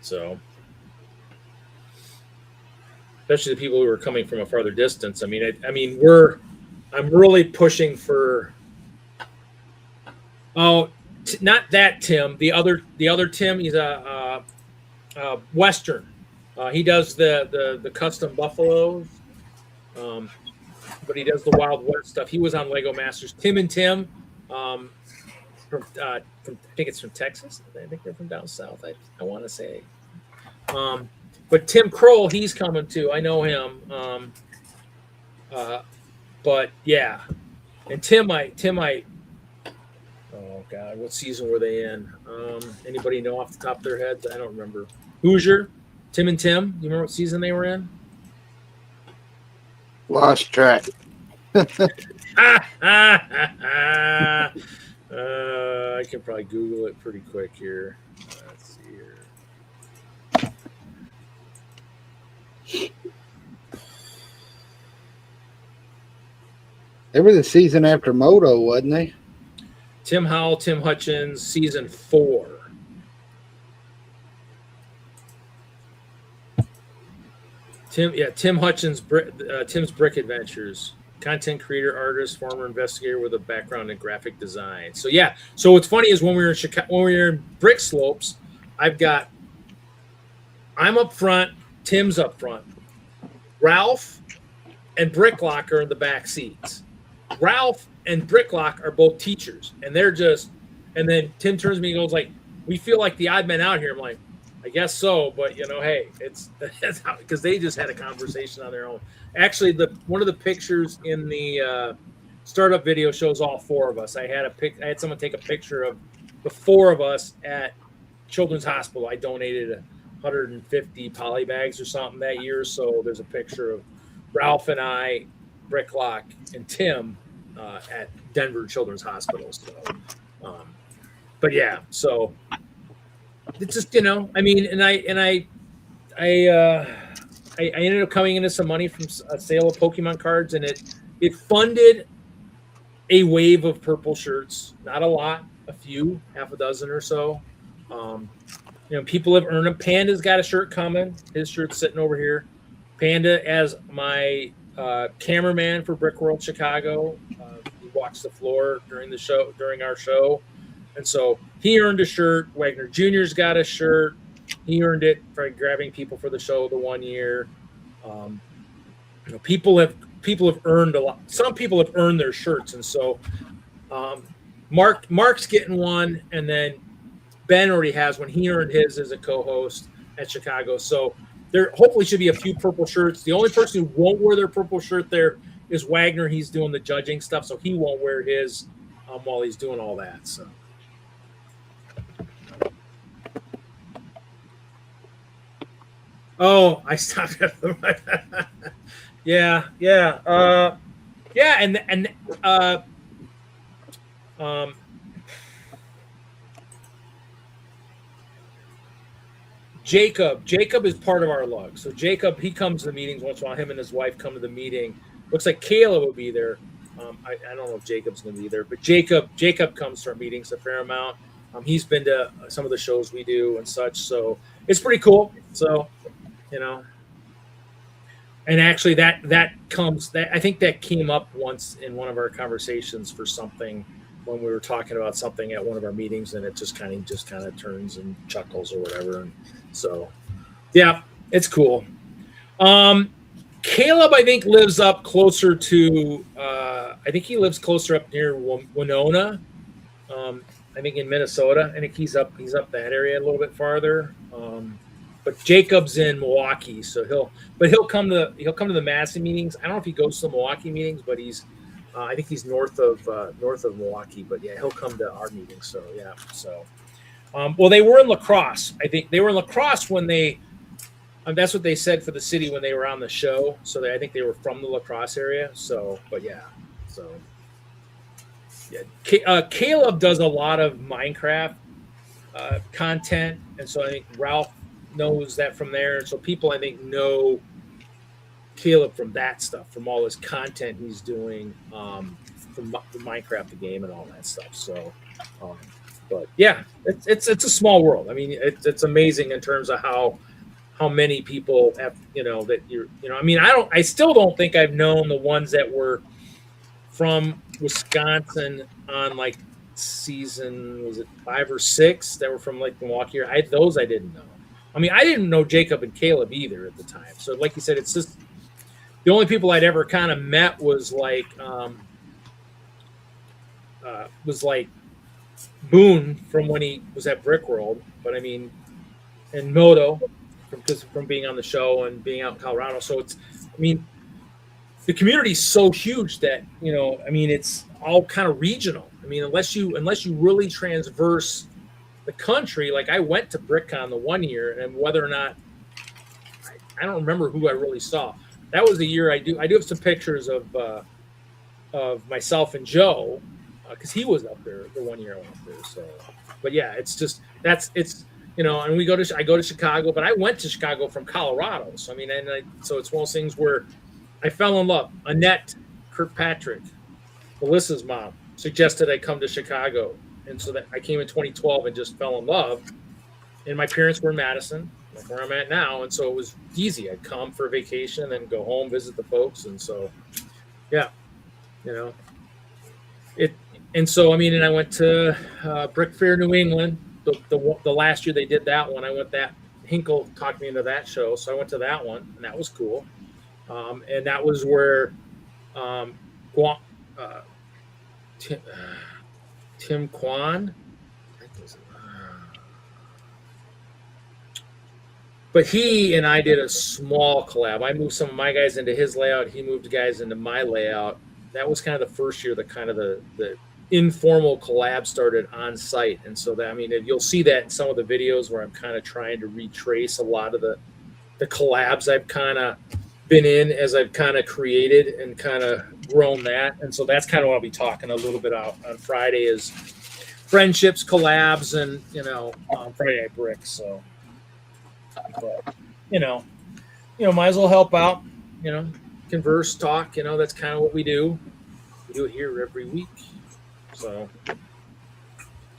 So, especially the people who are coming from a farther distance. I'm really pushing for. Oh, not that Tim. The other Tim. He's a Western. He does the custom buffaloes, but he does the Wild West stuff. He was on Lego Masters. Tim and Tim, from I think it's from Texas. I think they're from down south. I want to say, but Tim Kroll, he's coming too. I know him. But yeah, and Tim, oh God, what season were they in? Anybody know off the top of their heads? I don't remember. Hoosier, Tim and Tim. You remember what season they were in? Lost track. I can probably Google it pretty quick here. Let's see. here. They were the season after Moto, wasn't they? Tim Howell, Tim Hutchins, season 4. Tim Hutchins, Tim's Brick Adventures, content creator, artist, former investigator with a background in graphic design. So yeah, so what's funny is when we were in Chicago, when we were in Brick Slopes, I'm up front, Tim's up front, Ralph and Bricklock are in the back seats. Ralph and Bricklock are both teachers, and they're just, and then Tim turns to me and goes like, "We feel like the odd men out here." I'm like, I guess so, but hey, that's how, because they just had a conversation on their own. Actually, one of the pictures in the startup video shows all 4 of us. I had someone take a picture of the 4 of us at Children's Hospital. I donated 150 poly bags or something that year, so there's a picture of Ralph and I, Bricklock, and Tim at Denver Children's Hospital. So, but yeah, so. It's just, I mean, and I ended up coming into some money from a sale of Pokemon cards, and it funded a wave of purple shirts. Not a lot, a few, half a dozen or so. People have earned them. Panda's got a shirt coming. His shirt's sitting over here. Panda, as my cameraman for Brick World Chicago, he walks the floor during our show. And so he earned a shirt. Wagner Jr.'s got a shirt. He earned it for grabbing people for the show the one year. People have earned a lot. Some people have earned their shirts, and so Mark's getting one, and then Ben already has one. He earned his as a co-host at Chicago. So there hopefully should be a few purple shirts. The only person who won't wear their purple shirt there is Wagner. He's doing the judging stuff, so he won't wear his while he's doing all that. So. Oh, I stopped at the yeah, and Jacob is part of our lug. So Jacob, he comes to the meetings once in a while. Him and his wife come to the meeting. Looks like Kayla will be there. I don't know if Jacob's going to be there, but Jacob comes to our meetings a fair amount. He's been to some of the shows we do and such, so it's pretty cool. So. And actually that I think that came up once in one of our conversations for something when we were talking about something at one of our meetings, and it just kind of turns and chuckles or whatever. And so, yeah, it's cool. Caleb, I think, lives up closer to, I think he lives closer up near Winona. I think in Minnesota. I think he's up that area a little bit farther. But Jacob's in Milwaukee, so he'll come to the Massey meetings. I don't know if he goes to the Milwaukee meetings, but I think he's north of Milwaukee. But yeah, he'll come to our meetings. So yeah, so well, they were in La Crosse. I think they were in La Crosse when they. That's what they said for the city when they were on the show. So I think they were from the La Crosse area. So, but yeah, so yeah, Caleb does a lot of Minecraft content, and so I think Ralph knows that from there. So people, I think, know Caleb from that stuff, from all his content he's doing, from the Minecraft the game and all that stuff. So, but yeah, it's a small world. I mean, it's amazing in terms of how many people have, that I mean, I still don't think I've known the ones that were from Wisconsin on like season, was it 5 or 6 that were from like Milwaukee? I didn't know. I mean, I didn't know Jacob and Caleb either at the time. So like you said, it's just the only people I'd ever kind of met was like Boone from when he was at Brick World. But I mean, and Moto from being on the show and being out in Colorado. So the community's so huge that, I mean, it's all kind of regional. I mean, unless you really transverse the country, like I went to BrickCon the one year, and whether or not I don't remember who I really saw. That was the year I do have some pictures of myself and Joe, because he was up there the one year I went up there. So, but yeah, it's just it's and I go to Chicago, but I went to Chicago from Colorado. So, I mean, so it's one of those things where I fell in love. Annette Kirkpatrick, Melissa's mom, suggested I come to Chicago. And so that I came in 2012 and just fell in love. And my parents were in Madison, like where I'm at now. And so it was easy. I'd come for a vacation and then go home, visit the folks. And so, yeah, and so, I mean, and I went to Brick Fair, New England. The last year they did that one, I went that. Hinkle talked me into that show. So I went to that one, and that was cool. And that was where Tim Kwan, but he and I did a small collab. I moved some of my guys into his layout. He moved guys into my layout. That was kind of the first year that kind of the informal collab started on site. And so that, I mean, you'll see that in some of the videos where I'm kind of trying to retrace a lot of the collabs I've kind of been in as I've kind of created and kind of grown that. And so that's kind of what I'll be talking a little bit about on Friday is friendships, collabs, and, Friday Night Bricks. So, but, might as well help out, converse, talk, that's kind of what we do. We do it here every week. So,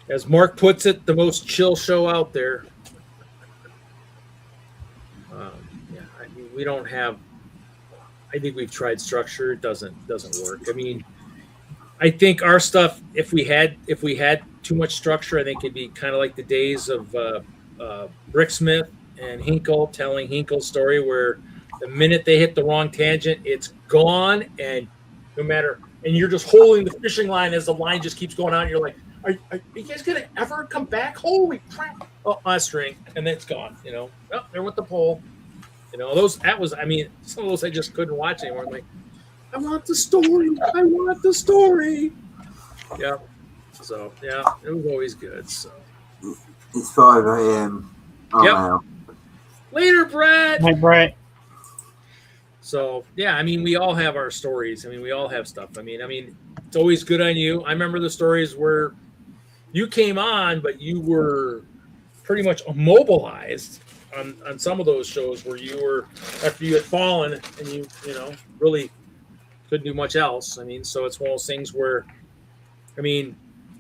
as Mark puts it, the most chill show out there. We don't have. I think we've tried structure. It doesn't work. I mean, I think our stuff. If we had too much structure, I think it'd be kind of like the days of Bricksmith and Hinkle telling Hinkle's story, where the minute they hit the wrong tangent, it's gone, and no matter. And you're just holding the fishing line as the line just keeps going out. And you're like, are you guys gonna ever come back? Holy crap! Oh, on a string, and then it's gone. Oh, there went the pole. Some of those I just couldn't watch anymore. I'm like, I want the story. I want the story. Yeah. So yeah, it was always good. So it's 5 a.m. I'm out. Later, Brett. Hi, Brett. So yeah, I mean, we all have our stories. I mean, we all have stuff. I mean, it's always good on you. I remember the stories where you came on, but you were pretty much immobilized on some of those shows where you were, after you had fallen and you really couldn't do much else. I mean, so it's one of those things where, I mean,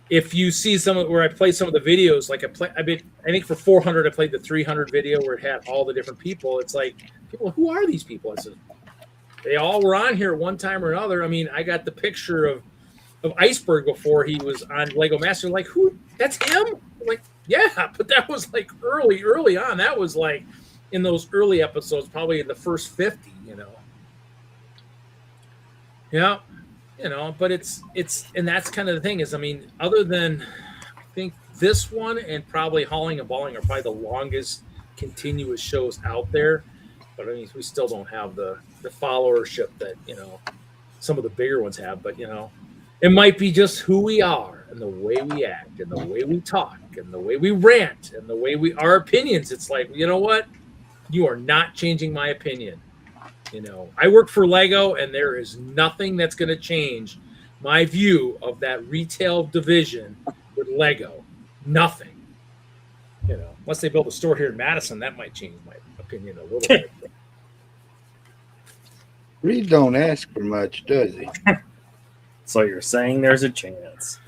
if you see where I played some of the videos, like I think for 400 I played the 300 video where it had all the different people. It's like, people, who are these people? I said, they all were on here at one time or another. I mean, I got the picture of Iceberg before he was on Lego Master. Like, who? That's him? I'm like, yeah, but that was like early on. That was like in those early episodes, probably in the first 50. Yeah, but it's and that's kind of the thing is, I mean, other than I think this one and probably Hauling and Balling are probably the longest continuous shows out there. But I mean, we still don't have the followership that some of the bigger ones have. But it might be just who we are and the way we act and the way we talk and the way we rant and the way our opinions. It's like, you know what? You are not changing my opinion. I work for Lego, and there is nothing that's going to change my view of that retail division with Lego. Nothing. Unless they build a store here in Madison, that might change my opinion a little bit. Reed don't ask for much, does he? So you're saying there's a chance?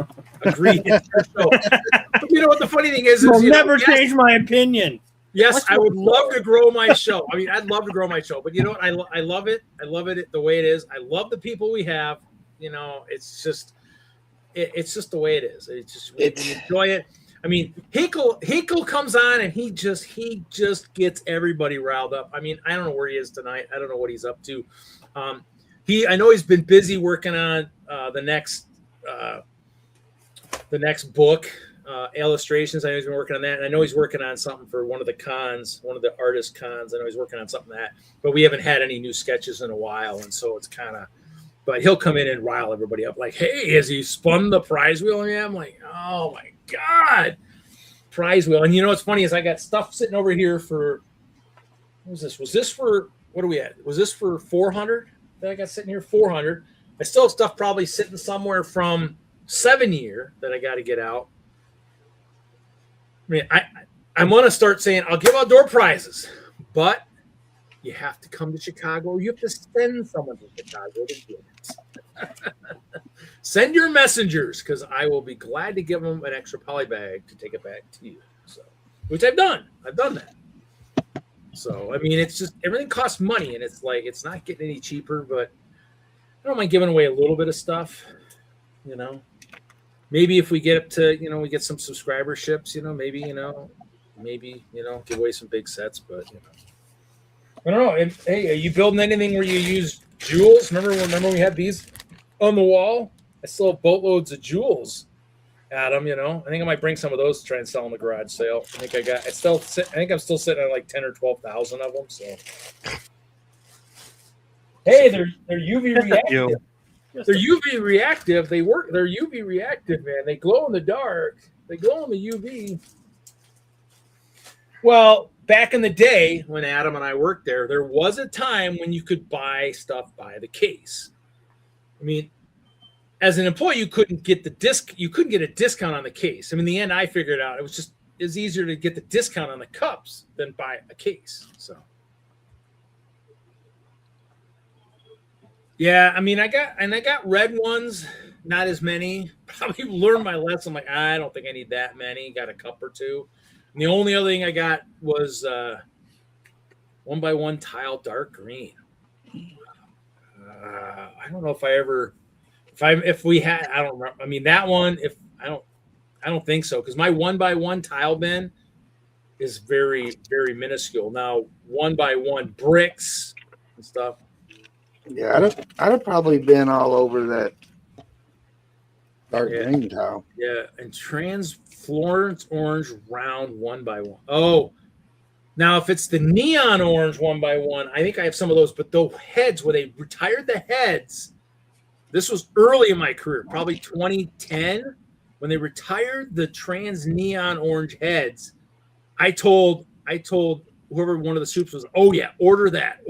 Agreed. But you know what the funny thing is? You'll never change my opinion. Yes, I would love to grow my show. I mean, I'd love to grow my show, but you know what? I love it. I love it the way it is. I love the people we have. It's just the way it is. It's just we enjoy it. I mean, Hinkle comes on and he just gets everybody riled up. I mean, I don't know where he is tonight. I don't know what he's up to. I know he's been busy working on the next book. Illustrations. I know he's been working on that, and I know he's working on something for one of the artist cons. I know he's working on something but we haven't had any new sketches in a while, and so it's kind of. But he'll come in and rile everybody up, like, "Hey, has he spun the prize wheel?" And I'm like, "Oh my god, prize wheel!" And what's funny is I got stuff sitting over here for. What was this? Was this for what are we at? Was this for 400 that I got sitting here? 400. I still have stuff probably sitting somewhere from 7 year that I got to get out. I mean, I'm going to start saying, I'll give out door prizes, but you have to come to Chicago. You have to send someone to Chicago to get it. Send your messengers, because I will be glad to give them an extra poly bag to take it back to you. So, which I've done. I've done that. So, I mean, it's just everything costs money, and it's like it's not getting any cheaper, but I don't mind giving away a little bit of stuff, you know. Maybe if we get up to, you know, we get some subscriberships, you know, maybe, give away some big sets, but, you know. I don't know. And, hey, are you building anything where you use jewels? Remember we had these on the wall? I still have boatloads of jewels, Adam, you know. I think I might bring some of those to try and sell in the garage sale. I think I'm still sitting at like 10 or 12,000 of them, so. Hey, they're UV reactive. They're UV reactive. They work. They're UV reactive, man. They glow in the dark. They glow in the UV. Well, back in the day when Adam and I worked there was a time when you could buy stuff by the case. I mean, as an employee, you couldn't get you couldn't get a discount on the case. I mean, in the end, I figured out it was easier to get the discount on the cups than buy a case. So. Yeah, I mean, I got red ones, not as many. Probably learned my lesson. Like, I don't think I need that many. Got a cup or two. And the only other thing I got was 1x1 tile dark green. I don't know if we had. I don't remember. I mean, that one. I don't think so, because my 1x1 tile bin is very, very minuscule. Now 1x1 bricks and stuff. Yeah, I'd have probably been all over that dark green tile. Yeah, and Florence orange round 1x1. Oh, now if it's the neon orange 1x1, I think I have some of those. But the heads, where they retired the heads, this was early in my career, probably 2010, when they retired the trans neon orange heads. I told whoever one of the soups was, oh yeah, order that,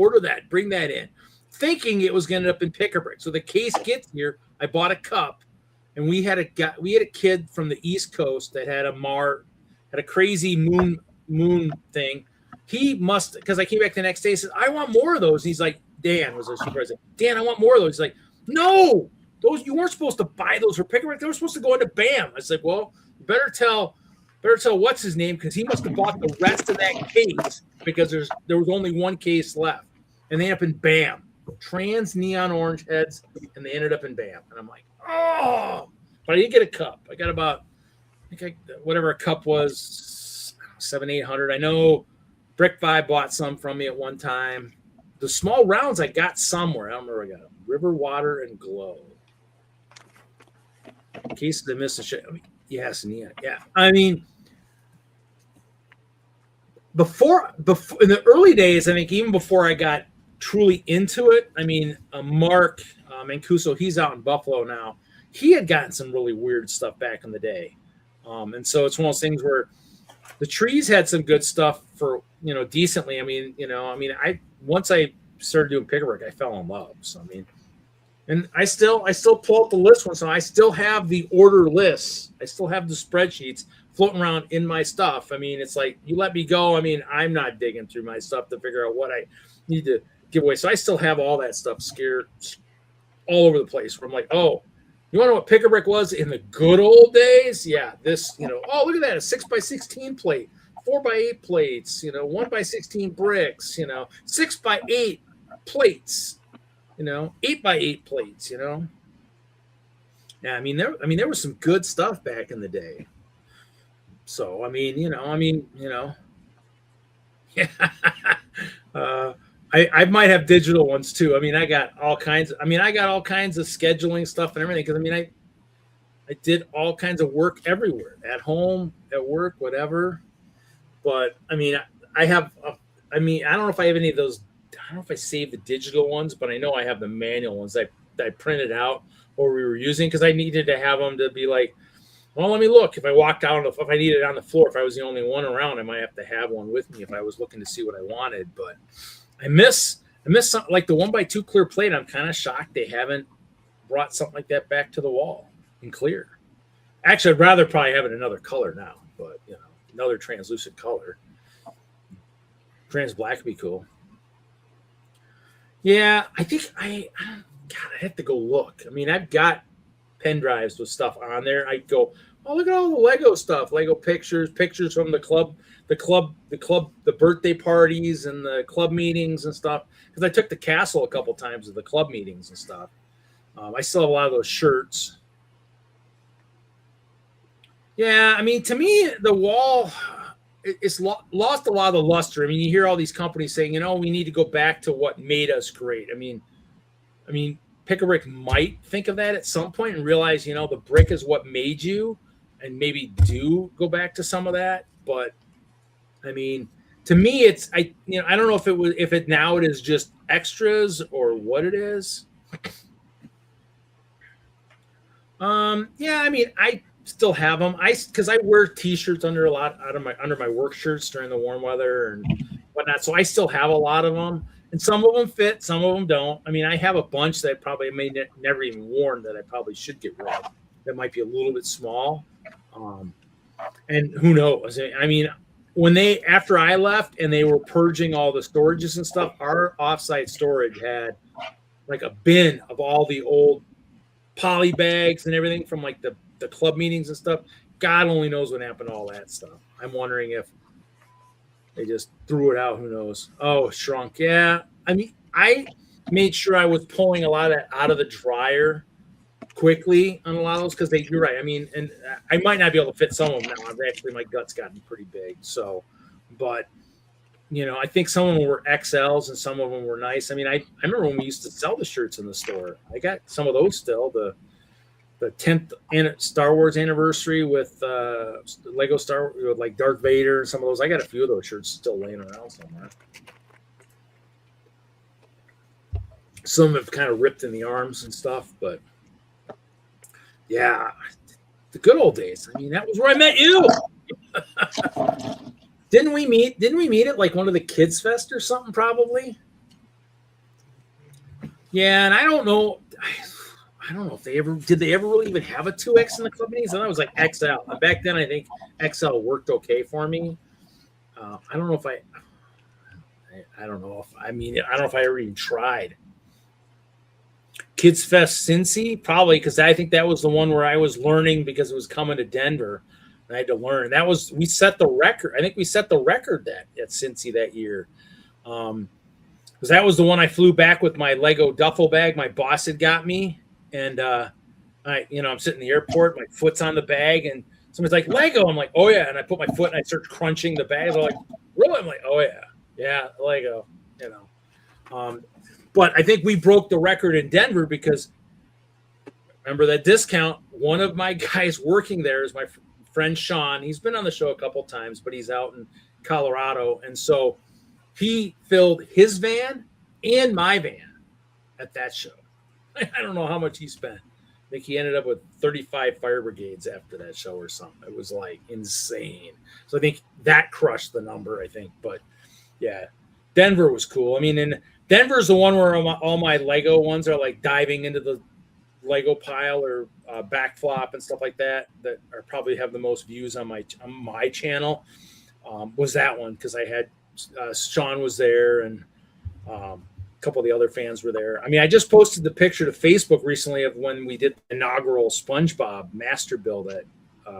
bring that in, thinking it was going to end up in pick-a-brick. So the case gets here. I bought a cup, and we had a kid from the East Coast that had a crazy moon thing. He must, because I came back the next day and said, I want more of those. And he's like, Dan was our supervisor. Dan, I want more of those. He's like, no, those, you weren't supposed to buy those for pick-a-brick. They were supposed to go into BAM. I was like, well, you better tell what's his name, because he must have bought the rest of that case, because there was only one case left, and they ended up in BAM. Trans neon orange heads, and they ended up in BAM. And I'm like, oh, but I didn't get a cup. I got about, whatever a cup was, 700-800. I know Brick Vibe bought some from me at one time. The small rounds I got somewhere. I don't remember where I got them. River Water and Glow. In case they missed a shit. I mean, yes, neon. Yeah. I mean, before in the early days, I think even before I got truly into it, I mean, Mark Mancuso, he's out in Buffalo now. He had gotten some really weird stuff back in the day, and so it's one of those things where the trees had some good stuff for, you know, decently. I mean, once I started doing pick-a-brick, I fell in love. So I mean, and I still pull up the list once, so I still have the order lists. I still have the spreadsheets floating around in my stuff. I mean, it's like, you let me go. I mean, I'm not digging through my stuff to figure out what I need to give away. So I still have all that stuff scared all over the place, where I'm like, oh, you want to know what pick-a-brick was in the good old days? Yeah, this, oh, look at that, a 6x16 plate, 4x8 plates, 1x16 bricks, 6x8 plates, 8x8 plates, Yeah, I mean, there was some good stuff back in the day. So, I mean, yeah. I might have digital ones too. I mean, I got all kinds of scheduling stuff and everything. Cause I mean, I did all kinds of work everywhere, at home, at work, whatever. But I mean, I don't know if I have any of those. I don't know if I saved the digital ones, but I know I have the manual ones that I printed out or we were using, because I needed to have them to be like, well, let me look. If I walked out, if I needed it on the floor, if I was the only one around, I might have to have one with me if I was looking to see what I wanted. But I miss something like the 1x2 clear plate. I'm kind of shocked they haven't brought something like that back to the wall in clear. Actually, I'd rather probably have it another color now, but another translucent color. Trans black would be cool. Yeah, I think I have to go look. I mean, I've got pen drives with stuff on there. I go, oh, look at all the Lego stuff, Lego pictures from the birthday parties and the club meetings and stuff. Because I took the castle a couple times at the club meetings and stuff. I still have a lot of those shirts. Yeah, I mean, to me, the wall, it's lost a lot of the luster. I mean, you hear all these companies saying, we need to go back to what made us great. I mean, Pick-a-Brick might think of that at some point and realize, the brick is what made you, and maybe do go back to some of that. But I mean, to me, I don't know if it now it is just extras or what it is. Yeah, I mean, I still have them. Because I wear T-shirts under my work shirts during the warm weather and whatnot. So I still have a lot of them, and some of them fit, some of them don't. I mean, I have a bunch that probably never even worn that I probably should get rid of. That might be a little bit small, and who knows? I mean, after I left and they were purging all the storages and stuff, our offsite storage had like a bin of all the old poly bags and everything from like the club meetings and stuff. God only knows what happened to all that stuff. I'm wondering if they just threw it out. Who knows? Oh, shrunk. Yeah. I mean, I made sure I was pulling a lot of that out of the dryer quickly on a lot of those because you're right. I mean, and I might not be able to fit some of them now. My gut's gotten pretty big. So, but I think some of them were XLs and some of them were nice. I mean, I remember when we used to sell the shirts in the store. I got some of those still. The 10th Star Wars anniversary with Lego Star with like Darth Vader and some of those. I got a few of those shirts still laying around somewhere. Some have kind of ripped in the arms and stuff, but yeah, the good old days. I mean, that was where I met you. Didn't we meet at like one of the Kids Fest or something? Probably. Yeah, and I don't know if they ever really even have a 2X in the club meetings. And I was like XL. And back then, I think XL worked okay for me. I don't know if I ever even tried. Kids Fest Cincy, probably because I think that was the one where I was learning because it was coming to Denver. I had to learn. We set the record. I think we set the record at Cincy that year. Because that was the one I flew back with my Lego duffel bag. My boss had got me. And I'm sitting in the airport, my foot's on the bag, and somebody's like, Lego. I'm like, oh yeah. And I put my foot and I start crunching the bag. They're like, really? I'm like, oh yeah. Yeah, Lego, But I think we broke the record in Denver because remember that discount. One of my guys working there is my friend Sean. He's been on the show a couple times, but he's out in Colorado. And so he filled his van and my van at that show. I don't know how much he spent. I think he ended up with 35 fire brigades after that show or something. It was like insane. So I think that crushed the number, I think. But yeah, Denver was cool. I mean, and Denver's the one where all my Lego ones are like diving into the Lego pile or backflop and stuff like that are probably have the most views on my channel. Was that one because I had Sean was there and a couple of the other fans were there. I mean, I just posted the picture to Facebook recently of when we did the inaugural SpongeBob master build at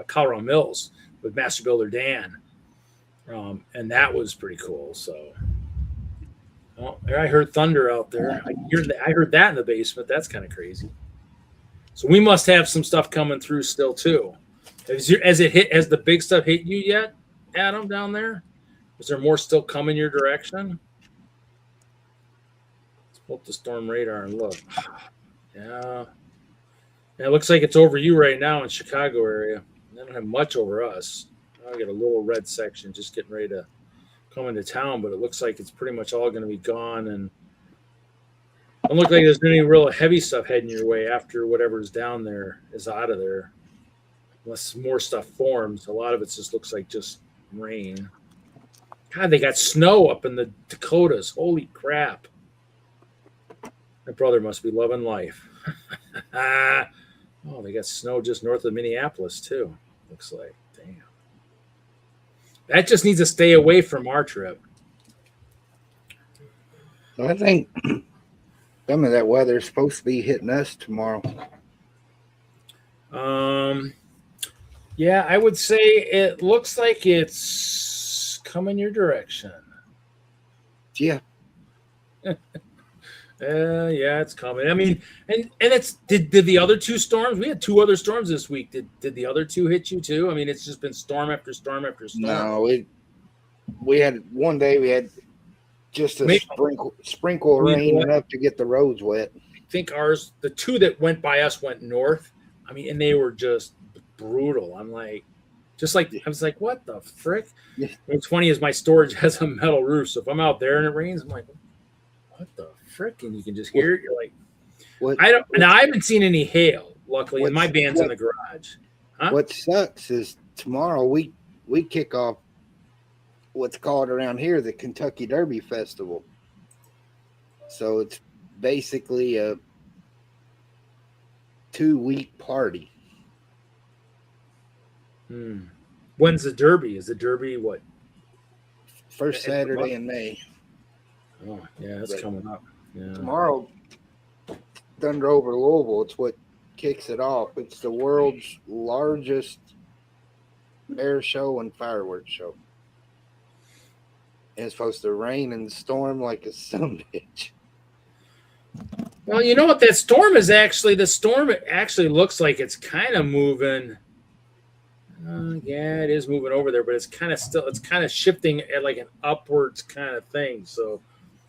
Colorado Mills with Master Builder Dan, and that was pretty cool. So, I heard thunder out there. I heard that in the basement. That's kind of crazy. So we must have some stuff coming through still too. Has the big stuff hit you yet, Adam, down there? Is there more still coming your direction? Let's pull up the storm radar and look. Yeah. It looks like it's over you right now in Chicago area. They don't have much over us. I got a little red section just getting ready to come into town, but it looks like it's pretty much all going to be gone, and it don't look like there's any real heavy stuff heading your way after whatever's down there is out of there, unless more stuff forms. A lot of it just looks like just rain. God, they got snow up in the Dakotas. Holy crap. My brother must be loving life. Oh, they got snow just north of Minneapolis too, looks like. Damn. That just needs to stay away from our trip. I think some of that weather is supposed to be hitting us tomorrow. Yeah, I would say it looks like it's coming your direction. Yeah. Yeah, it's coming. I mean, and it's did the other two storms? We had 2 other storms this week. Did the other 2 hit you too? I mean, it's just been storm after storm after storm. No, we had one day we had just a sprinkle of rain enough to get the roads wet. I think ours, the 2 that went by us went north. I mean, and they were just brutal. I'm like, I was like, what the frick? Yeah. What's funny is my storage has a metal roof, so if I'm out there and it rains, I'm like, what the frick? And you can just hear it. You're like, I haven't seen any hail. Luckily, and my band's in the garage. Huh? What sucks is tomorrow we kick off what's called around here the Kentucky Derby Festival. So it's basically a 2-week party. When's the Derby? Is the Derby what? First Saturday in May. Oh, yeah, that's coming up. Yeah. Tomorrow, Thunder over Louisville, it's what kicks it off. It's the world's largest air show and fireworks show. And it's supposed to rain and storm like a sumbitch. Well, you know what? That storm is actually, the storm actually looks like it's kind of moving. Yeah, it is moving over there, but it's kind of shifting at like an upwards kind of thing. So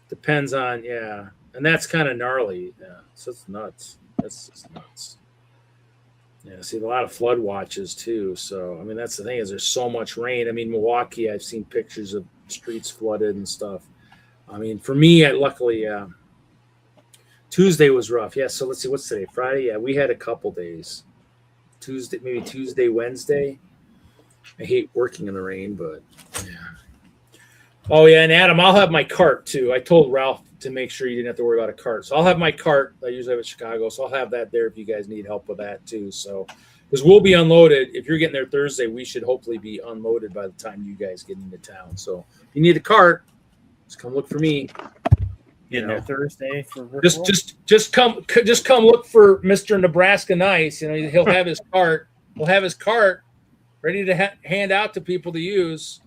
depends on, yeah. And that's kind of gnarly. Yeah. So it's nuts. That's just nuts. Yeah. See, a lot of flood watches too. So, I mean, that's the thing is there's so much rain. I mean, Milwaukee, I've seen pictures of streets flooded and stuff. I mean, for me, luckily, Tuesday was rough. Yeah. So let's see, what's today? Friday. Yeah. We had a couple days. Tuesday, Wednesday. I hate working in the rain, but yeah. Oh yeah, and Adam, I'll have my cart too. I told Ralph to make sure you didn't have to worry about a cart. So I'll have my cart. I usually have it in Chicago, so I'll have that there if you guys need help with that too. So because we'll be unloaded. If you're getting there Thursday, we should hopefully be unloaded by the time you guys get into town. So if you need a cart, just come look for me. Getting there Thursday for just come look for Mr. Nebraska Nice. You know, he'll have his cart. We'll have his cart ready to hand out to people to use.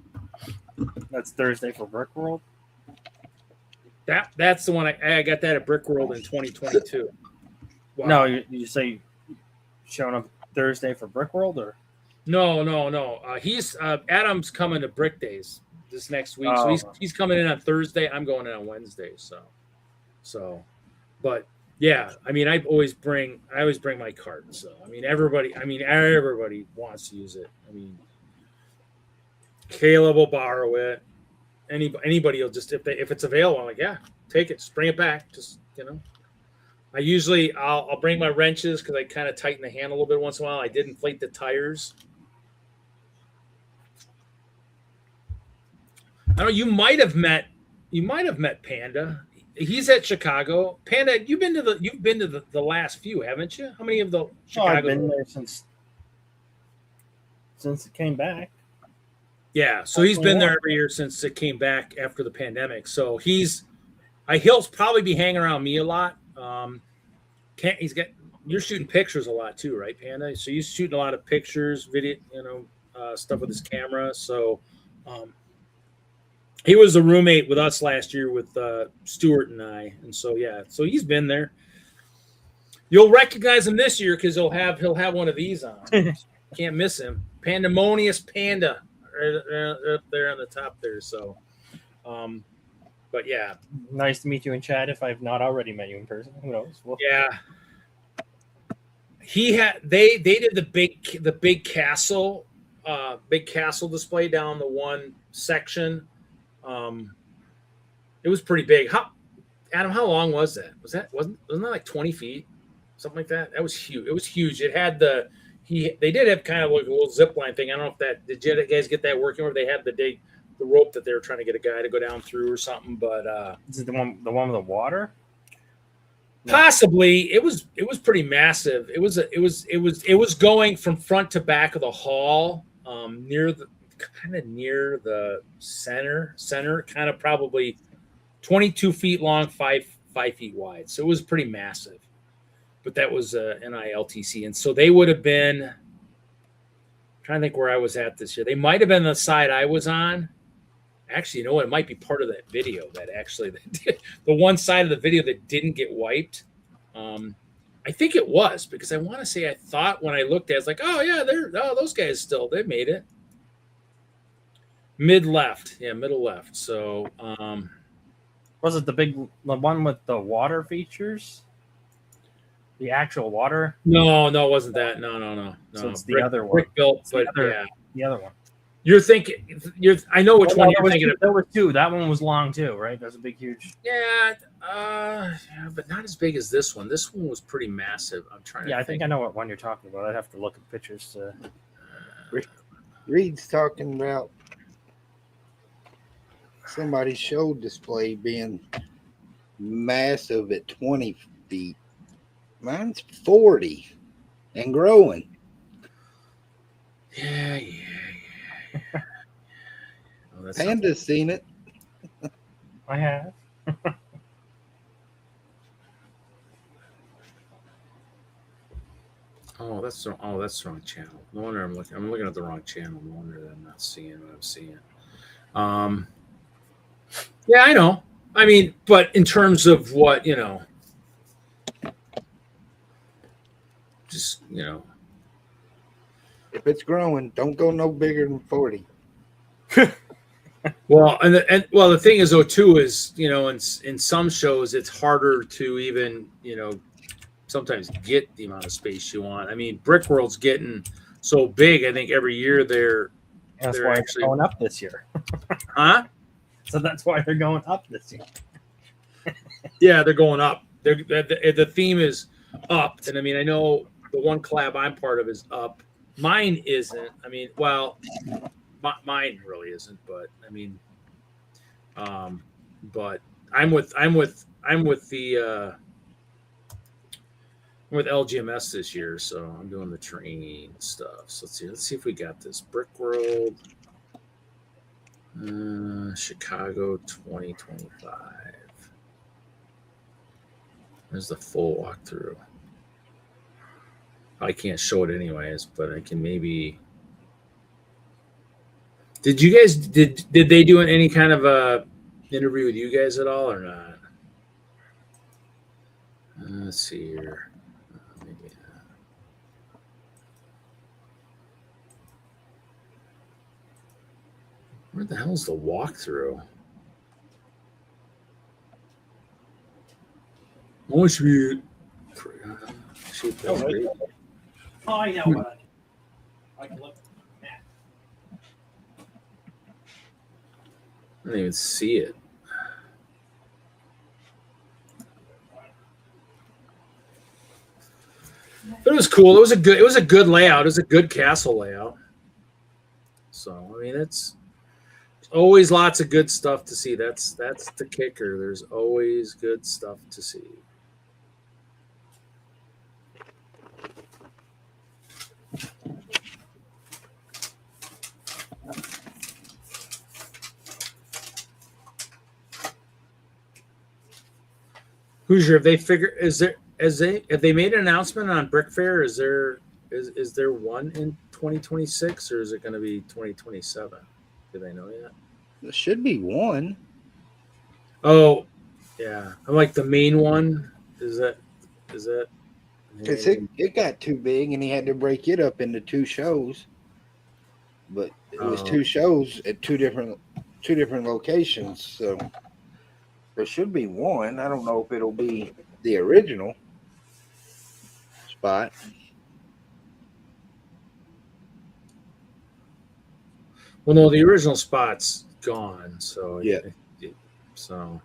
That's Thursday for Brick World. That's the one I got that at Brick World in 2022. Wow. No, you say showing up Thursday for Brick World or no. He's Adam's coming to Brick Days this next week, so he's coming in on Thursday. I'm going in on Wednesday. So, but yeah, I mean, I always bring my cart. So I mean, everybody wants to use it. I mean, Caleb will borrow it. Anybody will just if it's available, I'm like, yeah, take it, just bring it back. Just I'll bring my wrenches because I kind of tighten the hand a little bit once in a while. I did inflate the tires. I don't know. You might have met Panda. He's at Chicago. Panda, you've been to the last few, haven't you? How many of the Chicago? I've been there since it came back. Yeah, so he's been there every year since it came back after the pandemic. So he'll probably be hanging around me a lot. You're shooting pictures a lot too, right, Panda? So you're shooting a lot of pictures, video, stuff with his camera. So he was a roommate with us last year with Stuart and I, and so he's been there. You'll recognize him this year because he'll have one of these on. Can't miss him. Pandemonious Panda up there on the top there. So, but yeah, nice to meet you in chat. If I've not already met you in person, who knows? Yeah, they did the big castle display down the one section. It was pretty big. Adam, how long was that? Wasn't that like 20 feet, something like that? That was huge. It was huge. It had they did have kind of like a little zip line thing. I don't know if did you guys get that working, or they had the rope that they were trying to get a guy to go down through or something. But is it the one with the water? Possibly. It was pretty massive. It was going from front to back of the hall, near kind of near the center, kind of probably 22 feet long, 5 feet wide. So it was pretty massive. But that was NILTC. And so they would have been, I'm trying to think where I was at this year. They might have been the side I was on. Actually, you know what? It might be part of that video that actually, the one side of the video that didn't get wiped. I think it was, because I want to say I thought when I looked at it, it's like, oh, yeah, those guys still, they made it. Middle left. So, Was it the one with the water features? The actual water? No, it wasn't that. No. So it's the other one. Brick built, but the other one. You're thinking. I know which one you're thinking of. There were two. That one was long too, right? That was a big, huge. Yeah, but not as big as this one. This one was pretty massive. I'm trying. Yeah, I think I know what one you're talking about. I'd have to look at pictures to. Reed's talking about somebody's show display being massive at 20 feet. Mine's 40 and growing. Yeah. Oh, Panda's seen it. I have. Oh, that's the wrong channel. No wonder I'm looking at the wrong channel. No wonder that I'm not seeing what I'm seeing. Yeah, I know. I mean, but in terms of what, just, If it's growing, don't go no bigger than 40. Well, the thing is, though, too, is, in some shows, it's harder to even, sometimes get the amount of space you want. I mean, Brick World's getting so big. I think every year they're why actually going up this year. Huh? So that's why they're going up this year. Yeah, they're going up. The theme is up, and I mean, I know the one collab I'm part of is up. Mine isn't. I mean, well, mine really isn't. But I mean, but I'm with LGMS this year, so I'm doing the training stuff. So let's see if we got this. Brick World, Chicago 2025. There's the full walkthrough. I can't show it anyways, but I can maybe. Did you guys did they do any kind of a interview with you guys at all or not? Let's see here. Maybe. Where the hell is the walkthrough? What should be? Shoot, that's great. Oh, yeah, but I can look. I didn't even see it. But it was cool. It was a good layout. It was a good castle layout. So I mean, it's always lots of good stuff to see. That's the kicker. There's always good stuff to see. Hoosier, have they made an announcement on Brick Fair? Is there one in 2026 or is it going to be 2027? Do they know yet? There should be one. Oh, yeah. I'm like the main one. Is that? Because it got too big and he had to break it up into two shows. But it was two shows at two different locations. So there should be one. I don't know if it'll be the original spot. Well, no, the original spot's gone. So yeah. So.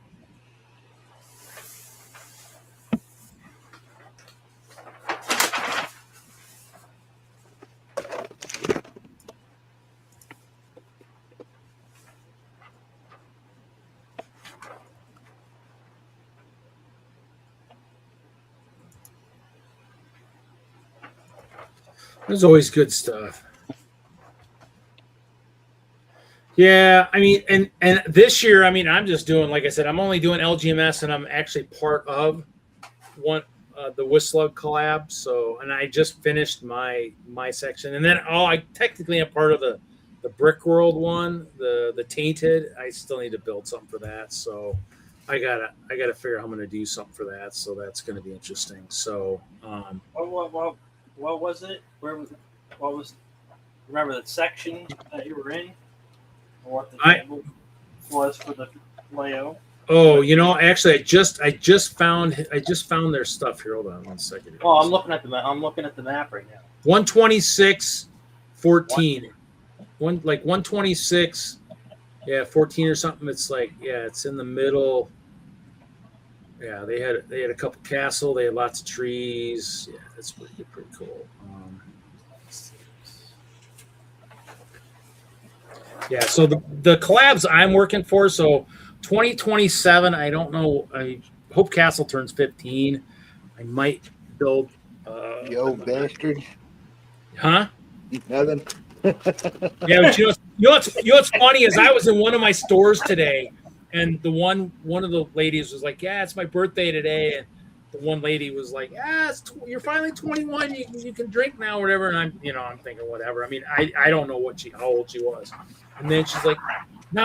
There's always good stuff. Yeah, I mean, and this year, I mean, I'm just doing, like I said, I'm only doing LGMS, and I'm actually part of one the WISLUG collab. So, and I just finished my section, and then I technically am part of the Brick World one, the Tainted. I still need to build something for that, so I gotta figure out how I'm gonna do something for that. So that's gonna be interesting. So, What was it? Where was it? What was? Remember the section that you were in, or what the table was for the layout? Oh, actually, I just found their stuff here. Hold on one second. Oh, I'm looking at the map. I'm looking at the map right now. 126.14. 126. Yeah, 14 or something. It's like, yeah, it's in the middle. Yeah, they had a couple castle. They had lots of trees. Yeah, that's pretty cool. Yeah, so the collabs I'm working for, so 2027, I don't know. I hope Castle turns 15. I might build. You old bastard. Huh? Nothing. Yeah, but you know what's funny is I was in one of my stores today, and one of the ladies was like, "Yeah, it's my birthday today," and the one lady was like, "Yeah, you're finally 21. You can drink now, or whatever." And I'm thinking whatever. I mean, I don't know how old she was, and then she's like, "No."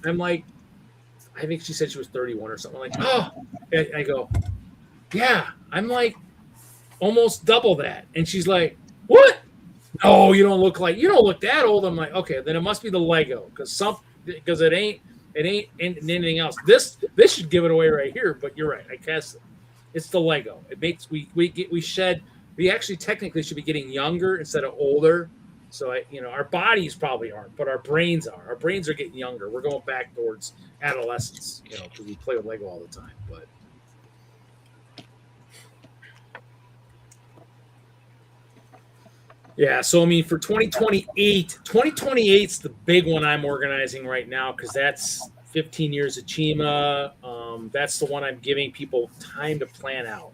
I'm like, I think she said she was 31 or something. I'm like, oh, I go, yeah, I'm like almost double that, and she's like, what? No, you don't look that old. I'm like, okay, then it must be the Lego because it ain't anything else. This should give it away right here, but you're right. I guess it's the Lego. It makes we actually technically should be getting younger instead of older. So our bodies probably aren't, but our brains are. Our brains are getting younger. We're going back towards adolescence, because we play with Lego all the time. But yeah, so I mean, for 2028 is the big one I'm organizing right now, because that's 15 years of Chima. That's the one I'm giving people time to plan out.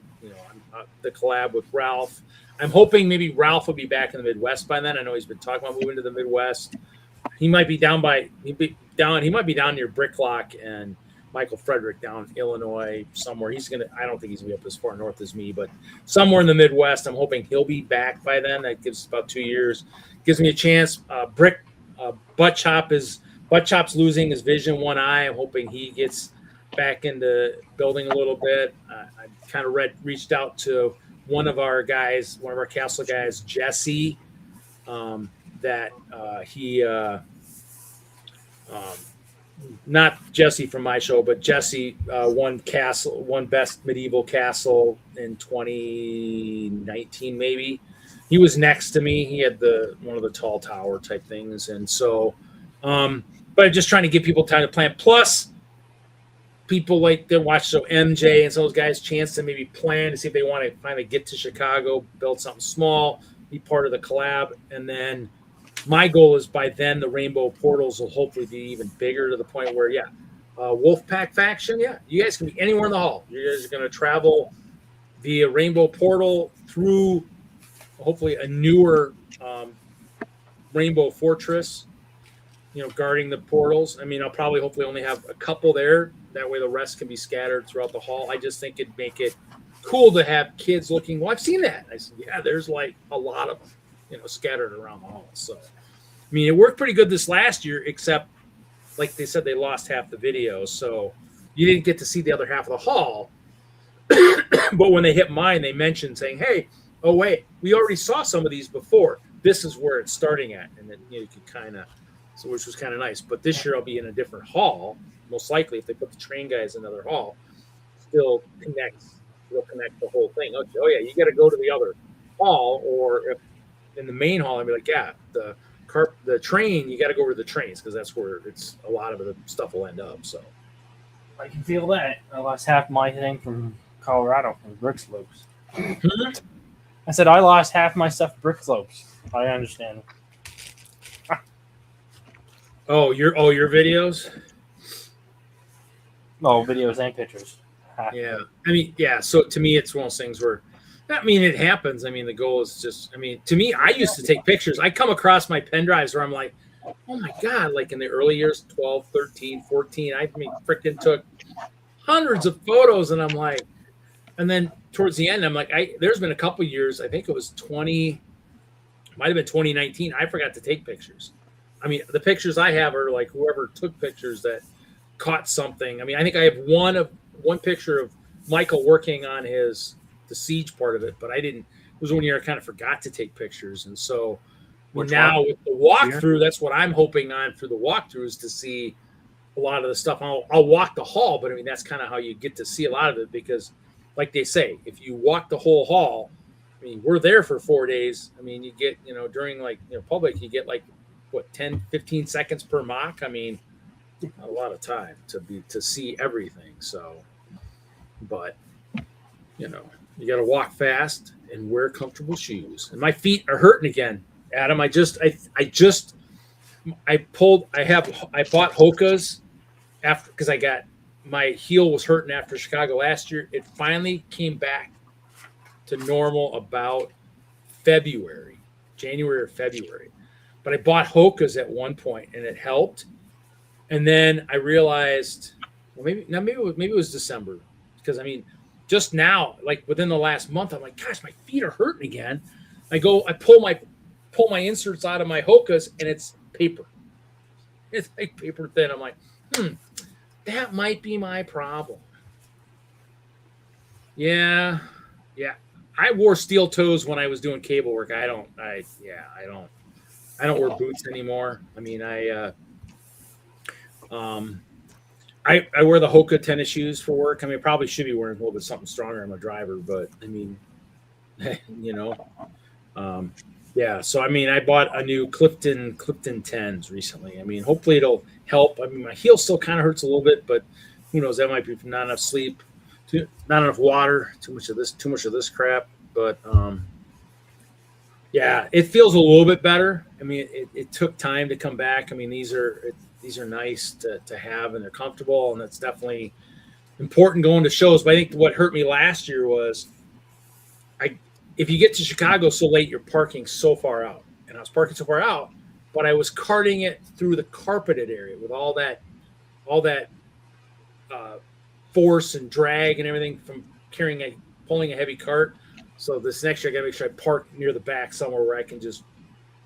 The collab with Ralph. I'm hoping maybe Ralph will be back in the Midwest by then. I know he's been talking about moving to the Midwest. He might be down near Bricklock and Michael Frederick down in Illinois somewhere. I don't think he's gonna be up as far north as me, but somewhere in the Midwest. I'm hoping he'll be back by then. That gives about 2 years. Gives me a chance. Butt Chop's losing his vision, one eye. I'm hoping he gets back into building a little bit. I kind of reached out to one of our castle guys, Jesse, not Jesse from my show, but Jesse won best medieval castle in 2019, maybe. He was next to me. He had one of the tall tower type things. And so, but just trying to give people time to plan. Plus, people like to watch so MJ and some of those guys chance to maybe plan to see if they want to finally get to Chicago, build something small, be part of the collab. And then my goal is by then the Rainbow Portals will hopefully be even bigger, to the point where, Wolfpack faction, you guys can be anywhere in the hall. You guys are going to travel via Rainbow Portal through hopefully a newer Rainbow Fortress, guarding the portals. I mean, I'll probably hopefully only have a couple there. That way the rest can be scattered throughout the hall. I just think it'd make it cool to have kids looking, well, I've seen that. I said, yeah, there's like a lot of them, scattered around the hall. So, I mean, it worked pretty good this last year, except like they said, they lost half the videos. So you didn't get to see the other half of the hall. But when they hit mine, they mentioned saying, hey, oh, wait, we already saw some of these before. This is where it's starting at. And then you could kind of, which was kind of nice. But this year I'll be in a different hall. Most likely, if they put the train guys in another hall, they'll connect the whole thing. Okay, oh yeah, you got to go to the other hall, or if in the main hall, I'd be like, yeah, the train, you got to go over to the trains, because that's where a lot of the stuff will end up. So I can feel that. I lost half my thing from Colorado from Brick Slopes. Mm-hmm. I said I lost half my stuff at Brick Slopes. I understand. Oh, your videos? Oh, videos and pictures. Yeah. I mean, yeah. So to me, it's one of those things where, I mean, it happens. I mean, the goal is just, I mean, to me, I used to take pictures. I come across my pen drives where I'm like, oh my God, like in the early years, 12, 13, 14, I mean, freaking took hundreds of photos. And I'm like, and then towards the end, I'm like, there's been a couple years, I think it was might have been 2019. I forgot to take pictures. I mean, the pictures I have are like whoever took pictures that caught something. I mean, I think I have one picture of Michael working on the siege part of it, but I didn't. It was one year I kind of forgot to take pictures, and so now with the walkthrough, that's what I'm hoping on through the walkthrough is to see a lot of the stuff. I'll walk the hall, but I mean that's kind of how you get to see a lot of it because, like they say, if you walk the whole hall, I mean we're there for 4 days. I mean you get during public you get like what 10, 15 seconds per mock. I mean not a lot of time to see everything. So, but you got to walk fast and wear comfortable shoes. And my feet are hurting again, Adam. I bought Hoka's after because I got my heel was hurting after Chicago last year. It finally came back to normal about January or February. But I bought Hoka's at one point and it helped. And then I realized, well, maybe it was December because I mean, just now, like within the last month, I'm like, gosh, my feet are hurting again. I pull my inserts out of my Hoka's and it's paper. It's like paper thin. I'm like, that might be my problem. Yeah. I wore steel toes when I was doing cable work. I don't wear boots anymore. I mean, I wear the Hoka tennis shoes for work. I mean, I probably should be wearing a little bit something stronger. I'm a driver, but I mean, yeah. So, I mean, I bought a new Clifton 10s recently. I mean, hopefully it'll help. I mean, my heel still kind of hurts a little bit, but who knows? That might be from not enough sleep, not enough water, too much of this crap. But, yeah, it feels a little bit better. I mean, it took time to come back. I mean, these are nice to have and they're comfortable and that's definitely important going to shows. But I think what hurt me last year was if you get to Chicago so late, you're parking so far out. And I was parking so far out, but I was carting it through the carpeted area with all that force and drag and everything from pulling a heavy cart. So this next year I gotta make sure I park near the back somewhere where I can just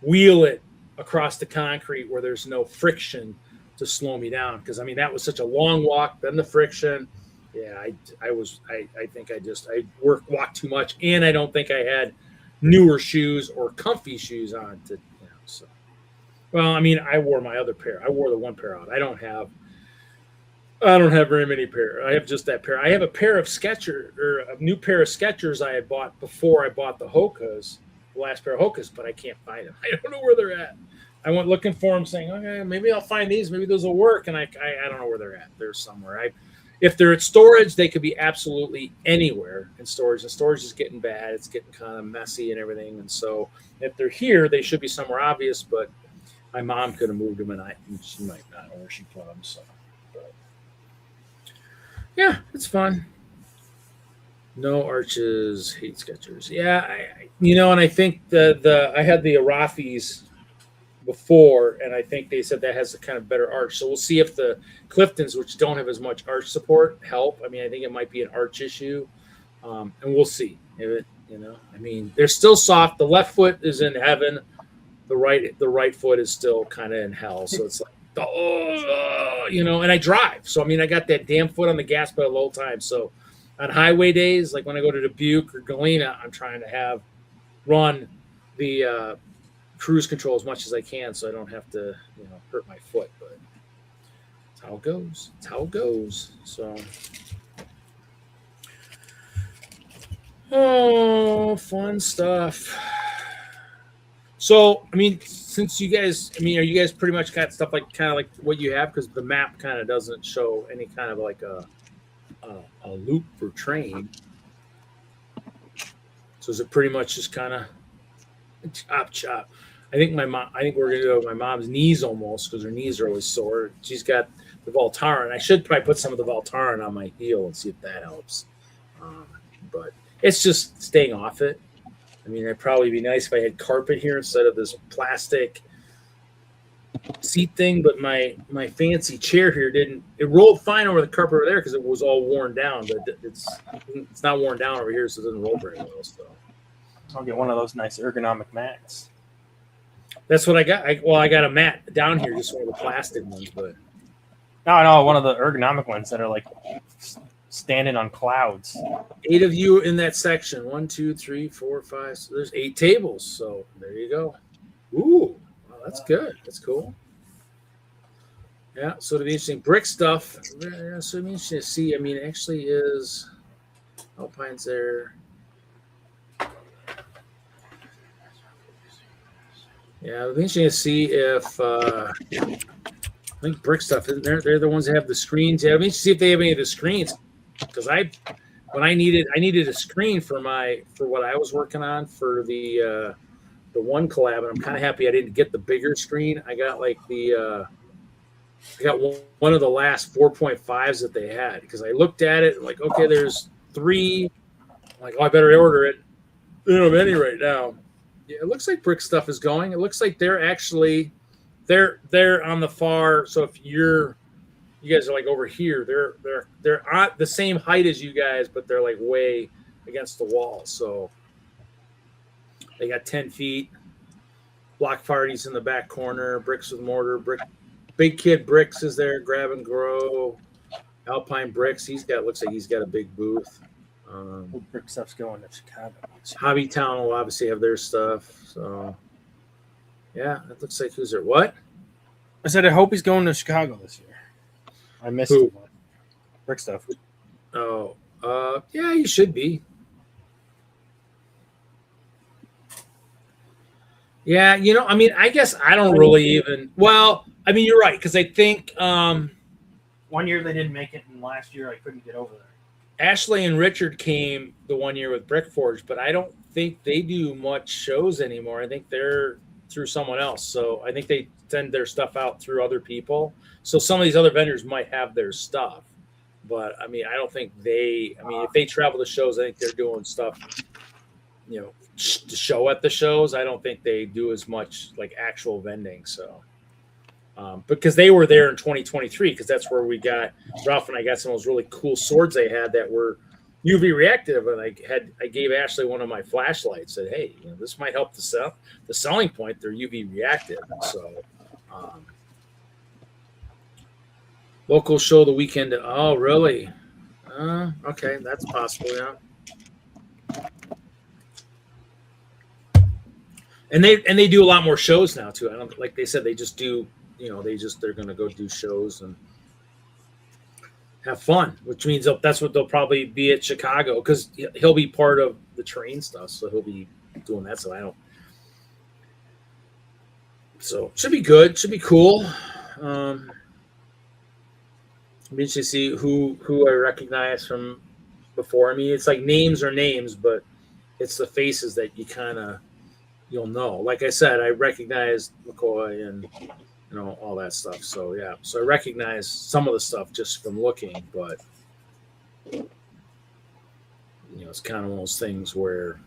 wheel it across the concrete where there's no friction to slow me down. Because I mean that was such a long walk, then the friction. Yeah, I think I walked too much, and I don't think I had newer shoes or comfy shoes on to so. Well, I mean, I wore my other pair. I wore the one pair out. I don't have very many pair. I have just that pair. I have a pair of Skechers or a new pair of Skechers I had bought before I bought the Hoka's. The last pair of Hoka's, but I can't find them. I don't know where they're at. I went looking for them saying, okay, maybe I'll find these. Maybe those will work. And I don't know where they're at. They're somewhere. If they're at storage, they could be absolutely anywhere in storage. And storage is getting bad. It's getting kind of messy and everything. And so if they're here, they should be somewhere obvious. But my mom could have moved them and she might not know where she put them. So, but yeah, it's fun. No arches, hate Skechers. Yeah, and I think I had the Arafis before, and I think they said that has a kind of better arch. So we'll see if the Cliftons, which don't have as much arch support, help. I mean, I think it might be an arch issue, and we'll see. If it, I mean, they're still soft. The left foot is in heaven. The right foot is still kind of in hell. So it's like, and I drive. So I mean, I got that damn foot on the gas pedal the whole time. So on highway days, like when I go to Dubuque or Galena, I'm trying to run the cruise control as much as I can so I don't have to, hurt my foot. But it's how it goes. It's how it goes. So, fun stuff. So, I mean, since you guys, are you guys pretty much got stuff kind of like what you have? Because the map kind of doesn't show any kind of like a loop for train. So is it pretty much just kind of chop? I think we're gonna go with my mom's knees almost because her knees are always sore. She's got the Voltaren. I should probably put some of the Voltaren on my heel and see if that helps. But it's just staying off it. I mean, it'd probably be nice if I had carpet here instead of this plastic seat thing, but my fancy chair here didn't. It rolled fine over the carpet over there because it was all worn down, but it's not worn down over here, so it doesn't roll very well. So I'll get one of those nice ergonomic mats. that's what I got. I got a mat down here, just one of the plastic ones, but No, one of the ergonomic ones that are like standing on clouds. 8 of you in that section. 1, 2, 3, 4, 5. So there's 8 tables. So there you go. Ooh, wow, that's good. That's cool. Yeah, so it'll be interesting. Brick stuff. Yeah, so it'll be interesting to see. I mean, it actually is Alpine's there. Yeah, it'll be interesting to see if I think brick stuff. They're the ones that have the screens. Yeah, it'll be interesting to see if they have any of the screens. Because when I needed a screen for what I was working on for the one collab, and I'm kind of happy I didn't get the bigger screen. I got like I got one of the last 4.5s that they had because I looked at it and like, okay, there's 3. I'm like, oh, I better order it. They don't have any right now. Yeah, it looks like brick stuff is going. It looks like they're on the far. So if you guys are like over here, they're at the same height as you guys, but they're like way against the wall. So they got 10 feet. Block parties in the back corner. Bricks with mortar. Big Kid Bricks is there. Grab and Grow. Alpine Bricks. Looks like he's got a big booth. Brick stuff's going to Chicago. Hobby Town will obviously have their stuff. So yeah, it looks like who's there. What? I said I hope he's going to Chicago this year. I missed Who? him. Brick stuff. Oh, yeah, you should be. Yeah, I mean, I guess I don't really even. Well, I mean, you're right because I think 1 year they didn't make it, and last year I couldn't get over there. Ashley and Richard came the 1 year with Brickforge, but I don't think they do much shows anymore. I think they're through someone else. So I think they send their stuff out through other people. So some of these other vendors might have their stuff, but I mean, I don't think if they travel to shows, I think they're doing stuff, to show at the shows. I don't think they do as much like actual vending. So, because they were there in 2023, because that's where Ralph and I got some of those really cool swords they had that were UV reactive, and I gave Ashley one of my flashlights. Said, hey, this might help the selling point. They're UV reactive, so. Local show the weekend. Oh, really? Okay, that's possible. Yeah. And they do a lot more shows now too. I don't like they said they just do. They're going to go do shows and have fun, which means that's what they'll probably be at Chicago because he'll be part of the train stuff, so he'll be doing that. So should be good. Should be cool. Be interesting to see who I recognize from before. I mean, it's like names are names, but it's the faces that you'll know. Like I said, I recognize McCoy and all that stuff. So yeah, so I recognize some of the stuff just from looking, but it's kind of one of those things where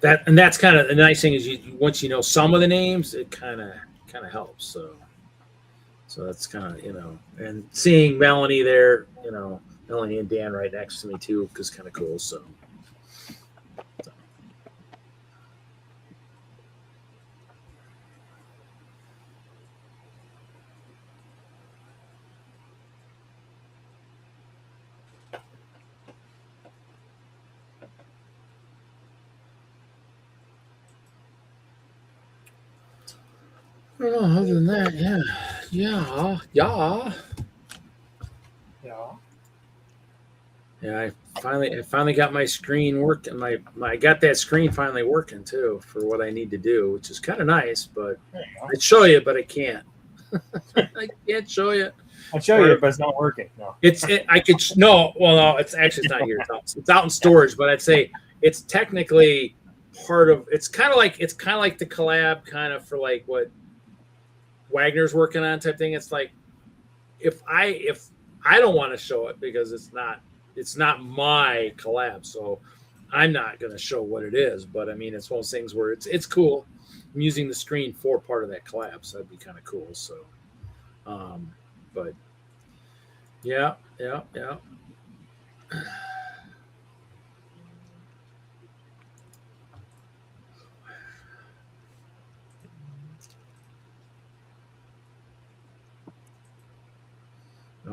that's kind of the nice thing is once you know some of the names, it kind of helps. So that's kind of and seeing Melanie there, Melanie and Dan right next to me too is kind of cool. So. Other than that, yeah. I finally got my screen working. I got that screen finally working too for what I need to do, which is kind of nice. But I'd show you, but I can't. I can't show you. I'll show you, but it's not working. No, no. It's actually not here. It's out in storage, but I'd say it's technically part of. It's kind of like the collab, kind of for like what Wagner's working on type thing. It's like if I don't want to show it because it's not my collab, so I'm not going to show what it is, but I mean, it's one of those things where it's cool. I'm using the screen for part of that collab, so that'd be kind of cool. So, but yeah.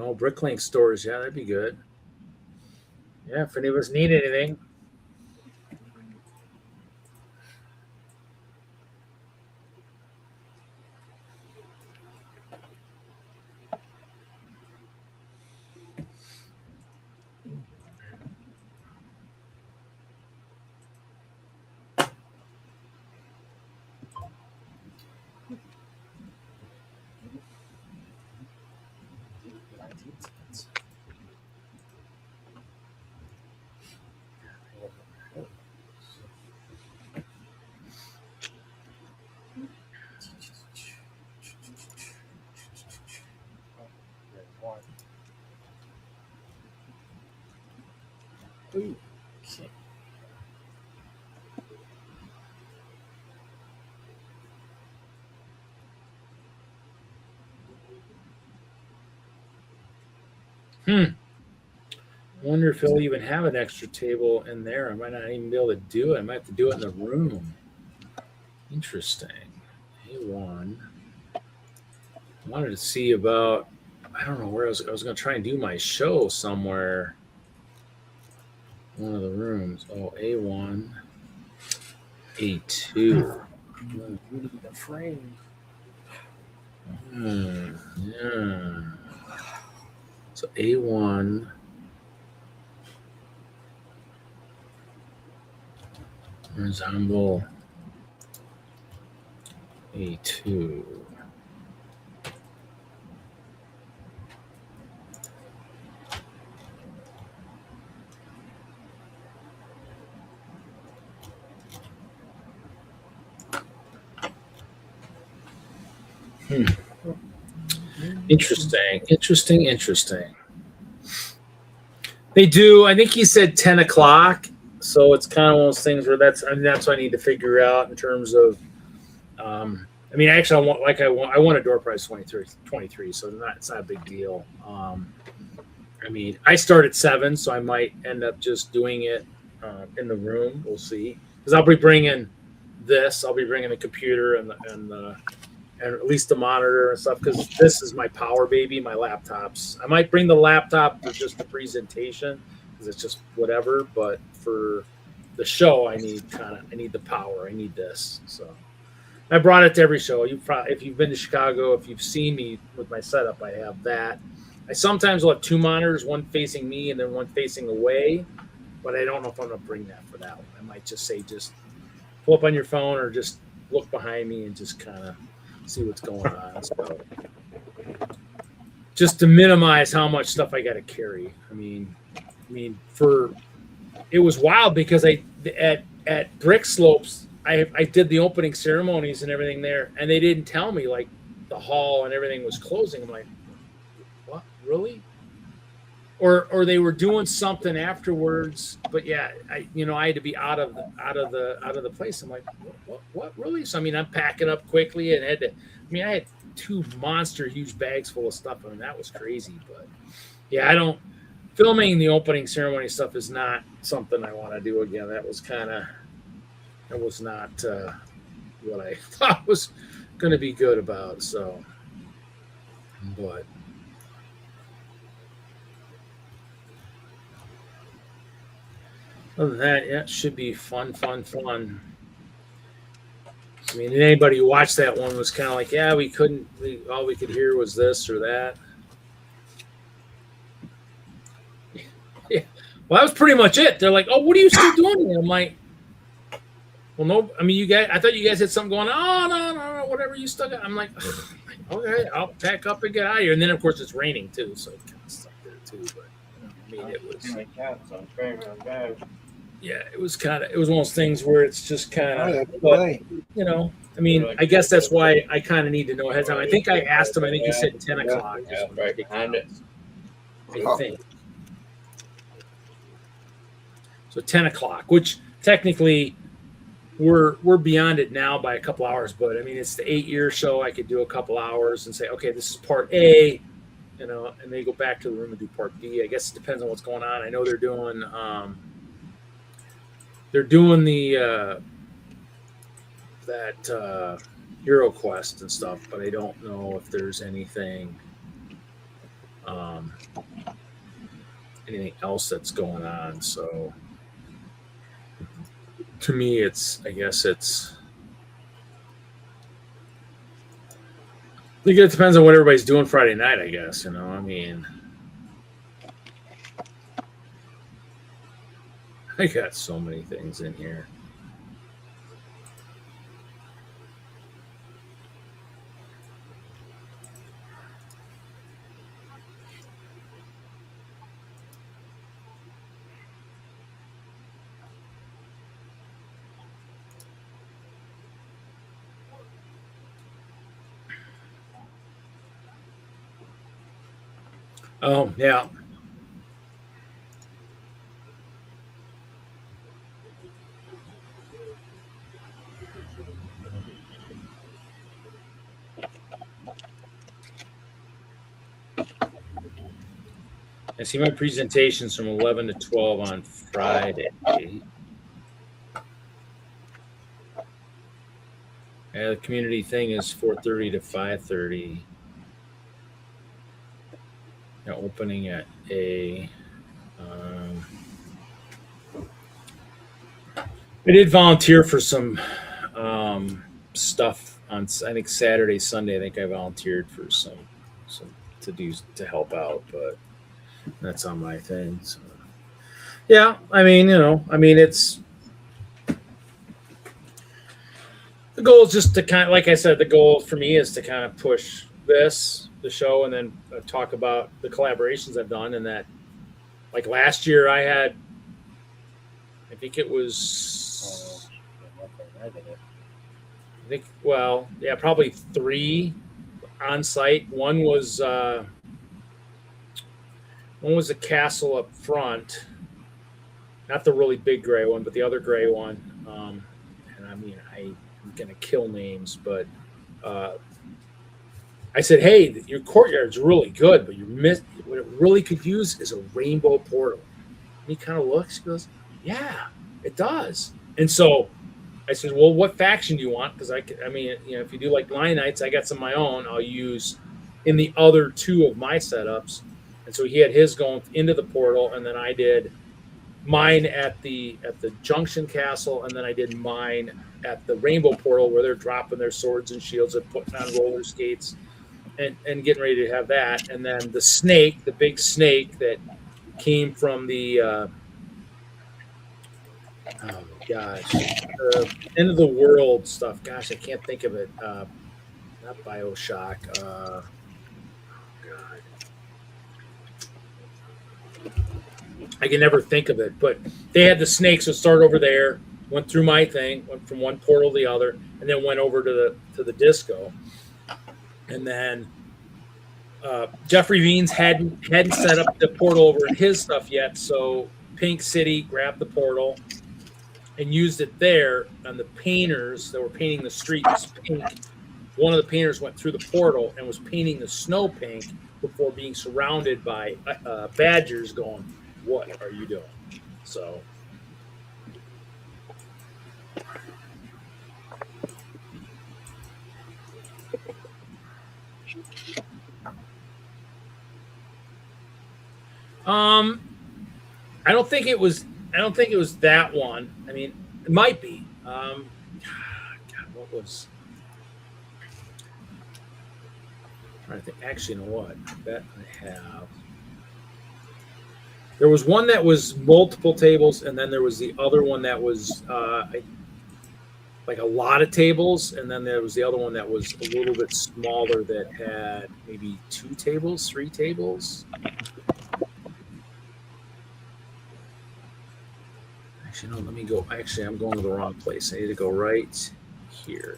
Oh, Bricklink stores. Yeah, that'd be good. Yeah, if any of us need anything. Okay. Wonder if he'll even have an extra table in there. I might not even be able to do it. I might have to do it in the room. Interesting. A1. I wanted to see about, I don't know where I was going to try and do my show somewhere. One of the rooms. Oh, A1. A2. We need the frame. Yeah. So A1. Horizontal. A2. Interesting. They do. I think he said 10 o'clock. So it's kind of one of those things where that's what I need to figure out in terms of. I mean, actually, I want a door price 23, so it's not a big deal. I mean, I start at 7, so I might end up just doing it in the room. We'll see, because I'll be bringing this. I'll be bringing the computer and at least the monitor and stuff, because this is my power baby, my laptops. I might bring the laptop for just the presentation, because it's just whatever. But for the show, I need the power. I need this. So I brought it to every show. If you've been to Chicago, if you've seen me with my setup, I have that. I sometimes will have 2 monitors, one facing me and then one facing away, but I don't know if I'm going to bring that for that one. I might just say, just pull up on your phone or just look behind me and just kind of see what's going on. So just to minimize how much stuff I got to carry. I mean, it was wild because at Brick Slopes, I did the opening ceremonies and everything there, and they didn't tell me like the hall and everything was closing. I'm like, what, really? Or they were doing something afterwards, but yeah, I had to be out of the place. I'm like, what really? So I mean, I'm packing up quickly and I had 2 monster huge bags full of stuff. I mean, that was crazy. But yeah, filming the opening ceremony stuff is not something I want to do again. That was not what I thought was going to be good about. So, but. Other than that, yeah, it should be fun. I mean, anybody who watched that one was kind of like, yeah, all we could hear was this or that. Yeah. Well, that was pretty much it. They're like, oh, what are you still doing here? I'm like, well, no, I mean, I thought you guys had something going on. Oh, no, whatever you stuck at. I'm like, okay, I'll pack up and get out of here. And then, of course, it's raining, too, so it kind of stuck there, too. But, I mean, it was... Yeah, it was one of those things where it's just kind of, but, I mean, I guess that's why I kind of need to know ahead of time. I think I asked him, I think he said 10 o'clock. Yeah, right behind it. I think. So 10 o'clock, which technically we're beyond it now by a couple hours, but I mean, it's the 8-year show. I could do a couple hours and say, okay, this is part A, you know, and they go back to the room and do part B. I guess it depends on what's going on. I know they're doing the that Hero Quest and stuff, but I don't know if there's anything else that's going on. So to me, I think it depends on what everybody's doing Friday night, I guess, you know. I mean, I got so many things in here. Oh, yeah. I see my presentations from 11 to 12 on Friday. The community thing is 4:30 to 5:30. Opening at I did volunteer for some stuff on, I think, Saturday, Sunday. I think I volunteered for some to help out, but that's on my thing. So. Yeah, I mean, it's the goal is just to kind of, like I said, the goal for me is to kind of push the show, and then talk about the collaborations I've done. And that, like last year, I had, I think it was, probably 3 on site. One was a castle up front, not the really big gray one, but the other gray one. And I mean, I'm gonna kill names, but I said, hey, your courtyard's really good, but what it really could use is a rainbow portal. And he kind of looks, he goes, yeah, it does. And so I said, well, what faction do you want? Because if you do like Lion Knights, I got some of my own I'll use in the other 2 of my setups. And so he had his going into the portal, and then I did mine at the Junction Castle, and then I did mine at the Rainbow Portal, where they're dropping their swords and shields and putting on roller skates and getting ready to have that. And then the big snake that came from the end of the world stuff. Gosh, I can't think of it. Not BioShock. God. I can never think of it, but they had the snakes that start over there, went through my thing, went from one portal to the other, and then went over to the disco. And then Jeffrey Veens hadn't set up the portal over in his stuff yet, so Pink City grabbed the portal and used it there. And the painters that were painting the streets pink, one of the painters went through the portal and was painting the snow pink before being surrounded by badgers going, what are you doing? So I don't think it was that one. I mean, it might be. God, what was? I think, actually, you know what? I bet I have. There was one that was multiple tables, and then there was the other one that was like a lot of tables, and then there was the other one that was a little bit smaller that had maybe 2 tables, 3 tables. Actually, no, let me go. Actually, I'm going to the wrong place. I need to go right here.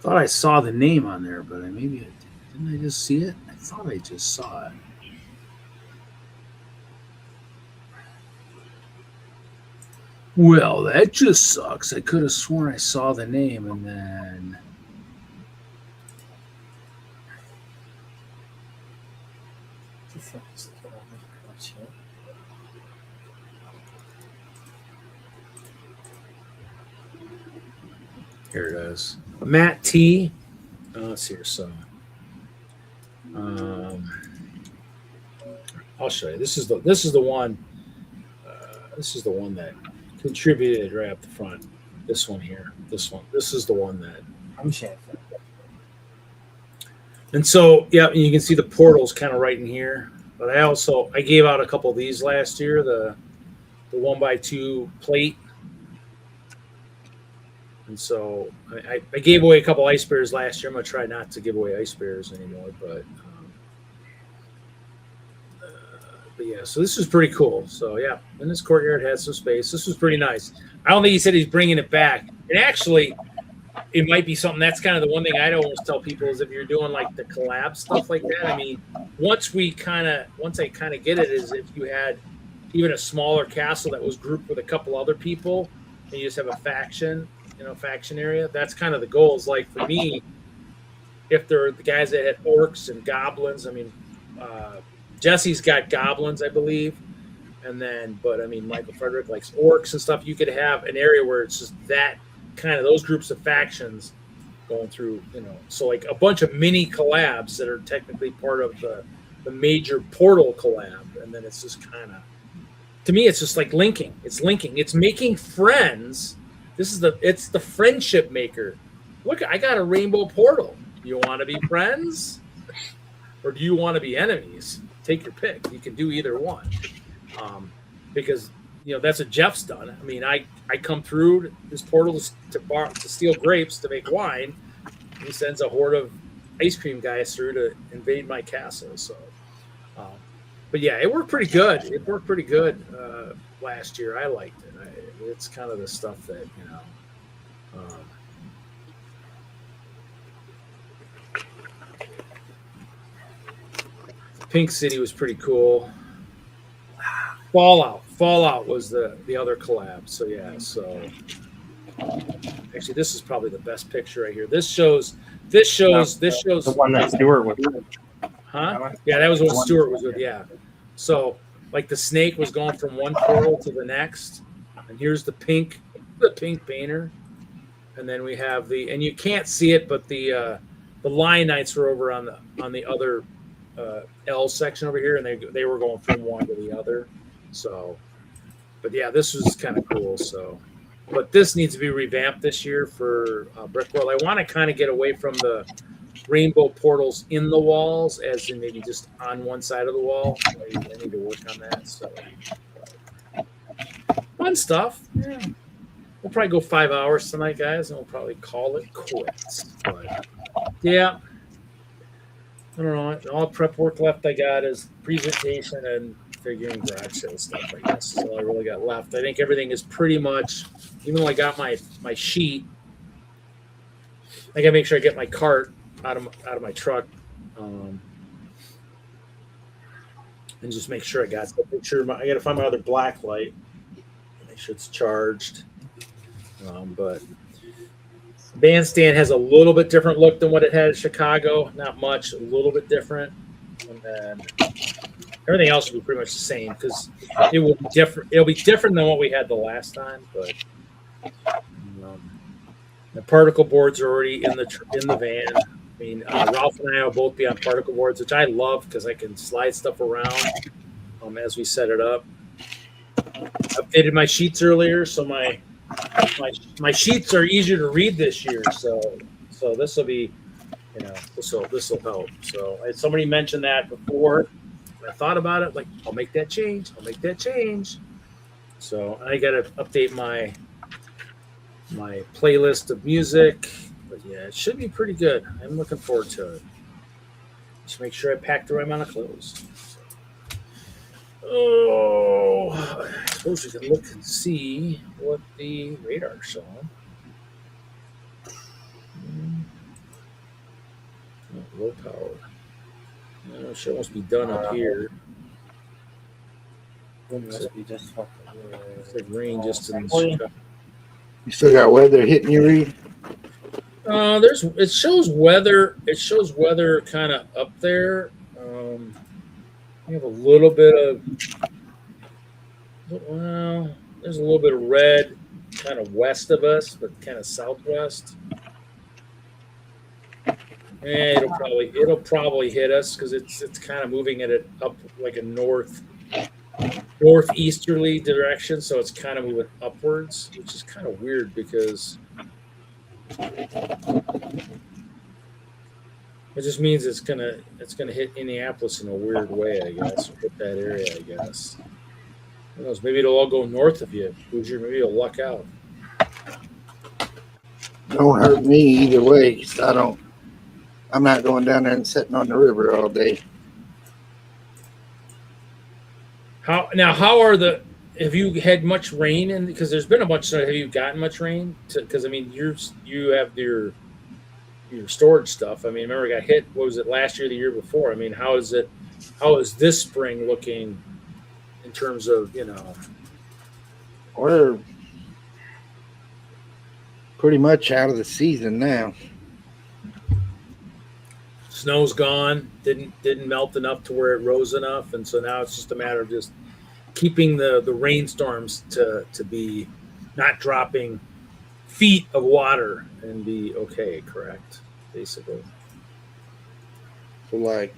Thought I saw the name on there, but maybe didn't I just see it? I thought I just saw it. Well, that just sucks. I could have sworn I saw the name and then. Here it is. Matt T. Let's see here. So, I'll show you. This is the one. This is the one that contributed right up the front. This one here. This one. This is the one that. I'm sure. And so, yeah, you can see the portals kind of right in here. But I gave out a couple of these last year. The 1x2 plate. And so I gave away a couple ice bears last year. I'm going to try not to give away ice bears anymore. But yeah, so this is pretty cool. So, yeah, and this courtyard has some space. This was pretty nice. I don't think he said he's bringing it back. And actually, it might be something. That's kind of the one thing I'd always tell people is if you're doing like the collab stuff like that. I mean, once I kind of get it, is if you had even a smaller castle that was grouped with a couple other people and you just have a faction area. That's kind of the goal. Is like for me, if they're the guys that had orcs and goblins. I mean, Jesse's got goblins, I believe, but I mean, Michael Frederick likes orcs and stuff. You could have an area where it's just that kind of those groups of factions going through. So like a bunch of mini collabs that are technically part of the major portal collab, and then it's just kind of, to me, it's just like linking. It's making friends. It's the friendship maker. Look, I got a rainbow portal. You want to be friends, or do you want to be enemies? Take your pick. You can do either one, because that's what Jeff's done. I mean, I come through this portal to steal grapes to make wine. He sends a horde of ice cream guys through to invade my castle. So, but yeah, it worked pretty good. Last year. I liked it. It's kind of the stuff that Pink City was pretty cool. Fallout was the other collab. So yeah, actually this is probably the best picture right here. This shows the one that Stuart was with. Huh? Yeah, that was what Stuart was with. Yeah. So like the snake was going from one portal to the next, and here's the pink painter, and then we have and you can't see it, but the Lion Knights were over on the other L section over here, and they were going from one to the other. So, but yeah, this was kind of cool. So, but this needs to be revamped this year for Brickworld. I want to kind of get away from the rainbow portals in the walls, as in maybe just on one side of the wall. I need to work on that. So, fun stuff. Yeah. We'll probably go 5 hours tonight, guys, and we'll probably call it quits. But yeah, I don't know. All prep work left I got is presentation and figuring garage sale stuff. I guess that's all I really got left. I think everything is pretty much, even though I got my sheet, I gotta make sure I get my cart out of my truck, and just make sure I got I gotta find my other black light, make sure it's charged. But bandstand has a little bit different look than what it had in Chicago. Not much, a little bit different, and then everything else will be pretty much the same because it will be different. It'll be different than what we had the last time, but the particle boards are already in the van. I mean, Ralph and I will both be on particle boards, which I love because I can slide stuff around as we set it up. I updated my sheets earlier, so my sheets are easier to read this year. So this will be, this will help. So somebody mentioned that before. I thought about it, like I'll make that change. So I got to update my playlist of music. But yeah, it should be pretty good. I'm looking forward to it. Just make sure I pack the right amount of clothes. Oh, I suppose we can look and see what the radar's showing. Low power. Should almost be done up here. Must be just fucking. It's like rain just in You still got weather hitting you, Reed? it shows weather. It shows weather kind of up there. We have a little bit of there's a little bit of red kind of west of us, but kind of southwest. It'll probably hit us because it's kind of moving at it up like a northeasterly direction, so it's kind of moving upwards, which is kind of weird because it just means it's gonna hit Indianapolis in a weird way, I guess, or hit that area, I guess. Who knows? Maybe it'll all go north of you, Hoosier. Maybe you'll luck out. Don't hurt me either way, 'cause I'm not going down there and sitting on the river all day. Have you had much rain? And because there's been a bunch of, have you gotten much rain? Because I mean, you have your storage stuff. I mean, remember I got hit. What was it last year, the year before? I mean, how is this spring looking in terms of We're pretty much out of the season now. Snow's gone. Didn't melt enough to where it rose enough, and so now it's just a matter of just keeping the rainstorms to be not dropping feet of water and be okay. Correct, basically. So like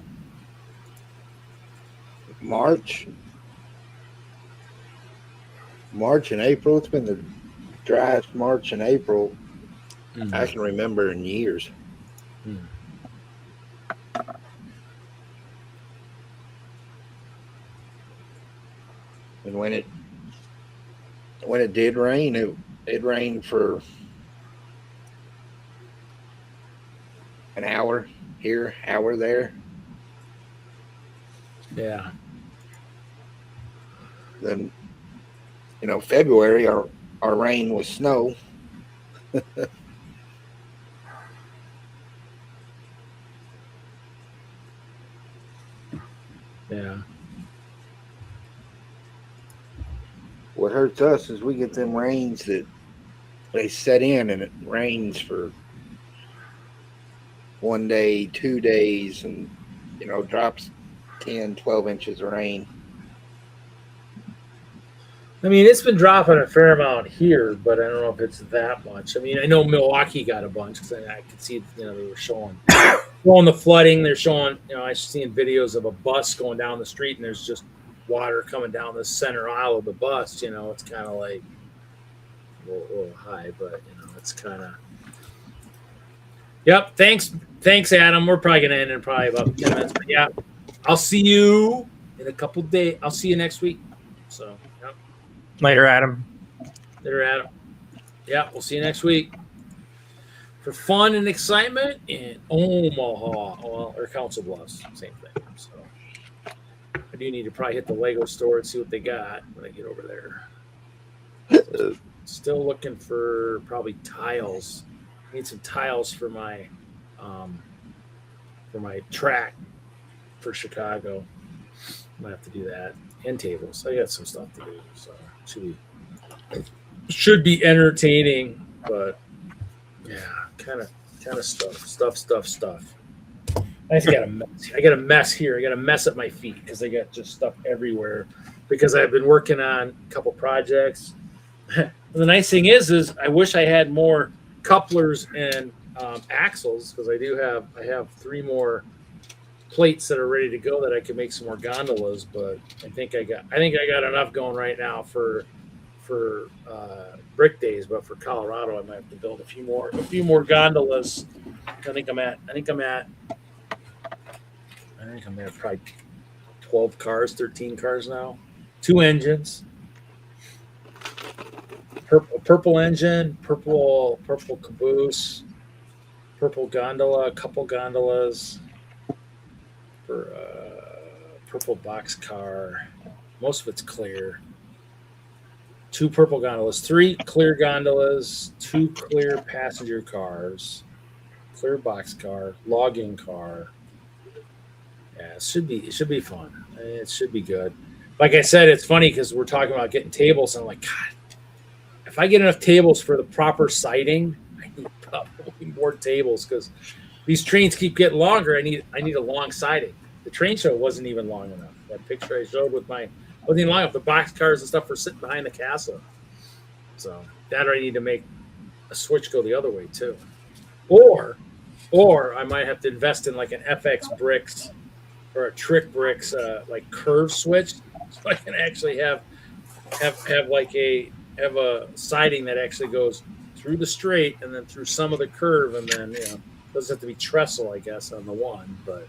March and April. It's been the driest March and April I can remember in years. And when it did rain, it rained for an hour here, hour there. Yeah. Then, February our rain was snow. Yeah. What hurts us is we get them rains that they set in and it rains for 1 day, 2 days, and drops 10, 12 inches of rain. I mean, it's been dropping a fair amount here, but I don't know if it's that much. I mean, I know Milwaukee got a bunch because I could see, they were showing the flooding. They're showing, I've seen videos of a bus going down the street and there's just water coming down the center aisle of the bus. It's kind of like a little high, but it's kind of. Yep. Thanks, Adam. We're probably gonna end in probably about 10 minutes. But yeah, I'll see you in a couple days. I'll see you next week. So. Yep. Later, Adam. Yeah, we'll see you next week for fun and excitement in Omaha, or Council Bluffs, same thing. So I do need to probably hit the Lego store and see what they got when I get over there. Still looking for probably tiles. I need some tiles for my track for Chicago. Might have to do that, and tables. I got some stuff to do, so should be entertaining, but yeah, kind of stuff. I got a mess. I got a mess here. I got a mess at my feet because I got just stuff everywhere because I've been working on a couple projects. The nice thing is I wish I had more couplers and axles because I have 3 more plates that are ready to go that I can make some more gondolas, but I think I got enough going right now for Brick Days, but for Colorado I might have to build a few more gondolas. I think I'm at probably 12 cars, 13 cars now. 2 engines. Purple engine, purple caboose, purple gondola, a couple gondolas, for purple box car. Most of it's clear. 2 purple gondolas, 3 clear gondolas, 2 clear passenger cars, clear box car, login car. Yeah, it should be fun. It should be good. Like I said, it's funny because we're talking about getting tables, and I'm like, God, if I get enough tables for the proper sighting, I need probably more tables because these trains keep getting longer. I need a long siding. The train show wasn't even long enough. That picture I showed with wasn't even long enough. The box cars and stuff were sitting behind the castle. So that I need to make a switch go the other way too. Or I might have to invest in like an FX bricks or a trick bricks like curve switch, so I can actually have a siding that actually goes through the straight and then through some of the curve, and then doesn't have to be trestle, I guess, on the one. But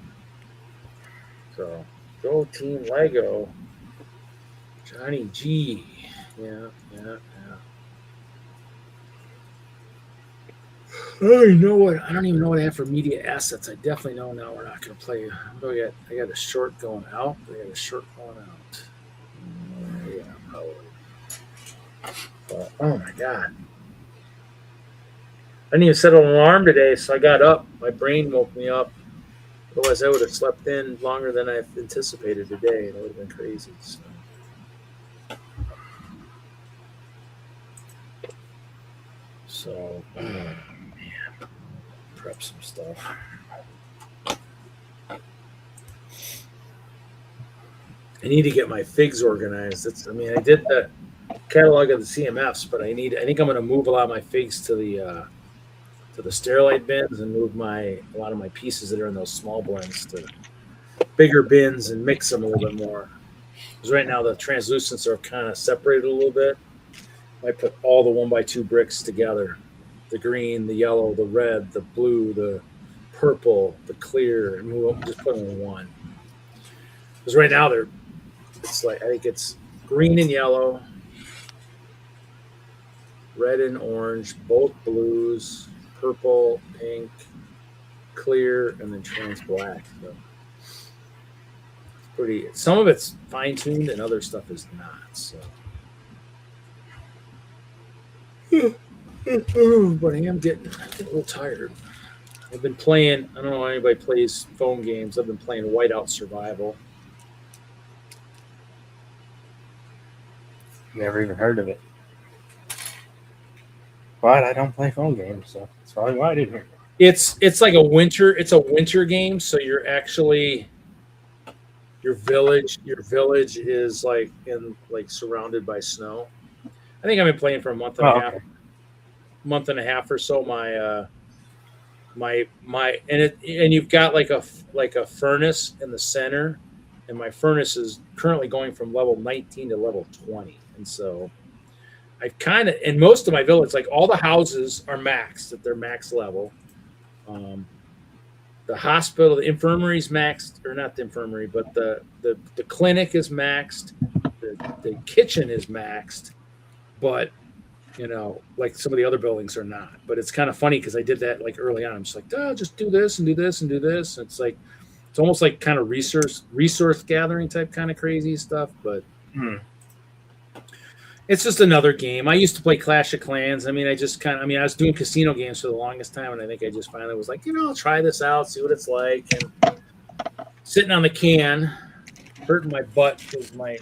so go Team Lego, Johnny G, yeah. I don't even know what I have for media assets. I definitely know now we're not going to play. I got a short going out. Yeah, probably. But, oh my God. I didn't even set an alarm today, so I got up. My brain woke me up. Otherwise, I would have slept in longer than I anticipated today, and it would have been crazy. So man, prep some stuff. I need to get my figs organized. I did the catalog of the CMFs, but I think I'm going to move a lot of my figs to the sterilite bins and move a lot of my pieces that are in those small blends to bigger bins and mix them a little bit more. Because right now the translucents are kind of separated a little bit. I put all the 1x2 bricks together: the green, the yellow, the red, the blue, the purple, the clear, and just put them in one. Because right now I think it's green and yellow, red and orange, both blues, purple, pink, clear, and then trans black. So it's pretty. Some of it's fine tuned, and other stuff is not. So. But I am getting a little tired. I've been playing. I don't know if anybody plays phone games. I've been playing Whiteout Survival. Never even heard of it. But I don't play phone games, so that's probably why I didn't hear it. It's like a winter. It's a winter game, so you're actually your village is like surrounded by snow. I think I've been playing for a month and a half. Month and a half or so. And you've got like a furnace in the center, and my furnace is currently going from level 19 to level 20, and so I've kind of, in most of my village, like all the houses are maxed at their max level. The hospital, the infirmary is maxed, or not the infirmary, but the clinic is maxed. The kitchen is maxed, but like some of the other buildings are not. But it's kind of funny because I did that like early on. I'm just like, just do this and do this and do this. It's like it's almost like kind of resource gathering type kind of crazy stuff. But it's just another game. I used to play Clash of Clans. I was doing casino games for the longest time, and I think I just finally was like, I'll try this out, see what it's like. And sitting on the can, hurting my butt because my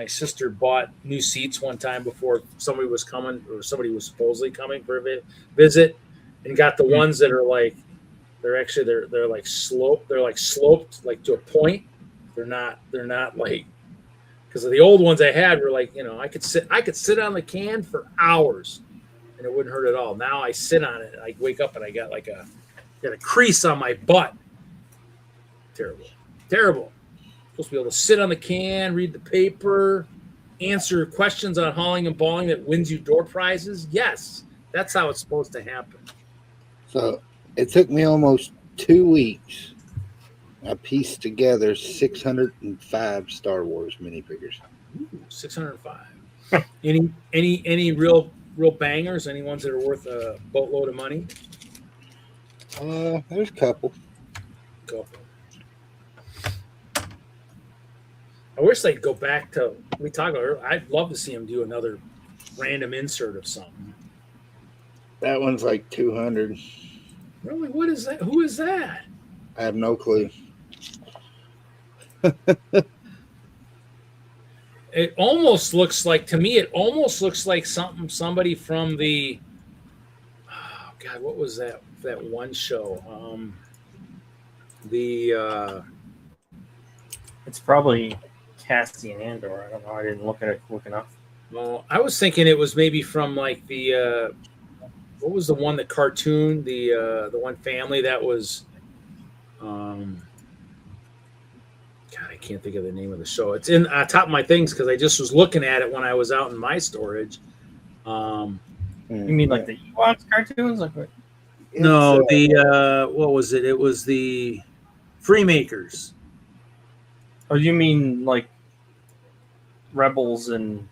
sister bought new seats one time before somebody was coming, or somebody was supposedly coming for a visit, and got the ones that are like they're like sloped like to a point. They're not like, because the old ones I had were like, I could sit on the can for hours and it wouldn't hurt at all. Now I sit on it, I wake up and I got like got a crease on my butt. Terrible. Supposed to be able to sit on the can, read the paper, answer questions on hauling and balling that wins you door prizes. Yes, that's how it's supposed to happen. So it took me almost 2 weeks. I pieced together 605 Star Wars minifigures. 605. Any real bangers? Any ones that are worth a boatload of money? There's a couple. I wish they'd go back to, we talked about earlier, I'd love to see them do another random insert of something. That one's like 200. Really? What is that? Who is that? I have no clue. It almost looks like, to me, it almost looks like somebody from the, oh God, what was that one show? It's probably Cassian Andor. I don't know. I didn't look at it quick enough. Well, I was thinking it was maybe from like the, what was the one, the cartoon, the one family that was, God, I can't think of the name of the show. It's in top of my things because I just was looking at it when I was out in my storage. You mean like the Ewoks cartoons? Like what? No, the what was it? It was the Freemakers. Oh, you mean like Rebels and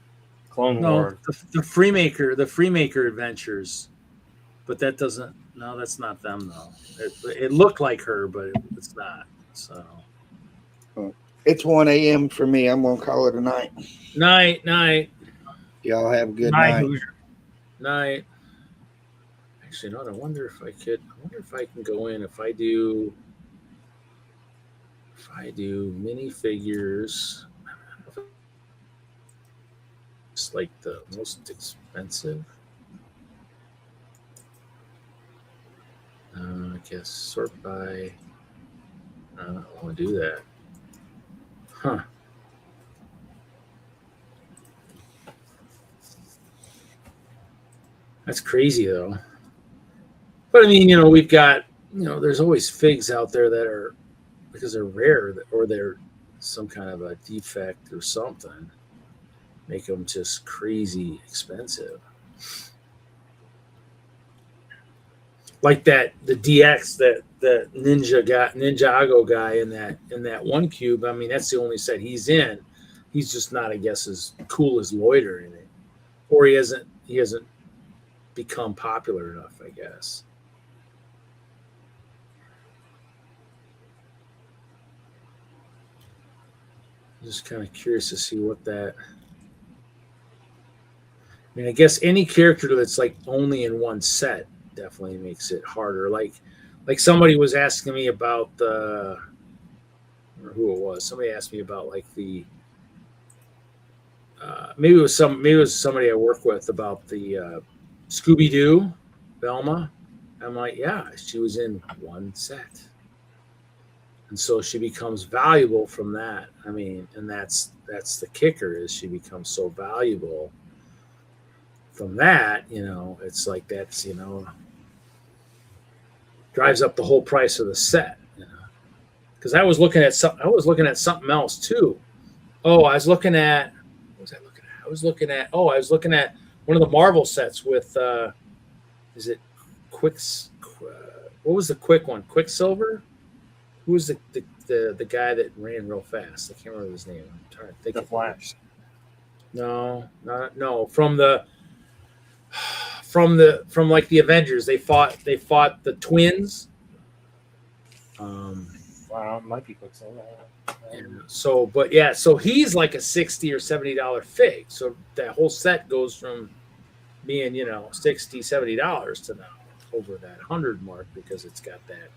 Clone Wars? The Freemaker Adventures. But that doesn't. No, that's not them though. It looked like her, but it's not. So. It's 1 a.m. for me. I'm gonna call it a night. Night. Y'all have a good night. Night. Actually, no. I wonder if I can go in if I do minifigures. It's like the most expensive. I guess sort by. I don't want to do that. Huh. That's crazy though. But I mean, we've got, there's always figs out there that are, because they're rare or they're some kind of a defect or something, make them just crazy expensive. Like the DX that the Ninjago guy in that one cube. I mean, that's the only set he's in. He's just not, I guess, as cool as Loiter in it, or he hasn't become popular enough, I guess. I'm just kind of curious to see what that. I mean, I guess any character that's like only in one set definitely makes it harder. Like somebody was asking me about I don't know who it was. Somebody asked me about like the maybe it was somebody I work with about the Scooby-Doo Velma. I'm like, yeah, she was in one set, and so she becomes valuable from that. I mean, and that's the kicker, is she becomes so valuable from that. It's like that's drives up the whole price of the set. Because I was looking at something else too. Oh, I was looking at one of the Marvel sets with is it what was the quick one? Quicksilver? Who was the guy that ran real fast? I can't remember his name. I'm trying to think. The Flash. No. From like the Avengers, they fought the twins. Wow, it might be Quicksilver. So he's like a $60 or $70 fig. So that whole set goes from being $60, $70 to now over that 100 mark, because it's got that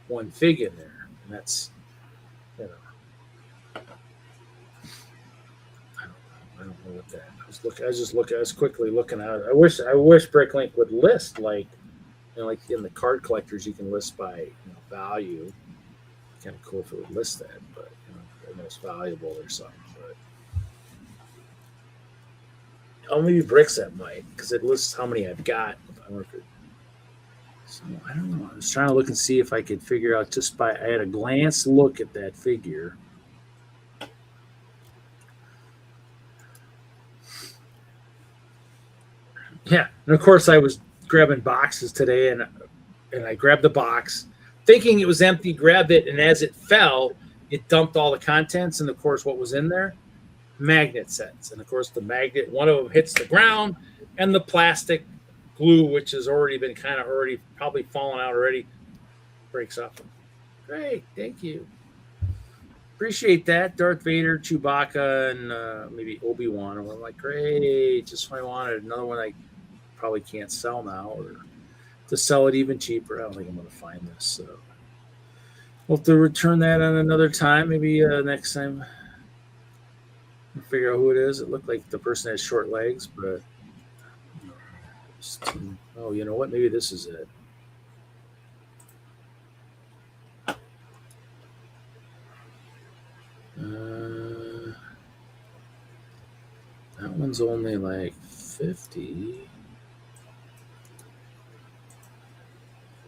one fig in there, and that's I don't know what that. I was quickly looking at it. I wish Bricklink would list like in the card collectors you can list by value. Kind of cool if it would list that, but the most valuable or something. But maybe Bricks that might, because it lists how many I've got. So I don't know. I was trying to look and see if I could figure out just by I had a glance look at that figure. Yeah, and of course I was grabbing boxes today, and I grabbed the box, thinking it was empty, grabbed it, and as it fell, it dumped all the contents, and of course what was in there? Magnet sets. And of course the magnet, one of them hits the ground, and the plastic glue, which has already been probably fallen out already, breaks off. Great, thank you. Appreciate that. Darth Vader, Chewbacca, and maybe Obi-Wan. And I'm like, great, just what I wanted. Another one I probably can't sell now, or to sell it even cheaper. I don't think I'm going to find this. So we'll have to return that on another time. Maybe next time. We'll figure out who it is. It looked like the person has short legs, but oh, you know what? Maybe this is it. That one's only like 50.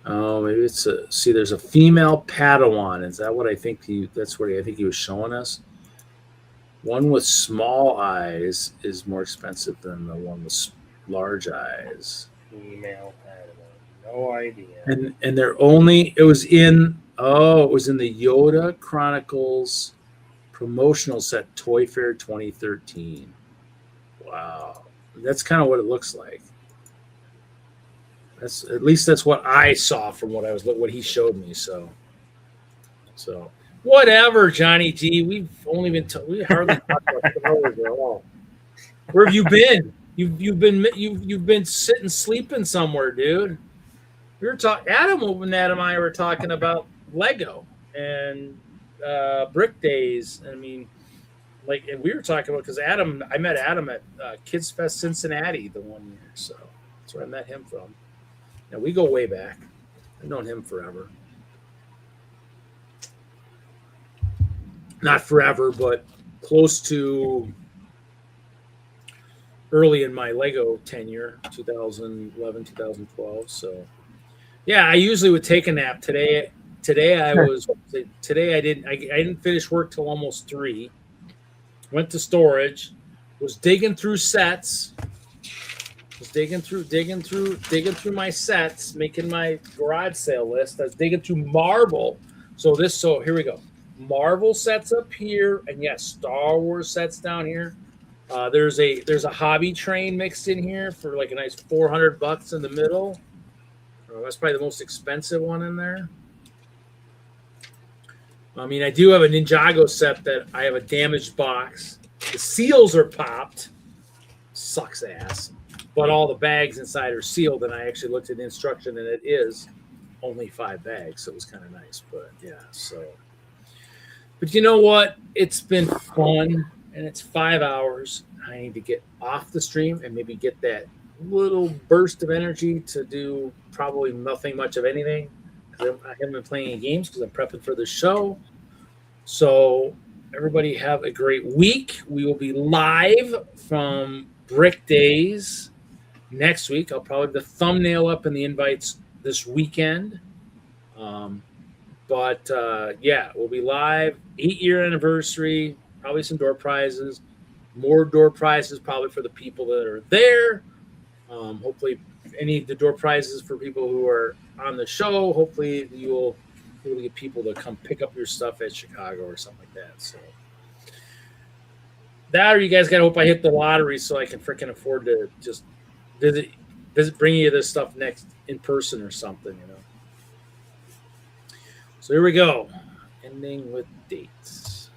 Oh, maybe it's a. See, there's a female Padawan. Is that what I think? That's what I think he was showing us. One with small eyes is more expensive than the one with large eyes. Female Padawan. No idea. And they're only. It was in the Yoda Chronicles promotional set Toy Fair 2013. Wow, that's kind of what it looks like. That's at least that's what I saw from what he showed me. So whatever, Johnny G. We've only been we hardly talked about throwers at all. Where have you been? You've been sitting sleeping somewhere, dude. We were talking. Adam and I were talking about Lego and Brick Days. I mean, like, and we were talking about because I met Adam at Kids Fest Cincinnati the one year, so that's where I met him from. Now we go way back. I've known him forever. Not forever, but close to early in my Lego tenure, 2011, 2012. So, yeah, I usually would take a nap. Today I didn't finish work till almost 3. Went to storage, was digging through sets. Was digging through my sets, making my garage sale list. I was digging through Marvel. So here we go. Marvel sets up here, and yes, Star Wars sets down here. There's a hobby train mixed in here for like a nice $400 in the middle. That's probably the most expensive one in there. I mean, I do have a Ninjago set that I have a damaged box. The seals are popped. Sucks ass. But all the bags inside are sealed, and I actually looked at the instruction, and it is only 5 bags, so it was kind of nice. But yeah, but you know what? It's been fun, and it's 5 hours. I need to get off the stream and maybe get that little burst of energy to do probably nothing much of anything. I haven't been playing any games because I'm prepping for the show. So everybody have a great week. We will be live from Brick Days next week. I'll probably have the thumbnail up in the invites this weekend. Yeah, we'll be live. 8-year anniversary, probably some door prizes, more door prizes probably for the people that are there. Hopefully any of the door prizes for people who are on the show. Hopefully you'll be able to get people to come pick up your stuff at Chicago or something like that. So that, or you guys got to hope I hit the lottery so I can freaking afford to just visit, bring you this stuff next in person or something, you know. So here we go. Ending with dates.